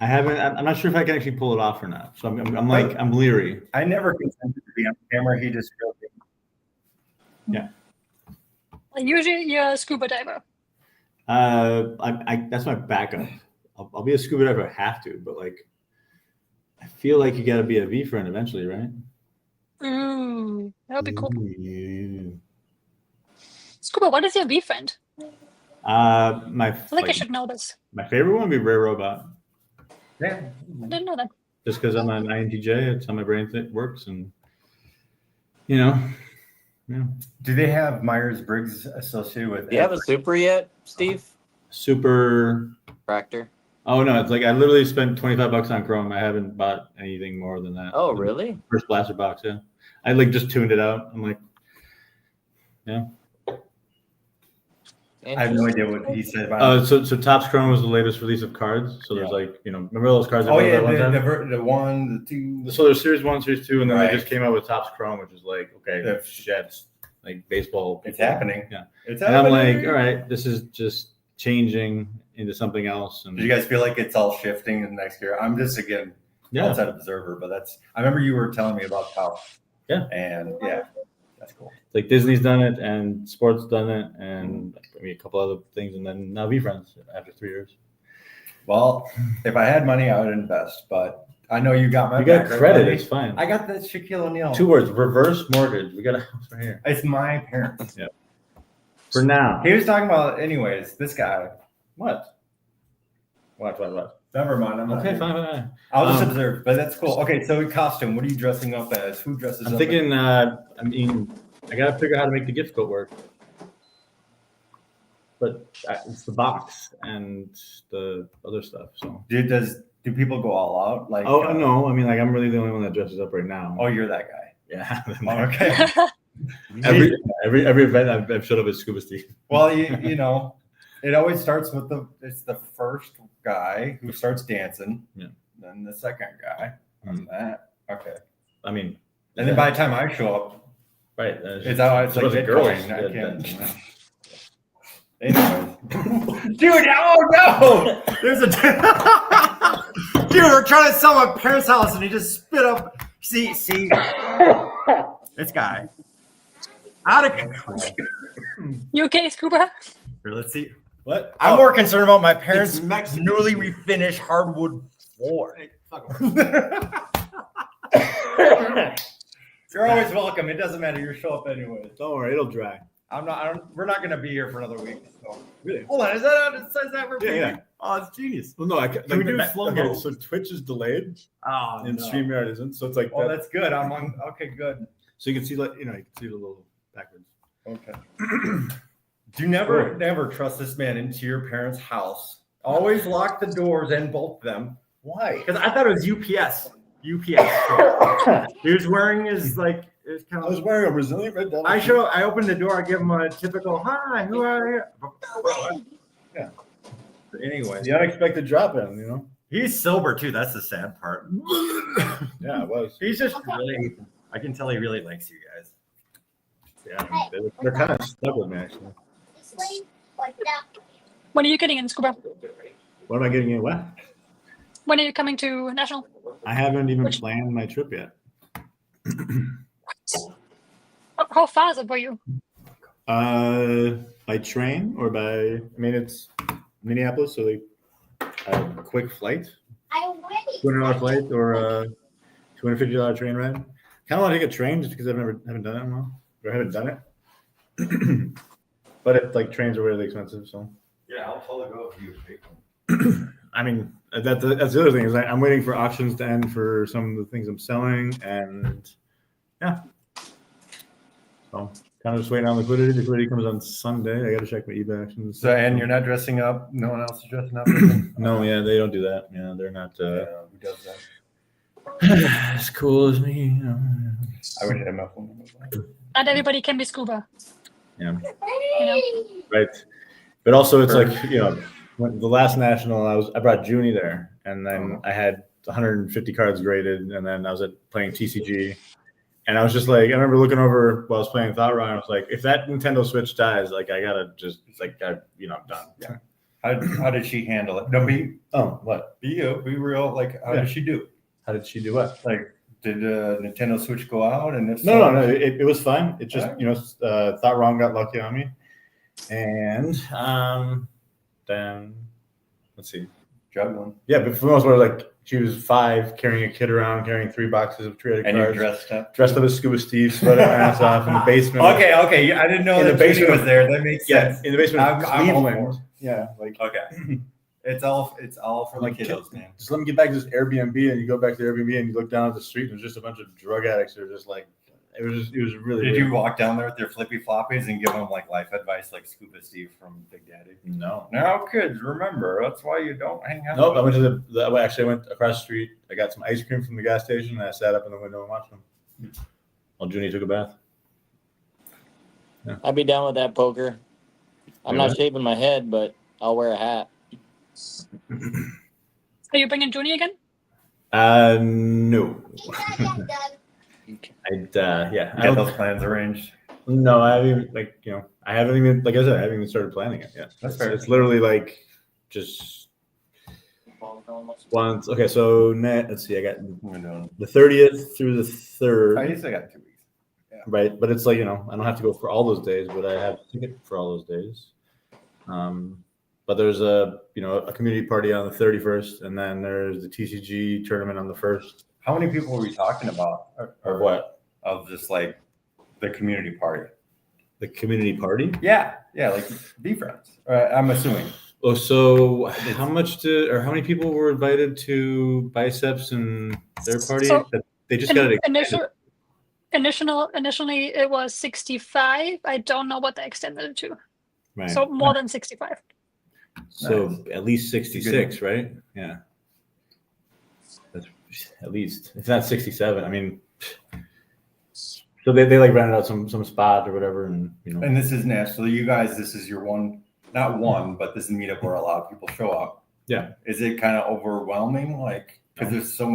Speaker 15: I haven't. I'm not sure if I can actually pull it off or not. So I'm leery.
Speaker 14: I never consented to be on camera. He just showed me.
Speaker 15: Yeah.
Speaker 3: Usually you're a scuba diver.
Speaker 15: That's my backup. I'll be a scuba diver if I have to, but like, I feel like you got to be a VeeFriend eventually, right?
Speaker 3: Ooh, that would be cool.
Speaker 15: Ooh.
Speaker 3: Scuba, what is your VeeFriend?
Speaker 15: I
Speaker 3: feel like I should know this.
Speaker 15: My favorite one would be Rare Robot.
Speaker 14: Yeah.
Speaker 3: I didn't know that.
Speaker 15: Just because I'm an INTJ, it's how my brain works, and you know. Yeah.
Speaker 14: Do they have Myers-Briggs associated with?
Speaker 8: Do you have a super yet, Steve?
Speaker 15: Super
Speaker 8: Fractor.
Speaker 15: Oh no, it's like I literally spent $25 on Chrome. I haven't bought anything more than that.
Speaker 8: Oh really?
Speaker 15: First blaster box, yeah. I like just tuned it out. I'm like, yeah.
Speaker 14: I have no idea what he said about it.
Speaker 15: So Topps Chrome was the latest release of cards. So there's like, remember those cards?
Speaker 14: Oh yeah,
Speaker 15: the
Speaker 14: one, the two.
Speaker 15: So there's Series 1, Series 2, and then
Speaker 14: Right.
Speaker 15: they just came out with Topps Chrome, which is like, okay, sheds, like baseball.
Speaker 14: It's happening.
Speaker 15: Yeah.
Speaker 14: It's
Speaker 15: and
Speaker 14: happening.
Speaker 15: I'm like, all right, this is just changing into something else. And
Speaker 14: Do you guys feel like it's all shifting in the next year? I'm just outside observer, but I remember you were telling me about how.
Speaker 15: Yeah.
Speaker 14: And yeah, that's cool.
Speaker 15: Like Disney's done it, and sports done it, and a couple other things, and then now VeeFriends after 3 years.
Speaker 14: Well, if I had money, I would invest, but I know you got my.
Speaker 15: You got
Speaker 14: back, right,
Speaker 15: credit.
Speaker 14: buddy?
Speaker 15: It's fine.
Speaker 14: I got the Shaquille O'Neal.
Speaker 15: 2 words: reverse mortgage. We got a house right here.
Speaker 14: It's my parents.
Speaker 15: Yeah. For now.
Speaker 14: He was talking about, anyways. This guy.
Speaker 15: What?
Speaker 14: Never mind. I'm not
Speaker 15: Okay,
Speaker 14: here.
Speaker 15: fine.
Speaker 14: I'll just observe, but that's cool. Okay, so costume. What are you dressing up as? Who dresses
Speaker 15: I'm
Speaker 14: up?
Speaker 15: thinking. I gotta figure out how to make the gift code work. but it's the box and the other stuff. So
Speaker 16: do people go all out? Like,
Speaker 15: oh no, I mean, like I'm really the only one that dresses up right now.
Speaker 16: Oh, you're that guy.
Speaker 15: Yeah.
Speaker 16: Oh, okay.
Speaker 15: every event I've showed up as Scuba Steve.
Speaker 16: Well, you know, it always starts with it's the first guy who starts dancing.
Speaker 15: Yeah.
Speaker 16: Then the second guy. And that. Okay.
Speaker 15: I mean,
Speaker 16: and then by the time I show up,
Speaker 15: right,
Speaker 16: it's like Bitcoin. I can't. Anyways. Dude, oh no! There's a dude. We're trying to sell my parents' house, and he just spit up. See, this guy out of control.
Speaker 3: You okay, Scuba?
Speaker 16: Here, let's see.
Speaker 15: What?
Speaker 16: I'm more concerned about my parents' newly refinished hardwood floor. You're always welcome. It doesn't matter. You show up anyway.
Speaker 15: Don't worry, it'll dry.
Speaker 16: We're not going to be here for another week. So.
Speaker 15: Really?
Speaker 16: Hold on. Is that for
Speaker 15: Yeah.
Speaker 16: Oh, it's genius.
Speaker 15: Well, no,
Speaker 16: Can we do slow mo?
Speaker 15: So Twitch is delayed.
Speaker 16: Oh,
Speaker 15: and
Speaker 16: no.
Speaker 15: StreamYard isn't. So it's like.
Speaker 16: Oh, that's good. I'm on. Okay, good.
Speaker 15: So you can see, like, you can see the little backwards.
Speaker 16: Okay. Do never trust this man into your parents' house. Always lock the doors and bolt them.
Speaker 15: Why?
Speaker 16: Because I thought it was UPS. He was wearing his like. I
Speaker 15: was wearing a Brazilian red devil.
Speaker 16: I opened the door. I give him a typical hi. Who are you?
Speaker 15: Yeah.
Speaker 16: Anyway,
Speaker 15: the unexpected drop in. You know.
Speaker 16: He's sober too. That's the sad part.
Speaker 15: Yeah, it was.
Speaker 16: He's just really. I can tell he really likes you guys.
Speaker 15: Yeah, they're kind of stuck with me actually.
Speaker 3: When are you getting in, Scuba?
Speaker 15: What am I getting in? What?
Speaker 3: When are you coming to National?
Speaker 15: I haven't even planned my trip yet.
Speaker 3: How far is it for you?
Speaker 15: By train or by? I mean, it's Minneapolis, so like a quick flight, $200 flight or a $250 train ride. Kind of want to take a train just because haven't done it in a while, or haven't done it. But like trains are really expensive, so.
Speaker 16: Yeah, I'll totally go if you take one.
Speaker 15: I mean, that's the other thing is I'm waiting for auctions to end for some of the things I'm selling, and yeah. So kind of just waiting on liquidity. Liquidity comes on Sunday. I got to check my eBay actions.
Speaker 16: So, and you're not dressing up. No one else is dressing up.
Speaker 15: No, yeah, they don't do that. Yeah, they're not.
Speaker 16: Who does that?
Speaker 15: As cool as me. You know.
Speaker 16: I would hit him up.
Speaker 3: Not everybody can be Scuba.
Speaker 15: Yeah.
Speaker 3: You know?
Speaker 15: Right. But also, it's like, when the last national, I brought Junie there, and then I had 150 cards graded, and then I was playing TCG, and I was just like, I remember looking over while I was playing Thought Run, I was like, if that Nintendo Switch dies, like I gotta just I'm done.
Speaker 16: Yeah. How did she handle it? No,
Speaker 15: what?
Speaker 16: Be real. Like, how did she do?
Speaker 15: How did she do what?
Speaker 16: Like, did Nintendo Switch go out? And if
Speaker 15: no, it was fun. It just Thought Wrong got lucky on me, and then let's see,
Speaker 16: juggling.
Speaker 15: Yeah, but for the most part, like she was 5, carrying a kid around, carrying 3 boxes of trading cards.
Speaker 16: And you're
Speaker 15: dressed up as Scuba Steve, sweating my ass off in the basement.
Speaker 16: Okay, I didn't know the basement was there. That makes sense.
Speaker 15: In the basement of
Speaker 16: I'm all
Speaker 15: Cleveland.
Speaker 16: for it.
Speaker 15: Yeah, like
Speaker 16: okay. It's all for
Speaker 15: like
Speaker 16: the kiddos, man.
Speaker 15: Just let me get back to this Airbnb, and you go back to the Airbnb and you look down at the street, and there's just a bunch of drug addicts that are just like, it was really.
Speaker 16: Did you walk down there with your flippy floppies and give them like life advice, like Scuba Steve from Big Daddy?
Speaker 15: No.
Speaker 16: Now, kids, remember that's why you don't hang out.
Speaker 15: Nope, I went to I went across the street. I got some ice cream from the gas station, and I sat up in the window and watched them while Junie took a bath.
Speaker 8: Yeah. I'd be down with that, poker. I'm not shaving my head, but I'll wear a hat.
Speaker 3: Are you bringing Junie again?
Speaker 15: No.
Speaker 16: Get those plans arranged.
Speaker 15: No, I haven't I haven't even, like I said, I haven't even started planning it yet.
Speaker 16: That's fair.
Speaker 15: It's literally like just once. Okay, so let's see, I got the 30th through the 3rd.
Speaker 16: I usually got 2 weeks. Yeah.
Speaker 15: Right, but it's like, I don't have to go for all those days, but I have a ticket for all those days. But there's a community party on the 31st, and then there's the TCG tournament on the 1st.
Speaker 16: How many people are we talking about?
Speaker 15: Or what?
Speaker 16: Of just like the community party.
Speaker 15: The community party?
Speaker 16: Yeah, like VeeFriends. I'm assuming.
Speaker 15: Oh, so how many people were invited to Biceps and their party?
Speaker 3: So,
Speaker 15: they just got it.
Speaker 3: Initially, it was 65. I don't know what they extended it to.
Speaker 15: Right.
Speaker 3: So more than 65.
Speaker 15: So at least 66, right? Yeah. That's at least. It's not 67. I mean, so they like rented out some spot or whatever, and
Speaker 16: And this is national. You guys, this is your not one, but this is a meetup where a lot of people show up.
Speaker 15: Yeah.
Speaker 16: Is it kind of overwhelming? Like, because there's so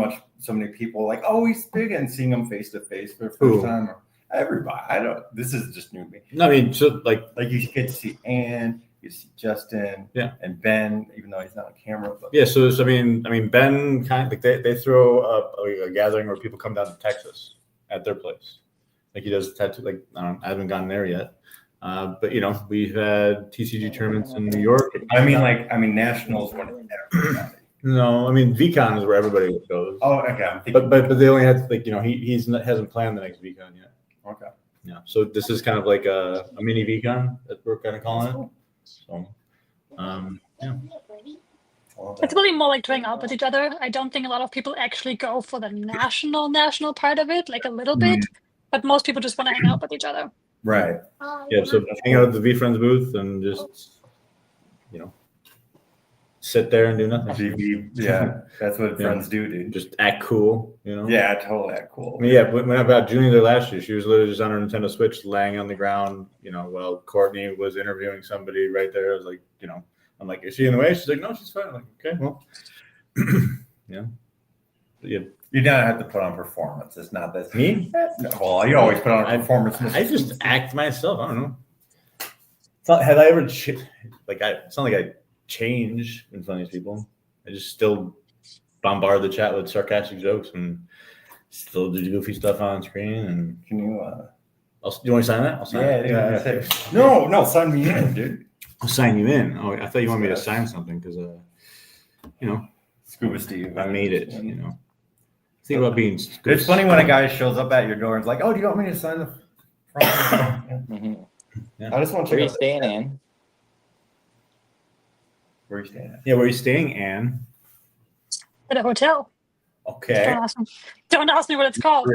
Speaker 16: many people like, oh, he's big, and seeing them face to face for the first time. Everybody, this is just new to me.
Speaker 15: No, I mean, so like
Speaker 16: you get to see Ann, you see Justin, and Ben, even though he's not on camera. But
Speaker 15: yeah, so I mean, Ben kind of like they throw a gathering where people come down to Texas at their place. Like he does tattoo. Like I haven't gotten there yet, but we've had TCG tournaments in New York.
Speaker 16: I mean, nationals when it's everybody.
Speaker 15: No, I mean VCon is where everybody goes.
Speaker 16: Oh, okay.
Speaker 15: But they only had hasn't planned the next VCon yet.
Speaker 16: Okay.
Speaker 15: Yeah. So this is kind of like a mini VCon that we're kind of calling it. So, yeah.
Speaker 3: It's really more like trying out with each other. I don't think a lot of people actually go for the national part of it, like a little bit, but most people just want to hang out with each other.
Speaker 15: Right. Yeah. So hang out at the VeeFriends booth and just, sit there and do nothing.
Speaker 16: Yeah, that's what friends do, dude.
Speaker 15: Just act cool,
Speaker 16: Yeah, totally act cool.
Speaker 15: I mean, yeah, when I got Junie there last year, she was literally just on her Nintendo Switch, laying on the ground, while Courtney was interviewing somebody right there. I was like, I'm like, is she in the way? She's like, no, she's fine. I'm like, okay, well, yeah.
Speaker 16: You don't have to put on performance. It's not that
Speaker 15: me.
Speaker 16: No, well, you always put on a performance.
Speaker 15: I just act myself. I don't know. Have I ever it's not like I change in front of these people. I just still bombard the chat with sarcastic jokes and still do goofy stuff on screen. And
Speaker 16: can you?
Speaker 15: Do you want to sign that? I'll sign it.
Speaker 16: Yeah. No, sign me in, dude.
Speaker 15: I'll sign you in. Oh, I thought you wanted me to sign something because,
Speaker 16: Scuba Steve.
Speaker 15: I made it. Think about being.
Speaker 16: It's funny when a guy shows up at your door and is like, "Oh, do you want me to sign the?"
Speaker 8: Yeah.
Speaker 16: I just want to.
Speaker 8: Where are you staying, Ann?
Speaker 16: Where are you staying at?
Speaker 15: Yeah, where are you staying, Ann?
Speaker 3: At a hotel.
Speaker 15: Okay.
Speaker 3: Don't ask me what it's called.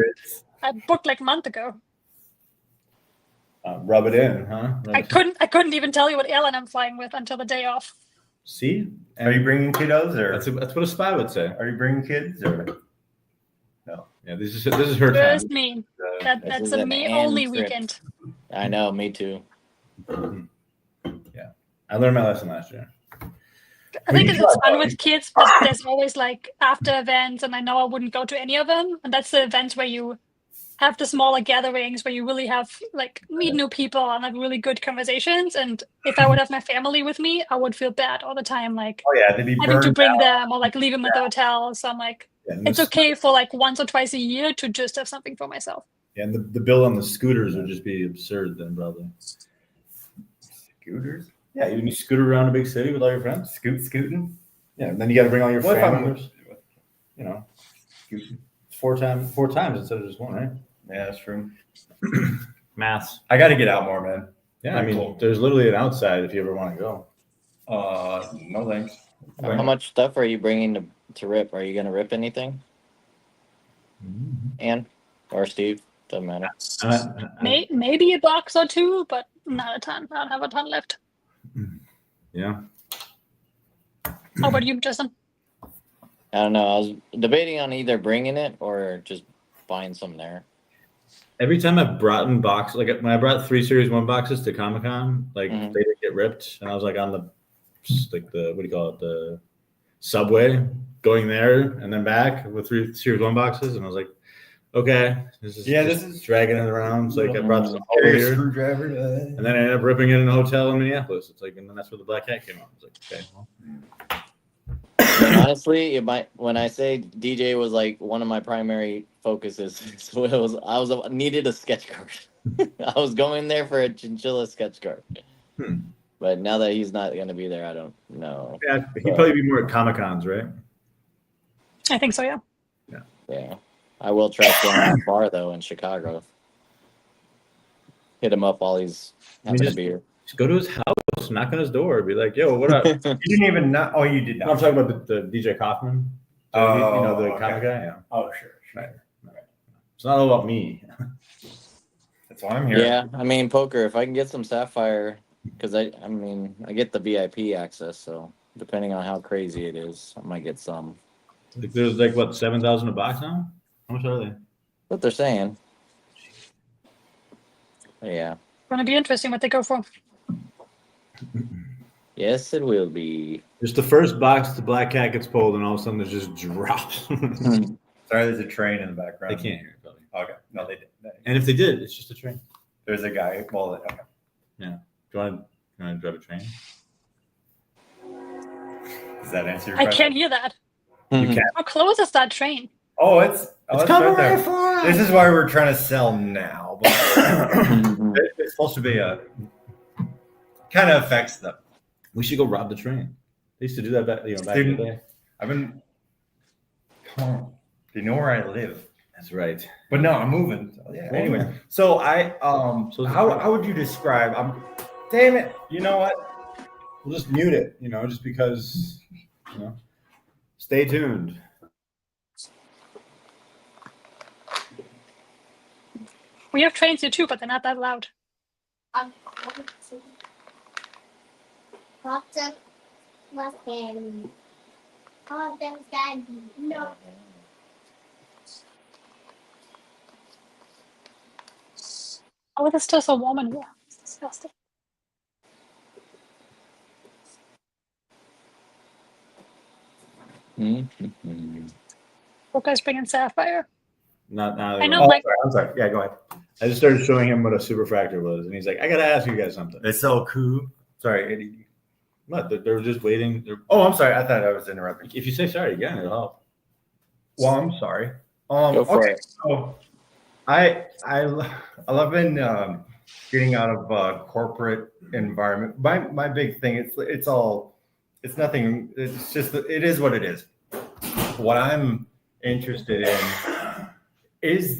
Speaker 3: I booked like a month ago.
Speaker 15: Rub it in, huh?
Speaker 3: I couldn't even tell you what airline I'm flying with until the day off.
Speaker 15: See?
Speaker 16: Are you bringing kiddos, or
Speaker 15: that's what a spy would say?
Speaker 16: Are you bringing kids, or no?
Speaker 15: Yeah, this is her time.
Speaker 3: Just me.
Speaker 8: This
Speaker 3: That's
Speaker 8: is
Speaker 3: a
Speaker 8: an
Speaker 3: me
Speaker 8: Ann
Speaker 3: only
Speaker 8: trip.
Speaker 3: weekend.
Speaker 8: I know, me too.
Speaker 15: Yeah, I learned my lesson last year.
Speaker 3: I think it's fun with kids, but there's always like after events, and I know I wouldn't go to any of them. And that's the events where you have the smaller gatherings where you really have meet new people and have really good conversations. And if I would have my family with me, I would feel bad all the time,
Speaker 16: they'd be
Speaker 3: having to
Speaker 16: burned
Speaker 3: bring
Speaker 16: out.
Speaker 3: them or leave them at the hotel. So I'm like, it's okay for once or twice a year to just have something for myself.
Speaker 15: Yeah, and the bill on the scooters would just be absurd then, probably.
Speaker 16: Scooters?
Speaker 15: Yeah, you scoot around a big city with all your friends.
Speaker 16: Scooting?
Speaker 15: Yeah, and then you got to bring all your
Speaker 16: What if I'm-
Speaker 15: family. It's four times instead of just one, right?
Speaker 16: Yeah, that's true.
Speaker 15: Maths.
Speaker 16: I got to get out more, man.
Speaker 15: Yeah, I mean, there's literally an outside if you ever want to go.
Speaker 16: No thanks.
Speaker 8: How much stuff are you bringing to rip? Are you going to rip anything? Ann or Steve? Doesn't matter.
Speaker 3: Maybe a box or two, but not a ton. I don't have a ton left.
Speaker 15: Yeah.
Speaker 3: How about you, Justin?
Speaker 8: I don't know. I was debating on either bringing it or just buying some there.
Speaker 15: Every time I've brought in boxes, like when I brought 3 Series 1 boxes to Comic-Con, they didn't get ripped, and I was on the what do you call it, the subway, going there and then back with 3 Series 1 boxes, and I was like, okay, this is dragging it around. It's I brought this all here,
Speaker 16: screwdriver,
Speaker 15: and then I ended up ripping it in a hotel in Minneapolis. It's and then that's where the black cat came out. I was like, okay, well.
Speaker 8: Honestly, when I say DJ was one of my primary focuses, so I needed a sketch card. I was going there for a chinchilla sketch card. But now that he's not going to be there, I don't know.
Speaker 15: Yeah, he'd probably be more at Comic-Cons, right?
Speaker 3: I think so, yeah.
Speaker 8: Yeah. I will track down that bar, though, in Chicago. Hit him up while he's having a beer.
Speaker 15: Just go to his house, knock on his door, be like, yo, what up?
Speaker 16: You didn't even know. Oh, you did not.
Speaker 15: No, I'm talking about the DJ Kaufman. The comic guy? Yeah.
Speaker 16: Oh, sure.
Speaker 15: Right. It's not all about me.
Speaker 16: That's why I'm here.
Speaker 8: Yeah, I mean, poker. If I can get some Sapphire because I mean, I get the VIP access, so depending on how crazy it is, I might get some.
Speaker 15: Like there's like what 7,000 a box now? How much are they?
Speaker 8: What they're saying. Yeah.
Speaker 3: Gonna be interesting what they go for.
Speaker 8: Yes, it will be.
Speaker 15: Just the first box, the black cat gets pulled, and all of a sudden it just drops.
Speaker 14: Sorry, there's a train in the background.
Speaker 15: They can't hear it, probably.
Speaker 14: Okay, no, they did.
Speaker 15: And if they did, it's just a train.
Speaker 14: There's a guy. Well, okay.
Speaker 15: Yeah. Do you want to drive a train?
Speaker 14: Does that answer your
Speaker 3: I
Speaker 14: question?
Speaker 3: can't hear that.
Speaker 15: You can.
Speaker 3: How close is that train?
Speaker 14: Oh, it's
Speaker 15: coming
Speaker 14: right there.
Speaker 15: right for us.
Speaker 14: This is why we're trying to sell now. But it's supposed to be a kind of affects them.
Speaker 15: We should go rob the train. They used to do that back in the day.
Speaker 14: I've been. Come on. You know where I live.
Speaker 15: That's right.
Speaker 14: But no, I'm moving. So, yeah. Anyway, so how would you describe? Damn it. You know what?
Speaker 15: We'll just mute it. Just because. Stay tuned.
Speaker 3: We have trains here too, but they're not that loud.
Speaker 10: No.
Speaker 3: Oh, it's still so warm in here. It's disgusting. What guys bringing Sapphire?
Speaker 15: Not now.
Speaker 3: I know, Mike.
Speaker 14: I'm sorry. Yeah, go ahead.
Speaker 15: I just started showing him what a superfractor was, and he's like, "I gotta ask you guys something."
Speaker 14: It's so cool. Sorry, Eddie.
Speaker 15: What? They're just waiting.
Speaker 14: Oh, I'm sorry. I thought I was interrupting.
Speaker 15: If you say sorry again, it'll help.
Speaker 14: Well, I'm sorry.
Speaker 8: Go for
Speaker 14: Okay.
Speaker 8: it.
Speaker 14: So I love getting out of corporate environment. My big thing it's nothing. It's just it is what it is. What I'm interested in is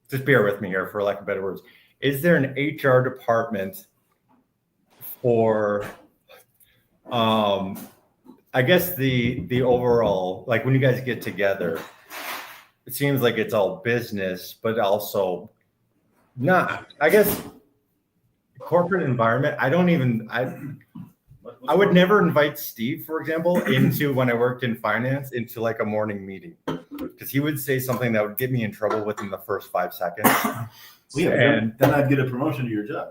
Speaker 14: just bear with me here for lack of better words. Is there an HR department for I guess the overall, like when you guys get together, it seems like it's all business, but also not, I guess, corporate environment. I would never invite Steve, for example, into when I worked in finance into like a morning meeting because he would say something that would get me in trouble within the first 5 seconds.
Speaker 15: Well, yeah, and then I'd get a promotion to your job.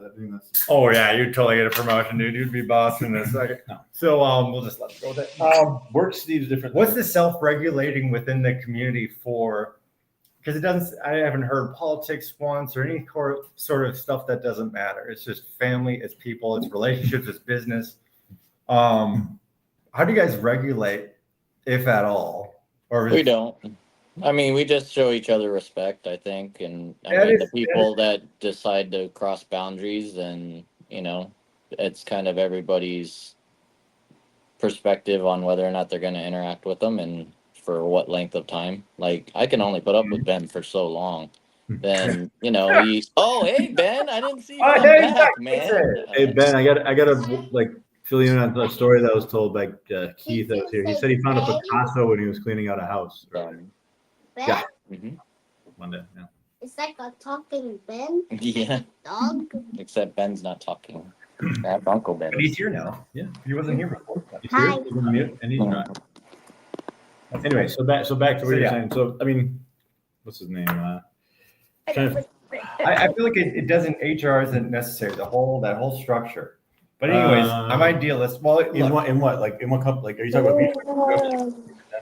Speaker 14: Oh yeah, you'd totally get a promotion, dude. You'd be boss in this.
Speaker 15: No.
Speaker 14: So we'll just let it go with that.
Speaker 15: Work Steve's different.
Speaker 14: What's the self-regulating within the community for? Because I haven't heard politics once or any sort of stuff that doesn't matter. It's just family, it's people, it's relationships, it's business. How do you guys regulate, if at all? Or
Speaker 8: We don't. I mean, we just show each other respect, I think, and the people that decide to cross boundaries, and it's kind of everybody's perspective on whether or not they're going to interact with them and for what length of time. Like, I can only put up with Ben for so long. Then oh, hey Ben, I didn't see you come back, man.
Speaker 15: Hey Ben, I gotta like fill you in on a story that was told by Keith that was here. He said he found a Picasso when he was cleaning out a house. Yeah. One day, yeah.
Speaker 10: It's like a talking Ben.
Speaker 8: Yeah.
Speaker 10: Dog.
Speaker 8: Except Ben's not talking. That's Uncle Ben.
Speaker 14: He's here now.
Speaker 15: Yeah.
Speaker 14: He wasn't here before.
Speaker 15: He's here. He's on mute, and he's not. Anyway, so back to what you're saying. So I mean, what's his name?
Speaker 14: I feel like it doesn't. HR isn't necessary. That whole structure. But anyways, I'm idealist. Well,
Speaker 15: in what? Like in what company? Like, are you talking about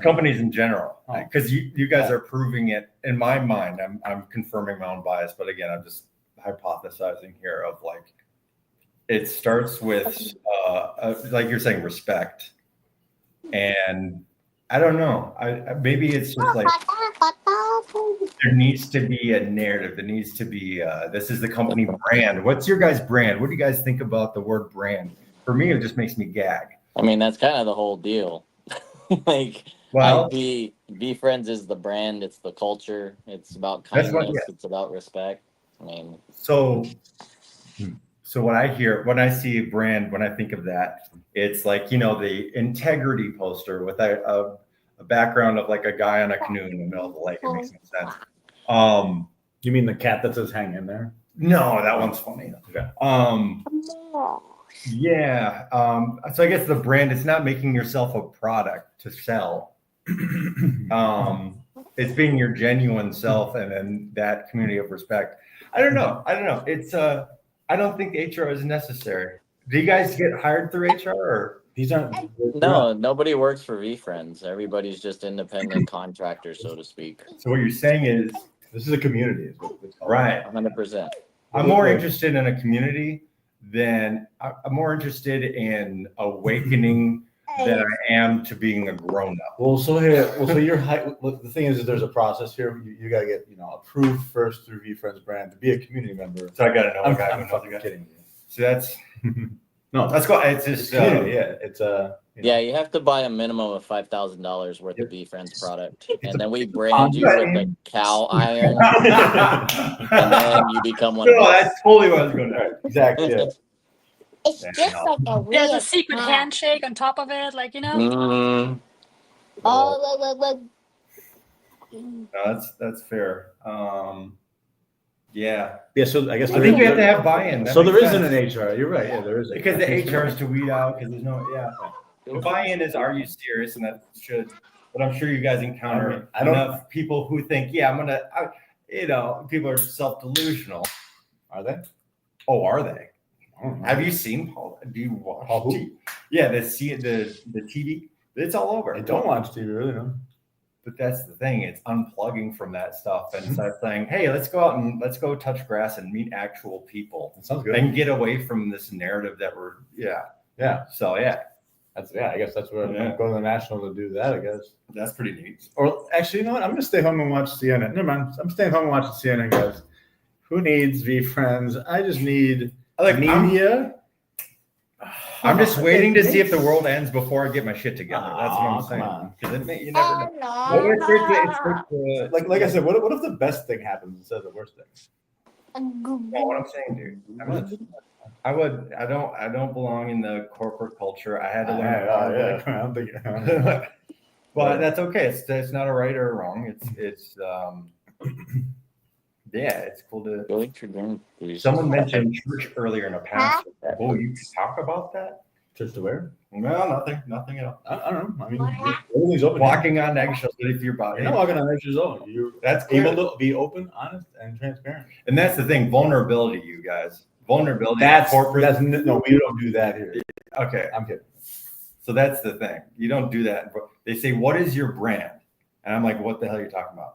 Speaker 14: companies in general? Because you guys are proving it. In my mind, I'm confirming my own bias. But again, I'm just hypothesizing here of like it starts with like you're saying respect, and I don't know. Maybe it's just like there needs to be a narrative. There needs to be this is the company brand. What's your guys' brand? What do you guys think about the word brand? For me, it just makes me gag.
Speaker 8: I mean, that's kind of the whole deal. Like,
Speaker 14: well,
Speaker 8: VeeFriends is the brand. It's the culture. It's about kindness. It's about respect. I mean,
Speaker 14: so what I hear when I see a brand, when I think of that, it's like, the integrity poster with a background of like a guy on a canoe in the middle of the lake. It makes no sense.
Speaker 15: You mean the cat that says hang in there?
Speaker 16: No, that one's funny.
Speaker 15: Okay.
Speaker 16: Yeah. So I guess the brand is not making yourself a product to sell. It's being your genuine self, and then that community of respect. I don't know. It's I don't think HR is necessary. Do you guys get hired through HR, or
Speaker 15: these aren't?
Speaker 8: No, nobody works for VeeFriends. Everybody's just independent contractors, so to speak.
Speaker 16: So what you're saying is
Speaker 15: this is a community, is what it's called.
Speaker 16: Right.
Speaker 8: 100%.
Speaker 16: I'm more interested in a community than I'm more interested in awakening than I am to being a grown up.
Speaker 15: Well, so the thing is there's a process here. You got to get approved first through VeeFriends brand to be a community member.
Speaker 16: So I got to know.
Speaker 15: I'm fucking kidding you.
Speaker 16: So that's
Speaker 15: no,
Speaker 16: that's cool. It's just
Speaker 15: community. Yeah, it's
Speaker 8: Yeah, you have to buy a minimum of $5,000 worth of VeeFriends product, and then we brand you with a cow iron, and then you become one of
Speaker 16: No,
Speaker 8: us.
Speaker 16: that's totally what I was going to.
Speaker 15: Exactly. Yeah.
Speaker 10: It's just like a weird
Speaker 3: There's a secret handshake on top of it, like, you know.
Speaker 8: Mm.
Speaker 10: Oh,
Speaker 16: No, that's fair. Yeah.
Speaker 15: Yeah, so I guess
Speaker 16: I think you have to have buy-in.
Speaker 15: So there isn't an HR. You're right. Yeah, there is.
Speaker 16: Because the HR is to weed out because there's no The buy-in is, are you serious? And that should, but I'm sure you guys encounter enough people who think, yeah, people are self-delusional.
Speaker 15: Are they?
Speaker 16: Oh, are they? Have you seen Paul? Do you watch?
Speaker 15: Paul who?
Speaker 16: Yeah, the TV. It's all over.
Speaker 15: I don't watch TV, really, no.
Speaker 16: But that's the thing. It's unplugging from that stuff and start saying, hey, let's go out and let's go touch grass and meet actual people.
Speaker 15: That sounds good.
Speaker 16: And get away from this narrative that we're,
Speaker 15: Yeah.
Speaker 16: So,
Speaker 15: I guess that's where I'm going to the National to do that, I guess.
Speaker 16: That's pretty neat.
Speaker 15: Or actually, you know what? I'm going to stay home and watch CNN. Never mind. I'm staying home and watching CNN, guys. Who needs VeeFriends? I just need media.
Speaker 16: I'm just waiting to see if the world ends before I get my shit together. That's what I'm saying. Because you never know.
Speaker 15: Like I said, what if the best thing happens instead of the worst thing?
Speaker 16: Well, what I'm saying, dude. I don't belong in the corporate culture. I had to learn. But that's okay. It's not a right or a wrong. It's it's cool to. Someone mentioned church earlier in a past. Oh, you can talk about that?
Speaker 15: Church to where?
Speaker 16: No, nothing at all.
Speaker 15: I don't know. I mean, everything's open.
Speaker 16: Walking on eggshells, but if you're
Speaker 15: You're not walking on eggshells. That's able to be open, honest, and transparent.
Speaker 16: And that's the thing. Vulnerability, you guys. Vulnerability.
Speaker 15: That's corporate. No, we don't do that here.
Speaker 16: Okay,
Speaker 15: I'm kidding.
Speaker 16: So that's the thing. You don't do that. They say, "What is your brand?" And I'm like, "What the hell are you talking about?"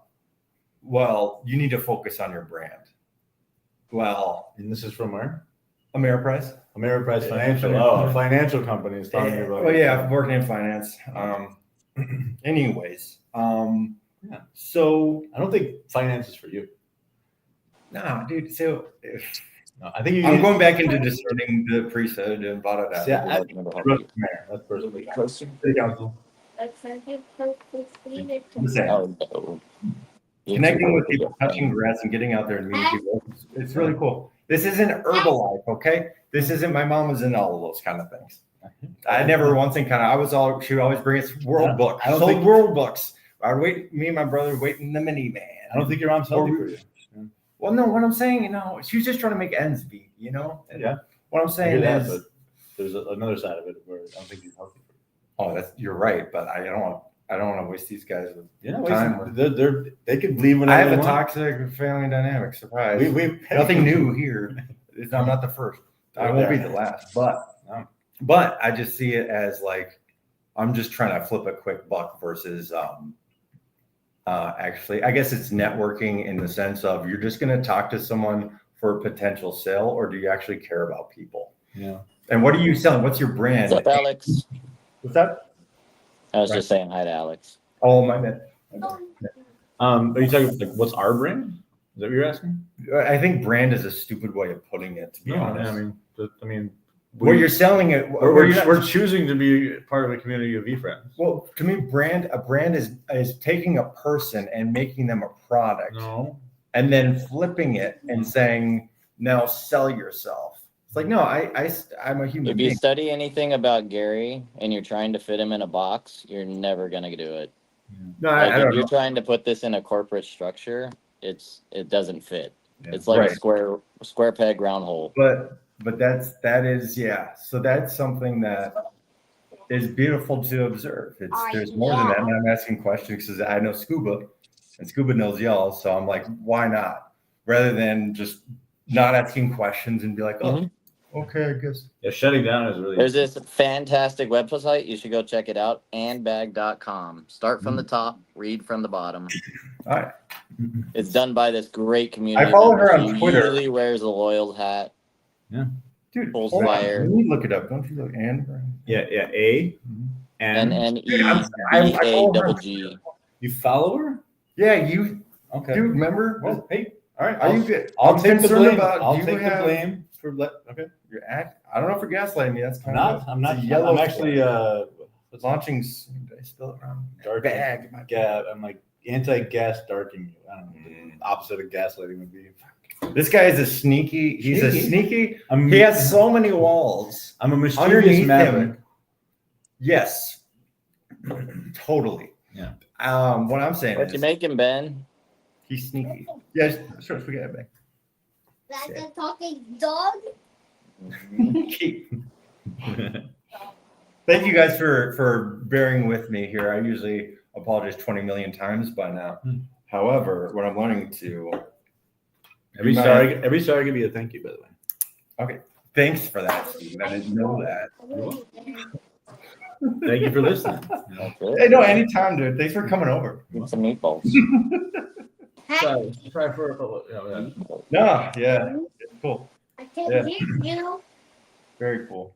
Speaker 16: Well, you need to focus on your brand. Well,
Speaker 15: and this is from where?
Speaker 16: Ameriprise.
Speaker 15: Ameriprise Financial. Oh, a financial company is talking about.
Speaker 16: Well, yeah, I'm working in finance. Anyways,
Speaker 15: yeah.
Speaker 16: So
Speaker 15: I don't think finance is for you.
Speaker 16: No, dude. So
Speaker 15: no, I think
Speaker 16: I'm going back into discerning the priesthood and blah blah blah.
Speaker 15: Yeah, that's personally. City council.
Speaker 16: Connecting with people, touching grass, and getting out there and meeting people. It's really cool. This isn't Herbalife, okay? This isn't. My mom was in all of those kind of things. I never once she would always bring us world books. I sold world books. I wait. Me and my brother wait in the minivan.
Speaker 15: I don't think your mom's healthy for you.
Speaker 16: Well, no. What I'm saying, she was just trying to make ends meet.
Speaker 15: Yeah.
Speaker 16: What I'm saying is,
Speaker 15: but there's another side of it where I don't think he's healthy for you.
Speaker 16: Oh, you're right, but I don't want to waste these guys with time.
Speaker 15: They could leave whenever
Speaker 16: I have
Speaker 15: they
Speaker 16: a
Speaker 15: want.
Speaker 16: toxic family dynamic. Surprise!
Speaker 15: We
Speaker 16: nothing new here. I'm not the first. I won't be the last. But I just see it as like I'm just trying to flip a quick buck versus actually. I guess it's networking in the sense of you're just going to talk to someone for a potential sale, or do you actually care about people?
Speaker 15: Yeah.
Speaker 16: And what are you selling? What's your brand?
Speaker 8: What's up, Alex?
Speaker 16: What's that?
Speaker 8: I was just saying hi to Alex.
Speaker 16: Oh, my bad.
Speaker 15: Are you talking like what's our brand? Is that what you're asking?
Speaker 16: I think brand is a stupid way of putting it. To be honest,
Speaker 15: I mean,
Speaker 16: where you're selling it,
Speaker 15: we're choosing to be part of a community of VeeFriends.
Speaker 16: Well, to me, a brand is taking a person and making them a product, and then flipping it and saying, "Now sell yourself." It's like, no, I'm a human
Speaker 8: If
Speaker 16: being.
Speaker 8: you study anything about Gary and you're trying to fit him in a box, you're never gonna do it.
Speaker 16: No,
Speaker 8: Like,
Speaker 16: I don't
Speaker 8: if you're
Speaker 16: know.
Speaker 8: trying to put this in a corporate structure, it doesn't fit. It's like
Speaker 16: Right.
Speaker 8: a square peg, round hole.
Speaker 16: But that is yeah. So that's something that is beautiful to observe. There's more than that. And I'm asking questions because I know Scuba, and Scuba knows y'all. So I'm like, why not? Rather than just not asking questions and be like, oh, okay, I guess.
Speaker 15: Yeah, shutting down is really.
Speaker 8: There's this fantastic website. You should go check it out. Andbag.com. Start from the top, read from the bottom.
Speaker 16: All right.
Speaker 8: It's done by this great community.
Speaker 16: I follow her
Speaker 8: member.
Speaker 16: on
Speaker 8: She
Speaker 16: Twitter.
Speaker 8: usually wears a Loyal hat.
Speaker 15: Yeah.
Speaker 16: Dude,
Speaker 8: pulls
Speaker 16: hold on.
Speaker 8: fire.
Speaker 16: Let me look it up. Don't you look and
Speaker 15: Yeah, A and
Speaker 8: NNEBAGG.
Speaker 15: You follow her?
Speaker 16: Yeah, you.
Speaker 15: Okay.
Speaker 16: Dude, remember?
Speaker 15: Well, hey, all right.
Speaker 16: Are you good?
Speaker 15: I'll
Speaker 16: I'm
Speaker 15: take the
Speaker 16: concerned
Speaker 15: blame.
Speaker 16: about.
Speaker 15: I'll
Speaker 16: do you
Speaker 15: take the
Speaker 16: have-
Speaker 15: blame for okay.
Speaker 16: Your act. I don't know if you're gaslighting me. That's
Speaker 15: I'm
Speaker 16: kind of.
Speaker 15: not. I'm not.
Speaker 16: It's a yellow.
Speaker 15: I'm actually
Speaker 16: launching. Did I spell it wrong?
Speaker 15: dark
Speaker 16: Bag.
Speaker 15: I'm like anti-gas darking you. I don't know. The opposite of gaslighting would be.
Speaker 16: This guy is a sneaky. He's a sneaky. He has so many walls.
Speaker 15: I'm a mischievous
Speaker 16: underneath
Speaker 15: maverick.
Speaker 16: him. Yes. Totally.
Speaker 15: Yeah.
Speaker 16: What I'm saying
Speaker 8: What
Speaker 16: is
Speaker 8: you making, Ben?
Speaker 16: he's sneaky. Yeah, sure, forget it,
Speaker 10: Like a talking dog.
Speaker 16: Thank you guys for bearing with me here. I usually apologize 20 million times by now. However, what I'm learning to
Speaker 15: Every sorry give you a thank you, by the way.
Speaker 16: Okay. Thanks for that, Steve. I didn't know that.
Speaker 15: Thank you for listening.
Speaker 16: Hey, no, anytime, dude. Thanks for coming over.
Speaker 8: Eat some meatballs.
Speaker 15: Try for a couple.
Speaker 16: No, yeah. It's cool.
Speaker 10: I can
Speaker 16: Yeah.
Speaker 10: hear you.
Speaker 16: Very cool.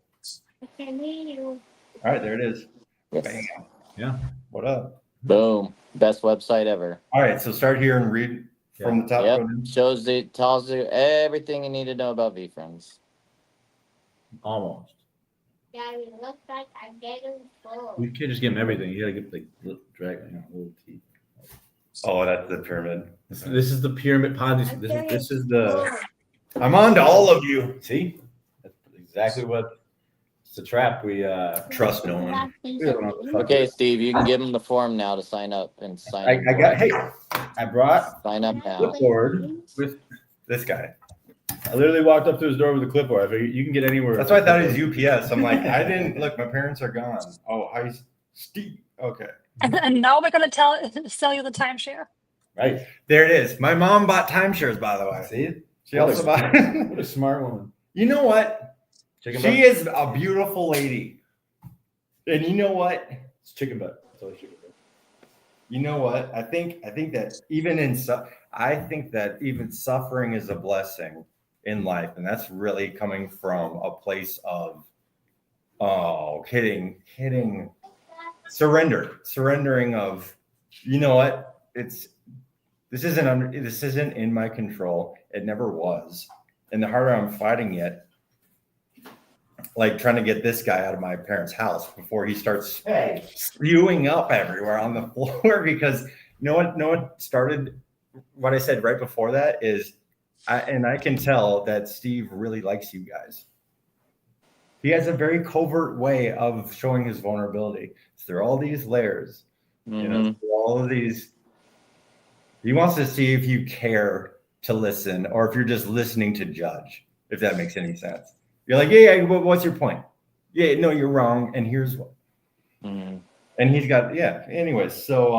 Speaker 10: I can hear you.
Speaker 16: All right, there it is.
Speaker 8: Yes.
Speaker 16: Bam.
Speaker 15: Yeah.
Speaker 16: What up?
Speaker 8: Boom. Best website ever.
Speaker 16: All right, so start here and read from the top.
Speaker 8: Yep.
Speaker 16: Go down.
Speaker 8: Tells you everything you need to know about VeeFriends.
Speaker 15: Almost.
Speaker 10: Yeah, it looks like I'm getting full.
Speaker 15: You can't just give him everything. You gotta get like drag little teeth.
Speaker 16: Oh, that's the pyramid.
Speaker 15: This is the pyramid pod. This is the.
Speaker 16: I'm on to all of you.
Speaker 15: See, that's exactly what. It's a trap. We
Speaker 16: trust no one.
Speaker 8: Okay, Steve, you can give him the form now to sign up and sign.
Speaker 16: I got. Hey,
Speaker 15: I brought
Speaker 8: sign up now.
Speaker 15: clipboard with
Speaker 16: this guy.
Speaker 15: I literally walked up to his door with a clipboard. I figured you can get anywhere.
Speaker 16: That's why I thought he was UPS. I'm like, I didn't look. My parents are gone. Oh, hi, Steve. Okay.
Speaker 3: And now we're gonna sell you the timeshare.
Speaker 15: Right
Speaker 16: there it is. My mom bought timeshares, by the way.
Speaker 15: See it?
Speaker 16: She also bought.
Speaker 15: What a smart woman.
Speaker 16: You know what?
Speaker 15: Chicken
Speaker 16: She
Speaker 15: butt?
Speaker 16: is a beautiful lady. And you know what?
Speaker 15: It's chicken butt. It's always chicken butt.
Speaker 16: You know what? I think that even suffering is a blessing in life, and that's really coming from a place of surrendering of, you know what? This isn't in my control. It never was. And the harder I'm fighting it, like trying to get this guy out of my parents' house before he starts spewing up everywhere on the floor, because you know what started what I said right before that is I can tell that Steve really likes you guys. He has a very covert way of showing his vulnerability. So there are all these layers, you know, all of these. He wants to see if you care to listen or if you're just listening to judge, if that makes any sense. You're like, yeah, what's your point? Yeah, no, you're wrong. And here's what. And he's got, anyways. So,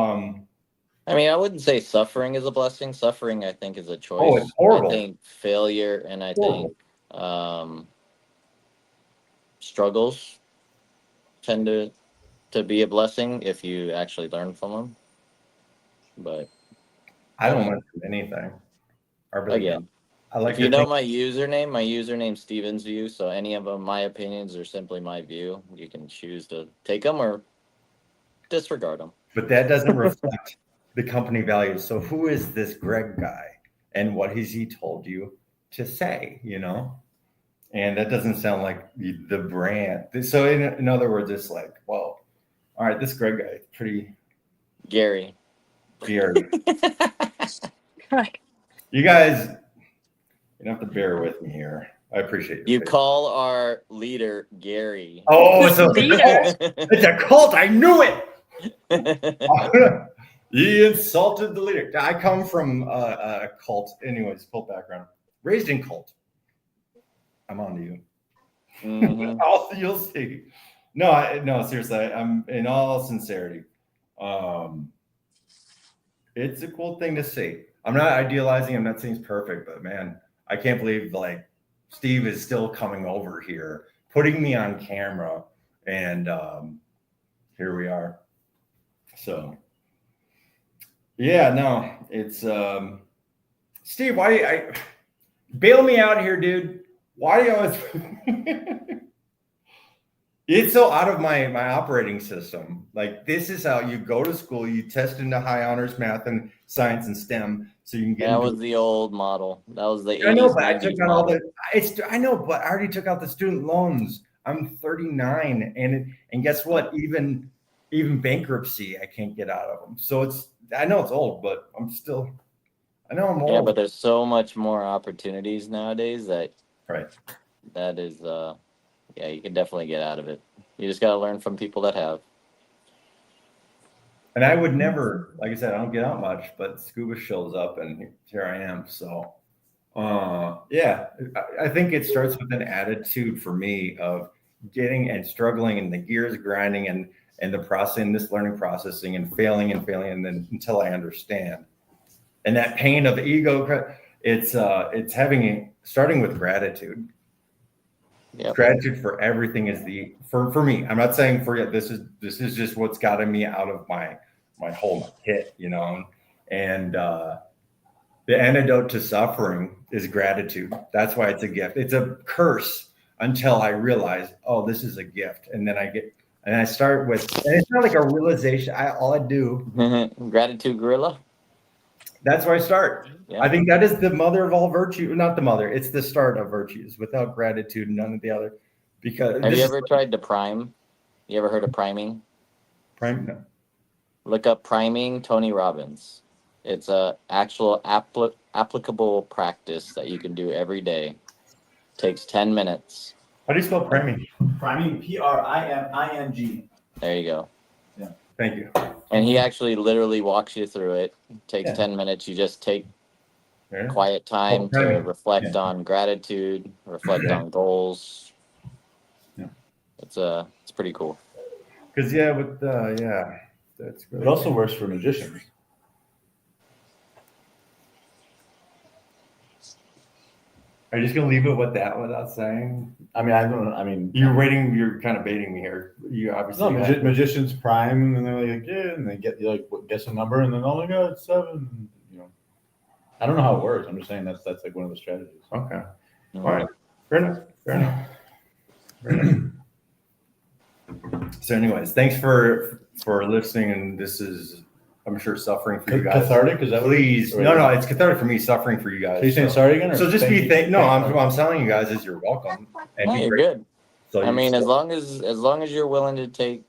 Speaker 8: I mean, I wouldn't say suffering is a blessing. Suffering, I think, is a choice.
Speaker 16: Oh, it's horrible.
Speaker 8: I think failure and I think struggles tend to be a blessing if you actually learn from them. But
Speaker 16: I don't learn from anything. I really
Speaker 8: again,
Speaker 16: I like
Speaker 8: if you know my username's Steven's View. So any of them, my opinions are simply my view. You can choose to take them or disregard them.
Speaker 16: But that doesn't reflect the company values. So who is this Greg guy, and what has he told you to say? You know, and that doesn't sound like the brand. So in other words, it's like, well, all right, this Greg guy, pretty
Speaker 8: Gary.
Speaker 16: You guys, you don't have to bear with me here. I appreciate
Speaker 8: You call our leader Gary.
Speaker 16: Oh, it's a cult. It's a cult. I knew it.
Speaker 14: You insulted the leader. I come from a cult, anyways, cult background. Raised in cult. I'm on to you. You'll see. No, seriously. I'm in all sincerity. It's a cool thing to see. I'm not idealizing. I'm not saying it's perfect, but man, I can't believe like Steve is still coming over here, putting me on camera, and here we are. So, yeah, no, it's Steve. Why do I bail me out here, dude? Why do you always? It's so out of my operating system. Like this is how you go to school. You test into high honors math and science and STEM, so you can get.
Speaker 8: That was the old model. That was the 80s,
Speaker 14: I know, but
Speaker 8: 90s
Speaker 14: I took out all
Speaker 8: model.
Speaker 14: the. I know, but I already took out the student loans. I'm 39, and guess what? Even bankruptcy, I can't get out of them. So it's. I know it's old, but I'm still. I know I'm old.
Speaker 8: Yeah, but there's so much more opportunities nowadays that.
Speaker 14: Right.
Speaker 8: That is. Yeah, you can definitely get out of it. You just got to learn from people that have.
Speaker 14: And I would never, like I said, I don't get out much, but Scuba shows up and here I am. So, yeah, I think it starts with an attitude for me of getting and struggling and the gears grinding and the processing, this learning processing and failing and then until I understand. And that pain of ego, it's starting with gratitude.
Speaker 8: Yep.
Speaker 14: Gratitude for everything is for me. I'm not saying for you. This is just what's gotten me out of my whole pit, you know. And the antidote to suffering is gratitude. That's why it's a gift. It's a curse until I realize, oh, this is a gift, and then I start with, and it's not like a realization. All I do
Speaker 8: gratitude gorilla.
Speaker 14: That's where I start.
Speaker 8: Yeah.
Speaker 14: I think that is the mother of all virtue. Not the mother. It's the start of virtues. Without gratitude, none of the other. Because
Speaker 8: have you ever tried to prime? You ever heard of priming?
Speaker 14: Prime? No.
Speaker 8: Look up priming Tony Robbins. It's a actual applicable practice that you can do every day. Takes 10 minutes.
Speaker 14: How do you spell priming?
Speaker 15: Priming, Priming.
Speaker 8: There you go.
Speaker 14: Yeah. Thank you.
Speaker 8: And he actually literally walks you through it. Takes 10 minutes. You just take quiet time to reflect on gratitude, reflect on goals.
Speaker 14: Yeah.
Speaker 8: It's pretty cool.
Speaker 14: Because that's
Speaker 15: really. It also works for magicians.
Speaker 14: Are you just gonna leave it with that without saying?
Speaker 15: I mean, I don't know. I mean,
Speaker 14: you're kind of baiting me here. You obviously
Speaker 15: magicians prime, and they're like, yeah, and they get guess a number, and then oh my god, it's 7. You know, I don't know how it works. I'm just saying that's like one of the strategies.
Speaker 14: Okay. All right. Fair enough. So, anyways, thanks for listening, and this is, I'm sure, suffering for you guys.
Speaker 15: Cathartic? Is that
Speaker 14: please? No, it's cathartic for me. Suffering for you guys.
Speaker 15: Are you saying sorry again?
Speaker 14: So just I'm telling you guys is you're welcome. And
Speaker 8: No, you're good.
Speaker 14: So
Speaker 8: I mean, as long as you're willing to take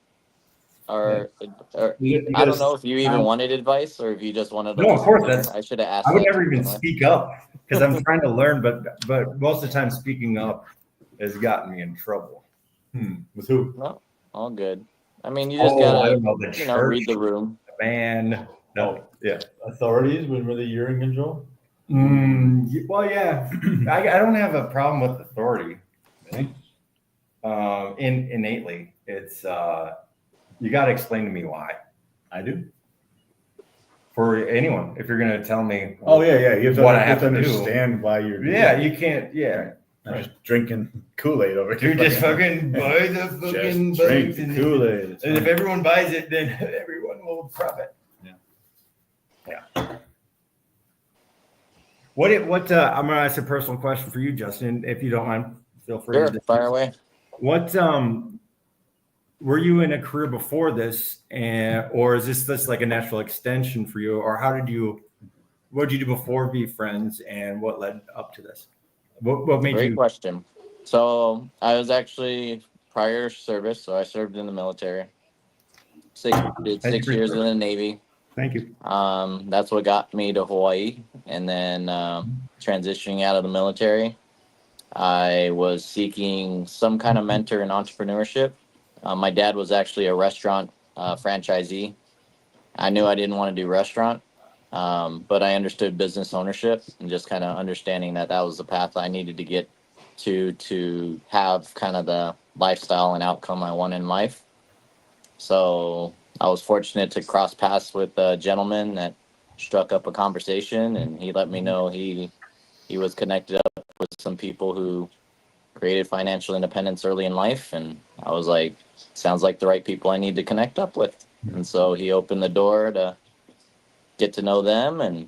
Speaker 8: our, I don't know if you even wanted advice or if you just wanted to.
Speaker 14: No, of course.
Speaker 8: I should have asked.
Speaker 14: I would never even speak up because I'm trying to learn, but most of the time speaking up has gotten me in trouble.
Speaker 15: With who?
Speaker 8: No, all good. I mean, you just gotta, read the room.
Speaker 14: Man, no, yeah.
Speaker 15: Authorities when really you're in control.
Speaker 14: Well, yeah. I don't have a problem with authority.
Speaker 15: Really?
Speaker 14: Innately, it's you got to explain to me why.
Speaker 15: I do.
Speaker 14: For anyone, if you're going to tell me,
Speaker 15: you have to,
Speaker 14: what I have to
Speaker 15: understand why you're.
Speaker 14: You can't. Yeah.
Speaker 15: I'm just drinking Kool-Aid over
Speaker 14: here. You're just fucking buy the fucking
Speaker 15: drink the Kool-Aid.
Speaker 14: And if everyone buys it, then everyone will profit. Yeah. What I'm going to ask a personal question for you, Justin, if you don't mind. Feel free.
Speaker 8: Sure, fire away.
Speaker 14: What were you in a career before this, or is this like a natural extension for you, or what did you do before VeeFriends, and what led up to this? What made
Speaker 8: Great question. So I was actually prior service, so I served in the military. Did 6 years in the Navy.
Speaker 14: Thank you.
Speaker 8: That's what got me to Hawaii, and then transitioning out of the military, I was seeking some kind of mentor in entrepreneurship. My dad was actually a restaurant franchisee, I knew I didn't want to do restaurant, but I understood business ownership and just kind of understanding that that was the path I needed to get to have kind of the lifestyle and outcome I want in life. So I was fortunate to cross paths with a gentleman that struck up a conversation, and he let me know he was connected up with some people who created financial independence early in life, and I was like, sounds like the right people I need to connect up with. And so he opened the door to get to know them, and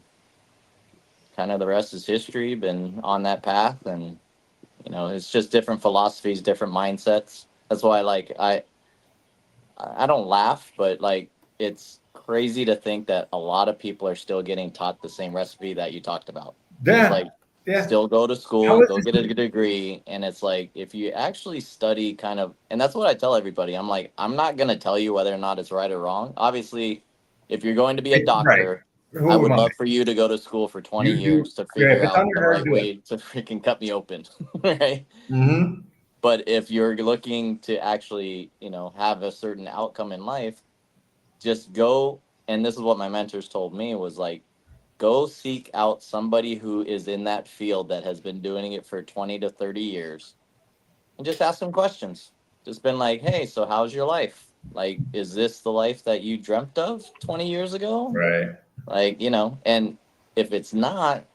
Speaker 8: kind of the rest is history. Been on that path, and it's just different philosophies, different mindsets. That's why I don't laugh, but like it's crazy to think that a lot of people are still getting taught the same recipe that you talked about. It's like still go to school, go get a degree, and it's like if you actually study kind of, and that's what I tell everybody. I'm like, I'm not gonna tell you whether or not it's right or wrong. Obviously, if you're going to be a doctor, I would love for you to go to school for 20 years to figure out the right way to freaking cut me open, right?
Speaker 14: Mm-hmm.
Speaker 8: But if you're looking to actually, have a certain outcome in life, just go. And this is what my mentors told me was like, go seek out somebody who is in that field that has been doing it for 20 to 30 years and just ask them questions. Just been like, hey, so how's your life? Like, is this the life that you dreamt of 20 years ago?
Speaker 14: Right.
Speaker 8: Like, and if it's not,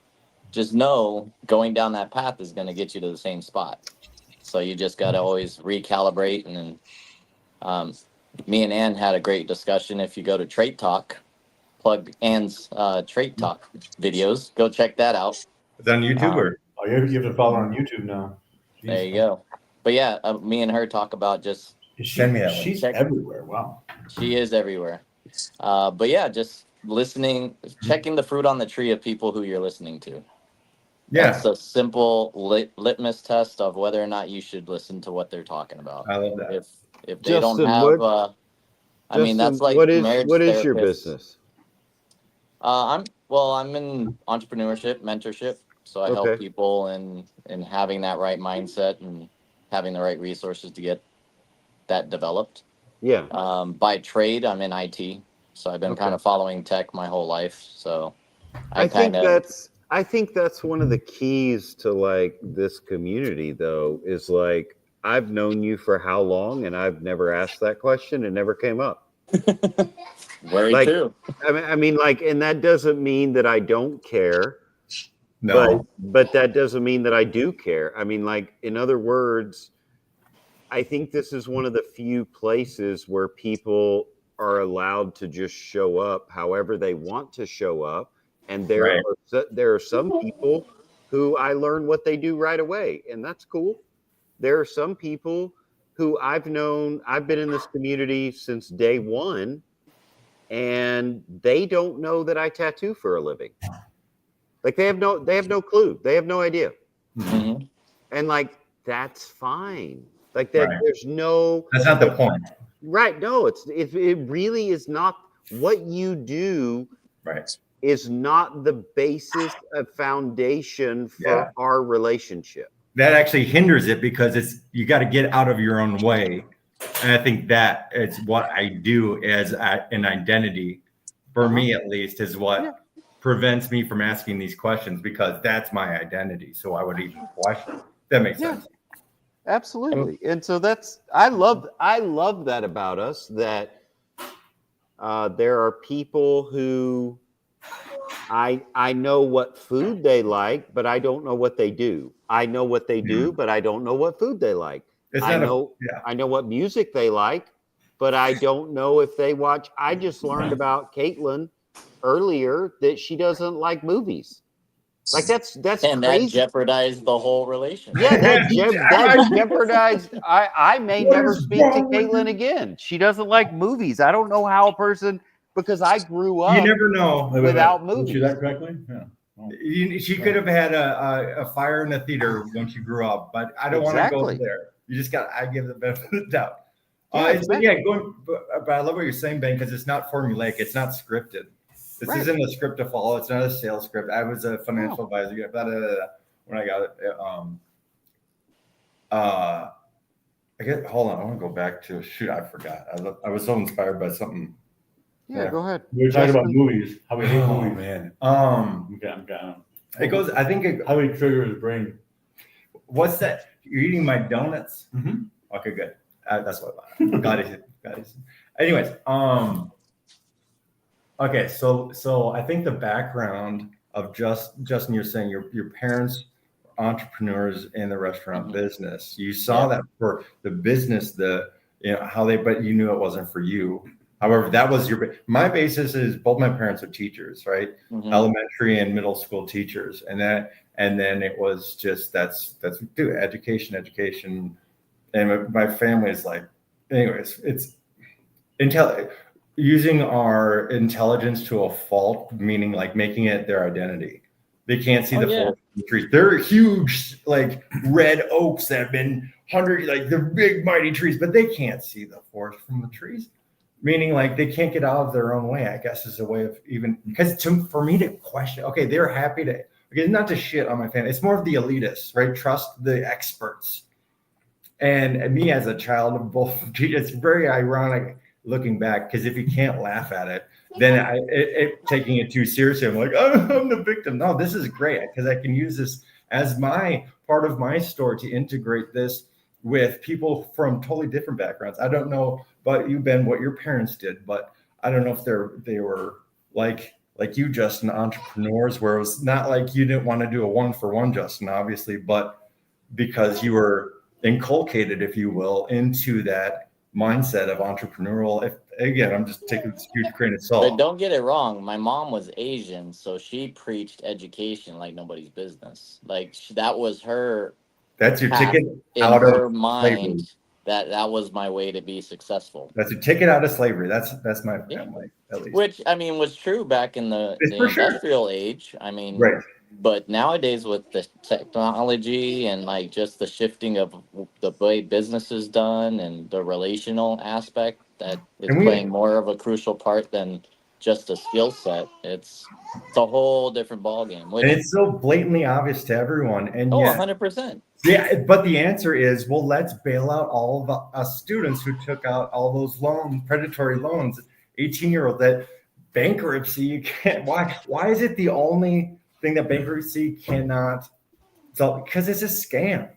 Speaker 8: just know going down that path is going to get you to the same spot. So you just got to always recalibrate. And me and Ann had a great discussion. If you go to Trait Talk, plug Ann's Trait Talk videos, go check that out.
Speaker 14: It's on YouTube or? Oh, you have to follow her on YouTube now.
Speaker 8: There you go. But yeah, me and her talk about just
Speaker 14: Send me that link. She's everywhere. Wow.
Speaker 8: She is everywhere. But yeah, just listening, checking the fruit on the tree of people who you're listening to.
Speaker 14: Yeah.
Speaker 8: That's a simple litmus test of whether or not you should listen to what they're talking about.
Speaker 14: I love that.
Speaker 8: If they don't have, I mean, that's like
Speaker 9: what
Speaker 8: marriage
Speaker 9: is your
Speaker 8: therapists.
Speaker 9: business?
Speaker 8: I'm in entrepreneurship, mentorship. So I help people in having that right mindset and having the right resources to get that developed.
Speaker 9: Yeah.
Speaker 8: By trade, I'm in IT. So I've been kind of following tech my whole life. So I
Speaker 9: think that's one of the keys to like this community though, is like I've known you for how long and I've never asked that question. It never came up.
Speaker 8: Very true.
Speaker 9: I mean, like, and that doesn't mean that I don't care.
Speaker 14: No.
Speaker 9: But that doesn't mean that I do care. I mean, like, in other words, I think this is one of the few places where people are allowed to just show up however they want to show up. And there are some people who I learn what they do right away, and that's cool. There are some people who I've been in this community since day one, and they don't know that I tattoo for a living. Like they have no clue. They have no idea.
Speaker 8: Mm-hmm.
Speaker 9: And like, that's fine. Like that, there's no.
Speaker 14: That's not the point.
Speaker 9: Right. No, it really is not. What you do is not the basis of foundation for our relationship.
Speaker 14: That actually hinders it because you got to get out of your own way. And I think that it's what I do as an identity, for me at least, is what prevents me from asking these questions, because that's my identity. So I would even question. That makes sense.
Speaker 9: Absolutely. And so I love that about us, that there are people who I know what food they like, but I don't know what they do. I know what they do, but I don't know what food they like. I know what music they like, but I don't know if they watch. I just learned about Caitlin earlier that she doesn't like movies. Like that's
Speaker 8: and
Speaker 9: crazy.
Speaker 8: That jeopardized the whole relationship.
Speaker 9: Yeah, that jeopardized. I may never speak to Caitlin again. She doesn't like movies. I don't know how a person, because I grew up.
Speaker 14: You never know
Speaker 9: without movies.
Speaker 14: Did that correctly? Yeah. She could have had a fire in the theater when she grew up, but I don't want to go there. You just I give the benefit of the doubt. But I love what you're saying, Ben, because it's not formulaic. It's not scripted. This isn't a script to follow. It's not a sales script. I was a financial advisor when I got it. Hold on. I want to go back to I forgot. I was so inspired by something.
Speaker 9: Yeah, go ahead.
Speaker 15: We were talking about
Speaker 9: Justin?
Speaker 15: movies. How we hate
Speaker 14: Oh
Speaker 15: movies.
Speaker 14: man.
Speaker 15: I'm down.
Speaker 14: It goes. I think it,
Speaker 15: How we trigger his brain.
Speaker 14: what's that? You're eating my donuts.
Speaker 15: Mm-hmm.
Speaker 14: Okay, good. That's what got it. Got it. Anyways, okay, so I think the background of Justin, you're saying your parents were entrepreneurs in the restaurant business. You saw that for the business, how they, but you knew it wasn't for you. However, that was my basis is both my parents are teachers, right? Elementary and middle school teachers, and then it was just that's dude, education, and my family is like, anyways, it's using our intelligence to a fault, meaning like making it their identity. They can't see the forest from the trees. They're huge, like red oaks that have been like they're big, mighty trees, but they can't see the forest from the trees. Meaning like they can't get out of their own way, I guess is a way of even, because for me to question, okay, they're happy to, okay, not to shit on my family. It's more of the elitists, right? Trust the experts. And me as a child of both, it's very ironic looking back, because if you can't laugh at it, then taking it too seriously, I'm like, oh, I'm the victim. No, this is great, because I can use this as my part of my story to integrate this with people from totally different backgrounds. I don't know about you, Ben, what your parents did, but I don't know if they were like you, Justin, entrepreneurs, where it was not like you didn't want to do a 1-for-1, Justin, obviously, but because you were inculcated, if you will, into that mindset of entrepreneurial. If again, I'm just taking this huge grain of salt.
Speaker 8: But don't get it wrong. My mom was Asian, so she preached education like nobody's business. Like that was her.
Speaker 14: That's your ticket
Speaker 8: in
Speaker 14: out
Speaker 8: her
Speaker 14: of
Speaker 8: mind.
Speaker 14: slavery.
Speaker 8: That was my way to be successful.
Speaker 14: That's your ticket out of slavery. That's my family, at least.
Speaker 8: Which I mean was true back in the industrial age. I mean,
Speaker 14: right.
Speaker 8: But nowadays with the technology and like just the shifting of the way business is done and the relational aspect that is playing more of a crucial part than just a skill set, it's a whole different ballgame.
Speaker 14: And it's so blatantly obvious to everyone. And
Speaker 8: oh,
Speaker 14: yet,
Speaker 8: 100%.
Speaker 14: Yeah, but the answer is, well, let's bail out all of us students who took out all those predatory loans, 18-year-old, that bankruptcy, you can't, why is it the only thing that bankruptcy cannot solve? Because it's a scam.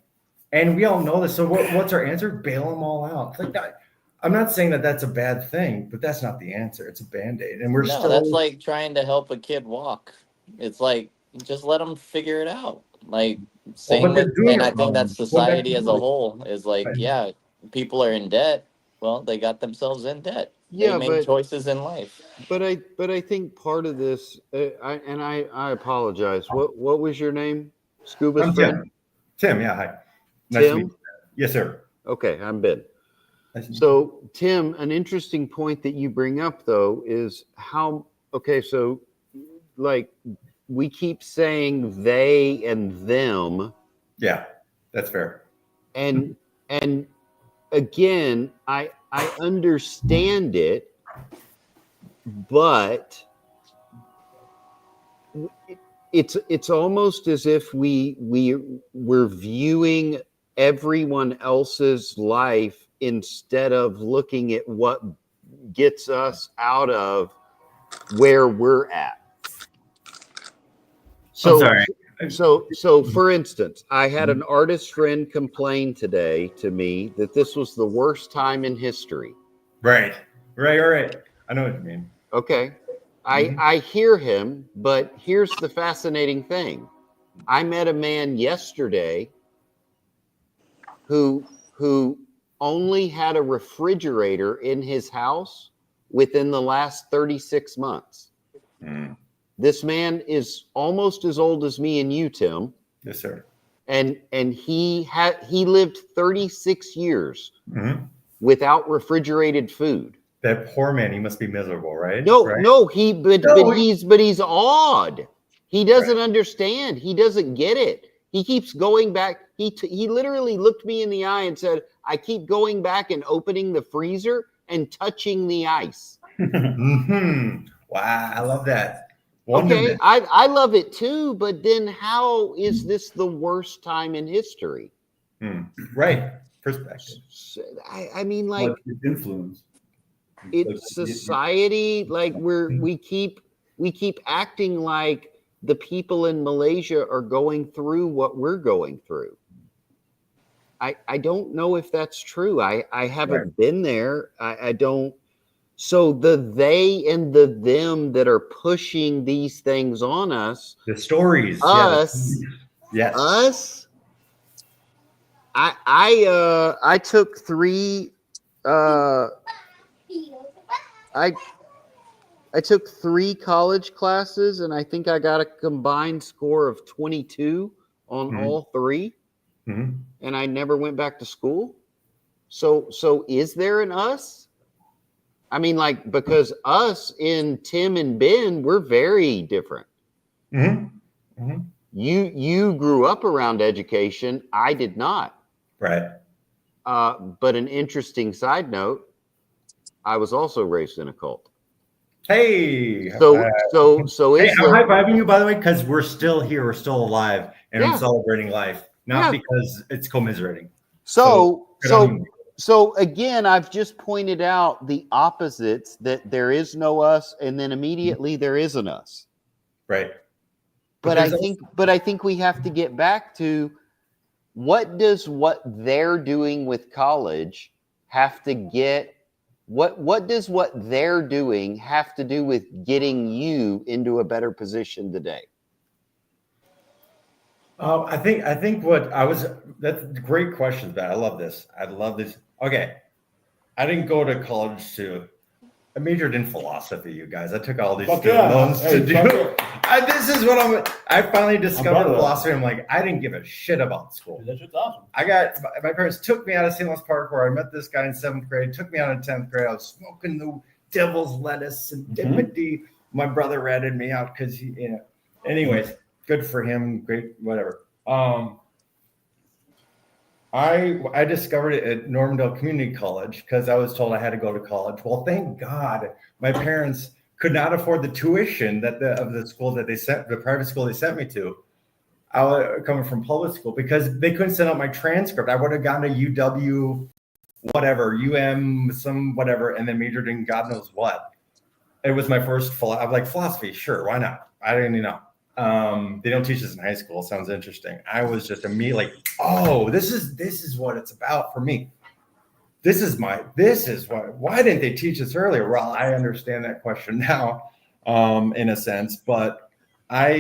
Speaker 14: And we all know this. So what's our answer? Bail them all out. Like that. I'm not saying that that's a bad thing, but that's not the answer. It's a Band-Aid. And
Speaker 8: that's like trying to help a kid walk. It's like, just let them figure it out. Like, same with, and I think that society as a whole is like, yeah, people are in debt. Well, they got themselves in debt.
Speaker 9: Yeah,
Speaker 8: they made choices in life.
Speaker 9: But I think part of this, I apologize. What was your name? Scuba's
Speaker 14: I'm
Speaker 9: friend?
Speaker 14: Tim, yeah, hi. Nice to meet you. Yes, sir.
Speaker 9: Okay, I'm Ben. So, Tim, an interesting point that you bring up, though, is so like we keep saying they and them.
Speaker 14: Yeah, that's fair.
Speaker 9: And again, I understand it, but it's almost as if we're viewing everyone else's life instead of looking at what gets us out of where we're at. So,
Speaker 14: I'm sorry.
Speaker 9: So for instance, I had an artist friend complain today to me that this was the worst time in history.
Speaker 14: Right. I know what you mean.
Speaker 9: Okay. I hear him, but here's the fascinating thing. I met a man yesterday who only had a refrigerator in his house within the last 36 months. This man is almost as old as me and you, Tim.
Speaker 14: Yes, sir.
Speaker 9: And he lived 36 years without refrigerated food.
Speaker 14: That poor man, he must be miserable, right?
Speaker 9: No, he's odd. He doesn't understand. He doesn't get it. He keeps going back. He literally looked me in the eye and said, I keep going back and opening the freezer and touching the ice.
Speaker 14: Wow, I love that.
Speaker 9: Okay, I love it too, but then how is this the worst time in history?
Speaker 14: Right. Perspective.
Speaker 9: I mean, like
Speaker 15: influence.
Speaker 9: it's society. Like we keep acting like the people in Malaysia are going through what we're going through. I don't know if that's true. I haven't been there. I don't. So the they and the them that are pushing these things on us,
Speaker 14: the stories,
Speaker 9: yes, us. I took 3. I took 3 college classes, and I think I got a combined score of 22 on all 3. And I never went back to school. So is there an us? I mean, like, because us in Tim and Ben, we're very different. You grew up around education. I did not.
Speaker 14: Right.
Speaker 9: But an interesting side note, I was also raised in a cult.
Speaker 14: Hey.
Speaker 9: So
Speaker 14: hey,
Speaker 9: is
Speaker 14: I'm
Speaker 9: there...
Speaker 14: high-fiving you, by the way, because we're still here, we're still alive, and I'm celebrating life, not because it's commiserating.
Speaker 9: So again, I've just pointed out the opposites, that there is no us, and then immediately there is an us.
Speaker 14: Right.
Speaker 9: But I think we have to get back to, what does what they're doing with college have to get? What does what they're doing have to do with getting you into a better position today?
Speaker 14: I think what I was, that's a great question, Ben. I love this. I love this. Okay. I didn't go to college I majored in philosophy, you guys. I took all these student loans to do. This is what I finally discovered philosophy. I'm like, I didn't give a shit about school.
Speaker 15: That's just awesome.
Speaker 14: My parents took me out of St. Louis Park, where I met this guy in 7th grade, took me out in 10th grade. I was smoking the devil's lettuce and dippity. My brother ratted me out because he, anyways, good for him. Great, whatever. I discovered it at Normandale Community College because I was told I had to go to college. Well, thank God my parents could not afford the tuition of the school that the private school they sent me to. I was coming from public school, because they couldn't send out my transcript. I would have gone to UW, whatever, UM, some whatever, and then majored in God knows what. It was my first I'm like, philosophy, sure, why not? I didn't even know. They don't teach this in high school. Sounds interesting. I was just immediately like, oh, this is what it's about for me. Why didn't they teach this earlier? Well, I understand that question now, in a sense, but I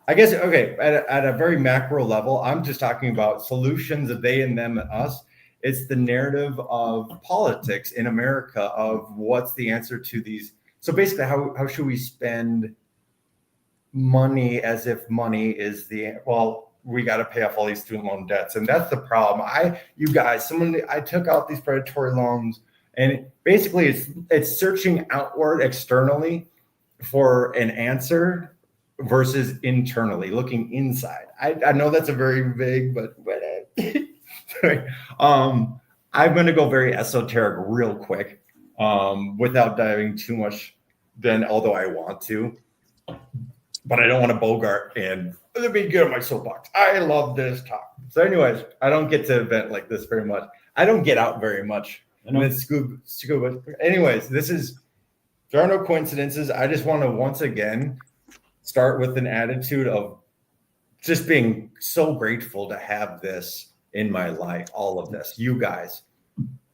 Speaker 14: guess, okay, at a very macro level, I'm just talking about solutions of they and them and us. It's the narrative of politics in America of what's the answer to these. So basically, how should we spend money as if money is we got to pay off all these student loan debts. And that's the problem. I took out these predatory loans, and basically it's searching outward externally for an answer versus internally looking inside. I know that's a very vague, but I'm going to go very esoteric real quick, without diving too much then, although I want to. But I don't want to bogart and let me get on my soapbox. I love this talk. So anyways, I don't get to event like this very much. I don't get out very much. Scuba. Anyways, there are no coincidences. I just want to once again start with an attitude of just being so grateful to have this in my life, all of this, you guys,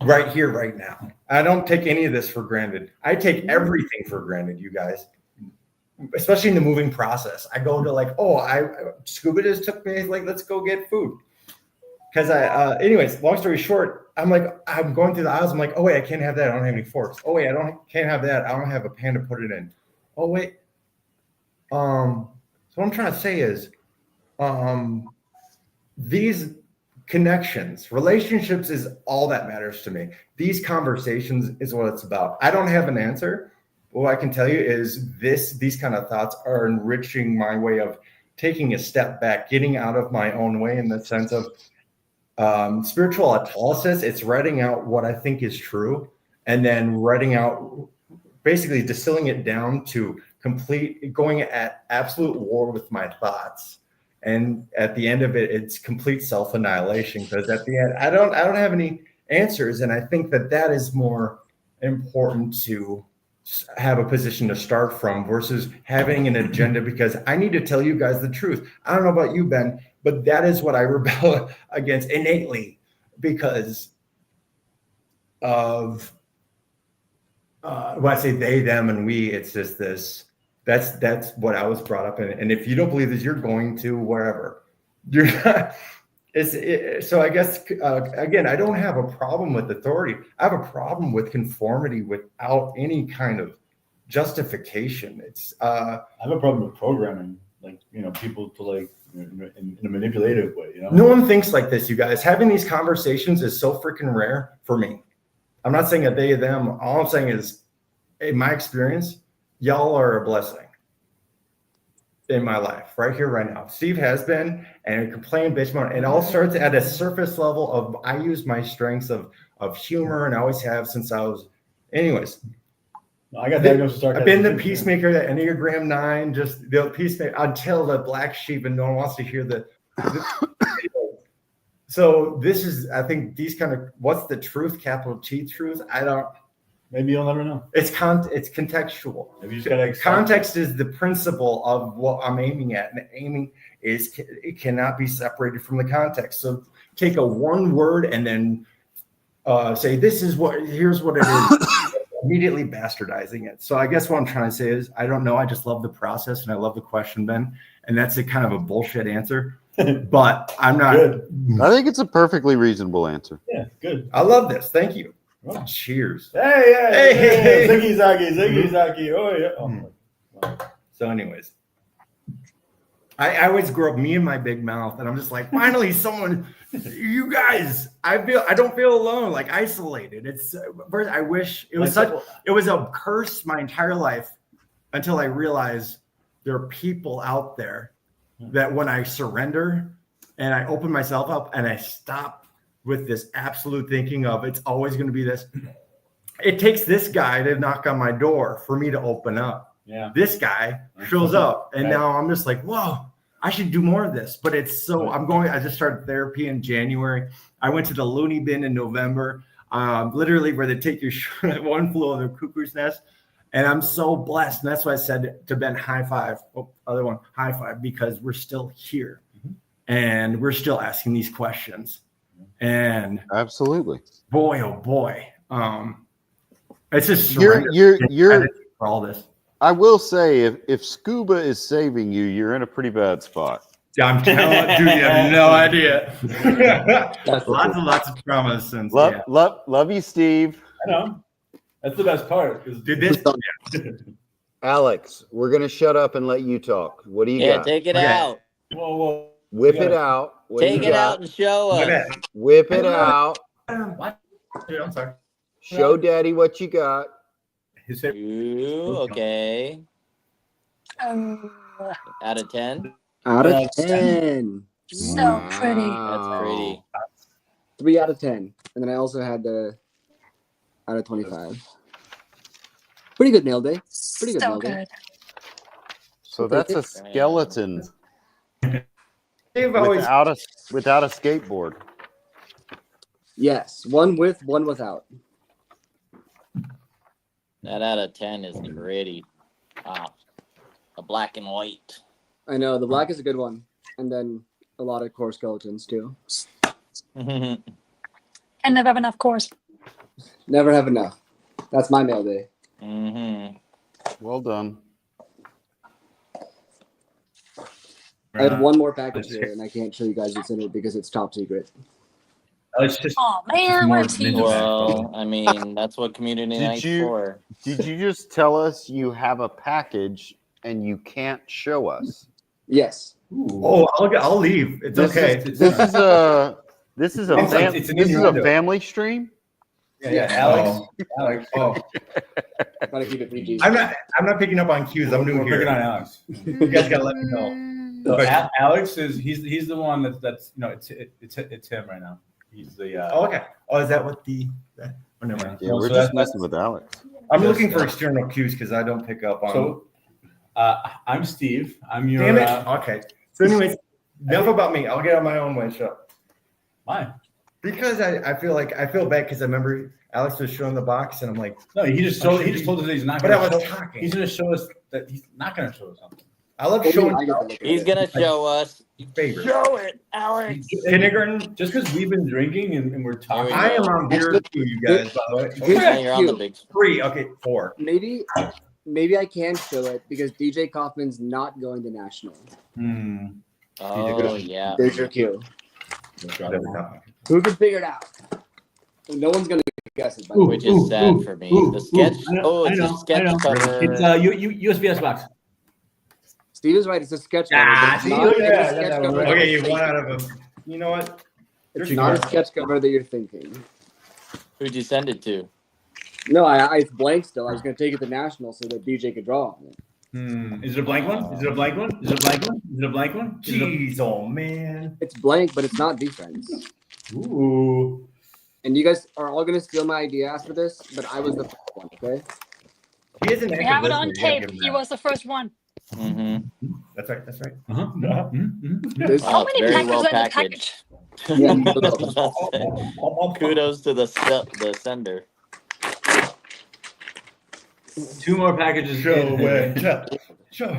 Speaker 14: right here, right now. I don't take any of this for granted. I take everything for granted, you guys. Especially in the moving process. I go to Scuba just took me, let's go get food. Because anyways, long story short, I'm going through the aisles. I'm like, oh, wait, I can't have that. I don't have any forks. Oh, wait, can't have that. I don't have a pan to put it in. Oh, wait. So what I'm trying to say is, these connections, relationships is all that matters to me. These conversations is what it's about. I don't have an answer. What I can tell you is these kind of thoughts are enriching my way of taking a step back, getting out of my own way in the sense of spiritual autolysis. It's writing out what I think is true, and then writing out, basically distilling it down to going at absolute war with my thoughts. And at the end of it, it's complete self-annihilation, because at the end, I don't have any answers. And I think that is more
Speaker 16: important to have a position to start from versus having an agenda, because I need to tell you guys the truth. I don't know about you, Ben, but that is what I rebel against innately because of when I say they, them, and we, it's just this. That's what I was brought up in. And if you don't believe this, you're going to wherever. You're not. So I guess again, I don't have a problem with authority. I have a problem with conformity without any kind of justification.
Speaker 15: I have a problem with programming, like people to like in a manipulative way.
Speaker 16: No one thinks like this, you guys. Having these conversations is so freaking rare for me. I'm not saying a they, them. All I'm saying is, in my experience, y'all are a blessing in my life, right here, right now. Steve has been, and complain, bitch, moan. It all starts at a surface level of I use my strengths of humor, and I always have since I was. Anyways,
Speaker 15: I got diagnosed with
Speaker 16: I've been the peacemaker, the Enneagram 9, just the peacemaker until the black sheep, and no one wants to hear the So this is, I think, these kind of what's the truth, capital T truth. I don't.
Speaker 15: Maybe you'll never know.
Speaker 16: It's contextual.
Speaker 15: Maybe you just gotta
Speaker 16: context is the principle of what I'm aiming at, and aiming is it cannot be separated from the context. So take a one word and then say this is what here's what it is. Immediately bastardizing it. So I guess what I'm trying to say is I don't know. I just love the process and I love the question, Ben. And that's a kind of a bullshit answer. But I'm not.
Speaker 9: Good. I think it's a perfectly reasonable answer.
Speaker 15: Yeah, good.
Speaker 16: I love this. Thank you. Oh, cheers.
Speaker 15: Hey. Ziggy Zaggy. Oh, yeah. Oh.
Speaker 16: So anyways, I always grew up, me and my big mouth, and I'm just like, finally someone, you guys, I don't feel alone, like isolated. It's first, I wish it was it was a curse my entire life until I realized there are people out there that when I surrender and I open myself up and I stop with this absolute thinking of it's always going to be this. It takes this guy to knock on my door for me to open up.
Speaker 15: Yeah.
Speaker 16: This guy shows up, and now I'm just like, whoa, I should do more of this. But it's so I just started therapy in January. I went to the loony bin in November, literally where they take your one flew over the cuckoo's nest. And I'm so blessed. And that's why I said to Ben, high five. Oh, other one, high five, because we're still here and we're still asking these questions. And
Speaker 9: absolutely,
Speaker 16: boy, oh boy, it's just
Speaker 9: you're
Speaker 16: for all this.
Speaker 9: I will say, if scuba is saving you, you're in a pretty bad spot.
Speaker 16: I'm telling you, dude, you have no idea. lots of traumas since.
Speaker 9: Love you, Steve.
Speaker 15: I know. That's the best part.
Speaker 16: Dude, this.
Speaker 9: Alex, we're gonna shut up and let you talk. What do you got?
Speaker 8: Take it out.
Speaker 15: Whoa.
Speaker 9: Whip it out. What
Speaker 8: Take it out and show us.
Speaker 9: Whip it out.
Speaker 16: What? Dude, I'm sorry.
Speaker 9: Show Daddy what you got.
Speaker 8: Ooh, okay. Out of 10?
Speaker 17: Out of 10.
Speaker 3: So pretty.
Speaker 8: That's pretty.
Speaker 17: 3 out of 10. And then I also had the out of 25. Pretty good nail day. Pretty good nail day.
Speaker 9: So that's a skeleton
Speaker 16: without
Speaker 9: a skateboard.
Speaker 17: Yes, one with, one without.
Speaker 8: That out of 10 is pretty. Wow. The black and white.
Speaker 17: I know, the black is a good one. And then a lot of core skeletons too.
Speaker 3: And never have enough cores.
Speaker 17: Never have enough. That's my mail day.
Speaker 9: Well done.
Speaker 17: I have one more package here, and I can't show you guys what's in it because it's top secret.
Speaker 3: Oh man, we're a team.
Speaker 8: Well, I mean, that's what community night's for.
Speaker 9: Did you just tell us you have a package and you can't show us?
Speaker 17: Yes.
Speaker 16: Ooh. Oh, I'll leave. It's okay.
Speaker 9: This is a family stream.
Speaker 16: Yeah, Alex. Oh,
Speaker 17: gotta keep it PG.
Speaker 16: I'm not picking up on cues. I'm new here.
Speaker 15: Picking on Alex.
Speaker 16: You guys gotta let me know.
Speaker 15: So Alex is he's the one that's it's him right now. He's the.
Speaker 16: Oh, okay. Oh, is that what the? Oh, never mind.
Speaker 9: Yeah, we're just messing with Alex.
Speaker 16: I'm looking for external cues because I don't pick up on.
Speaker 15: So, I'm Steve. I'm your.
Speaker 16: Damn it. Okay. So, anyways, enough about me. I'll get on my own way. Shut up.
Speaker 15: Why?
Speaker 16: Because I feel bad because I remember Alex was showing the box and I'm like,
Speaker 15: No, he just told us that he's not.
Speaker 16: But I
Speaker 15: Gonna
Speaker 16: was
Speaker 15: show,
Speaker 16: talking.
Speaker 15: He's going to show us that he's not going to show us something.
Speaker 16: I love showing.
Speaker 8: He's gonna show us.
Speaker 16: Favorite.
Speaker 8: Show it, Alex.
Speaker 16: Kindergarten.
Speaker 15: Just because we've been drinking and we're talking.
Speaker 16: I am on beer too, you guys. By the way,
Speaker 8: Yeah, you're on the big
Speaker 16: 3. Okay, 4.
Speaker 17: Maybe I can show it because DJ Kaufman's not going to national.
Speaker 8: Oh yeah.
Speaker 17: There's your cue. Who can figure it out? No one's gonna guess it. By the way.
Speaker 8: Which is sad for me. The sketch. It's a sketch cover.
Speaker 15: It's USPS box.
Speaker 17: Steve is right. It's a sketch cover.
Speaker 15: Ah,
Speaker 17: but it's
Speaker 15: see,
Speaker 17: not
Speaker 15: yeah,
Speaker 17: a sketch
Speaker 15: that
Speaker 17: cover.
Speaker 15: one.
Speaker 16: Okay, you 1 out of a. You know what?
Speaker 17: It's not a sketch cover that you're thinking.
Speaker 8: Who'd you send it to?
Speaker 17: No, it's blank still. I was gonna take it to national so that DJ could draw on it.
Speaker 15: Is it a blank one? Is it a blank one? Is it a blank one? Is it a blank one?
Speaker 16: Jeez, oh man.
Speaker 17: It's blank, but it's not VeeFriends.
Speaker 15: Ooh.
Speaker 17: And you guys are all gonna steal my idea after this, but I was the first one. Okay.
Speaker 16: He is an
Speaker 3: We
Speaker 16: active
Speaker 3: have it
Speaker 16: listener,
Speaker 3: on
Speaker 16: you gotta
Speaker 3: tape.
Speaker 16: give him
Speaker 3: He
Speaker 16: that.
Speaker 3: was the first one.
Speaker 8: Mm-hmm.
Speaker 16: That's right. That's right.
Speaker 15: Uh-huh.
Speaker 3: How many
Speaker 8: very
Speaker 3: packages
Speaker 8: well
Speaker 3: are in the
Speaker 8: packaged.
Speaker 3: package?
Speaker 8: Kudos to the sender.
Speaker 15: 2 more packages.
Speaker 16: Show.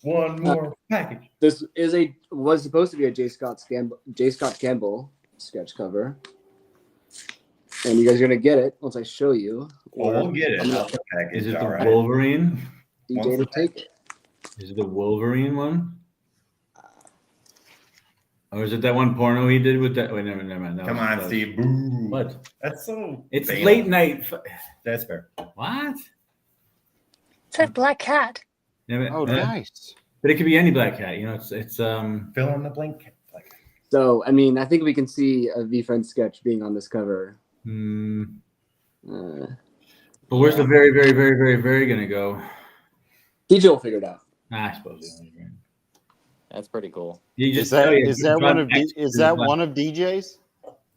Speaker 16: One more package.
Speaker 17: This was supposed to be a J. Scott Campbell sketch cover, and you guys are gonna get it once I show you.
Speaker 16: Well, we'll get it.
Speaker 15: Is it the
Speaker 16: All right.
Speaker 15: Wolverine?
Speaker 17: DJ to take it.
Speaker 15: Is it the Wolverine one? Or is it that one porno he did with that? Wait, never mind.
Speaker 16: Come on, Steve. Boo.
Speaker 15: What?
Speaker 16: That's so.
Speaker 15: It's
Speaker 16: banal.
Speaker 15: late night.
Speaker 16: That's fair.
Speaker 15: What?
Speaker 3: It's a black cat.
Speaker 15: Yeah,
Speaker 9: Oh, nice.
Speaker 15: But it could be any black cat. You know, it's
Speaker 16: Fill in the blank.
Speaker 17: So, I mean, I think we can see a VeeFriends sketch being on this cover.
Speaker 15: But where's the very, very, very, very, very gonna go?
Speaker 17: DJ will figure it out.
Speaker 15: I suppose.
Speaker 8: That's pretty cool.
Speaker 9: Is that one of DJ's?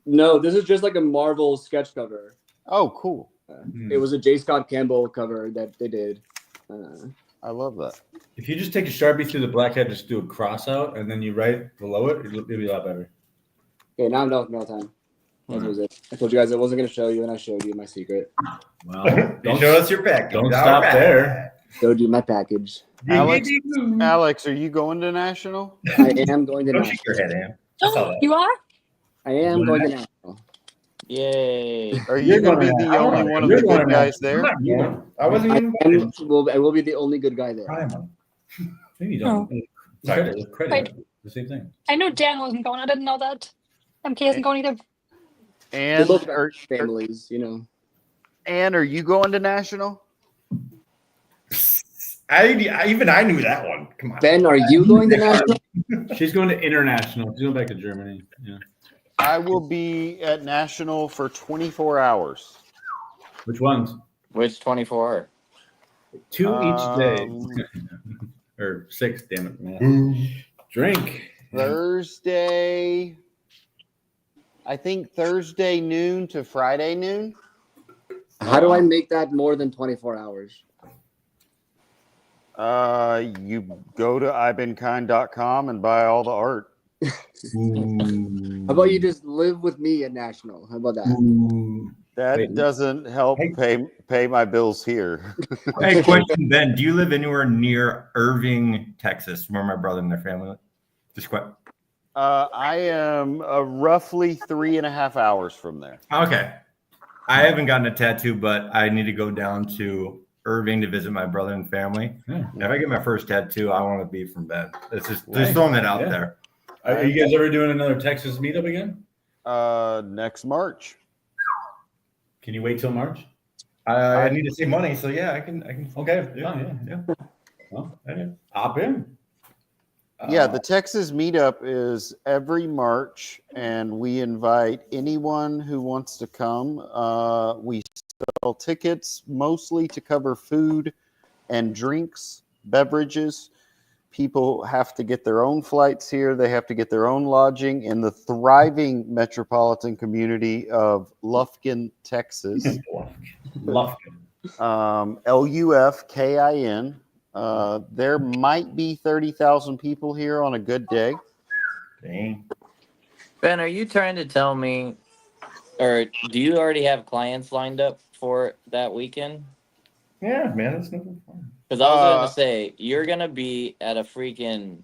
Speaker 17: No, this is just like a Marvel sketch cover.
Speaker 9: Oh, cool.
Speaker 17: It was a J. Scott Campbell cover that they did.
Speaker 9: I love that.
Speaker 15: If you just take a Sharpie through the black hat, just do a cross out, and then you write below it, it'll be a lot better.
Speaker 17: Okay, now I'm done with mail time. That was it. I told you guys I wasn't going to show you, and I showed you my secret.
Speaker 15: Well,
Speaker 16: You show us your package.
Speaker 15: Don't stop there.
Speaker 17: Showed you my package.
Speaker 9: Alex, are you going to national?
Speaker 17: I am going to
Speaker 16: Don't
Speaker 17: national.
Speaker 16: shake your head, Am.
Speaker 3: You are?
Speaker 17: I am going to national.
Speaker 8: Yay.
Speaker 9: Are you going to be the only one of the good guys there?
Speaker 16: I wasn't even.
Speaker 17: I will be the only good guy there.
Speaker 15: Maybe you don't. Credit. The same thing.
Speaker 3: I knew Dan wasn't going. I didn't know that MK isn't going either.
Speaker 17: They
Speaker 9: And
Speaker 17: both got families, you know.
Speaker 9: Anne, are you going to national?
Speaker 16: I knew that one. Come on.
Speaker 17: Ben, are you going to national?
Speaker 15: She's going to international. She's going back to Germany. Yeah.
Speaker 9: I will be at national for 24 hours.
Speaker 15: Which ones?
Speaker 8: Which 24?
Speaker 15: 2 each day. Or 6, damn it, man. Drink.
Speaker 9: Thursday. I think Thursday noon to Friday noon.
Speaker 17: How do I make that more than 24 hours?
Speaker 9: You go to ibenkind.com and buy all the art.
Speaker 17: How about you just live with me at national? How about that?
Speaker 9: That doesn't help pay my bills here.
Speaker 16: Hey, question, Ben. Do you live anywhere near Irving, Texas, where my brother and their family live? Just quick.
Speaker 9: I am roughly 3.5 hours from there.
Speaker 16: Okay. I haven't gotten a tattoo, but I need to go down to Irving to visit my brother and family. If I get my first tattoo, I want to be from Ben. It's just throwing it out there.
Speaker 15: Are you guys ever doing another Texas meetup again?
Speaker 9: Next March.
Speaker 15: Can you wait till March?
Speaker 16: I need to save money, so yeah, I can.
Speaker 15: Okay. Yeah. Well, okay. Hop in.
Speaker 9: Yeah, the Texas meetup is every March, and we invite anyone who wants to come. We sell tickets mostly to cover food and drinks, beverages. People have to get their own flights here. They have to get their own lodging in the thriving metropolitan community of Lufkin, Texas.
Speaker 15: Lufkin.
Speaker 9: Lufkin. There might be 30,000 people here on a good day.
Speaker 16: Dang.
Speaker 8: Ben, are you trying to tell me Or do you already have clients lined up for that weekend?
Speaker 16: Yeah, man, it's no fun.
Speaker 8: Because I was going to say, you're going to be at a freaking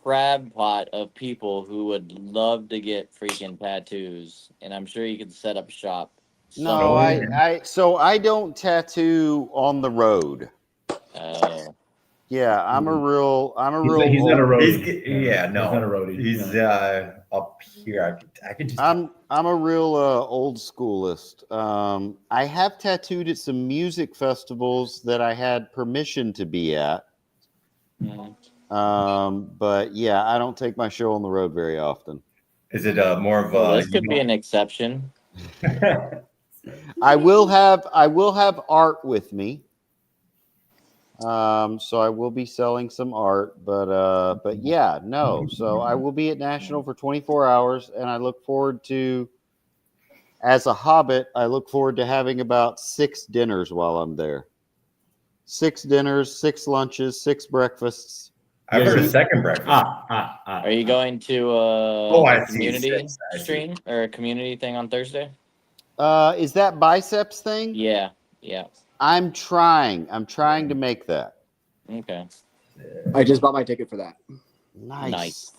Speaker 8: crab pot of people who would love to get freaking tattoos. And I'm sure you could set up shop.
Speaker 9: No, I don't tattoo on the road.
Speaker 8: Oh.
Speaker 9: Yeah, I'm a real
Speaker 15: He's not a
Speaker 9: old-
Speaker 15: roadie.
Speaker 16: He's
Speaker 15: no,
Speaker 16: not a roadie.
Speaker 15: He's
Speaker 16: up here. I could just.
Speaker 9: I'm a real old schoolist. I have tattooed at some music festivals that I had permission to be at. But yeah, I don't take my show on the road very often.
Speaker 16: Is it more of a?
Speaker 8: Well, this could be an exception.
Speaker 9: I will have art with me. So I will be selling some art, but yeah, no. So I will be at National for 24 hours, and I look forward to, as a hobbit, I look forward to having about 6 dinners while I'm there. 6 dinners, 6 lunches, 6 breakfasts.
Speaker 16: I've heard a second breakfast.
Speaker 8: Are you going to
Speaker 16: I
Speaker 8: a
Speaker 16: see.
Speaker 8: community
Speaker 16: I see.
Speaker 8: stream or a community thing on Thursday?
Speaker 9: Is that biceps thing?
Speaker 8: Yeah.
Speaker 9: I'm trying to make that.
Speaker 8: Okay.
Speaker 17: I just bought my ticket for that.
Speaker 9: Nice.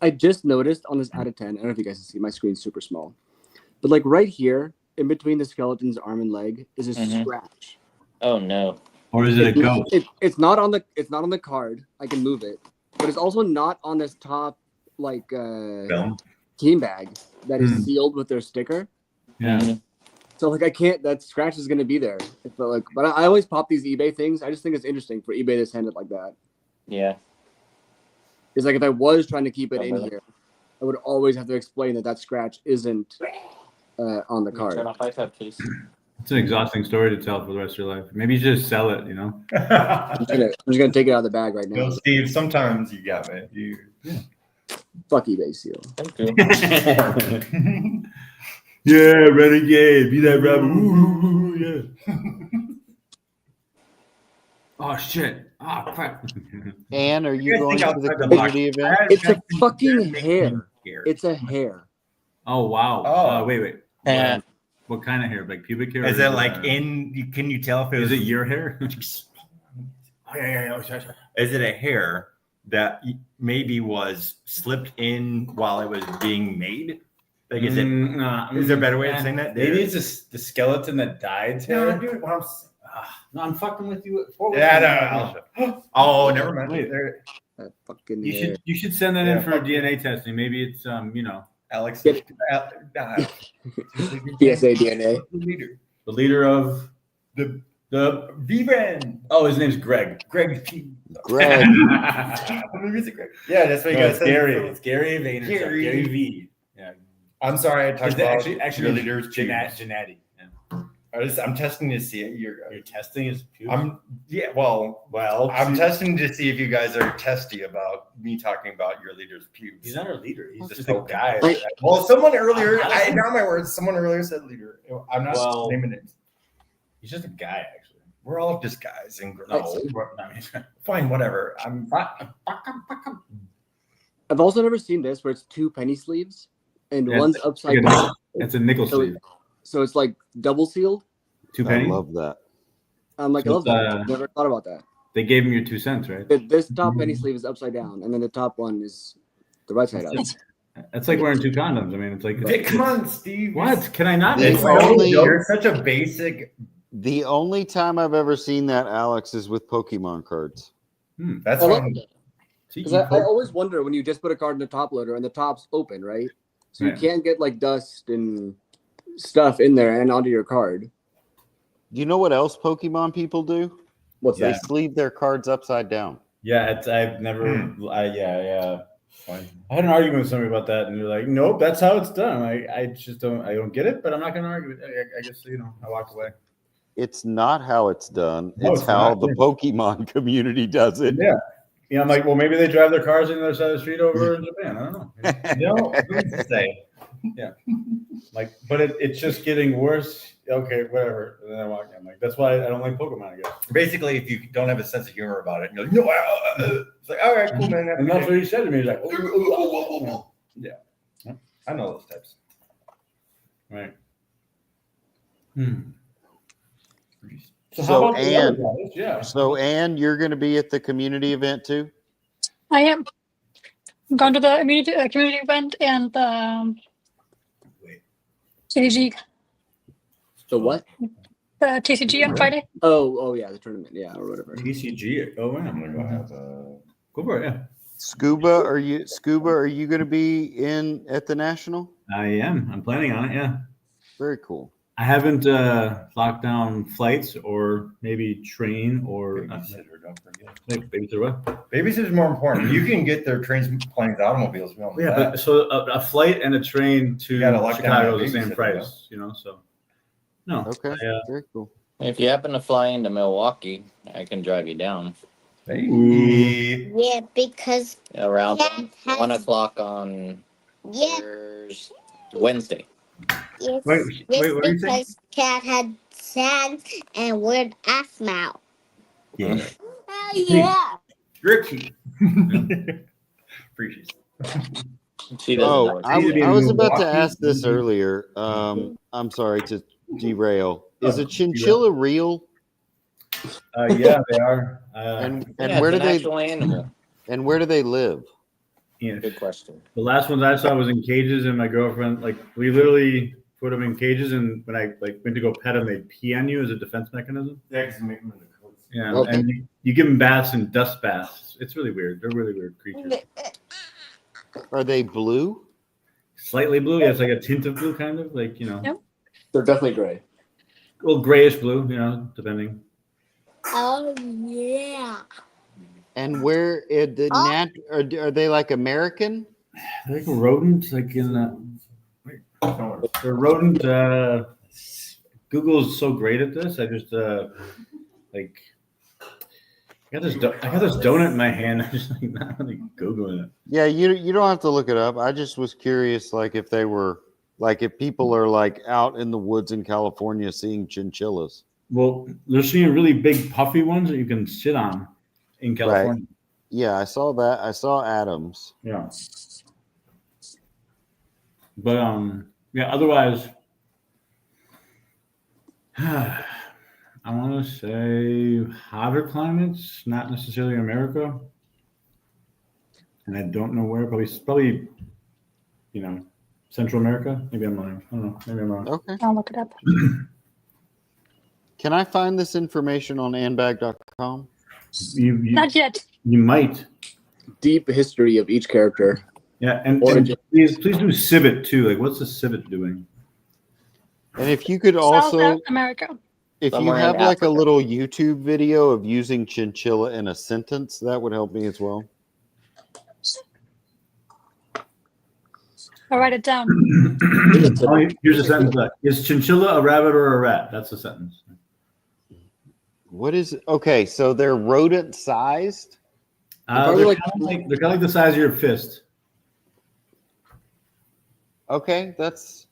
Speaker 17: I just noticed on this out of 10, I don't know if you guys can see, my screen's super small. But like right here, in between the skeleton's arm and leg, is a scratch.
Speaker 8: Oh no.
Speaker 15: Or is it a ghost?
Speaker 17: It's not on the card. I can move it. But it's also not on this top team bag that is sealed with their sticker.
Speaker 15: Yeah.
Speaker 17: So like I can't. That scratch is gonna be there. But I always pop these eBay things. I just think it's interesting for eBay to send it like that.
Speaker 8: Yeah.
Speaker 17: It's like if I was trying to keep it in here, I would always have to explain that scratch isn't on the card.
Speaker 8: Turn off iPad, please.
Speaker 15: It's an exhausting story to tell for the rest of your life. Maybe you should just sell it, you know?
Speaker 17: I'm just gonna take it out of the bag right now.
Speaker 16: Well, Steve, sometimes you got it.
Speaker 17: Fuck eBay seal.
Speaker 8: Thank you.
Speaker 15: Yeah, renegade. Be that rapper. Ooh, yeah. Oh shit. Oh crap.
Speaker 9: Anne, are you going to the
Speaker 16: outside the
Speaker 9: community
Speaker 16: box.
Speaker 9: event?
Speaker 17: It's a fucking hair. It's a hair.
Speaker 15: Oh wow.
Speaker 16: Oh.
Speaker 15: Wait. What kind of hair? Like pubic hair?
Speaker 16: Is it like in? Can you tell if it was?
Speaker 15: Is it your hair?
Speaker 16: Oh, yeah. Is it a hair that maybe was slipped in while it was being made? Like, is it? Is there a better way of saying that?
Speaker 15: Maybe it's the skeleton that died.
Speaker 16: No, dude. What I'm
Speaker 15: No, I'm fucking with you.
Speaker 16: no. Oh, never mind.
Speaker 15: Wait.
Speaker 17: That fucking
Speaker 15: You
Speaker 17: hair.
Speaker 15: should send that in for DNA testing. Maybe it's
Speaker 16: Alex.
Speaker 17: PSA DNA.
Speaker 16: The
Speaker 15: leader of
Speaker 16: the VeeFriends.
Speaker 15: Oh, his name's Greg. Greg P.
Speaker 9: Greg.
Speaker 16: Maybe it's a Greg. Yeah, that's what you guys
Speaker 15: it's
Speaker 16: said.
Speaker 15: Gary. It's Gary Vaynerchuk.
Speaker 16: Gary.
Speaker 15: Gary V. Yeah.
Speaker 16: I'm sorry, I talked about
Speaker 15: actually
Speaker 16: your leader's
Speaker 15: Gennady.
Speaker 16: I'm testing to see it. You're
Speaker 15: testing his pubes?
Speaker 16: I'm testing to see if you guys are testy about me talking about your leader's pubes.
Speaker 15: He's not our leader. He's just a guy.
Speaker 16: Well, someone earlier, now my words, someone earlier said leader. I'm not naming names.
Speaker 15: He's just a guy, actually.
Speaker 16: We're all just guys. Fine, whatever.
Speaker 17: I've also never seen this where it's 2 penny sleeves and
Speaker 15: Yeah,
Speaker 17: one's upside down.
Speaker 15: It's a nickel sleeve.
Speaker 17: So it's like double sealed.
Speaker 15: 2 pennies.
Speaker 9: I love that.
Speaker 17: I'm like, I love that. I've never thought about that.
Speaker 15: They gave him your 2 cents, right?
Speaker 17: This top penny sleeve is upside down, and then the top one is the right side up.
Speaker 15: That's like wearing 2 condoms. I mean, it's like.
Speaker 16: Come on, Steve.
Speaker 15: What? Can I not?
Speaker 16: You're such a basic.
Speaker 9: The only time I've ever seen that, Alex, is with Pokemon cards.
Speaker 16: That's
Speaker 17: I
Speaker 16: fine.
Speaker 17: love that. Because I always wonder when you just put a card in the top loader and the top's open, right? So you
Speaker 9: Right.
Speaker 17: can't get like dust and stuff in there and onto your card.
Speaker 9: Do you know what else Pokemon people do?
Speaker 17: What's
Speaker 9: They
Speaker 17: that?
Speaker 9: sleeve their cards upside down.
Speaker 15: Yeah, I've never. Yeah. I had an argument with somebody about that, and they're like, "Nope, that's how it's done." I just don't. I don't get it, but I'm not going to argue. I guess I walked away.
Speaker 9: It's not how it's done.
Speaker 15: No,
Speaker 9: it's
Speaker 15: it's
Speaker 9: how
Speaker 15: not.
Speaker 9: the Pokemon community does it.
Speaker 15: Yeah. I'm like, well, maybe they drive their cars on the other side of the street over in Japan. I don't know.
Speaker 16: Who's to say?
Speaker 15: Yeah. Like, but it's just getting worse. Okay, whatever. And then I walk in. I'm like, that's why I don't like Pokemon, I guess.
Speaker 16: Basically, if you don't have a sense of humor about it, you're like, no, it's like, all right, cool, man.
Speaker 15: And that's what he said to me. He's like, yeah.
Speaker 14: I know those types.
Speaker 15: Right.
Speaker 9: So,
Speaker 15: how about the other
Speaker 9: Anne,
Speaker 15: guys? Yeah.
Speaker 9: So, Anne, you're going to be at the community event too?
Speaker 3: I am. I'm going to the community event and the TCG.
Speaker 17: The what?
Speaker 3: The TCG on Friday.
Speaker 17: Oh yeah, the tournament, yeah, or whatever.
Speaker 15: TCG. Oh, yeah, I'm gonna go have go for it. Yeah.
Speaker 9: Scuba, are you going to be in at the national?
Speaker 15: I am. I'm planning on it. Yeah.
Speaker 9: Very cool.
Speaker 15: I haven't locked down flights or maybe train or
Speaker 14: babysitter. Don't forget.
Speaker 15: Babysitter what?
Speaker 14: Babysitter's more important. You can get their trains, planes, automobiles. We all know
Speaker 15: Yeah,
Speaker 14: that.
Speaker 15: but so a flight and a train to Chicago is the same
Speaker 14: babysitter,
Speaker 15: price, So no.
Speaker 9: Okay. Very cool.
Speaker 8: If you happen to fly into Milwaukee, I can drive you down.
Speaker 10: Yeah, because
Speaker 8: Around
Speaker 10: Cat has-
Speaker 8: 1 o'clock on Wednesday.
Speaker 10: Yes,
Speaker 15: Wait,
Speaker 10: yes,
Speaker 15: what are you saying?
Speaker 10: because Cat had sand and weird ass mouth.
Speaker 15: Yeah.
Speaker 10: Oh yeah.
Speaker 15: Ricky. Appreciate
Speaker 8: She doesn't know what she's
Speaker 9: I was about to
Speaker 15: Milwaukee.
Speaker 9: ask this earlier. I'm sorry to derail. Is a chinchilla real?
Speaker 15: Yeah, they are.
Speaker 9: And
Speaker 8: Yeah,
Speaker 9: where
Speaker 8: it's
Speaker 9: do
Speaker 8: an
Speaker 9: they?
Speaker 8: actual animal.
Speaker 9: And where do they live?
Speaker 15: Yeah.
Speaker 8: Good question.
Speaker 15: The last ones I saw was in cages, and my girlfriend, we literally put them in cages, and when I went to go pet them, they pee on you as a defense mechanism.
Speaker 14: Yeah, because make them in the coats.
Speaker 15: Yeah,
Speaker 9: Okay.
Speaker 15: and you give them baths and dust baths. It's really weird. They're really weird creatures.
Speaker 9: Are they blue?
Speaker 15: Slightly blue. Yeah, it's like a tint of blue, kind of
Speaker 3: Yep.
Speaker 17: They're definitely gray.
Speaker 15: Well, grayish blue, depending.
Speaker 10: Oh yeah.
Speaker 9: And where are they like American?
Speaker 15: They're like a rodent, like in they're rodent. Google's so great at this. I just I got this donut in my hand. I'm just not really googling it.
Speaker 9: Yeah, you don't have to look it up. I just was curious, if they were if people are out in the woods in California seeing chinchillas.
Speaker 15: Well, they're seeing really big puffy ones that you can sit on in California.
Speaker 9: Right. Yeah, I saw that. I saw Adams.
Speaker 15: Yeah. But otherwise, I want to say hotter climates, not necessarily America. And I don't know where, probably Central America. Maybe I'm lying. I don't know. Maybe I'm wrong.
Speaker 9: Okay.
Speaker 3: I'll look it up.
Speaker 9: Can I find this information on anbag.com?
Speaker 3: Not yet.
Speaker 15: You might.
Speaker 17: Deep history of each character.
Speaker 15: Yeah, and please do civet too. What's the civet doing?
Speaker 9: And if you could
Speaker 3: South
Speaker 9: also,
Speaker 3: America.
Speaker 9: if
Speaker 8: Somewhere
Speaker 9: you have
Speaker 8: in
Speaker 9: a
Speaker 8: Africa.
Speaker 9: little YouTube video of using chinchilla in a sentence, that would help me as well.
Speaker 3: I'll write it down.
Speaker 15: Here's a sentence. Is chinchilla a rabbit or a rat? That's the sentence.
Speaker 9: What is it? Okay, so they're rodent sized.
Speaker 15: They're kind of like the size of your fist.
Speaker 9: Okay, that's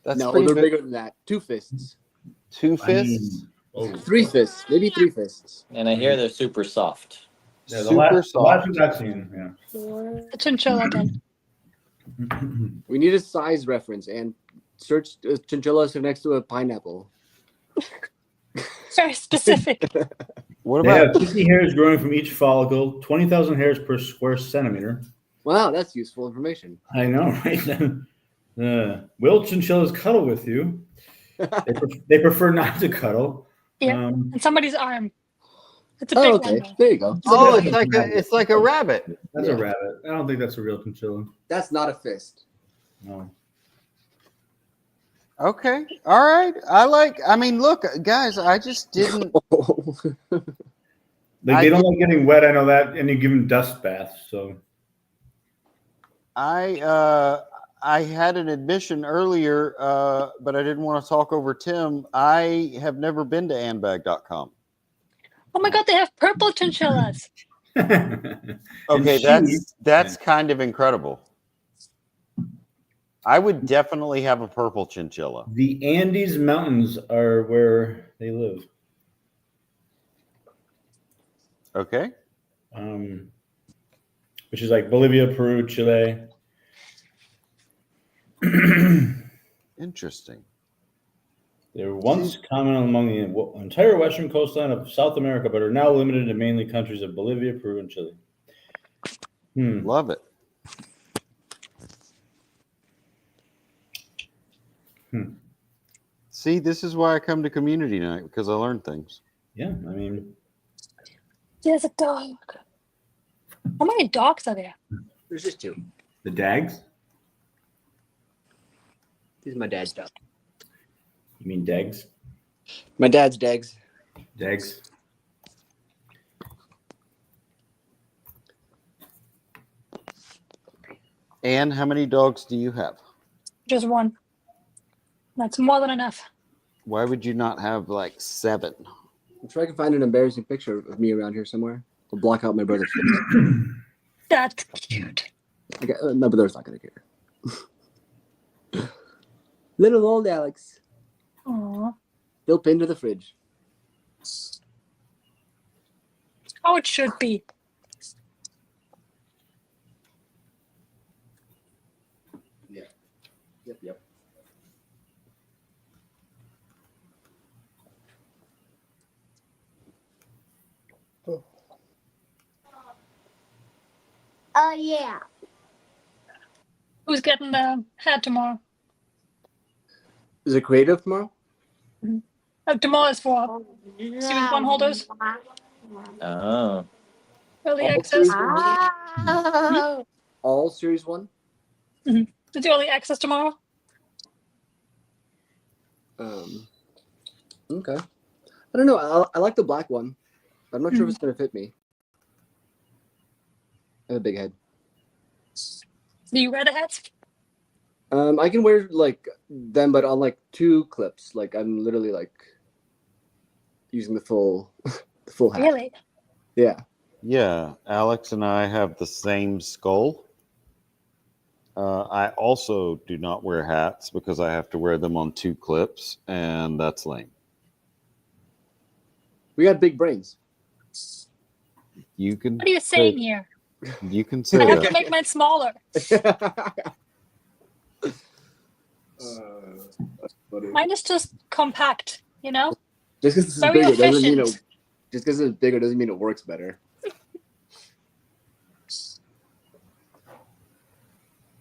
Speaker 17: No,
Speaker 9: pretty
Speaker 17: they're
Speaker 9: big.
Speaker 17: bigger than that. 2 fists.
Speaker 9: 2 fists.
Speaker 17: 3 fists. Maybe 3 fists.
Speaker 8: And I hear they're super soft.
Speaker 15: Yeah,
Speaker 9: Super
Speaker 15: last
Speaker 9: soft.
Speaker 15: one I've seen. Yeah.
Speaker 3: The chinchilla then.
Speaker 17: We need a size reference and search chinchillas next to a pineapple.
Speaker 3: Very specific.
Speaker 9: What
Speaker 15: They
Speaker 9: about
Speaker 15: have 50 hairs growing from each follicle, 20,000 hairs per square centimeter.
Speaker 17: Wow, that's useful information.
Speaker 15: I know, right? Will chinchillas cuddle with you? They prefer not to cuddle.
Speaker 3: Yeah. And somebody's arm. It's a
Speaker 17: Oh,
Speaker 3: big
Speaker 17: okay.
Speaker 3: one.
Speaker 17: There you go.
Speaker 9: Oh, it's like a rabbit.
Speaker 15: That's a rabbit. I don't think that's a real chinchilla.
Speaker 17: That's not a fist.
Speaker 15: No.
Speaker 9: Okay. All right. Look, guys, I just didn't.
Speaker 15: They don't like getting wet. I know that, and you give them dust baths. So
Speaker 9: I had an admission earlier, but I didn't want to talk over Tim. I have never been to anbag.com.
Speaker 3: Oh my god, they have purple chinchillas.
Speaker 9: Okay, that's kind of incredible. I would definitely have a purple chinchilla.
Speaker 15: the Andes Mountains are where they live.
Speaker 9: Okay.
Speaker 15: Which is like Bolivia, Peru, Chile.
Speaker 9: Interesting.
Speaker 15: They were once common among the entire western coastline of South America, but are now limited to mainly countries of Bolivia, Peru, and Chile.
Speaker 9: Love it. See, this is why I come to community night, because I learn things.
Speaker 15: Yeah, I mean,
Speaker 3: There's a dog. How many dogs are there?
Speaker 17: There's just 2.
Speaker 15: the Dags?
Speaker 17: This is my dad's dog.
Speaker 15: You mean Dags?
Speaker 17: My dad's Dags.
Speaker 15: Dags.
Speaker 9: Anne, how many dogs do you have?
Speaker 3: Just 1. That's more than enough.
Speaker 9: Why would you not have like 7?
Speaker 17: I'm sure I can find an embarrassing picture of me around here somewhere. I'll block out my brother's face.
Speaker 3: That's cute.
Speaker 17: My brother's not going to care. Little old Alex.
Speaker 3: Aww.
Speaker 17: He'll pin to the fridge.
Speaker 3: How it should be.
Speaker 17: Yeah. Yep.
Speaker 10: Oh, yeah.
Speaker 3: Who's getting the hat tomorrow?
Speaker 17: Is it creative tomorrow?
Speaker 3: Tomorrow is for Series 1 holders.
Speaker 8: Oh.
Speaker 3: Early
Speaker 17: All
Speaker 3: access.
Speaker 17: Series 1? All Series 1?
Speaker 3: It's early access tomorrow.
Speaker 17: Okay. I don't know. I like the black one. I'm not sure if it's going to fit me. I have a big head.
Speaker 3: Do you wear the hats?
Speaker 17: I can wear like them, but on like 2 clips. Like I'm literally like using the full hat.
Speaker 3: Really?
Speaker 17: Yeah.
Speaker 9: Yeah, Alex and I have the same skull. I also do not wear hats because I have to wear them on 2 clips, and that's lame.
Speaker 17: We got big brains.
Speaker 9: You can.
Speaker 3: What are you saying here?
Speaker 9: You can say
Speaker 3: I have
Speaker 9: that.
Speaker 3: to make mine smaller. Mine is just compact, you know?
Speaker 17: Just because it's
Speaker 3: Very
Speaker 17: bigger doesn't mean
Speaker 3: efficient.
Speaker 17: just because it's bigger doesn't mean it works better.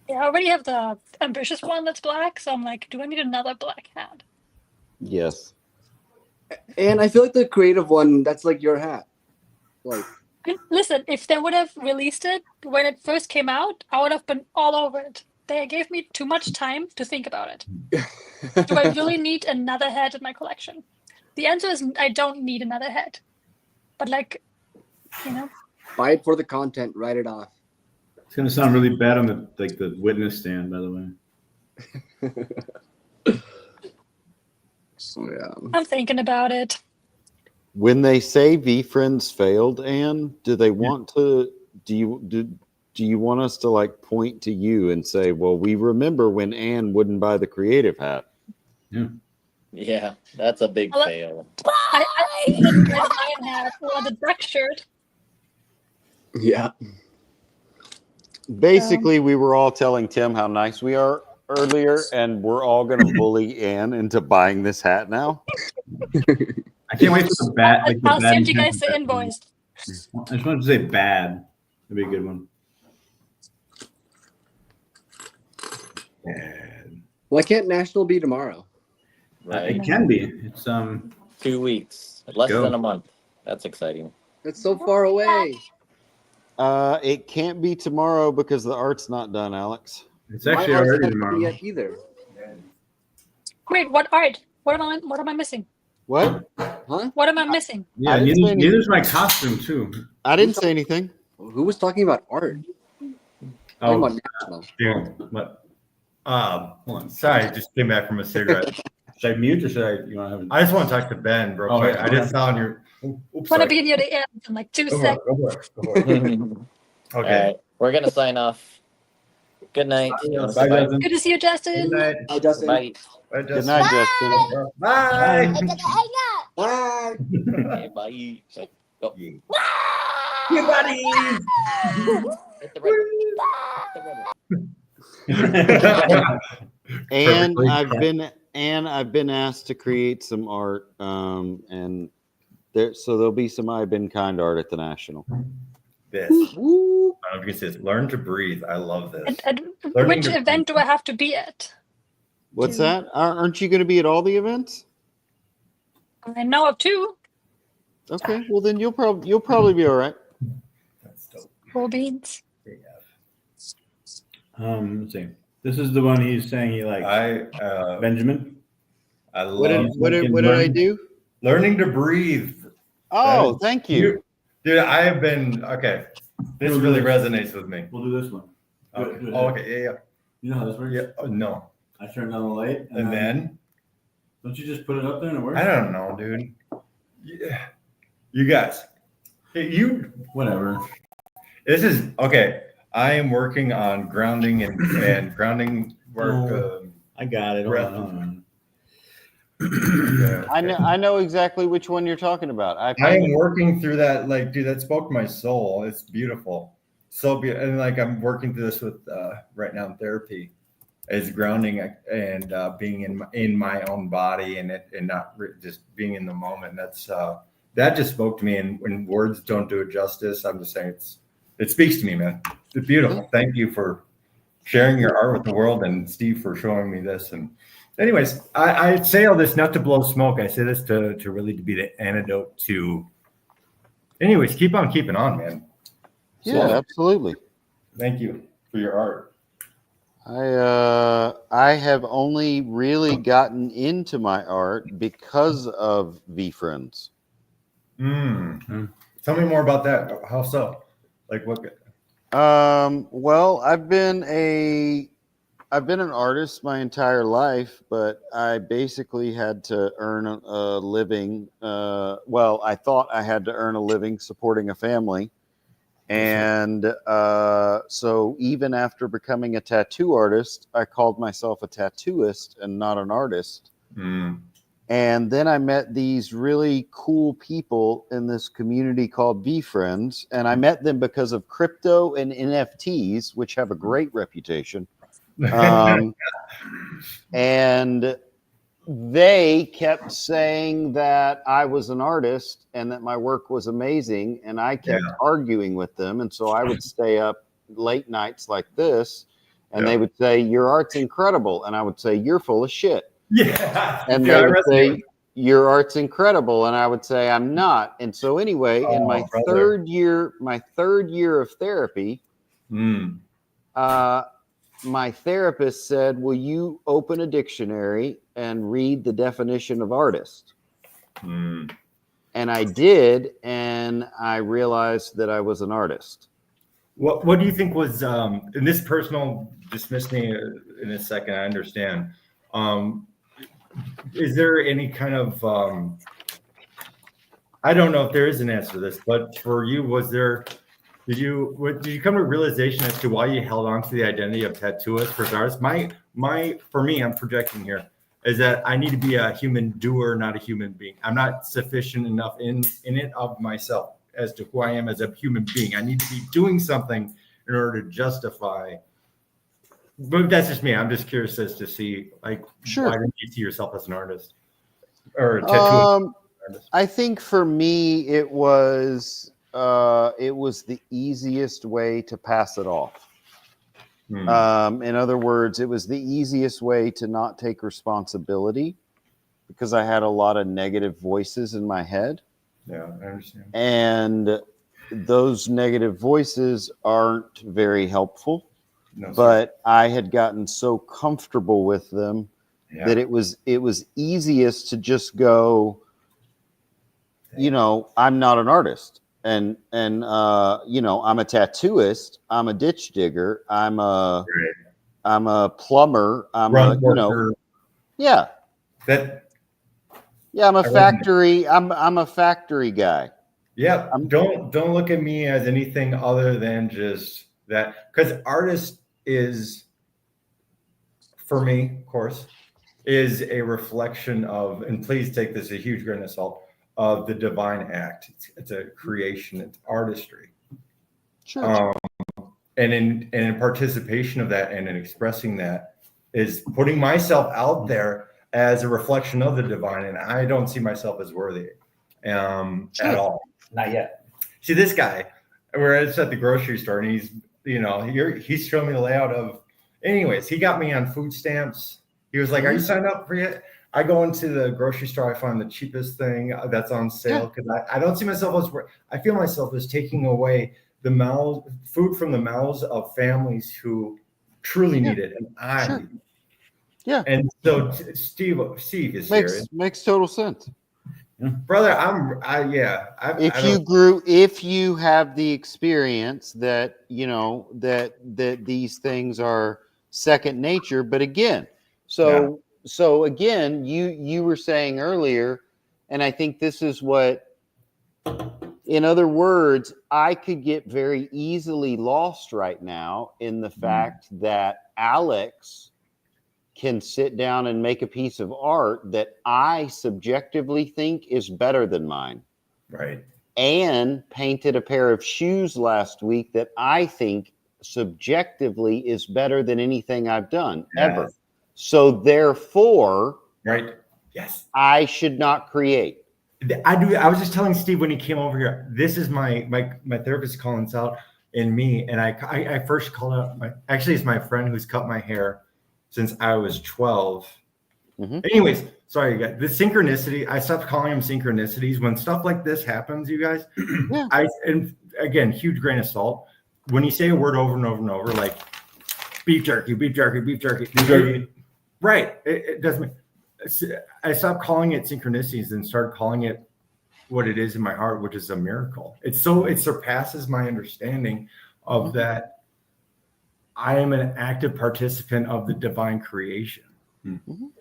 Speaker 3: Yeah, I already have the ambitious one that's black, so I'm like, do I need another black hat?
Speaker 9: Yes.
Speaker 17: And I feel like the creative one, that's like your hat. Like
Speaker 3: Listen, if they would have released it when it first came out, I would have been all over it. They gave me too much time to think about it. Do I really need another head in my collection? The answer is I don't need another head. But like, you know,
Speaker 17: buy it for the content, write it off.
Speaker 15: It's gonna sound really bad on the witness stand, by the way.
Speaker 17: Yeah.
Speaker 3: I'm thinking about it.
Speaker 9: When they say VeeFriends failed, Anne, do they want to? Do you want us to like point to you and say, "Well, we remember when Anne wouldn't buy the creative hat"?
Speaker 8: Yeah, that's a big
Speaker 3: Well,
Speaker 8: fail.
Speaker 3: I didn't get mine hat or the duck shirt.
Speaker 17: Yeah.
Speaker 9: Basically, we were all telling Tim how nice we are earlier, and we're all going to bully Anne into buying this hat now.
Speaker 15: I can't wait for the bad. Like the
Speaker 3: I'll
Speaker 15: bad
Speaker 3: send you guys
Speaker 15: intent
Speaker 3: the
Speaker 15: of that
Speaker 3: invoice.
Speaker 15: one. I just wanted to say bad. That'd be a good one. Bad.
Speaker 17: Why can't National be tomorrow?
Speaker 8: Right.
Speaker 15: It can be. It's
Speaker 8: 2 weeks, less
Speaker 15: go.
Speaker 8: than a month. That's exciting.
Speaker 17: It's so far away.
Speaker 9: It can't be tomorrow because the art's not done, Alex.
Speaker 15: It's actually
Speaker 17: My art's
Speaker 15: already
Speaker 17: not
Speaker 15: tomorrow.
Speaker 17: done yet either.
Speaker 3: Wait, what art? What am I missing?
Speaker 9: What?
Speaker 17: Huh?
Speaker 3: What am I missing?
Speaker 15: Yeah,
Speaker 9: I didn't say anything.
Speaker 15: neither's my costume too.
Speaker 9: I didn't say anything.
Speaker 17: Who was talking about art? Talking
Speaker 15: Oh,
Speaker 17: about National.
Speaker 15: dude, what?
Speaker 14: Hold on. Sorry, I just came back from a cigarette.
Speaker 15: Should I mute or should I? You want to have?
Speaker 14: I just want to talk to Ben, bro.
Speaker 15: Oh,
Speaker 14: quick.
Speaker 15: yeah.
Speaker 14: I just saw on your. Oops,
Speaker 3: Want to
Speaker 14: sorry.
Speaker 3: be near the end in like 2
Speaker 14: Go for
Speaker 3: seconds.
Speaker 14: it. Go for it. Go for it.
Speaker 8: All
Speaker 14: Okay.
Speaker 8: right, we're gonna sign off. Good night. You wanna say
Speaker 15: Bye,
Speaker 8: bye?
Speaker 15: Justin.
Speaker 3: Good to see you, Justin.
Speaker 14: Good night.
Speaker 17: Hi, Justin.
Speaker 8: Bye.
Speaker 14: Bye,
Speaker 9: Good night, Justin.
Speaker 14: Bye.
Speaker 17: Bye.
Speaker 8: Okay, bye. Go.
Speaker 14: You buddies.
Speaker 8: Hit the red. Hit the red.
Speaker 9: And
Speaker 13: Perfectly.
Speaker 9: I've been asked to create some art, and there'll be some I've been kind art at the National.
Speaker 14: This. I don't know if you can see this. Learn to breathe. I love this.
Speaker 3: Which event do I have to be at?
Speaker 9: What's that? Aren't you going to be at all the events?
Speaker 3: I know of 2.
Speaker 9: Okay, well then you'll probably be all right.
Speaker 14: That's dope.
Speaker 3: Cool beans.
Speaker 15: Let's see. This is the one he's saying he likes. Benjamin.
Speaker 14: I
Speaker 9: What
Speaker 14: love.
Speaker 9: did I do?
Speaker 14: Learning to breathe.
Speaker 9: Oh, thank you.
Speaker 14: Dude, I have been okay. This
Speaker 15: We'll do
Speaker 14: really
Speaker 15: this.
Speaker 14: resonates with me.
Speaker 15: We'll do this one.
Speaker 14: Okay.
Speaker 15: Do it
Speaker 14: Oh,
Speaker 15: here.
Speaker 14: okay. Yeah.
Speaker 15: You know how this works?
Speaker 14: Yeah. Oh, no.
Speaker 15: I turn down the light,
Speaker 14: And then
Speaker 15: don't you just put it up there and it works?
Speaker 14: I don't know, dude. Yeah. You guys.
Speaker 15: Whatever.
Speaker 14: This is okay. I am working on grounding and grounding work.
Speaker 15: I got it. Hold on.
Speaker 9: I know exactly which one you're talking about.
Speaker 14: I am working through that. Like, dude, that spoke to my soul. It's beautiful. So beautiful. And like, I'm working through this with right now in therapy, is grounding and being in my own body and not just being in the moment. That just spoke to me. And when words don't do it justice, I'm just saying it speaks to me, man. It's beautiful. Thank you for sharing your art with the world, and Steve for showing me this. And anyways, I say all this not to blow smoke. I say this to really to be the antidote to. Anyways, keep on keeping on, man.
Speaker 9: Yeah, absolutely.
Speaker 14: Thank you for your art.
Speaker 9: I have only really gotten into my art because of VeeFriends.
Speaker 14: Tell me more about that. How so? Like what?
Speaker 9: Well, I've been an artist my entire life, but I basically had to earn a living. Well, I thought I had to earn a living supporting a family. And so even after becoming a tattoo artist, I called myself a tattooist and not an artist. And then I met these really cool people in this community called VeeFriends, and I met them because of crypto and NFTs, which have a great reputation. And they kept saying that I was an artist and that my work was amazing, and I kept arguing with them. And so I would stay up late nights like this, and they would say, "Your art's incredible," and I would say, "You're full of shit."
Speaker 14: Yeah.
Speaker 9: And they would say, "Your art's incredible," and I would say, "I'm not." And so anyway, in my third year of therapy, my therapist said, "Will you open a dictionary and read the definition of artist?" And I did, and I realized that I was an artist.
Speaker 14: What do you think was in this personal? Dismiss me in a second. I understand. Is there any kind of I don't know if there is an answer to this, but for you, did you come to a realization as to why you held on to the identity of tattooist versus artist? For me, I'm projecting here, is that I need to be a human doer, not a human being. I'm not sufficient enough in it of myself as to who I am as a human being. I need to be doing something in order to justify. But that's just me. I'm just curious as to see, like, why didn't you see yourself as an artist or a tattoo artist?
Speaker 9: I think for me, it was the easiest way to pass it off. In other words, it was the easiest way to not take responsibility because I had a lot of negative voices in my head.
Speaker 14: Yeah, I understand.
Speaker 9: And those negative voices aren't very helpful.
Speaker 14: No,
Speaker 9: but I had gotten so comfortable with them that it was easiest to just go, I'm not an artist. And I'm a tattooist. I'm a ditch digger. I'm a plumber. I'm a factory. I'm a factory guy.
Speaker 14: Yeah. Don't look at me as anything other than just that, because artist is, for me, of course, is a reflection of, and please take this a huge grain of salt, of the divine act. It's a creation. It's artistry.
Speaker 9: Sure.
Speaker 14: and in participation of that and in expressing that is putting myself out there as a reflection of the divine, and I don't see myself as worthy at all.
Speaker 15: Not yet.
Speaker 14: See this guy, we're at the grocery store, and he's showing me the layout of. Anyways, he got me on food stamps. He was like, "Are you signed up for it?" I go into the grocery store. I find the cheapest thing that's on sale because I don't see myself as. I feel myself as taking away the food from the mouths of families who truly need it, and I. Need it.
Speaker 9: Yeah.
Speaker 14: And so Steve is here.
Speaker 9: Makes total sense.
Speaker 14: Brother,
Speaker 9: If you have the experience that that these things are second nature, but again, so again, you were saying earlier, and I think this is what, in other words, I could get very easily lost right now in the fact that Alex can sit down and make a piece of art that I subjectively think is better than mine.
Speaker 14: Right.
Speaker 9: And painted a pair of shoes last week that I think subjectively is better than anything I've done ever. So therefore,
Speaker 14: right. Yes.
Speaker 9: I should not create.
Speaker 14: I do. I was just telling Steve when he came over here, this is my therapist calling this out in me. And I first called out it's my friend who's cut my hair since I was 12. Anyways, sorry, guys. The synchronicity, I stopped calling them synchronicities. When stuff like this happens, you guys, and again, huge grain of salt. When you say a word over and over and over, like beef jerky, beef jerky, beef jerky, beef jerky. Right. It doesn't. I stopped calling it synchronicities and started calling it what it is in my heart, which is a miracle. It surpasses my understanding of that. I am an active participant of the divine creation.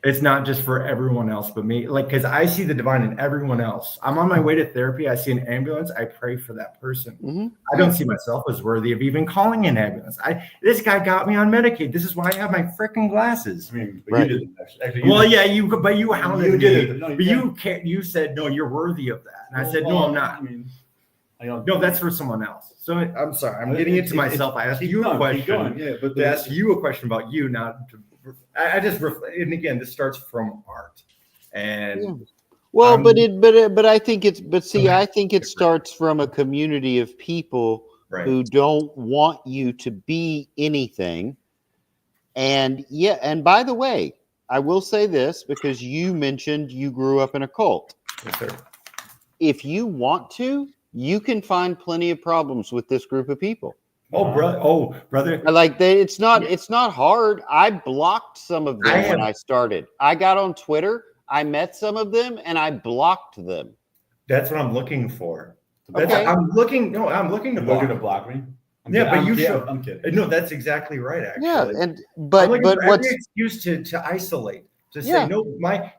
Speaker 14: It's not just for everyone else but me. Like, because I see the divine in everyone else. I'm on my way to therapy. I see an ambulance. I pray for that person. I don't see myself as worthy of even calling an ambulance. This guy got me on Medicaid. This is why I have my freaking glasses.
Speaker 15: I mean, but you did it. Actually,
Speaker 14: you hounded me.
Speaker 15: Did it. No,
Speaker 14: you can't. You said no. You're worthy of that, and I said no. I'm not. No, that's for someone else. So I'm sorry. I'm getting into myself. I asked you a question.
Speaker 15: Yeah, but
Speaker 14: to ask you a question about you, not to. I just and again, this starts from art, and
Speaker 9: but I think I think it starts from a community of people who don't want you to be anything. And and by the way, I will say this because you mentioned you grew up in a cult.
Speaker 14: Yes, sir.
Speaker 9: If you want to, you can find plenty of problems with this group of people.
Speaker 14: Brother.
Speaker 9: Like it's not hard. I blocked some of them when I started. I got on Twitter, I met some of them, and I blocked them.
Speaker 14: That's what I'm looking for.
Speaker 9: Okay.
Speaker 14: I'm looking to
Speaker 15: block me.
Speaker 14: I'm kidding. No, that's exactly right, actually.
Speaker 9: Yeah, but what's
Speaker 14: every excuse to isolate, to say no,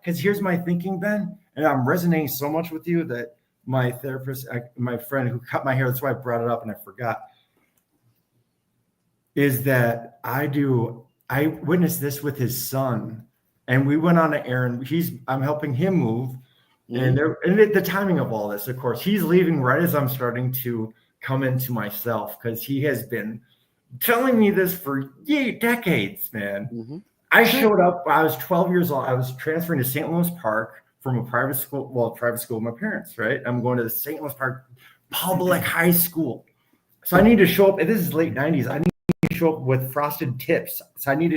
Speaker 14: because here's my thinking, Ben, and I'm resonating so much with you that my therapist, my friend who cut my hair, that's why I brought it up and I forgot. Is that I witnessed this with his son, and we went on an errand. I'm helping him move, and the timing of all this, of course, he's leaving right as I'm starting to come into myself because he has been telling me this for decades, man. I showed up. I was 12 years old. I was transferring to St. Louis Park from a private school with my parents. Right, I'm going to the St. Louis Park public high school, so I need to show up. And this is late 90s. I need to show up with frosted tips. So I need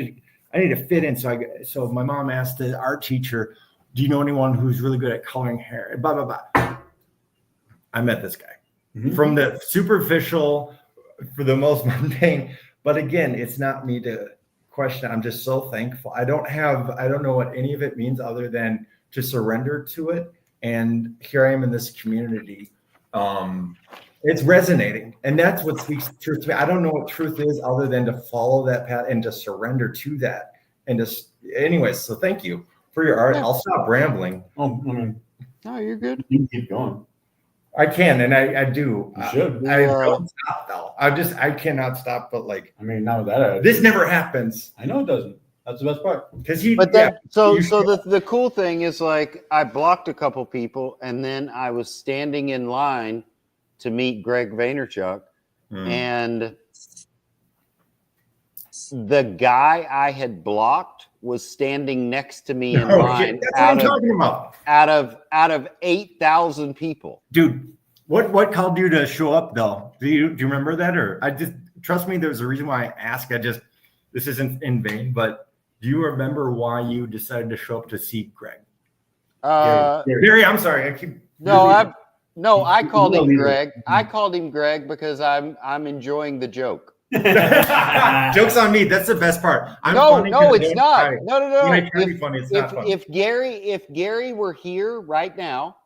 Speaker 14: to fit in. So my mom asked the art teacher, "Do you know anyone who's really good at coloring hair?" Blah blah blah. I met this guy from the superficial, for the most mundane. But again, it's not me to question. I'm just so thankful. I don't know what any of it means other than to surrender to it. And here I am in this community. It's resonating, and that's what speaks truth to me. I don't know what truth is other than to follow that path and to surrender to that. And just, anyways, so thank you for your art. I'll stop rambling.
Speaker 9: No, you're good.
Speaker 15: You can keep going.
Speaker 14: I can, and I do.
Speaker 15: You should.
Speaker 14: I don't stop though. I cannot stop. But
Speaker 15: now with that,
Speaker 14: this never happens.
Speaker 15: I know it doesn't. That's the best part.
Speaker 9: The cool thing is, like, I blocked a couple people, and then I was standing in line to meet Greg Vaynerchuk, and the guy I had blocked was standing next to me in
Speaker 16: Oh,
Speaker 9: line
Speaker 16: shit. That's what I'm talking about.
Speaker 9: out of 8,000 people.
Speaker 16: Dude, what called you to show up though? Do you remember that? Or I just trust me, there's a reason why I ask. This isn't in vain, but do you remember why you decided to show up to see Greg? Gary, I'm sorry. I keep
Speaker 9: I called him Greg. I called him Greg because I'm enjoying the joke.
Speaker 16: Joke's on me. That's the best part.
Speaker 9: No, it's not. No.
Speaker 16: If
Speaker 9: Gary were here right now,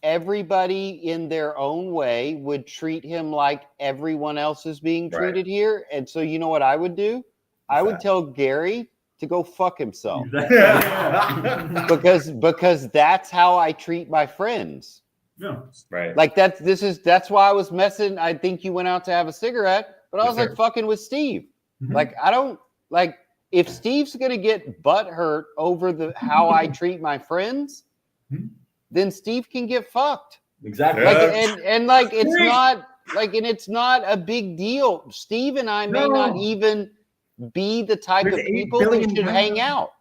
Speaker 9: everybody in their own way would treat him like everyone else is being treated here. And so you know what I would do? I would tell Gary to go fuck himself. because that's how I treat my friends.
Speaker 15: Yeah. Right.
Speaker 9: Like that's why I was messing. I think you went out to have a cigarette, but I was like fucking with Steve. Like I don't like if Steve's gonna get butt hurt over how I treat my friends, then Steve can get fucked.
Speaker 15: Exactly.
Speaker 9: Like and like it's not a big deal. Steve and I may not even be the type of people who should hang out.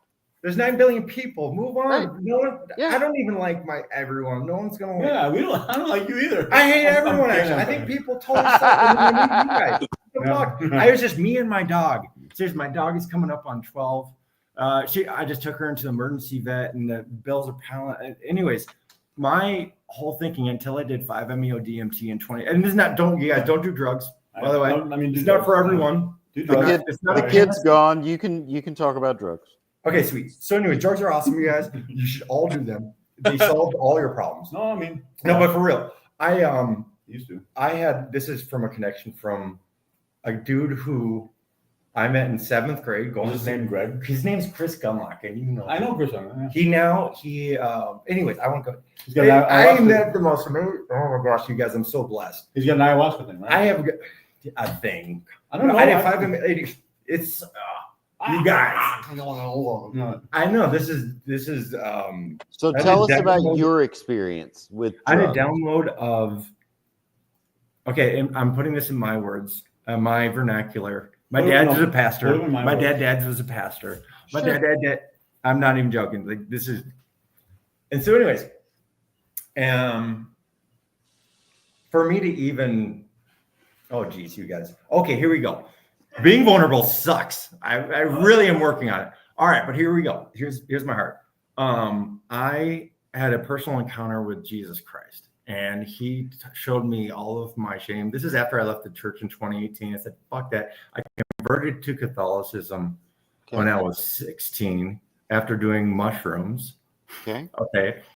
Speaker 16: There's 9 billion people. Move on. Right. No one. I don't even like everyone. No one's gonna.
Speaker 15: Yeah, I don't like you either.
Speaker 16: I hate everyone. Actually, I think people totally suck. When they meet you guys. I was just me and my dog. Seriously, my dog is coming up on 12. I just took her into the emergency vet, and the bills are piling. Anyways, my whole thinking until I did 5-MeO DMT and 20, and this is not. You guys don't do drugs. By the way, it's not for everyone.
Speaker 9: The kid's gone. You can talk about drugs.
Speaker 16: Okay, sweet. So anyway, drugs are awesome, you guys. You should all do them. They solved all your problems.
Speaker 15: No,
Speaker 16: but for real, I
Speaker 15: used to.
Speaker 16: This is from a connection from a dude who I met in 7th grade.
Speaker 15: His name Greg.
Speaker 16: His name's Chris Gunlock, and you know.
Speaker 15: I know Chris Gunlock.
Speaker 16: Yeah. Anyways, I won't go.
Speaker 15: I
Speaker 16: met the most amazing. Oh my gosh, you guys, I'm so blessed.
Speaker 15: He's got an ayahuasca thing, right?
Speaker 16: I have a thing.
Speaker 15: I don't know.
Speaker 16: I did 5-MeO. It's. You guys, I know this is.
Speaker 9: So tell us about your experience with drugs.
Speaker 16: I had a download of. Okay, and I'm putting this in my words, my vernacular. My dad was a pastor. My dad was a pastor. My dad. I'm not even joking. Like this is. And so, anyways, for me to even. Oh geez, you guys. Okay, here we go. Being vulnerable sucks. I really am working on it. All right, but here we go. Here's my heart. I had a personal encounter with Jesus Christ, and he showed me all of my shame. This is after I left the church in 2018. I said, fuck that. I converted to Catholicism when I was 16 after doing mushrooms.
Speaker 9: Okay.